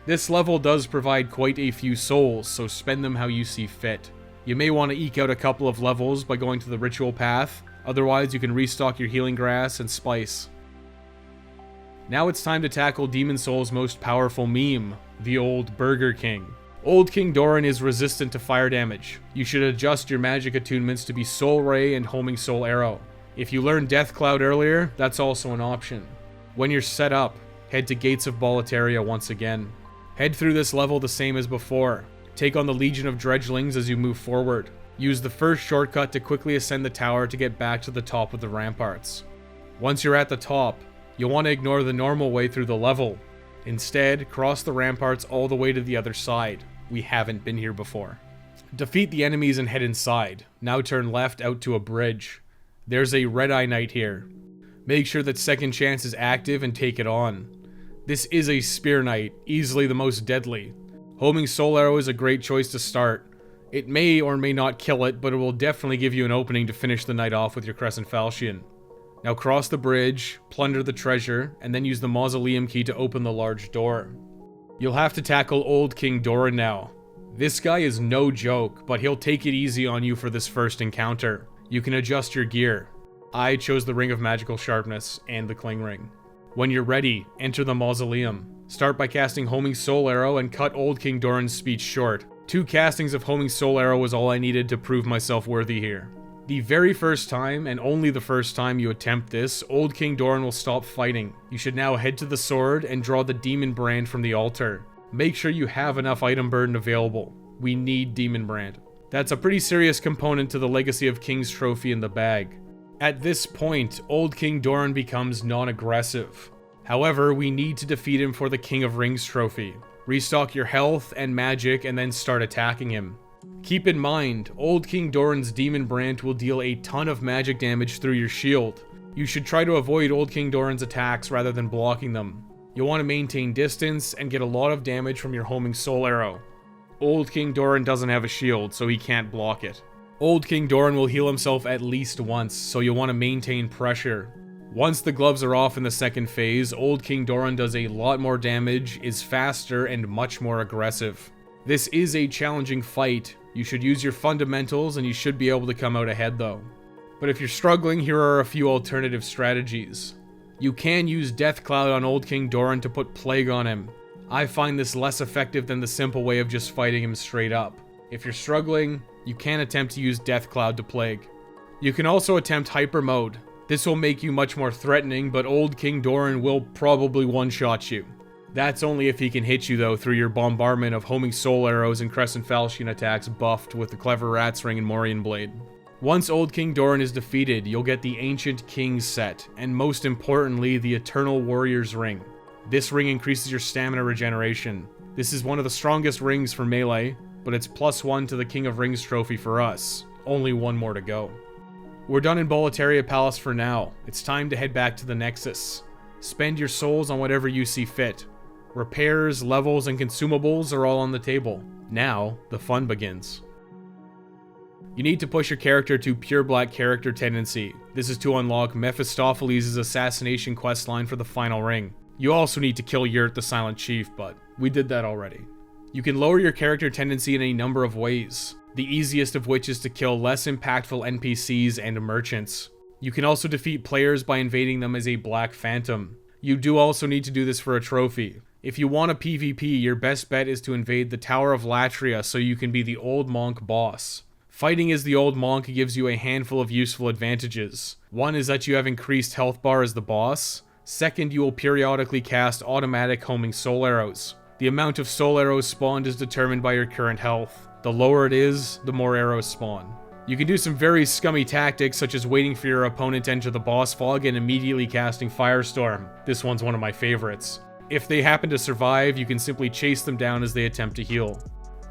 This level does provide quite a few souls, so spend them how you see fit. You may want to eke out a couple of levels by going to the ritual path, otherwise you can restock your healing grass and spice. Now it's time to tackle Demon Soul's most powerful meme, the Old Burger King. Old King Doran is resistant to fire damage. You should adjust your magic attunements to be Soul Ray and Homing Soul Arrow. If you learned Death Cloud earlier, that's also an option. When you're set up, head to Gates of Boletaria once again. Head through this level the same as before. Take on the Legion of Dredgelings as you move forward. Use the first shortcut to quickly ascend the tower to get back to the top of the ramparts. Once you're at the top, you'll want to ignore the normal way through the level. Instead, cross the ramparts all the way to the other side. We haven't been here before. Defeat the enemies and head inside. Now turn left out to a bridge. There's a Red-Eye Knight here. Make sure that Second Chance is active and take it on. This is a Spear Knight, easily the most deadly. Homing Soul Arrow is a great choice to start. It may or may not kill it, but it will definitely give you an opening to finish the night off with your Crescent Falchion. Now cross the bridge, plunder the treasure, and then use the Mausoleum key to open the large door. You'll have to tackle Old King Doran now. This guy is no joke, but he'll take it easy on you for this first encounter. You can adjust your gear. I chose the Ring of Magical Sharpness and the Cling Ring. When you're ready, enter the Mausoleum. Start by casting Homing Soul Arrow and cut Old King Doran's speech short. 2 castings of Homing Soul Arrow was all I needed to prove myself worthy here. The very first time, and only the first time you attempt this, Old King Doran will stop fighting. You should now head to the sword and draw the Demon Brand from the altar. Make sure you have enough item burden available. We need Demon Brand. That's a pretty serious component to the Legacy of Kings trophy in the bag. At this point, Old King Doran becomes non-aggressive. However, we need to defeat him for the King of Rings trophy. Restock your health and magic and then start attacking him. Keep in mind, Old King Doran's Demon Brand will deal a ton of magic damage through your shield. You should try to avoid Old King Doran's attacks rather than blocking them. You'll want to maintain distance and get a lot of damage from your Homing Soul Arrow. Old King Doran doesn't have a shield, so he can't block it. Old King Doran will heal himself at least once, so you'll want to maintain pressure. Once the gloves are off in the second phase, Old King Doran does a lot more damage, is faster, and much more aggressive. This is a challenging fight. You should use your fundamentals and you should be able to come out ahead though. But if you're struggling, here are a few alternative strategies. You can use Death Cloud on Old King Doran to put Plague on him. I find this less effective than the simple way of just fighting him straight up. If you're struggling, you can attempt to use Death Cloud to Plague. You can also attempt Hyper Mode. This will make you much more threatening, but Old King Doran will probably one-shot you. That's only if he can hit you though through your bombardment of Homing Soul Arrows and Crescent Falchion attacks buffed with the Clever Rat's Ring and Morian Blade. Once Old King Doran is defeated, you'll get the Ancient Kings set, and most importantly, the Eternal Warrior's Ring. This ring increases your stamina regeneration. This is one of the strongest rings for melee, but it's +1 to the King of Rings trophy for us. Only one more to go. We're done in Boletaria Palace for now. It's time to head back to the Nexus. Spend your souls on whatever you see fit. Repairs, levels, and consumables are all on the table. Now, the fun begins. You need to push your character to Pure Black Character Tendency. This is to unlock Mephistopheles' assassination questline for the final ring. You also need to kill Yurt the Silent Chief, but we did that already. You can lower your character tendency in a number of ways, the easiest of which is to kill less impactful NPCs and merchants. You can also defeat players by invading them as a Black Phantom. You do also need to do this for a trophy. If you want a PvP, your best bet is to invade the Tower of Latria so you can be the Old Monk boss. Fighting as the Old Monk gives you a handful of useful advantages. One is that you have increased health bar as the boss. Second, you will periodically cast automatic homing soul arrows. The amount of soul arrows spawned is determined by your current health. The lower it is, the more arrows spawn. You can do some very scummy tactics such as waiting for your opponent to enter the boss fog and immediately casting Firestorm. This one's one of my favorites. If they happen to survive, you can simply chase them down as they attempt to heal.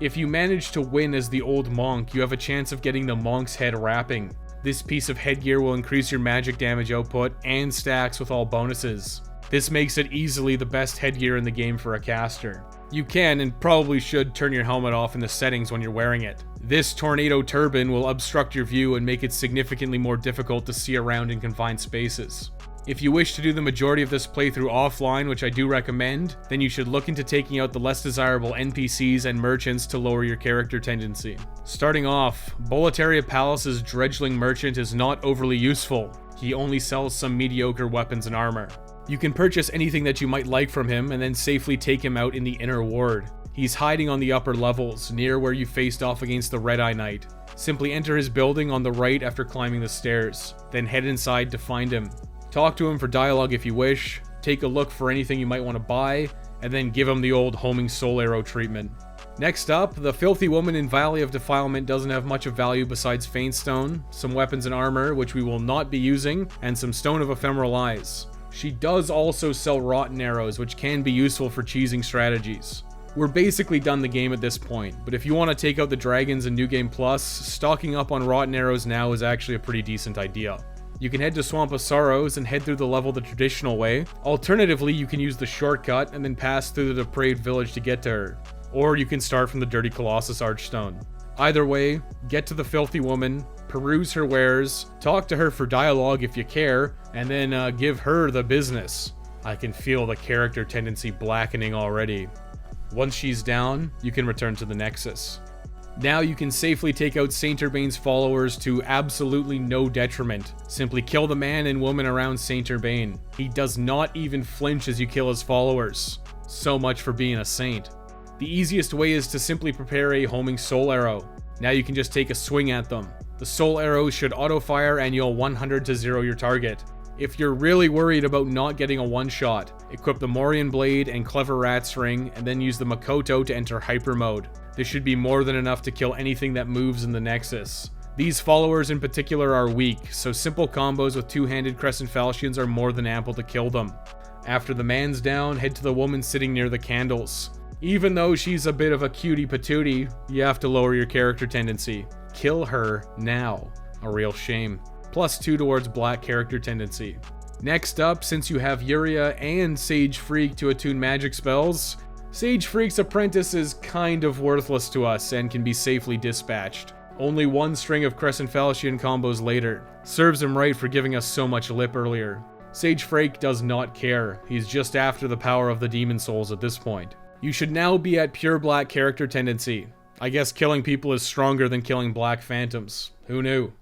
If you manage to win as the Old Monk, you have a chance of getting the Monk's Head Wrapping. This piece of headgear will increase your magic damage output and stacks with all bonuses. This makes it easily the best headgear in the game for a caster. You can and probably should turn your helmet off in the settings when you're wearing it. This Tornado Turban will obstruct your view and make it significantly more difficult to see around in confined spaces. If you wish to do the majority of this playthrough offline, which I do recommend, then you should look into taking out the less desirable NPCs and merchants to lower your character tendency. Starting off, Boletaria Palace's Dredgeling Merchant is not overly useful. He only sells some mediocre weapons and armor. You can purchase anything that you might like from him and then safely take him out in the inner ward. He's hiding on the upper levels, near where you faced off against the Red-Eye Knight. Simply enter his building on the right after climbing the stairs, then head inside to find him. Talk to him for dialogue if you wish, take a look for anything you might want to buy, and then give him the old homing soul arrow treatment. Next up, the filthy woman in Valley of Defilement doesn't have much of value besides Faintstone, some weapons and armor, which we will not be using, and some Stone of Ephemeral Eyes. She does also sell Rotten Arrows, which can be useful for cheesing strategies. We're basically done the game at this point, but if you want to take out the dragons in New Game Plus, stocking up on Rotten Arrows now is actually a pretty decent idea. You can head to Swamp of Sorrows and head through the level the traditional way. Alternatively, you can use the shortcut and then pass through the depraved village to get to her. Or you can start from the Dirty Colossus Archstone. Either way, get to the Filthy Woman, peruse her wares, talk to her for dialogue if you care, and then give her the business. I can feel the character tendency blackening already. Once she's down, you can return to the Nexus. Now you can safely take out Saint Urbain's followers to absolutely no detriment. Simply kill the man and woman around Saint Urbain. He does not even flinch as you kill his followers. So much for being a saint. The easiest way is to simply prepare a homing soul arrow. Now you can just take a swing at them. The soul arrows should auto-fire and you'll 100 to 0 your target. If you're really worried about not getting a one-shot, equip the Morian Blade and Clever Rat's Ring, and then use the Makoto to enter Hyper Mode. This should be more than enough to kill anything that moves in the Nexus. These followers in particular are weak, so simple combos with two-handed Crescent Falchions are more than ample to kill them. After the man's down, head to the woman sitting near the candles. Even though she's a bit of a cutie patootie, you have to lower your character tendency. Kill her now. A real shame. +2 towards black character tendency. Next up, since you have Yuria and Sage Freak to attune magic spells, Sage Freak's apprentice is kind of worthless to us and can be safely dispatched. Only one string of Crescent Falchion combos later. Serves him right for giving us so much lip earlier. Sage Freak does not care. He's just after the power of the Demon Souls at this point. You should now be at pure black character tendency. I guess killing people is stronger than killing black phantoms. Who knew?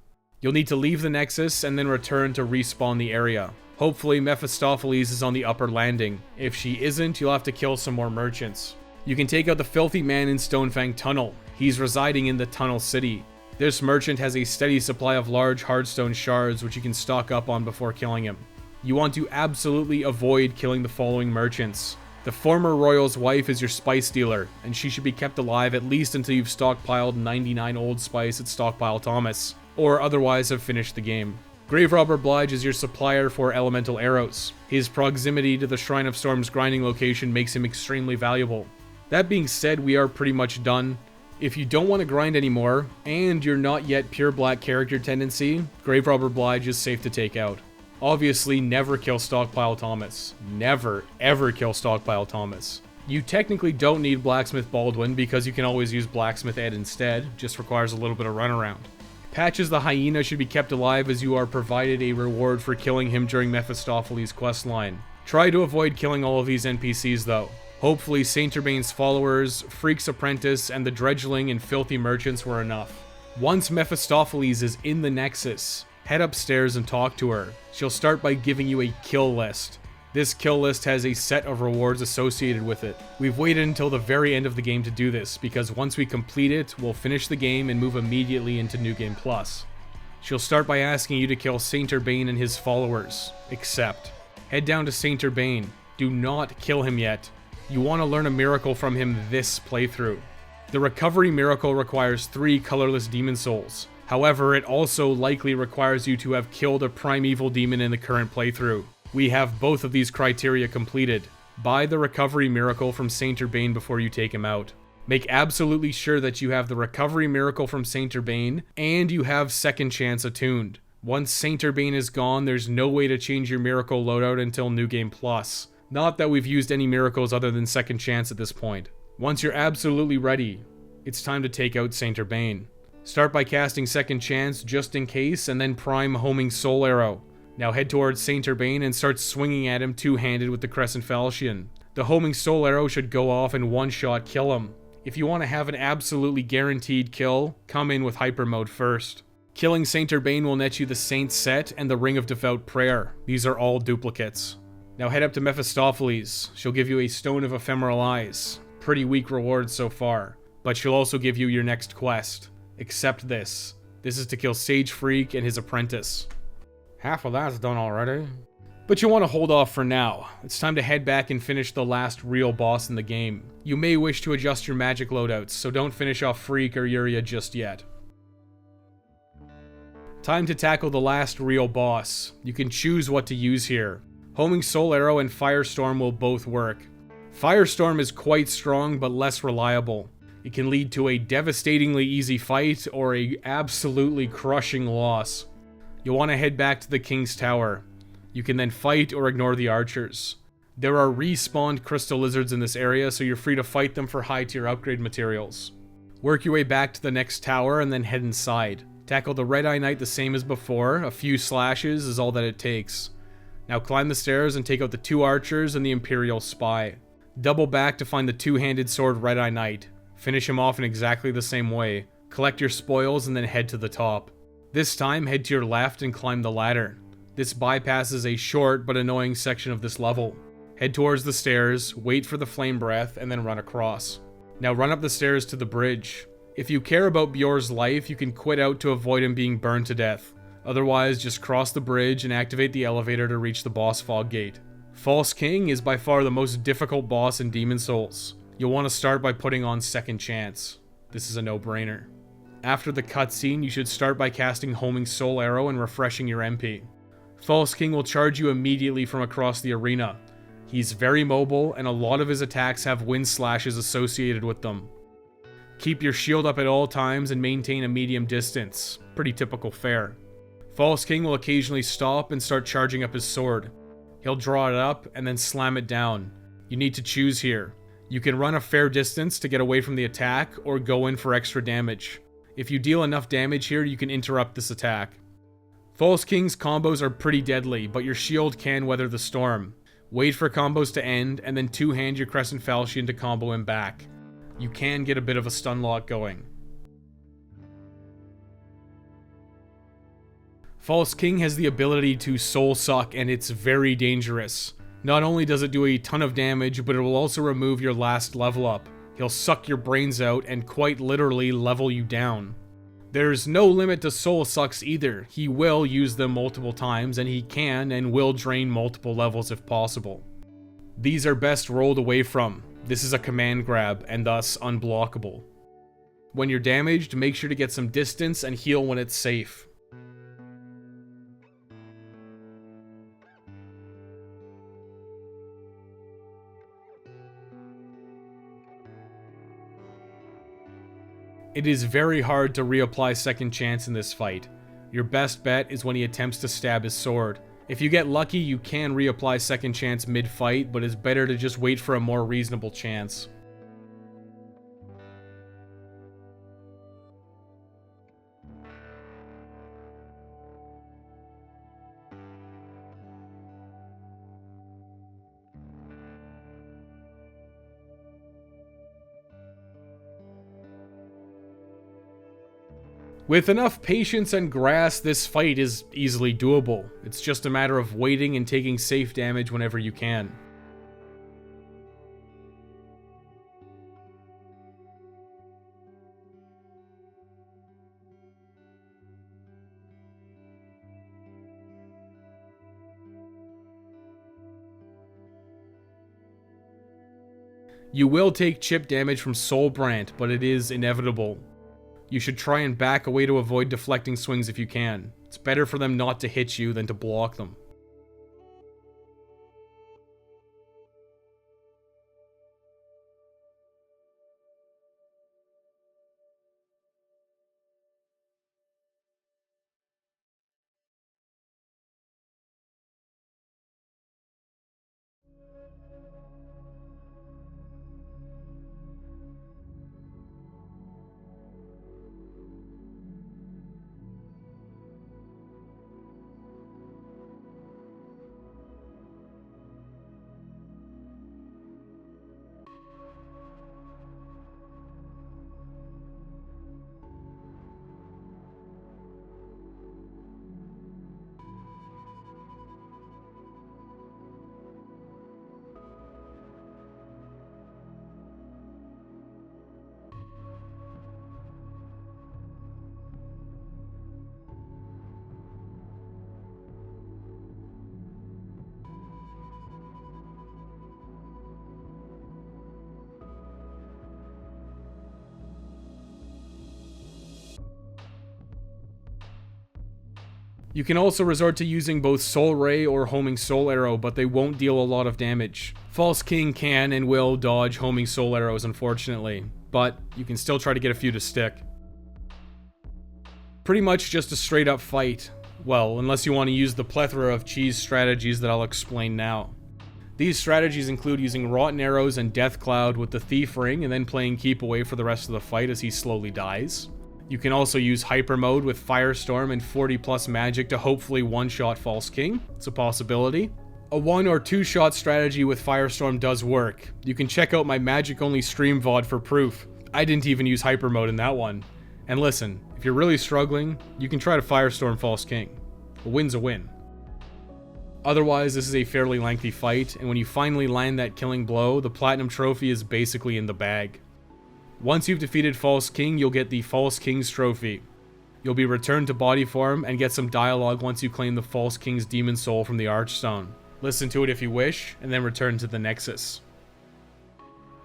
You'll need to leave the Nexus and then return to respawn the area. Hopefully Mephistopheles is on the upper landing. If she isn't, you'll have to kill some more merchants. You can take out the Filthy Man in Stonefang Tunnel. He's residing in the Tunnel City. This merchant has a steady supply of large hardstone shards which you can stock up on before killing him. You want to absolutely avoid killing the following merchants. The former royal's wife is your spice dealer, and she should be kept alive at least until you've stockpiled 99 old spice at Stockpile Thomas, or otherwise have finished the game. Grave Robber Blige is your supplier for elemental arrows. His proximity to the Shrine of Storm's grinding location makes him extremely valuable. That being said, we are pretty much done. If you don't want to grind anymore, and you're not yet pure black character tendency, Grave Robber Blige is safe to take out. Obviously, never kill Stockpile Thomas. Never, ever kill Stockpile Thomas. You technically don't need Blacksmith Baldwin because you can always use Blacksmith Ed instead, just requires a little bit of runaround. Patches the Hyena should be kept alive as you are provided a reward for killing him during Mephistopheles' questline. Try to avoid killing all of these NPCs though. Hopefully Saint Urbain's followers, Freak's Apprentice, and the Dredgeling and Filthy Merchants were enough. Once Mephistopheles is in the Nexus, head upstairs and talk to her. She'll start by giving you a kill list. This kill list has a set of rewards associated with it. We've waited until the very end of the game to do this, because once we complete it, we'll finish the game and move immediately into New Game Plus. She'll start by asking you to kill Saint Urbain and his followers. Accept. Head down to Saint Urbain. Do not kill him yet. You want to learn a miracle from him this playthrough. The recovery miracle requires 3 colorless demon souls. However, it also likely requires you to have killed a primeval demon in the current playthrough. We have both of these criteria completed. Buy the recovery miracle from Saint Urbain before you take him out. Make absolutely sure that you have the recovery miracle from Saint Urbain, and you have Second Chance attuned. Once Saint Urbain is gone, there's no way to change your miracle loadout until New Game Plus. Not that we've used any miracles other than Second Chance at this point. Once you're absolutely ready, it's time to take out Saint Urbain. Start by casting Second Chance just in case, and then prime Homing Soul Arrow. Now head towards Saint Urbain and start swinging at him two-handed with the Crescent Falchion. The Homing Soul Arrow should go off and one-shot kill him. If you want to have an absolutely guaranteed kill, come in with Hyper Mode first. Killing Saint Urbain will net you the Saint Set and the Ring of Devout Prayer. These are all duplicates. Now head up to Mephistopheles. She'll give you a Stone of Ephemeral Eyes. Pretty weak reward so far, but she'll also give you your next quest. Accept this. This is to kill Sage Freak and his apprentice. Half of that's done already. But you want to hold off for now. It's time to head back and finish the last real boss in the game. You may wish to adjust your magic loadouts, so don't finish off Freak or Yuria just yet. Time to tackle the last real boss. You can choose what to use here. Homing Soul Arrow and Firestorm will both work. Firestorm is quite strong but less reliable. It can lead to a devastatingly easy fight or a absolutely crushing loss. You'll want to head back to the King's Tower. You can then fight or ignore the archers. There are respawned crystal lizards in this area, so you're free to fight them for high tier upgrade materials. Work your way back to the next tower and then head inside. Tackle the Red Eye Knight the same as before, a few slashes is all that it takes. Now climb the stairs and take out the 2 archers and the Imperial Spy. Double back to find the 2-handed sword Red Eye Knight. Finish him off in exactly the same way. Collect your spoils and then head to the top. This time, head to your left and climb the ladder. This bypasses a short but annoying section of this level. Head towards the stairs, wait for the flame breath, and then run across. Now run up the stairs to the bridge. If you care about Bjor's life, you can quit out to avoid him being burned to death. Otherwise, just cross the bridge and activate the elevator to reach the boss fog gate. False King is by far the most difficult boss in Demon Souls. You'll want to start by putting on Second Chance. This is a no-brainer. After the cutscene, you should start by casting Homing Soul Arrow and refreshing your MP. False King will charge you immediately from across the arena. He's very mobile, and a lot of his attacks have wind slashes associated with them. Keep your shield up at all times and maintain a medium distance. Pretty typical fare. False King will occasionally stop and start charging up his sword. He'll draw it up and then slam it down. You need to choose here. You can run a fair distance to get away from the attack, or go in for extra damage. If you deal enough damage here, you can interrupt this attack. False King's combos are pretty deadly, but your shield can weather the storm. Wait for combos to end, and then 2-hand your Crescent Falchion to combo him back. You can get a bit of a stun lock going. False King has the ability to soul suck, and it's very dangerous. Not only does it do a ton of damage, but it will also remove your last level up. He'll suck your brains out and quite literally level you down. There's no limit to soul sucks either. He will use them multiple times, and he can and will drain multiple levels if possible. These are best rolled away from. This is a command grab, and thus unblockable. When you're damaged, make sure to get some distance and heal when it's safe. It is very hard to reapply Second Chance in this fight. Your best bet is when he attempts to stab his sword. If you get lucky, you can reapply Second Chance mid-fight, but it's better to just wait for a more reasonable chance. With enough patience and grass, this fight is easily doable. It's just a matter of waiting and taking safe damage whenever you can. You will take chip damage from Soulbrand, but it is inevitable. You should try and back away to avoid deflecting swings if you can. It's better for them not to hit you than to block them. You can also resort to using both Soul Ray or Homing Soul Arrow, but they won't deal a lot of damage. False King can and will dodge Homing Soul Arrows, unfortunately, but you can still try to get a few to stick. Pretty much just a straight up fight. Well, unless you want to use the plethora of cheese strategies that I'll explain now. These strategies include using Rotten Arrows and Death Cloud with the Thief Ring and then playing Keep Away for the rest of the fight as he slowly dies. You can also use Hyper Mode with Firestorm and 40 plus magic to hopefully one-shot False King. It's a possibility. A 1 or 2 shot strategy with Firestorm does work. You can check out my magic-only stream VOD for proof. I didn't even use Hyper Mode in that one. And listen, if you're really struggling, you can try to Firestorm False King. A win's a win. Otherwise, this is a fairly lengthy fight, and when you finally land that killing blow, the Platinum Trophy is basically in the bag. Once you've defeated False King, you'll get the False King's Trophy. You'll be returned to body form and get some dialogue once you claim the False King's Demon Soul from the Archstone. Listen to it if you wish, and then return to the Nexus.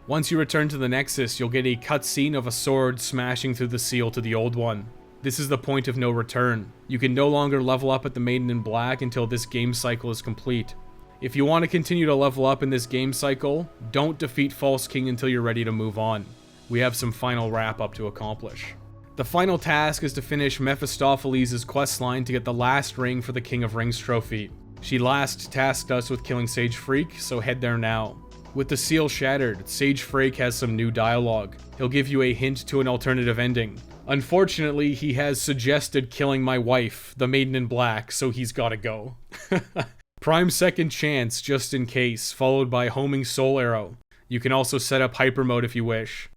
Once you return to the Nexus, you'll get a cutscene of a sword smashing through the seal to the Old One. This is the point of no return. You can no longer level up at the Maiden in Black until this game cycle is complete. If you want to continue to level up in this game cycle, don't defeat False King until you're ready to move on. We have some final wrap-up to accomplish. The final task is to finish Mephistopheles' questline to get the last ring for the King of Rings trophy. She last tasked us with killing Sage Freak, so head there now. With the seal shattered, Sage Freak has some new dialogue. He'll give you a hint to an alternative ending. Unfortunately, he has suggested killing my wife, the Maiden in Black, so he's gotta go. Prime second chance, just in case, followed by homing soul arrow. You can also set up hyper mode if you wish.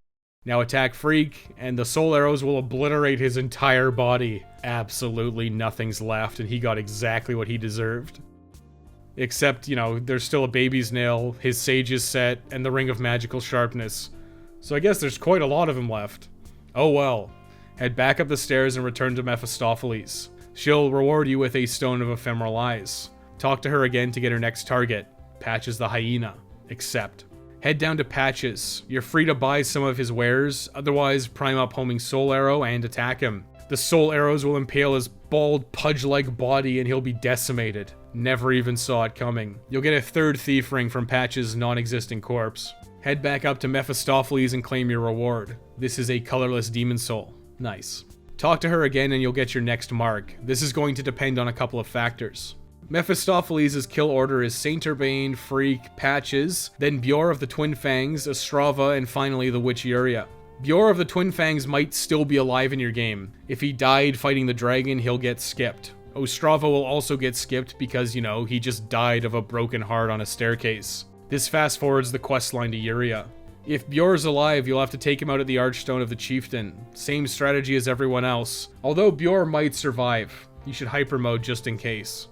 Now attack Freak, and the soul arrows will obliterate his entire body. Absolutely nothing's left, and he got exactly what he deserved. Except, you know, there's still a baby's nail, his sage is set, and the ring of magical sharpness. So I guess there's quite a lot of him left. Oh well. Head back up the stairs and return to Mephistopheles. She'll reward you with a Stone of Ephemeral Eyes. Talk to her again to get her next target. Patches the Hyena. Accept. Head down to Patches. You're free to buy some of his wares, otherwise prime up homing Soul Arrow and attack him. The Soul Arrows will impale his bald, pudge-like body and he'll be decimated. Never even saw it coming. You'll get a third Thief Ring from Patches' non-existing corpse. Head back up to Mephistopheles and claim your reward. This is a colorless demon soul. Nice. Talk to her again and you'll get your next mark. This is going to depend on a couple of factors. Mephistopheles' kill order is Saint Urbane, Freak, Patches, then Bjor of the Twin Fangs, Astrava, and finally the Witch Uria. Bjor of the Twin Fangs might still be alive in your game. If he died fighting the dragon, he'll get skipped. Ostrava will also get skipped because, you know, he just died of a broken heart on a staircase. This fast forwards the questline to Uria. If Bjor's alive, you'll have to take him out at the Archstone of the Chieftain. Same strategy as everyone else. Although Bjor might survive, you should hyper mode just in case.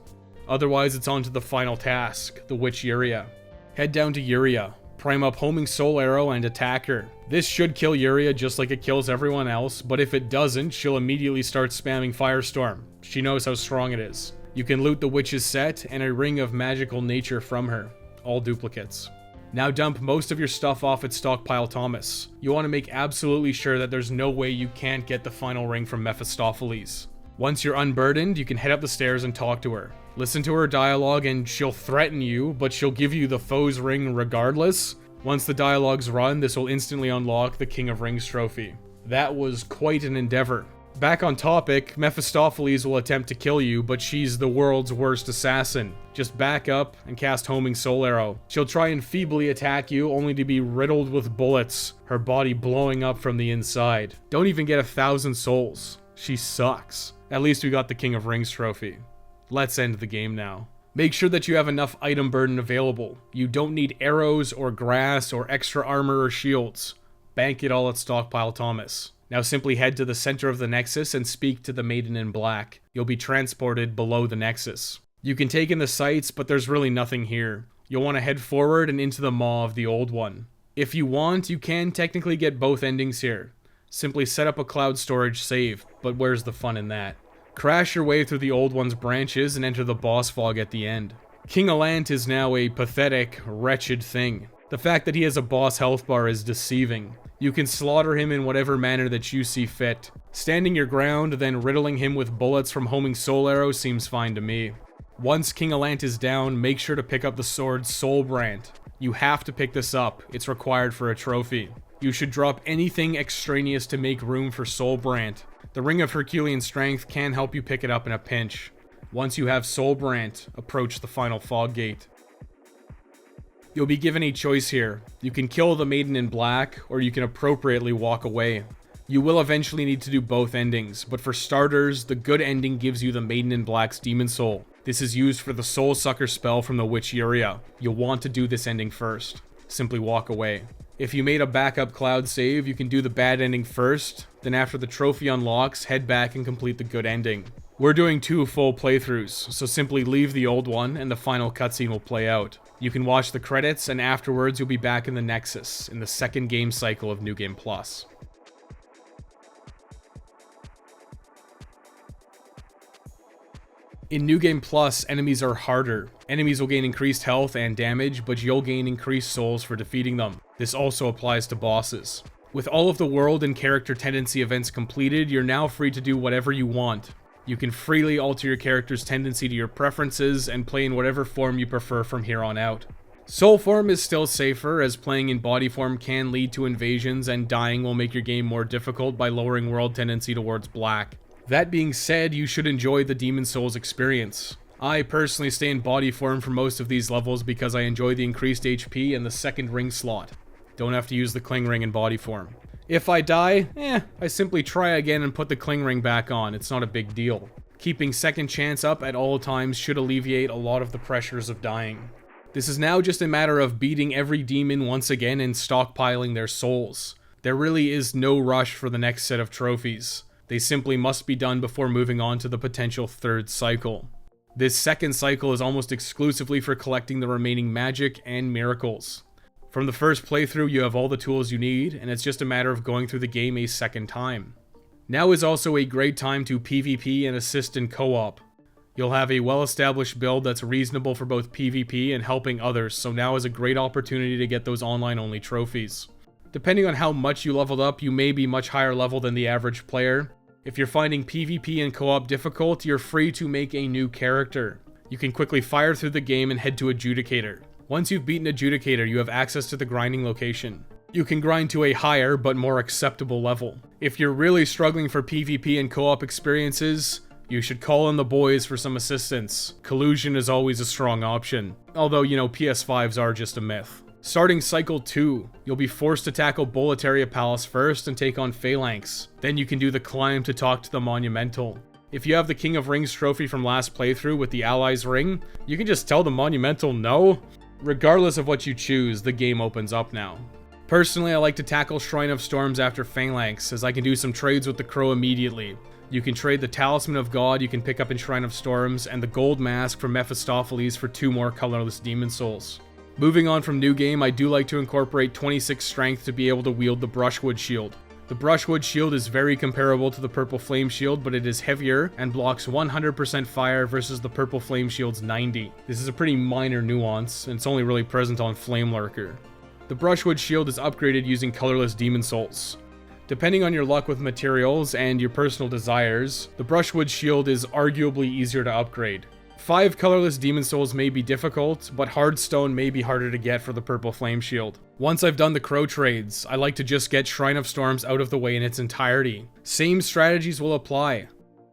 Otherwise, it's on to the final task, the Witch Uria. Head down to Uria, prime up homing Soul Arrow and attack her. This should kill Uria just like it kills everyone else, but if it doesn't, she'll immediately start spamming Firestorm. She knows how strong it is. You can loot the Witch's set and a Ring of Magical Nature from her. All duplicates. Now dump most of your stuff off at Stockpile Thomas. You want to make absolutely sure that there's no way you can't get the final ring from Mephistopheles. Once you're unburdened, you can head up the stairs and talk to her. Listen to her dialogue and she'll threaten you, but she'll give you the foe's ring regardless. Once the dialogue's run, this will instantly unlock the King of Rings trophy. That was quite an endeavor. Back on topic, Mephistopheles will attempt to kill you, but she's the world's worst assassin. Just back up and cast homing Soul Arrow. She'll try and feebly attack you, only to be riddled with bullets, her body blowing up from the inside. Don't even get 1,000 souls. She sucks. At least we got the King of Rings trophy. Let's end the game now. Make sure that you have enough item burden available. You don't need arrows or grass or extra armor or shields. Bank it all at Stockpile Thomas. Now simply head to the center of the Nexus and speak to the Maiden in Black. You'll be transported below the Nexus. You can take in the sights, but there's really nothing here. You'll want to head forward and into the maw of the Old One. If you want, you can technically get both endings here. Simply set up a cloud storage save, but where's the fun in that? Crash your way through the Old One's branches and enter the boss fog at the end. King Allant is now a pathetic, wretched thing. The fact that he has a boss health bar is deceiving. You can slaughter him in whatever manner that you see fit. Standing your ground, then riddling him with bullets from homing Soul Arrow seems fine to me. Once King Allant is down, make sure to pick up the sword Soulbrand. You have to pick this up, it's required for a trophy. You should drop anything extraneous to make room for Soulbrand. The Ring of Herculean Strength can help you pick it up in a pinch. Once you have Soulbrand, approach the final fog gate. You'll be given a choice here. You can kill the Maiden in Black, or you can appropriately walk away. You will eventually need to do both endings, but for starters, the good ending gives you the Maiden in Black's Demon Soul. This is used for the Soul Sucker spell from the Witch area. You'll want to do this ending first. Simply walk away. If you made a backup cloud save, you can do the bad ending first, then after the trophy unlocks, head back and complete the good ending. We're doing 2 full playthroughs, so simply leave the old one and the final cutscene will play out. You can watch the credits, and afterwards you'll be back in the Nexus, in the second game cycle of New Game Plus. In New Game Plus, enemies are harder. Enemies will gain increased health and damage, but you'll gain increased souls for defeating them. This also applies to bosses. With all of the world and character tendency events completed, you're now free to do whatever you want. You can freely alter your character's tendency to your preferences and play in whatever form you prefer from here on out. Soul form is still safer, as playing in body form can lead to invasions, and dying will make your game more difficult by lowering world tendency towards black. That being said, you should enjoy the Demon Souls experience. I personally stay in body form for most of these levels because I enjoy the increased HP and the second ring slot. Don't have to use the Cling Ring in body form. If I die, I simply try again and put the Cling Ring back on. It's not a big deal. Keeping second chance up at all times should alleviate a lot of the pressures of dying. This is now just a matter of beating every demon once again and stockpiling their souls. There really is no rush for the next set of trophies. They simply must be done before moving on to the potential third cycle. This second cycle is almost exclusively for collecting the remaining magic and miracles. From the first playthrough, you have all the tools you need, and it's just a matter of going through the game a second time. Now is also a great time to PvP and assist in co-op. You'll have a well-established build that's reasonable for both PvP and helping others, so now is a great opportunity to get those online-only trophies. Depending on how much you leveled up, you may be much higher level than the average player. If you're finding PvP and co-op difficult, you're free to make a new character. You can quickly fire through the game and head to Adjudicator. Once you've beaten Adjudicator, you have access to the grinding location. You can grind to a higher but more acceptable level. If you're really struggling for PvP and co-op experiences, you should call in the boys for some assistance. Collusion is always a strong option, although, PS5s are just a myth. Starting Cycle 2, you'll be forced to tackle Boletaria Palace first and take on Phalanx. Then you can do the climb to talk to the Monumental. If you have the King of Rings trophy from last playthrough with the Allies ring, you can just tell the Monumental no. Regardless of what you choose, the game opens up now. Personally, I like to tackle Shrine of Storms after Phalanx, as I can do some trades with the Crow immediately. You can trade the Talisman of God you can pick up in Shrine of Storms, and the Gold Mask from Mephistopheles for 2 more colorless Demon Souls. Moving on from New Game, I do like to incorporate 26 Strength to be able to wield the Brushwood Shield. The Brushwood Shield is very comparable to the Purple Flame Shield, but it is heavier and blocks 100% fire versus the Purple Flame Shield's 90. This is a pretty minor nuance, and it's only really present on Flamelurker. The Brushwood Shield is upgraded using colorless Demon Souls. Depending on your luck with materials and your personal desires, the Brushwood Shield is arguably easier to upgrade. 5 colorless Demon Souls may be difficult, but Hardstone may be harder to get for the Purple Flame Shield. Once I've done the Crow trades, I like to just get Shrine of Storms out of the way in its entirety. Same strategies will apply.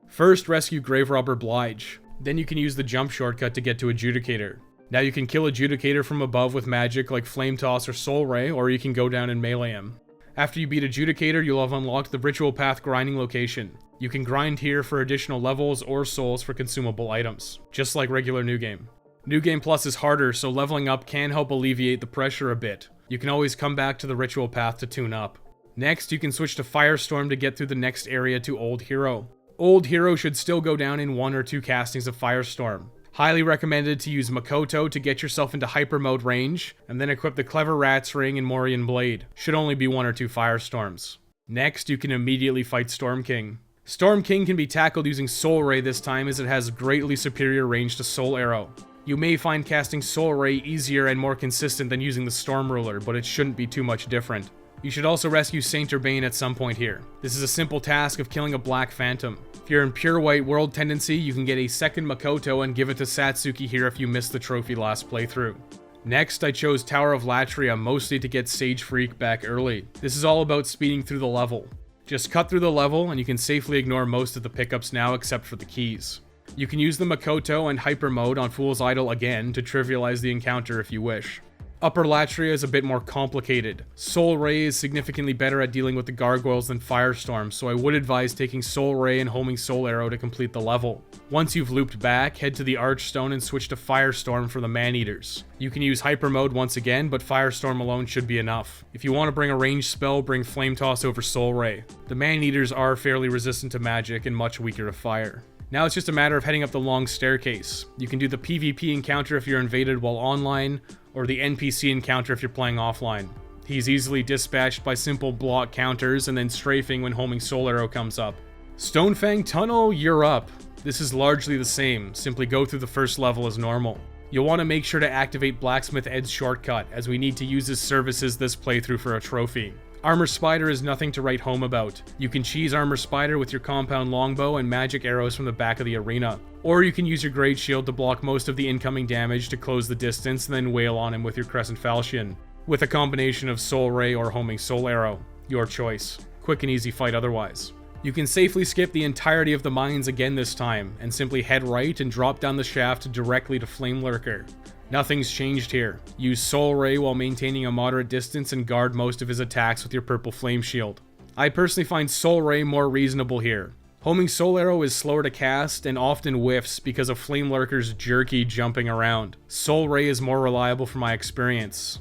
First, rescue Grave Robber Blige. Then you can use the jump shortcut to get to Adjudicator. Now you can kill Adjudicator from above with magic like Flame Toss or Soul Ray, or you can go down and melee him. After you beat Adjudicator, you'll have unlocked the Ritual Path grinding location. You can grind here for additional levels or souls for consumable items, just like regular New Game. New Game Plus is harder, so leveling up can help alleviate the pressure a bit. You can always come back to the Ritual Path to tune up. Next, you can switch to Firestorm to get through the next area to Old Hero. Old Hero should still go down in 1 or 2 castings of Firestorm. Highly recommended to use Makoto to get yourself into hyper mode range, and then equip the Clever Rat's Ring and Morian Blade. Should only be 1 or 2 Firestorms. Next, you can immediately fight Storm King. Storm King can be tackled using Soul Ray this time, as it has greatly superior range to Soul Arrow. You may find casting Soul Ray easier and more consistent than using the Storm Ruler, but it shouldn't be too much different. You should also rescue Saint Urbane at some point here. This is a simple task of killing a Black Phantom. If you're in pure white world tendency, you can get a second Makoto and give it to Satsuki here if you missed the trophy last playthrough. Next, I chose Tower of Latria mostly to get Sage Freak back early. This is all about speeding through the level. Just cut through the level and you can safely ignore most of the pickups now except for the keys. You can use the Makoto and Hyper Mode on Fool's Idol again to trivialize the encounter if you wish. Upper Latria is a bit more complicated. Soul Ray is significantly better at dealing with the gargoyles than Firestorm, so I would advise taking Soul Ray and homing Soul Arrow to complete the level. Once you've looped back, head to the Archstone and switch to Firestorm for the Maneaters. You can use Hyper Mode once again, but Firestorm alone should be enough. If you want to bring a ranged spell, bring Flame Toss over Soul Ray. The Maneaters are fairly resistant to magic and much weaker to fire. Now it's just a matter of heading up the long staircase. You can do the PvP encounter if you're invaded while online, or the NPC encounter if you're playing offline. He's easily dispatched by simple block counters and then strafing when homing Soul Arrow comes up. Stonefang Tunnel, you're up. This is largely the same, simply go through the first level as normal. You'll want to make sure to activate Blacksmith Ed's shortcut, as we need to use his services this playthrough for a trophy. Armor Spider is nothing to write home about. You can cheese Armor Spider with your compound longbow and magic arrows from the back of the arena. Or you can use your Great Shield to block most of the incoming damage to close the distance and then wail on him with your Crescent Falchion. With a combination of Soul Ray or homing Soul Arrow. Your choice. Quick and easy fight otherwise. You can safely skip the entirety of the mines again this time, and simply head right and drop down the shaft directly to Flamelurker. Nothing's changed here. Use Soul Ray while maintaining a moderate distance and guard most of his attacks with your purple flame shield. I personally find Soul Ray more reasonable here. Homing Soul Arrow is slower to cast and often whiffs because of Flamelurker's jerky jumping around. Soul Ray is more reliable from my experience.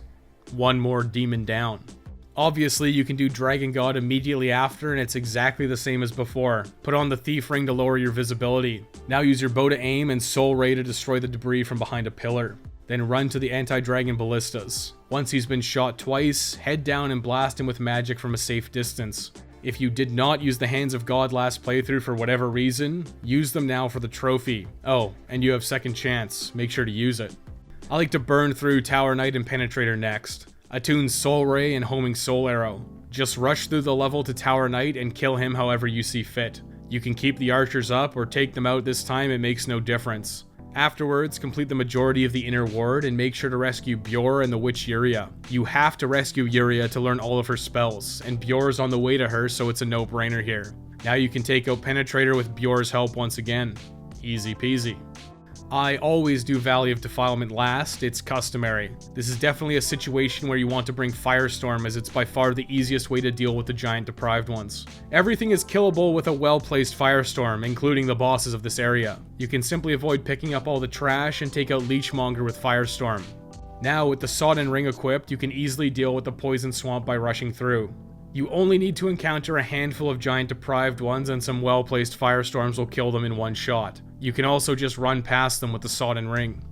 One more demon down. Obviously, you can do Dragon God immediately after, and it's exactly the same as before. Put on the Thief Ring to lower your visibility. Now use your bow to aim and Soul Ray to destroy the debris from behind a pillar. Then run to the anti-dragon ballistas. Once he's been shot twice, head down and blast him with magic from a safe distance. If you did not use the Hands of God last playthrough for whatever reason, use them now for the trophy. Oh, and you have second chance. Make sure to use it. I like to burn through Tower Knight and Penetrator next. Attune Soul Ray and homing Soul Arrow. Just rush through the level to Tower Knight and kill him however you see fit. You can keep the archers up or take them out this time, it makes no difference. Afterwards, complete the majority of the inner ward and make sure to rescue Bjor and the witch Yuria. You have to rescue Yuria to learn all of her spells, and Bjor's on the way to her, so it's a no-brainer here. Now you can take out Penetrator with Bjor's help once again. Easy peasy. I always do Valley of Defilement last, it's customary. This is definitely a situation where you want to bring Firestorm, as it's by far the easiest way to deal with the giant deprived ones. Everything is killable with a well-placed Firestorm, including the bosses of this area. You can simply avoid picking up all the trash and take out Leechmonger with Firestorm. Now with the Sodden Ring equipped, you can easily deal with the Poison Swamp by rushing through. You only need to encounter a handful of giant deprived ones and some well-placed Firestorms will kill them in one shot. You can also just run past them with the Sodden Ring.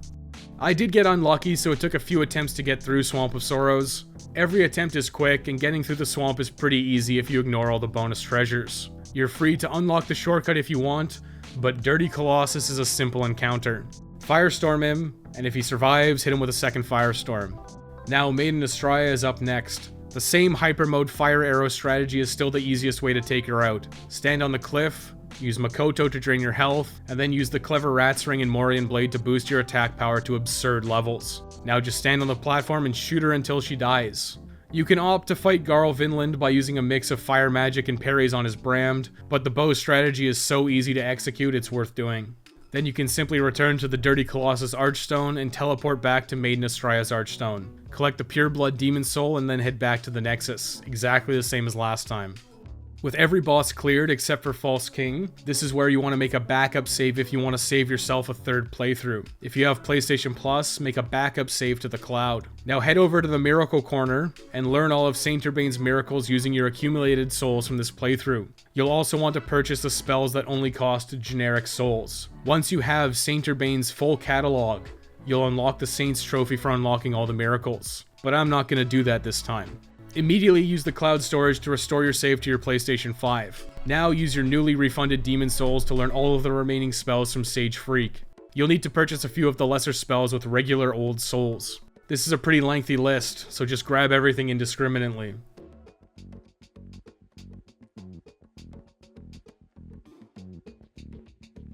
I did get unlucky, so it took a few attempts to get through Swamp of Sorrows. Every attempt is quick, and getting through the swamp is pretty easy if you ignore all the bonus treasures. You're free to unlock the shortcut if you want, but Dirty Colossus is a simple encounter. Firestorm him, and if he survives, hit him with a second Firestorm. Now Maiden Astraea is up next. The same hyper mode fire arrow strategy is still the easiest way to take her out. Stand on the cliff, use Makoto to drain your health, and then use the clever Rat's Ring and Morian Blade to boost your attack power to absurd levels. Now just stand on the platform and shoot her until she dies. You can opt to fight Garl Vinland by using a mix of fire magic and parries on his Bramd, but the bow strategy is so easy to execute it's worth doing. Then you can simply return to the Dirty Colossus Archstone and teleport back to Maiden Astraea's Archstone. Collect the Pureblood Demon Soul and then head back to the Nexus, exactly the same as last time. With every boss cleared except for False King, this is where you want to make a backup save if you want to save yourself a third playthrough. If you have PlayStation Plus, make a backup save to the cloud. Now head over to the Miracle Corner and learn all of Saint Urbain's miracles using your accumulated souls from this playthrough. You'll also want to purchase the spells that only cost generic souls. Once you have Saint Urbain's full catalog, you'll unlock the Saint's Trophy for unlocking all the miracles. But I'm not going to do that this time. Immediately use the cloud storage to restore your save to your PlayStation 5. Now use your newly refunded Demon Souls to learn all of the remaining spells from Sage Freak. You'll need to purchase a few of the lesser spells with regular old souls. This is a pretty lengthy list, so just grab everything indiscriminately.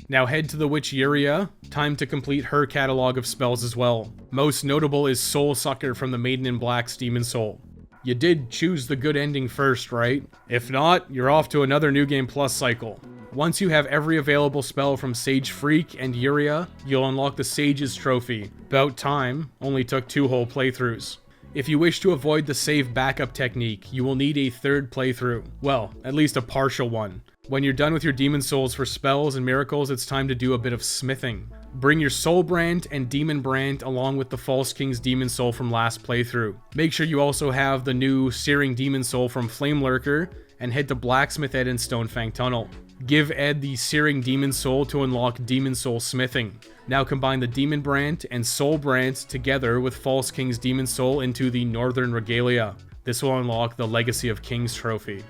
Now head to the Witch Yuria, time to complete her catalog of spells as well. Most notable is Soul Sucker from the Maiden in Black's Demon Soul. You did choose the good ending first, right? If not, you're off to another New Game Plus cycle. Once you have every available spell from Sage Freak and Uria, you'll unlock the Sage's Trophy. About time, only took 2 whole playthroughs. If you wish to avoid the save backup technique, you will need a 3rd playthrough. Well, at least a partial one. When you're done with your Demon Souls for spells and miracles, it's time to do a bit of smithing. Bring your Soul Brand and Demon Brand along with the False King's Demon Soul from last playthrough. Make sure you also have the new Searing Demon Soul from Flamelurker, and head to Blacksmith Ed in Stonefang Tunnel. Give Ed the Searing Demon Soul to unlock Demon Soul Smithing. Now combine the Demon Brand and Soul Brand together with False King's Demon Soul into the Northern Regalia. This will unlock the Legacy of Kings trophy.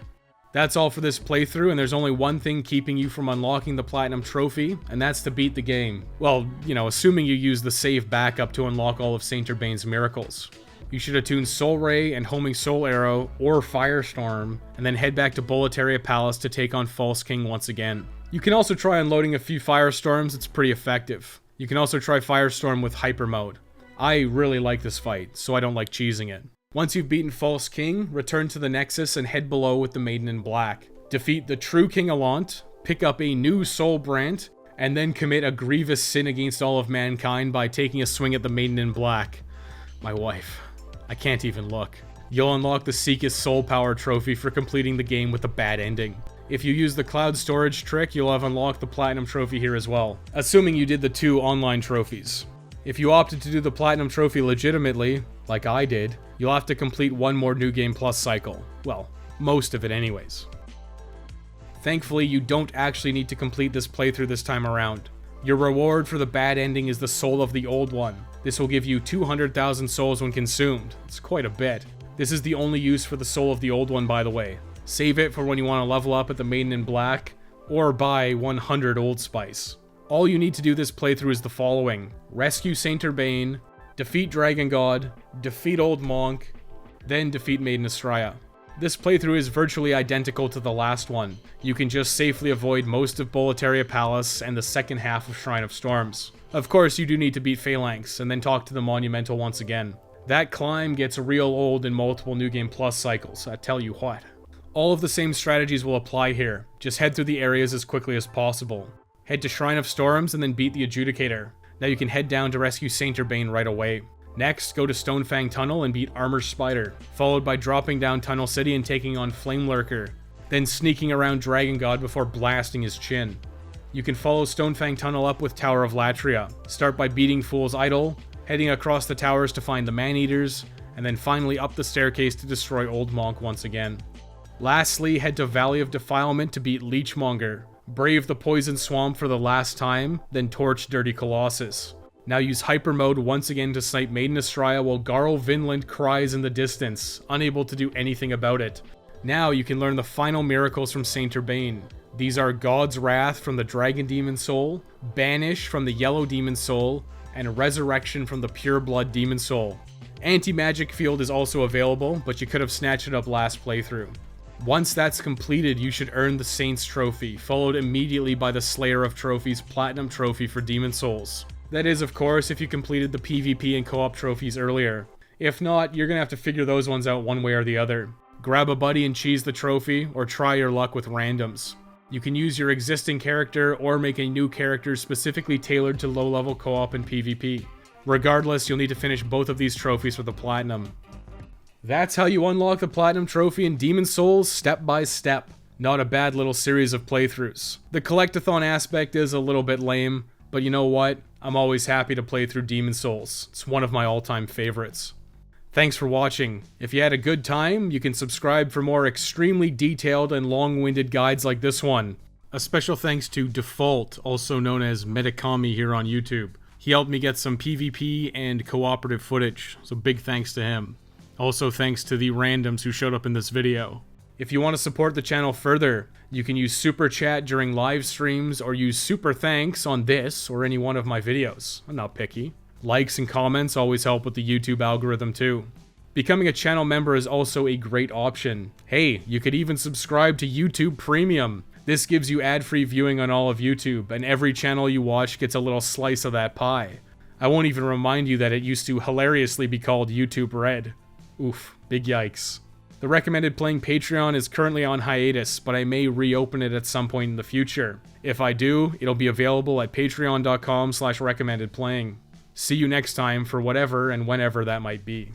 That's all for this playthrough, and there's only one thing keeping you from unlocking the Platinum Trophy, and that's to beat the game. Well, assuming you use the save backup to unlock all of Saint Urbain's miracles. You should attune Soul Ray and Homing Soul Arrow, or Firestorm, and then head back to Boletaria Palace to take on False King once again. You can also try unloading a few Firestorms, it's pretty effective. You can also try Firestorm with Hyper Mode. I really like this fight, so I don't like cheesing it. Once you've beaten False King, return to the Nexus and head below with the Maiden in Black. Defeat the true King Allant, pick up a new Soul Brand, and then commit a grievous sin against all of mankind by taking a swing at the Maiden in Black. My wife. I can't even look. You'll unlock the Seek's Soul Power trophy for completing the game with a bad ending. If you use the cloud storage trick, you'll have unlocked the Platinum Trophy here as well, assuming you did the 2 online trophies. If you opted to do the Platinum Trophy legitimately, like I did, you'll have to complete 1 more New Game Plus cycle. Well, most of it anyways. Thankfully, you don't actually need to complete this playthrough this time around. Your reward for the bad ending is the Soul of the Old One. This will give you 200,000 souls when consumed. It's quite a bit. This is the only use for the Soul of the Old One, by the way. Save it for when you want to level up at the Maiden in Black, or buy 100 Old Spice. All you need to do this playthrough is the following: rescue Saint Urbain, defeat Dragon God, defeat Old Monk, then defeat Maiden Astraea. This playthrough is virtually identical to the last one. You can just safely avoid most of Boletaria Palace and the second half of Shrine of Storms. Of course, you do need to beat Phalanx, and then talk to the Monumental once again. That climb gets real old in multiple New Game Plus cycles, I tell you what. All of the same strategies will apply here, just head through the areas as quickly as possible. Head to Shrine of Storms and then beat the Adjudicator. Now you can head down to rescue Saint Urbain right away. Next, go to Stonefang Tunnel and beat Armor Spider, followed by dropping down Tunnel City and taking on Flamelurker, then sneaking around Dragon God before blasting his chin. You can follow Stonefang Tunnel up with Tower of Latria. Start by beating Fool's Idol, heading across the towers to find the Maneaters, and then finally up the staircase to destroy Old Monk once again. Lastly, head to Valley of Defilement to beat Leechmonger, brave the Poison Swamp for the last time, then torch Dirty Colossus. Now use Hyper Mode once again to snipe Maiden Astraea while Garl Vinland cries in the distance, unable to do anything about it. Now you can learn the final miracles from Saint Urbain. These are God's Wrath from the Dragon Demon Soul, Banish from the Yellow Demon Soul, and Resurrection from the Pure Blood Demon Soul. Anti-Magic Field is also available, but you could have snatched it up last playthrough. Once that's completed, you should earn the Saint's Trophy, followed immediately by the Slayer of Trophies Platinum Trophy for Demon Souls. That is, of course, if you completed the PvP and co-op trophies earlier. If not, you're gonna have to figure those ones out one way or the other. Grab a buddy and cheese the trophy, or try your luck with randoms. You can use your existing character or make a new character specifically tailored to low-level co-op and PvP. Regardless, you'll need to finish both of these trophies for the Platinum. That's how you unlock the Platinum Trophy in Demon Souls step by step. Not a bad little series of playthroughs. The collectathon aspect is a little bit lame, but you know what? I'm always happy to play through Demon Souls. It's one of my all-time favorites. Thanks for watching. If you had a good time, you can subscribe for more extremely detailed and long-winded guides like this one. A special thanks to Default, also known as Metakami here on YouTube. He helped me get some PvP and cooperative footage, so big thanks to him. Also thanks to the randoms who showed up in this video. If you want to support the channel further, you can use Super Chat during live streams or use Super Thanks on this or any one of my videos. I'm not picky. Likes and comments always help with the YouTube algorithm too. Becoming a channel member is also a great option. Hey, you could even subscribe to YouTube Premium. This gives you ad-free viewing on all of YouTube, and every channel you watch gets a little slice of that pie. I won't even remind you that it used to hilariously be called YouTube Red. Oof, big yikes. The recommended playing Patreon is currently on hiatus, but I may reopen it at some point in the future. If I do, it'll be available at patreon.com/recommendedplaying. See you next time for whatever and whenever that might be.